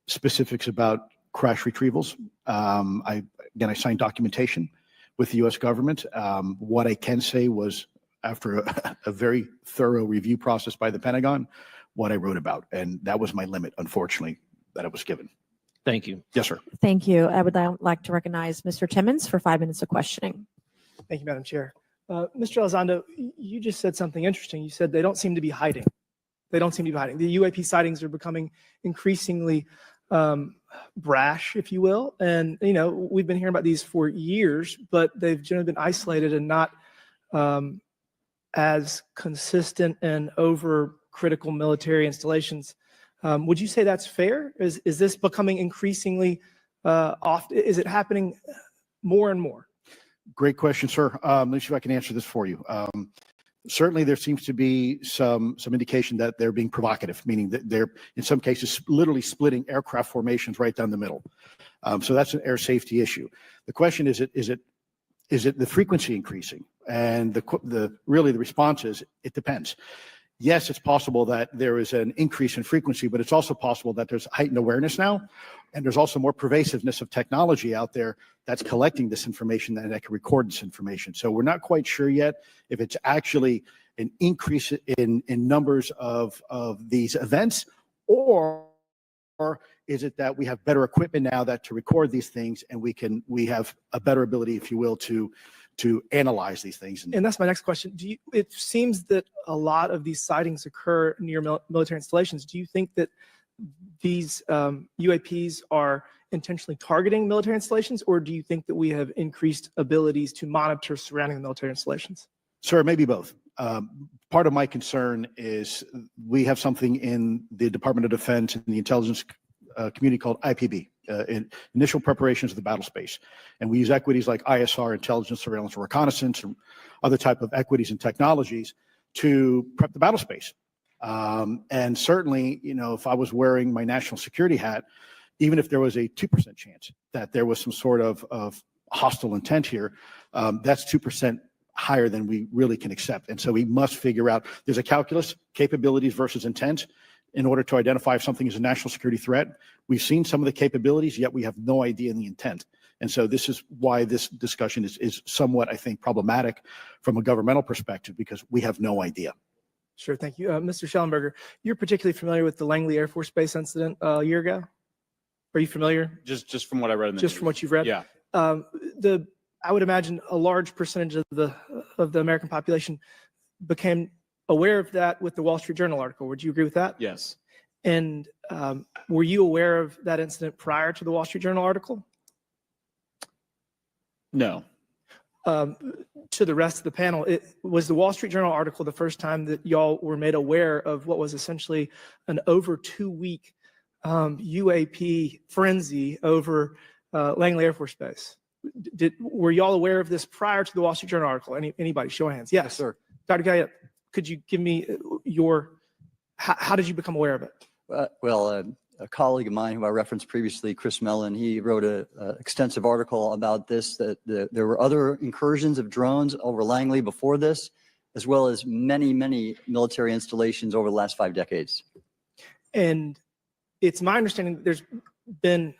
S4: specifics about crash retrievals. I signed documentation with the U.S. government. What I can say was, after a very thorough review process by the Pentagon, what I wrote about, and that was my limit, unfortunately, that I was given.
S22: Thank you.
S4: Yes, sir.
S1: Thank you. I would like to recognize Mr. Timmons for 5 minutes of questioning.
S10: Thank you, Madam Chair. Mr. Elizondo, you just said something interesting. You said they don't seem to be hiding. They don't seem to be hiding. The UAP sightings are becoming increasingly brash, if you will. And, we've been hearing about these for years, but they've generally been isolated and not as consistent and over critical military installations. Would you say that's fair? Is this becoming increasingly often? Is it happening more and more?
S4: Great question, sir. Let me see if I can answer this for you. Certainly, there seems to be some indication that they're being provocative, meaning that they're, in some cases, literally splitting aircraft formations right down the middle. So that's an air safety issue. The question is it the frequency increasing? And the response is it depends. Yes, it's possible that there is an increase in frequency, but it's also possible that there's heightened awareness now, and there's also more pervasiveness of technology out there that's collecting this information and that can record this information. So we're not quite sure yet if it's actually an increase in numbers of these events, or is it that we have better equipment now to record these things, and we have a better ability, if you will, to analyze these things.
S10: And that's my next question. It seems that a lot of these sightings occur near military installations. Do you think that these UAPs are intentionally targeting military installations, or do you think that we have increased abilities to monitor surrounding the military installations?
S4: Sir, maybe both. Part of my concern is we have something in the Department of Defense and the intelligence community called IPB, Initial Preparations of the Battle Space. And we use equities like ISR, intelligence, surveillance, and reconnaissance, and other type of equities and technologies to prep the battle space. And certainly, if I was wearing my national security hat, even if there was a 2% chance that there was some sort of hostile intent here, that's 2% higher than we really can accept. And so we must figure out, there's a calculus, capabilities versus intent, in order to identify if something is a national security threat. We've seen some of the capabilities, yet we have no idea in the intent. And so this is why this discussion is somewhat, I think, problematic from a governmental perspective, because we have no idea.
S10: Sure, thank you. Mr. Schellenberger, you're particularly familiar with the Langley Air Force Base incident a year ago? Are you familiar?
S15: Just from what I read in the
S10: Just
S15: news.
S10: from what you've read?
S15: Yeah.
S10: I would imagine a large percentage of the American population became aware of that with the Wall Street Journal article. Would you agree with that?
S15: Yes.
S10: And were you aware of that incident prior to the Wall Street Journal article?
S15: No.
S10: To the rest of the panel, was the Wall Street Journal article the first time that y'all were made aware of what was essentially an over 2-week UAP frenzy over Langley Air Force Base? Were y'all aware of this prior to the Wall Street Journal article? Anybody? Show of hands. Yes,
S5: sir.
S10: Dr. Gallup, could you give me how did you become aware of it?
S5: A colleague of mine who I referenced previously, Chris Mellon, he wrote an extensive article about this, that there were other incursions of drones over Langley before this, as well as many, many military installations over the last 5 decades.
S10: And it's my understanding that there's been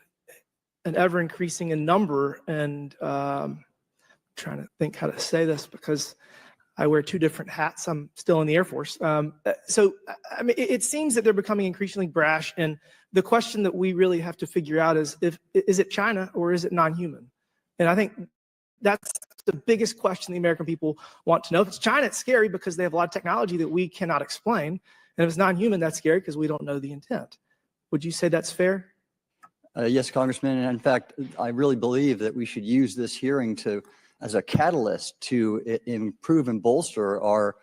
S10: an ever increasing in number. And trying to think how to say this because I wear two different hats. I'm still in the Air Force. So, I mean, it seems that they're becoming increasingly brash. And the question that we really have to figure out is is it China or is it non-human? And I think that's the biggest question the American people want to know. If it's China, it's scary because they have a lot of technology that we cannot explain. And if it's non-human, that's scary because we don't know the intent. Would you say that's fair?
S5: Yes, Congressman. And in fact, I really believe that we should use this hearing as a catalyst to improve and bolster our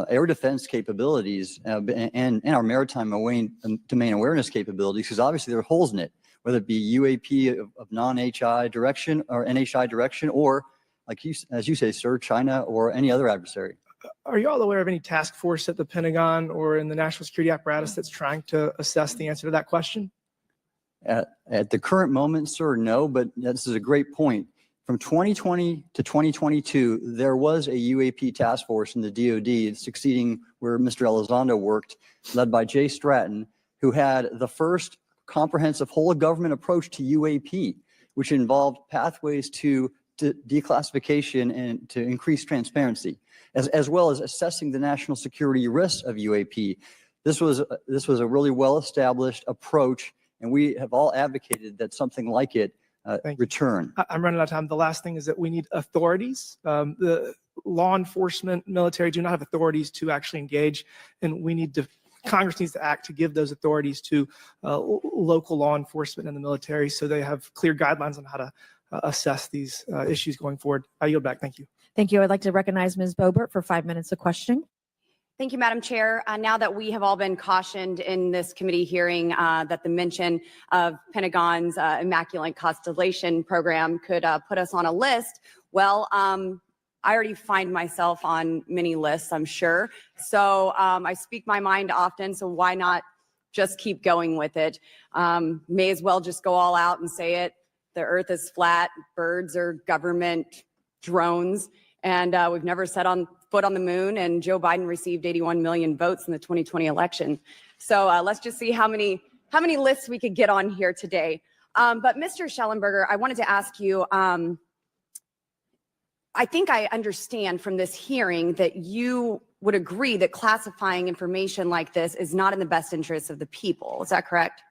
S5: air defense capabilities and our maritime domain awareness capabilities, because obviously there are holes in it, whether it be UAP of non-HI direction or NHI direction, or like as you say, sir, China or any other adversary.
S10: Are you all aware of any task force at the Pentagon or in the national security apparatus that's trying to assess the answer to that question?
S5: At the current moment, sir, no, but this is a great point. From 2020 to 2022, there was a UAP task force in the DoD succeeding where Mr. Elizondo worked, led by Jay Stratton, who had the first comprehensive whole of government approach to UAP, which involved pathways to declassification and to increase transparency, as well as assessing the national security risks of UAP. This was a really well-established approach, and we have all advocated that something like it return.
S10: I'm running out of time. The last thing is that we need authorities. The law enforcement, military do not have authorities to actually engage, and Congress needs to act to give those authorities to local law enforcement and the military so they have clear guidelines on how to assess these issues going forward. I yield back. Thank you.
S1: Thank you. I'd like to recognize Ms. Boebert for 5 minutes of questioning.
S16: Thank you, Madam Chair. Now that we have all been cautioned in this committee hearing that the mention of Pentagon's Immaculate Constellation program could put us on a list, well, I already find myself on many lists, I'm sure. So I speak my mind often, so why not just keep going with it? May as well just go all out and say it. The earth is flat, birds are government drones, and we've never set foot on the moon, and Joe Biden received 81 million votes in the 2020 election. So let's just see how many lists we could get on here today. But Mr. Schellenberger, I wanted to ask you, I think I understand from this hearing that you would agree that classifying information like this is not in the best interest of the people. Is that correct?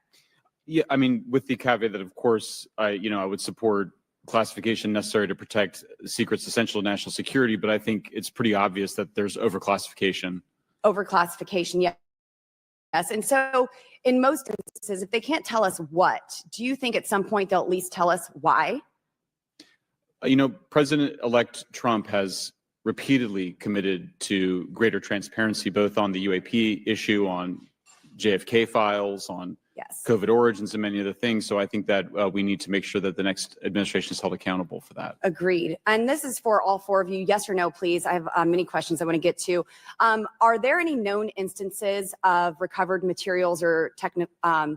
S15: Yeah, I mean, with the caveat that, of course, I would support classification necessary to protect secrets essential to national security, but I think it's pretty obvious that there's overclassification.
S16: Overclassification, yes. And so in most instances, if they can't tell us what, do you think at some point they'll at least tell us why?
S15: President-elect Trump has repeatedly committed to greater transparency, both on the UAP issue, on JFK files, on COVID origins, and many other things. So I think that we need to make sure that the next administration is held accountable for that.
S16: Agreed. And this is for all four of you. Yes or no, please. I have many questions I want to get to. Are there any known instances of recovered materials or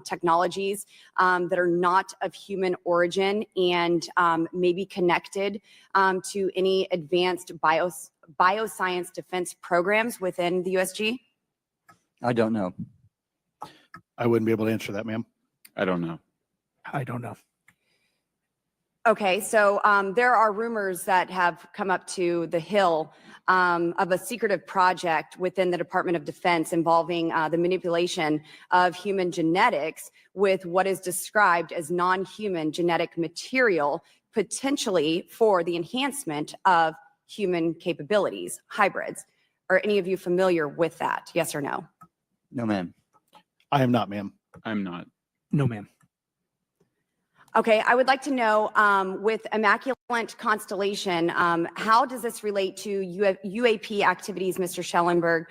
S16: technologies that are not of human origin and maybe connected to any advanced bioscience defense programs within the USG?
S5: I don't know.
S4: I wouldn't be able to answer that, ma'am.
S15: I don't know.
S10: I don't know.
S16: Okay, so there are rumors that have come up to the Hill of a secretive project within the Department of Defense involving the manipulation of human genetics with what is described as non-human genetic material, potentially for the enhancement of human capabilities, hybrids. Are any of you familiar with that? Yes or no?
S5: No, ma'am.
S4: I am not, ma'am.
S15: I'm not.
S10: No, ma'am.
S16: Okay, I would like to know with Immaculate Constellation, how does this relate to UAP activities, Mr. Schellenberg,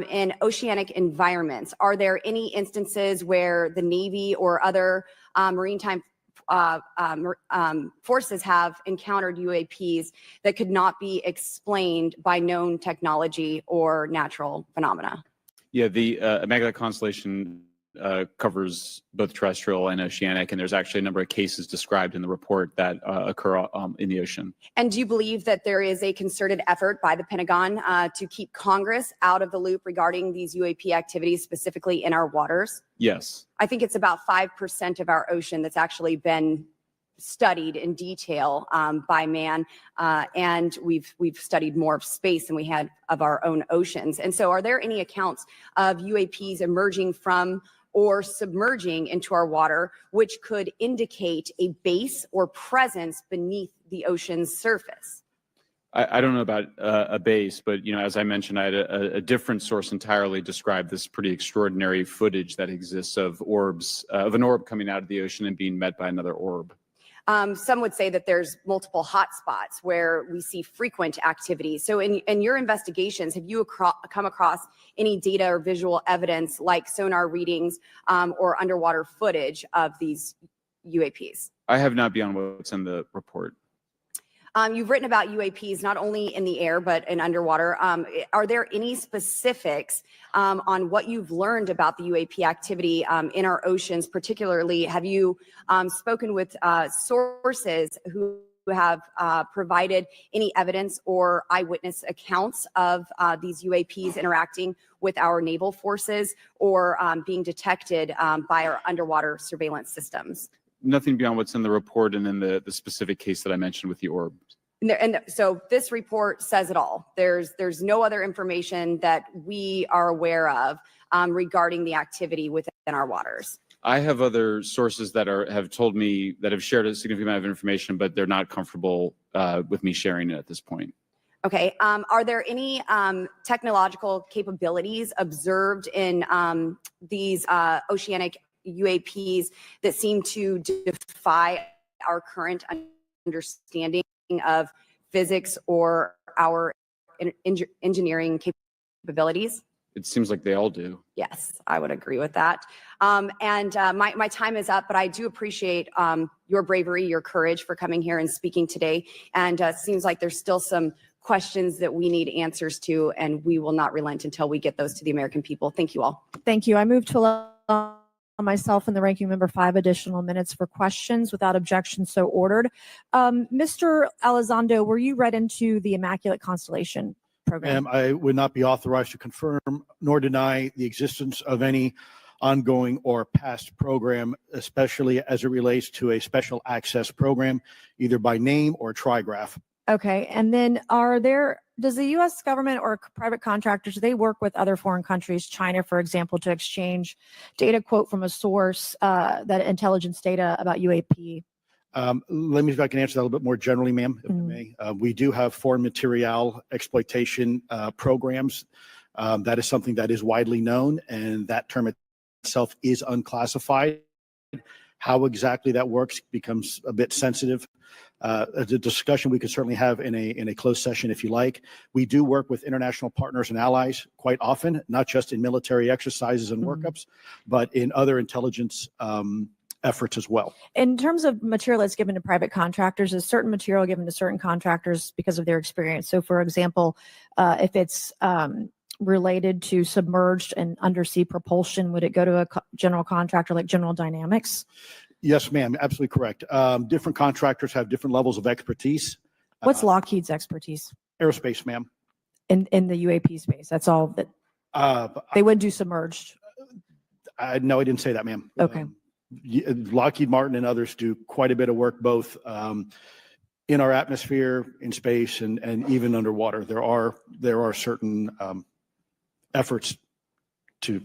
S16: in oceanic environments? Are there any instances where the Navy or other maritime forces have encountered UAPs that could not be explained by known technology or natural phenomena?
S15: Yeah, the Immaculate Constellation covers both terrestrial and oceanic, and there's actually a number of cases described in the report that occur in the ocean.
S16: And do you believe that there is a concerted effort by the Pentagon to keep Congress out of the loop regarding these UAP activities, specifically in our waters?
S15: Yes.
S16: I think it's about 5% of our ocean that's actually been studied in detail by man, and we've studied more of space than we had of our own oceans. And so, are there any accounts of UAPs emerging from or submerging into our water, which could indicate a base or presence beneath the ocean's surface?
S15: I don't know about a base, but as I mentioned, I had a different source entirely describe this pretty extraordinary footage that exists of orbs, of an orb coming out of the ocean and being met by another orb.
S16: Some would say that there's multiple hotspots where we see frequent activity. So in your investigations, have you come across any data or visual evidence like sonar readings or underwater footage of these UAPs?
S15: I have not beyond what's in the report.
S16: You've written about UAPs not only in the air, but in underwater. Are there any specifics on what you've learned about the UAP activity in our oceans? Particularly, have you spoken with sources who have provided any evidence or eyewitness accounts of these UAPs interacting with our naval forces or being detected by our underwater surveillance systems?
S15: Nothing beyond what's in the report and in the specific case that I mentioned with the orb.
S16: So this report says it all. There's no other information that we are aware of regarding the activity within our waters.
S15: I have other sources that have told me that have shared a significant amount of information, but they're not comfortable with me sharing it at this point.
S16: Okay. Are there any technological capabilities observed in these oceanic UAPs that seem to defy our current understanding of physics or our engineering capabilities?
S15: It seems like they all do.
S16: Yes, I would agree with that. My time is up, but I do appreciate your bravery, your courage for coming here and speaking today. And it seems like there's still some questions that we need answers to, and we will not relent until we get those to the American people. Thank you all.
S1: Thank you. I move to allow myself and the ranking member 5 additional minutes for questions without objection, so ordered. Mr. Elizondo, were you read into the Immaculate Constellation program?
S4: Ma'am, I would not be authorized to confirm nor deny the existence of any ongoing or past program, especially as it relates to a special access program, either by name or trigraph.
S1: Okay, and then does the U.S. government or private contractors, they work with other foreign countries, China, for example, to exchange data, quote from a source, that intelligence data about UAP?
S4: Let me see if I can answer that a little bit more generally, ma'am, if I may. We do have foreign material exploitation programs. That is something that is widely known, and that term itself is unclassified. How exactly that works becomes a bit sensitive. A discussion we could certainly have in a closed session if you like. We do work with international partners and allies quite often, not just in military exercises and workups, but in other intelligence efforts as well.
S1: In terms of material that's given to private contractors, is certain material given to certain contractors because of their experience? So for example, if it's related to submerged and undersea propulsion, would it go to a general contractor like General Dynamics?
S4: Yes, ma'am, absolutely correct. Different contractors have different levels of expertise.
S1: What's Lockheed's expertise?
S4: Aerospace, ma'am.
S1: In the UAP space, that's all that they would do submerged.
S4: No, I didn't say that, ma'am.
S1: Okay.
S4: Lockheed Martin and others do quite a bit of work both in our atmosphere, in space, and even underwater. There are certain efforts to.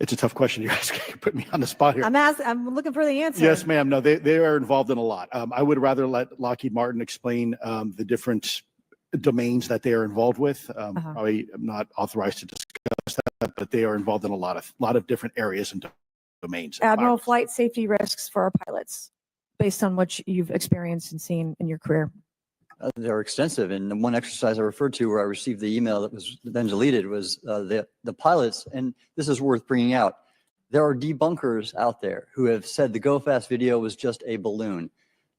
S4: It's a tough question you're asking. You put me on the spot here.
S1: I'm looking for the answer.
S4: Yes, ma'am. No, they are involved in a lot. I would rather let Lockheed Martin explain the different domains that they are involved with. Probably am not authorized to discuss that, but they are involved in a lot of different areas and domains.
S1: Admiral, flight safety risks for our pilots, based on what you've experienced and seen in your career.
S5: They're extensive. And the one exercise I referred to where I received the email that was then deleted was the pilots. And this is worth bringing out. There are debunkers out there who have said the Go Fast video was just a balloon.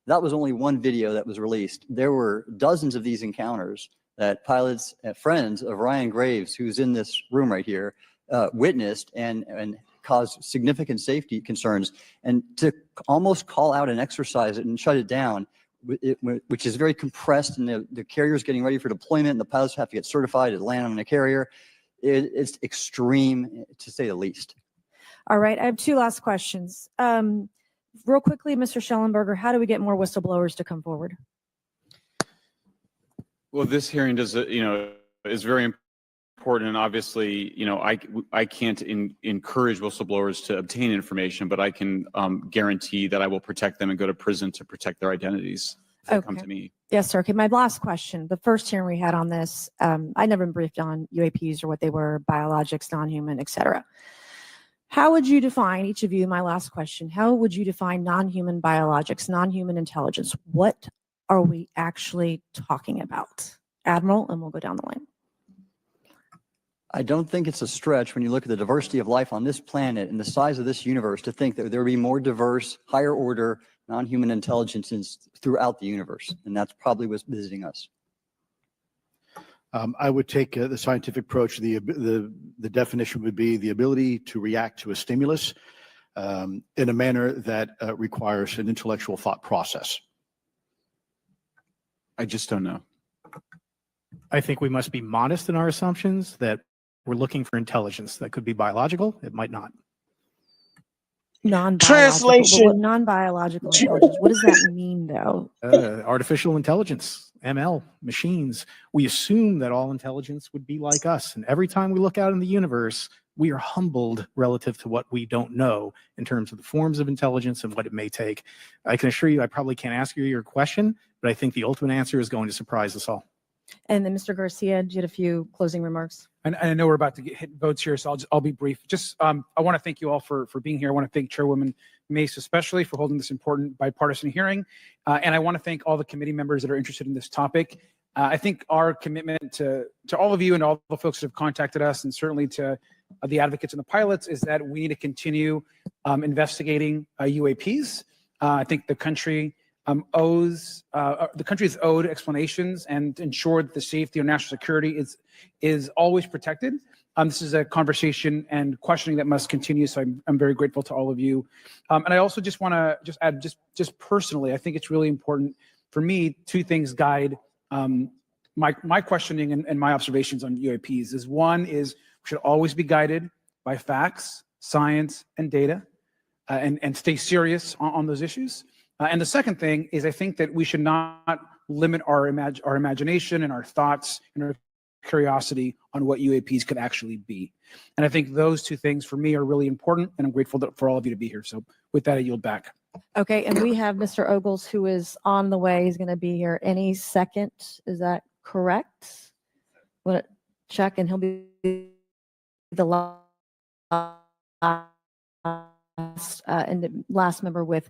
S5: That was only one video that was released. There were dozens of these encounters that pilots and friends of Ryan Graves, who's in this room right here, witnessed and caused significant safety concerns. And to almost call out an exercise and shut it down, which is very compressed, and the carrier's getting ready for deployment, and the pilots have to get certified to land on a carrier. It's extreme, to say the least.
S1: All right, I have 2 last questions.
S18: real quickly, Mr. Schellenberger, how do we get more whistleblowers to come forward?
S15: Well, this hearing does, is very important. And obviously, I can't encourage whistleblowers to obtain information, but I can guarantee that I will protect them and go to prison to protect their identities if they come to me.
S18: Yes, sir. Okay, my last question. The first hearing we had on this, I never been briefed on UAPs or what they were, biologics, non-human, et cetera. How would you define, each of you, my last question, how would you define non-human biologics, non-human intelligence? What are we actually talking about? Admiral, and we'll go down the line.
S5: I don't think it's a stretch when you look at the diversity of life on this planet and the size of this universe to think that there would be more diverse, higher order, non-human intelligences throughout the universe. And that's probably what's visiting us.
S4: I would take the scientific approach. The definition would be the ability to react to a stimulus in a manner that requires an intellectual thought process.
S15: I just don't know.
S8: I think we must be modest in our assumptions that we're looking for intelligence that could be biological. It might not.
S14: Translation.
S18: Non-biological intelligence. What does that mean, though?
S8: Artificial intelligence, ML, machines. We assume that all intelligence would be like us. And every time we look out in the universe, we are humbled relative to what we don't know in terms of the forms of intelligence and what it may take. I can assure you, I probably can't ask you your question, but I think the ultimate answer is going to surprise us all.
S18: And then Mr. Garcia, you had a few closing hremarks.
S19: And I know we're about to hit votes here, so I'll be brief. Just, I want to thank you all for being here. I want to thank Chairwoman Mace especially for holding this important bipartisan hearing. And I want to thank all the committee members that are interested in this topic. I think our commitment to all of you and all the folks that have contacted us, and certainly to the advocates and the pilots, is that we need to continue investigating UAPs. I think the country the country is owed explanations and ensure that the safety of national security is always protected. This is a conversation and questioning that must continue. So I'm very grateful to all of you. And I also just want to add, just personally, I think it's really important for me. Two things guide my questioning and my observations on UAPs. One is we should always be guided by facts, science, and data, and stay serious on those issues. And the second thing is, I think that we should not limit our imagination and our thoughts and our curiosity on what UAPs could actually be. And I think those two things for me are really important, and I'm grateful for all of you to be here. So with that, I yield back.
S18: Okay, and we have Mr. Ogles, who is on the way. He's going to be here any second. Is that correct? Want to check, and he'll be the last member with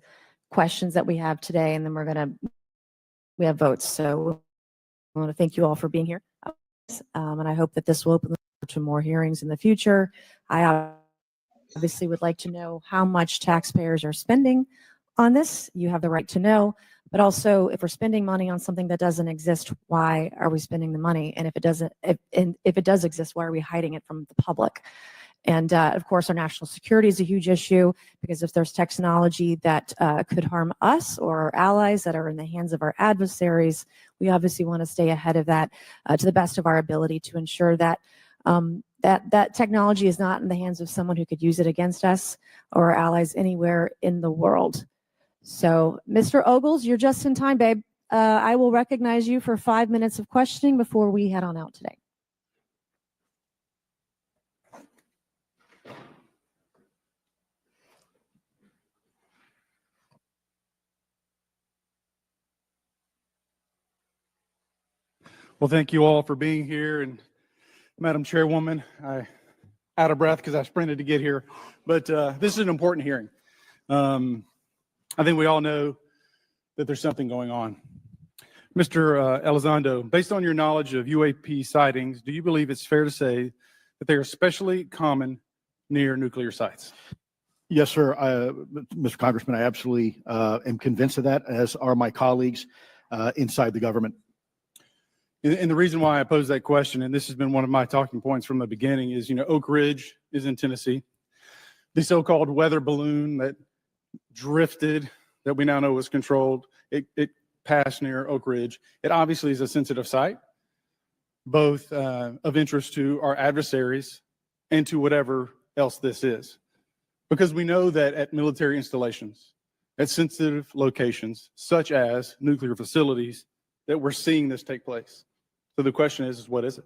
S18: questions that we have today, and then we have votes. So I want to thank you all for being here, and I hope that this will open to more hearings in the future. I obviously would like to know how much taxpayers are spending on this. You have the right to know, but also if we're spending money on something that doesn't exist, why are we spending the money? And if it doesn't, if it does exist, why are we hiding it from the public? And of course, our national security is a huge issue, because if there's technology that could harm us or our allies that are in the hands of our adversaries, we obviously want to stay ahead of that to the best of our ability to ensure that that technology is not in the hands of someone who could use it against us or our allies anywhere in the world. So, Mr. Ogles, you're just in time, babe. I will recognize you for 5 minutes of questioning before we head on out today.
S2: Well, thank you all for being here. And Madam Chairwoman, I'm out of breath because I sprinted to get here, but this is an important hearing. I think we all know that there's something going on. Mr. Elizondo, based on your knowledge of UAP sightings, do you believe it's fair to say that they are especially common near nuclear sites?
S4: Yes, sir. Mr. Congressman, I absolutely am convinced of that, as are my colleagues inside the government.
S2: And the reason why I pose that question, and this has been one of my talking points from the beginning, is, Oak Ridge is in Tennessee. The so-called weather balloon that drifted, that we now know was controlled, it passed near Oak Ridge. It obviously is a sensitive site, both of interest to our adversaries and to whatever else this is. Because we know that at military installations, at sensitive locations, such as nuclear facilities, that we're seeing this take place. So the question is what is it?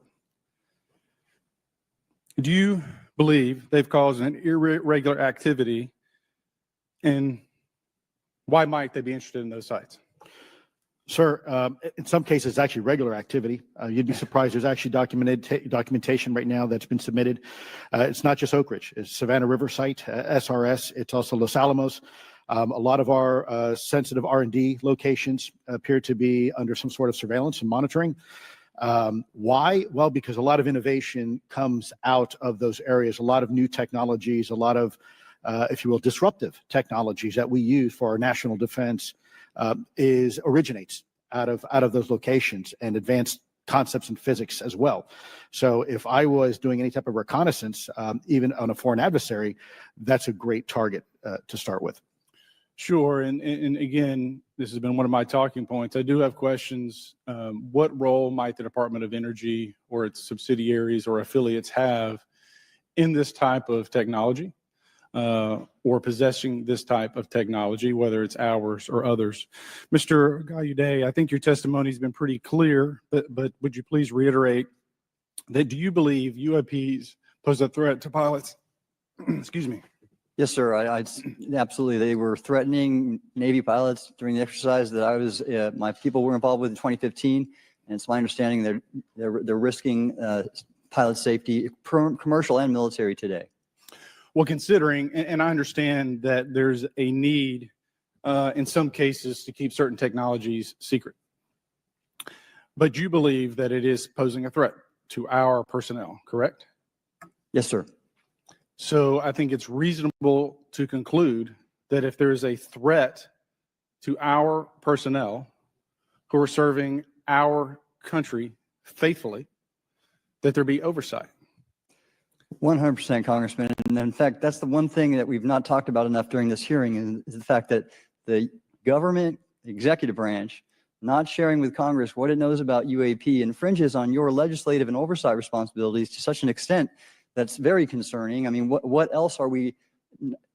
S2: Do you believe they've caused an irregular activity, and why might they be interested in those sites?
S4: Sir, in some cases, it's actually regular activity. You'd be surprised. There's actually documentation right now that's been submitted. It's not just Oak Ridge. It's Savannah River site, SRS. It's also Los Alamos. A lot of our sensitive R&D locations appear to be under some sort of surveillance and monitoring. Why? Well, because a lot of innovation comes out of those areas, a lot of new technologies, a lot of, if you will, disruptive technologies that we use for our national defense originates out of those locations, and advanced concepts in physics as well. So if I was doing any type of reconnaissance, even on a foreign adversary, that's a great target to start with.
S2: Sure, and again, this has been one of my talking points. I do have questions. What role might the Department of Energy or its subsidiaries or affiliates have in this type of technology, or possessing this type of technology, whether it's ours or others? Mr. Gallaudet, I think your testimony has been pretty clear, but would you please reiterate that? Do you believe UAPs pose a threat to pilots? Excuse me.
S5: Yes, sir. Absolutely. They were threatening Navy pilots during the exercise that I was, my people were involved with in 2015. And it's my understanding that they're risking pilot safety, commercial and military today.
S2: Well, considering, and I understand that there's a need in some cases to keep certain technologies secret, but you believe that it is posing a threat to our personnel, correct?
S5: Yes, sir.
S2: So I think it's reasonable to conclude that if there is a threat to our personnel who are serving our country faithfully, that there be oversight.
S5: 100%, Congressman. And in fact, that's the one thing that we've not talked about enough during this hearing, is the fact that the government, the executive branch, not sharing with Congress what it knows about UAP infringes on your legislative and oversight responsibilities to such an extent that's very concerning. I mean, what else are we,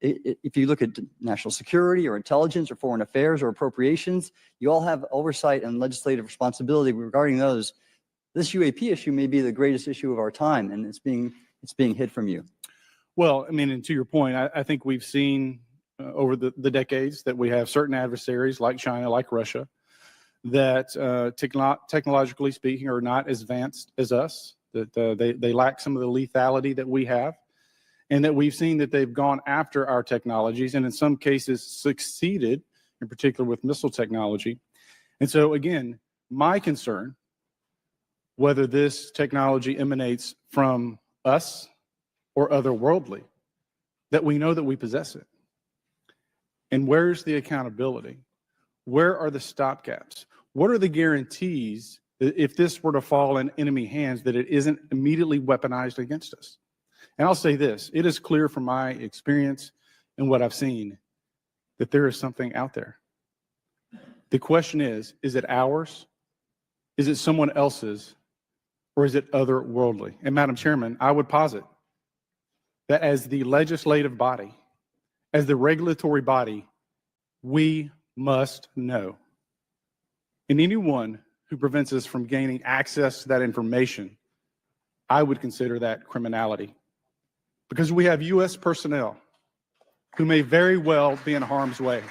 S5: if you look at national security or intelligence or foreign affairs or appropriations, you all have oversight and legislative responsibility regarding those. This UAP issue may be the greatest issue of our time, and it's being hid from you.
S2: Well, I mean, and to your point, I think we've seen over the decades that we have certain adversaries like China, like Russia, that technologically speaking are not as advanced as us, that they lack some of the lethality that we have, and that we've seen that they've gone after our technologies and in some cases succeeded, in particular with missile technology. And so again, my concern, whether this technology emanates from us or otherworldly, that we know that we possess it. And where's the accountability? Where are the stopgaps? What are the guarantees that if this were to fall in enemy hands, that it isn't immediately weaponized against us? And I'll say this, it is clear from my experience and what I've seen that there is something out there. The question is it ours? Is it someone else's? Or is it otherworldly? And Madam Chairman, I would posit that as the legislative body, as the regulatory body, we must know. And anyone who prevents us from gaining access to that information, I would consider that criminality. Because we have U.S. personnel who may very well be in harm's way.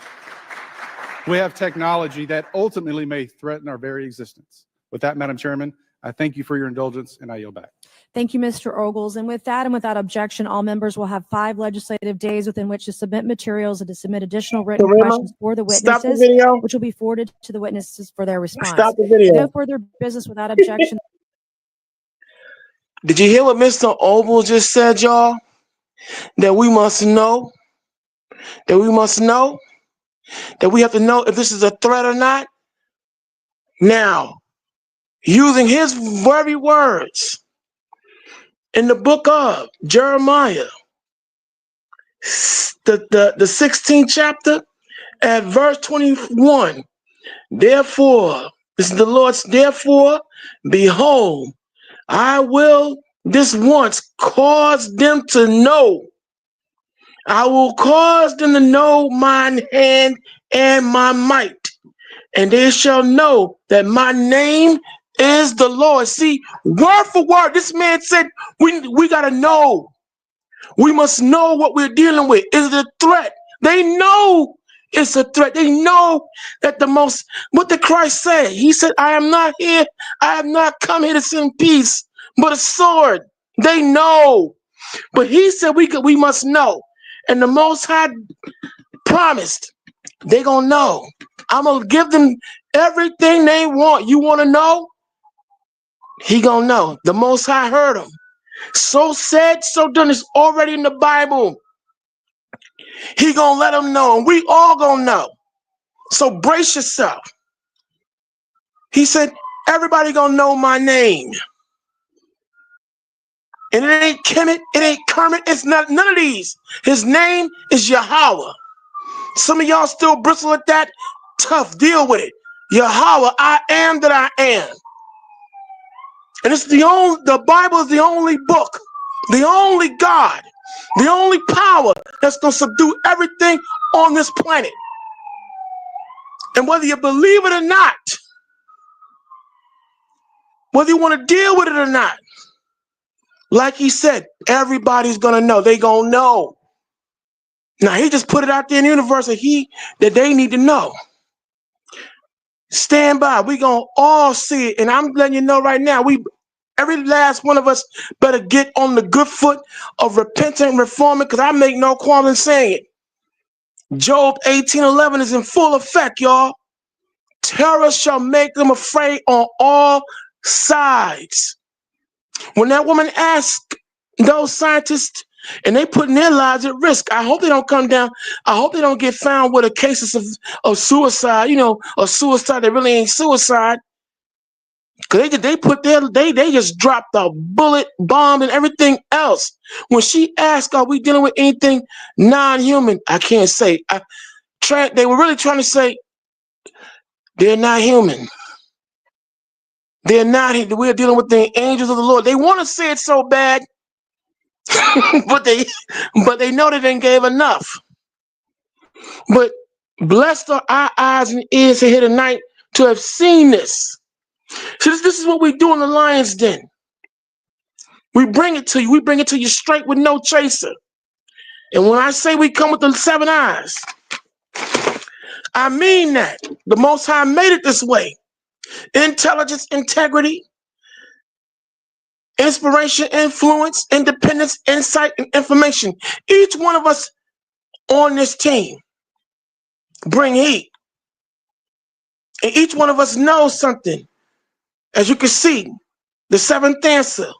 S2: We have technology that ultimately may threaten our very existence. With that, Madam Chairman, I thank you for your indulgence, and I yield back.
S18: Thank you, Mr. Ogles. And with that and without objection, all members will have 5 legislative days within which to submit materials and to submit additional written questions for the
S14: Stop the
S18: witnesses,
S14: video.
S18: which will be forwarded to the witnesses for their response.
S14: Stop the video.
S18: No further business without objection.
S14: Did you hear what Mr. Ogle just said, y'all? That we must know, that we must know, that we have to know if this is a threat or not. Now, using his very words in the book of Jeremiah, the 16th chapter at verse 21, therefore, this is the Lord's, therefore, behold, I will this once cause them to know. I will cause them to know mine hand and my might, and they shall know that my name is the Lord. See, word for word, this man said, we got to know. We must know what we're dealing with. Is it a threat? They know it's a threat. They know that what did Christ say? He said, I have not come here to send peace, but a sword. They know. But he said we must know. And the Most High promised they're going to know. I'm going to give them everything they want. You want to know? He going to know. The Most High heard them. So said, so done. It's already in the Bible. He going to let them know. And we all going to know. So brace yourself. He said, everybody going to know my name. And it ain't Kemet, it ain't Kermit, it's not none of these. His name is Yahweh. Some of y'all still bristle at that. Tough, deal with it. Yahweh, I am that I am. And it's the Bible is the only book, the only God, the only power that's going to subdue everything on this planet. And whether you believe it or not, whether you want to deal with it or not, like he said, everybody's going to know. They going to know. Now, he just put it out there in the universe that they need to know. Stand by. We going to all see it. And I'm letting you know right now, every last one of us better get on the good foot of repenting and reforming, because I make no qualms in saying it. Job 18:11 is in full effect, y'all. Terror shall make them afraid on all sides. When that woman asked those scientists, and they putting their lives at risk, I hope they don't come down. I hope they don't get found with a cases of suicide, a suicide that really ain't suicide. Because they just dropped a bullet, bomb, and everything else. When she asked, are we dealing with anything non-human? I can't say. They were really trying to say, they're not human. They're not. We're dealing with the angels of the Lord. They want to say it so bad, but they know they didn't give enough. But blessed are our eyes and ears to hear tonight to have seen this. So this is what we do in the Lion's Den. We bring it to you. We bring it to you straight with no chaser. And when I say we come with the 7 eyes, I mean that. The Most High made it this way. Intelligence, integrity, inspiration, influence, independence, insight, and information. Each one of us on this team bring heat. And each one of us knows something. As you can see, the 7th answer.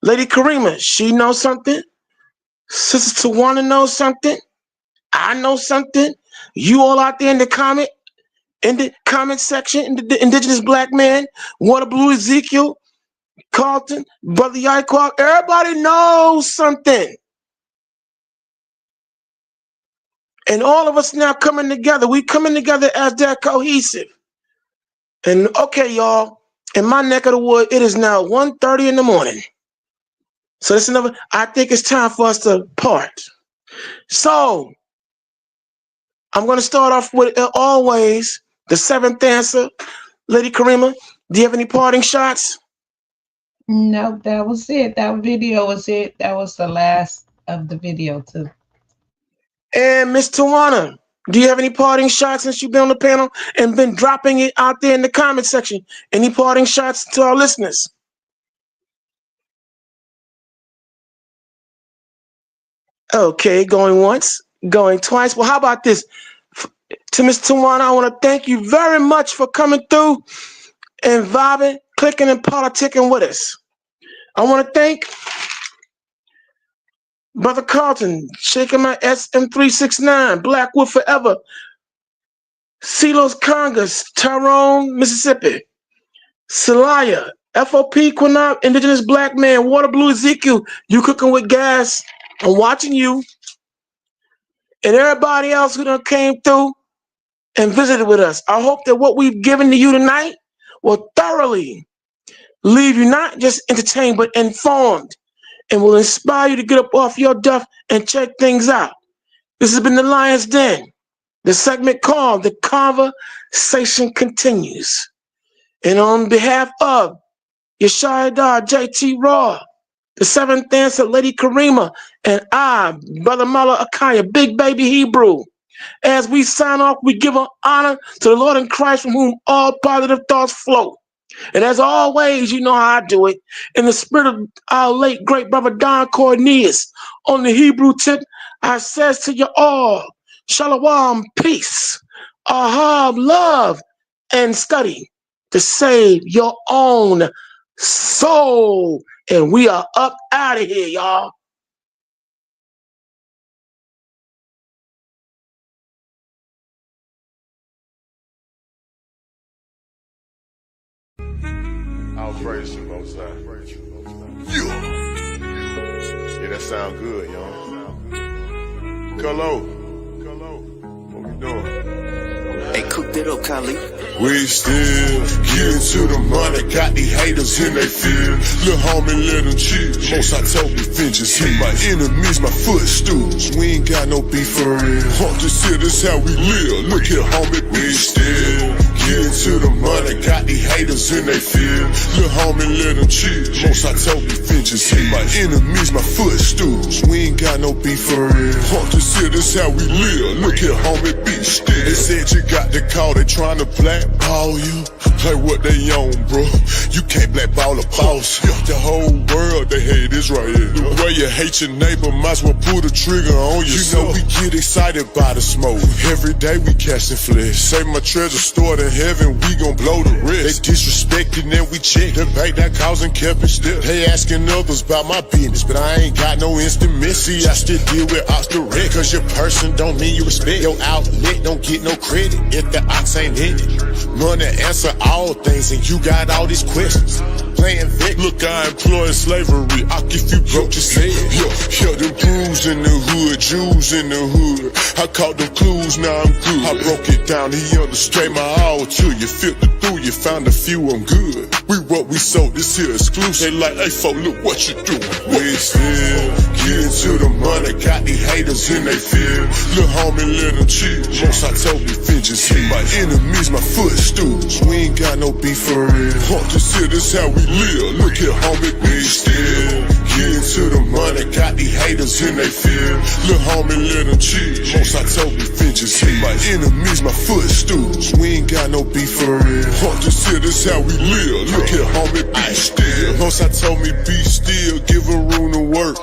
S14: Lady Karima, she knows something. Sister Tawana knows something. I know something. You all out there in the comment section, the Indigenous Black Man, Water Blue Ezekiel, Carlton, Brother Yaquak, everybody knows something. And all of us now coming together. We coming together as that cohesive. And okay, y'all, in my neck of the wood, it is now 1:30 in the morning. So that's I think it's time for us to part. So I'm going to start off with always the 7th answer. Lady Karima, do you have any parting shots?
S6: No, that was it. That video was it. That was the last of the video too.
S14: And Miss Tawana, do you have any parting shots since you've been on the panel and been dropping it out there in the comment section? Any parting shots to our listeners? Okay, going once, going twice. Well, how about this? To Miss Tawana, I want to thank you very much for coming through and vibing, clicking, and politicking with us. I want to thank Brother Carlton, shaking my SM369, Blackwood Forever, Silos Congress, Tyrone, Mississippi, Celaya, FOP Quinop, Indigenous Black Man, Water Blue Ezekiel, You Cooking with Gas, I'm watching you, and everybody else who done came through and visited with us. I hope that what we've given to you tonight will thoroughly leave you not just entertained, but informed, and will inspire you to get up off your duff and check things out. This has been the Lion's Den. The segment called The Conversation Continues. And on behalf of Yeshayadar, JT Raw, the seventh dancer, Lady Karima, and I, Brother Mala Akaya, Big Baby Hebrew, as we sign off, we give honor to the Lord in Christ from whom all positive thoughts flow. And as always, you know how I do it. In the spirit of our late great brother Don Cornelius, on the Hebrew tip, I says to you all, Shalom, peace, ahab, love, and study to save your own soul. And we are up out of here, y'all.
S17: I'll praise you, Most High. Yeah, that sound good, y'all. Hello. What we doing?
S21: Hey, cook that up, Khalid.
S17: We still getting to the money, got these haters in they feel. Lil' homie, let them chill. Most I told me, vengeance hit my enemies, my footstools. We ain't got no beef for real. Just here, this how we live. Look here, homie, we still getting to the money, got these haters in they feel. Lil' homie, let them chill. Most I told me, vengeance hit my enemies, my footstools. We ain't got no beef for real. Just here, this how we live. Look here, homie, be still. They said you got the call, they trying to blackball you. Like what they own, bro. You can't blackball a boss. The whole world, they hate Israel. The way you hate your neighbor, might as well pull the trigger on yourself. You know we get excited by the smoke. Every day we catching flesh. Save my treasure stored in heaven, we gon' blow the rest. They disrespecting and we check the bank that causing kept it still. They asking others about my business, but I ain't got no instant miss. See, I still deal with ox direct. Cause your person don't mean you respect. Your outlet don't get no credit if the ox ain't in it. Money answer all things and you got all these questions. Playing Vic. Look, I employ slavery. I'll give you broke, just say it. Yeah, them crews in the hood, Jews in the hood. I caught them clues, now I'm good. I broke it down, he understood my all to you. Filtered through, you found a few, I'm good. We what we sold, this here exclusive. They like, hey, folk, look what you doing. We still getting to the money, got these haters in they feel. Lil' homie, let them chill. Most I told me, vengeance hit my enemies, my footstools. We ain't got no beef for real. Just here, this how we live. Look here, homie, we still getting to the money, got these haters in they feel. Lil' homie, let them chill. Most I told me, vengeance hit my enemies, my footstools. We ain't got no beef for real. Just here, this how we live. Look here, homie, be still. Most I told me, be still, give a room to work.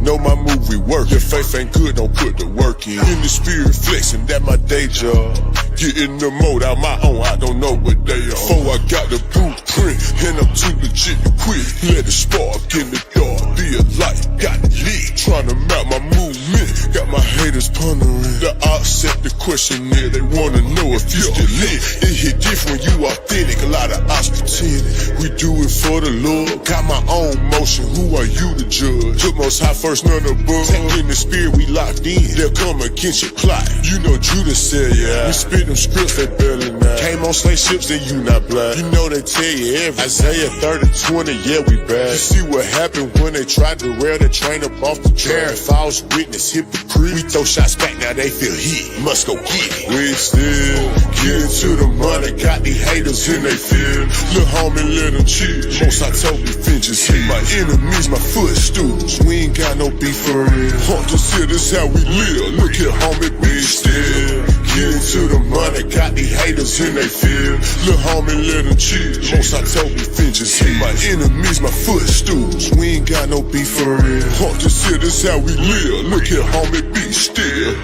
S17: Know my movie work. Your faith ain't good, don't put the work in. In the spirit flexing, that my day job. Get in the mode out my own, I don't know what they are. Before I got the blueprint, and I'm too legit to quit. Let it spark in the dark, be a light, got it lit. Trying to map my movement, got my haters pondering. The ops set the question there, they wanna know if you still lit. It hit different, you authentic, a lot of ops pretending. We do it for the Lord, got my own motion, who are you to judge? Put most high first, none above. In the spirit, we locked in, they'll come against your plot. You know Judas said, yeah, we spit them scripts, they barely not. Came on slave ships, then you not black. You know they tell you everything. Isaiah 30:20, yeah, we bad. You see what happened when they tried to rail the train up off the track. False witness, hypocrite. We throw shots back, now they feel heat. Must go get it. We still getting to the money, got these haters in they feel. Lil' homie, let them chill. Most I told me, vengeance hit my enemies, my footstools. We ain't got no beef for real. Just here, this how we live. Look here, homie, we still getting to the money, got these haters in they feel. Lil' homie, let them chill. Most I told me, vengeance hit my enemies, my footstools. We ain't got no beef for real. Just here, this how we live. Look here, homie, be still.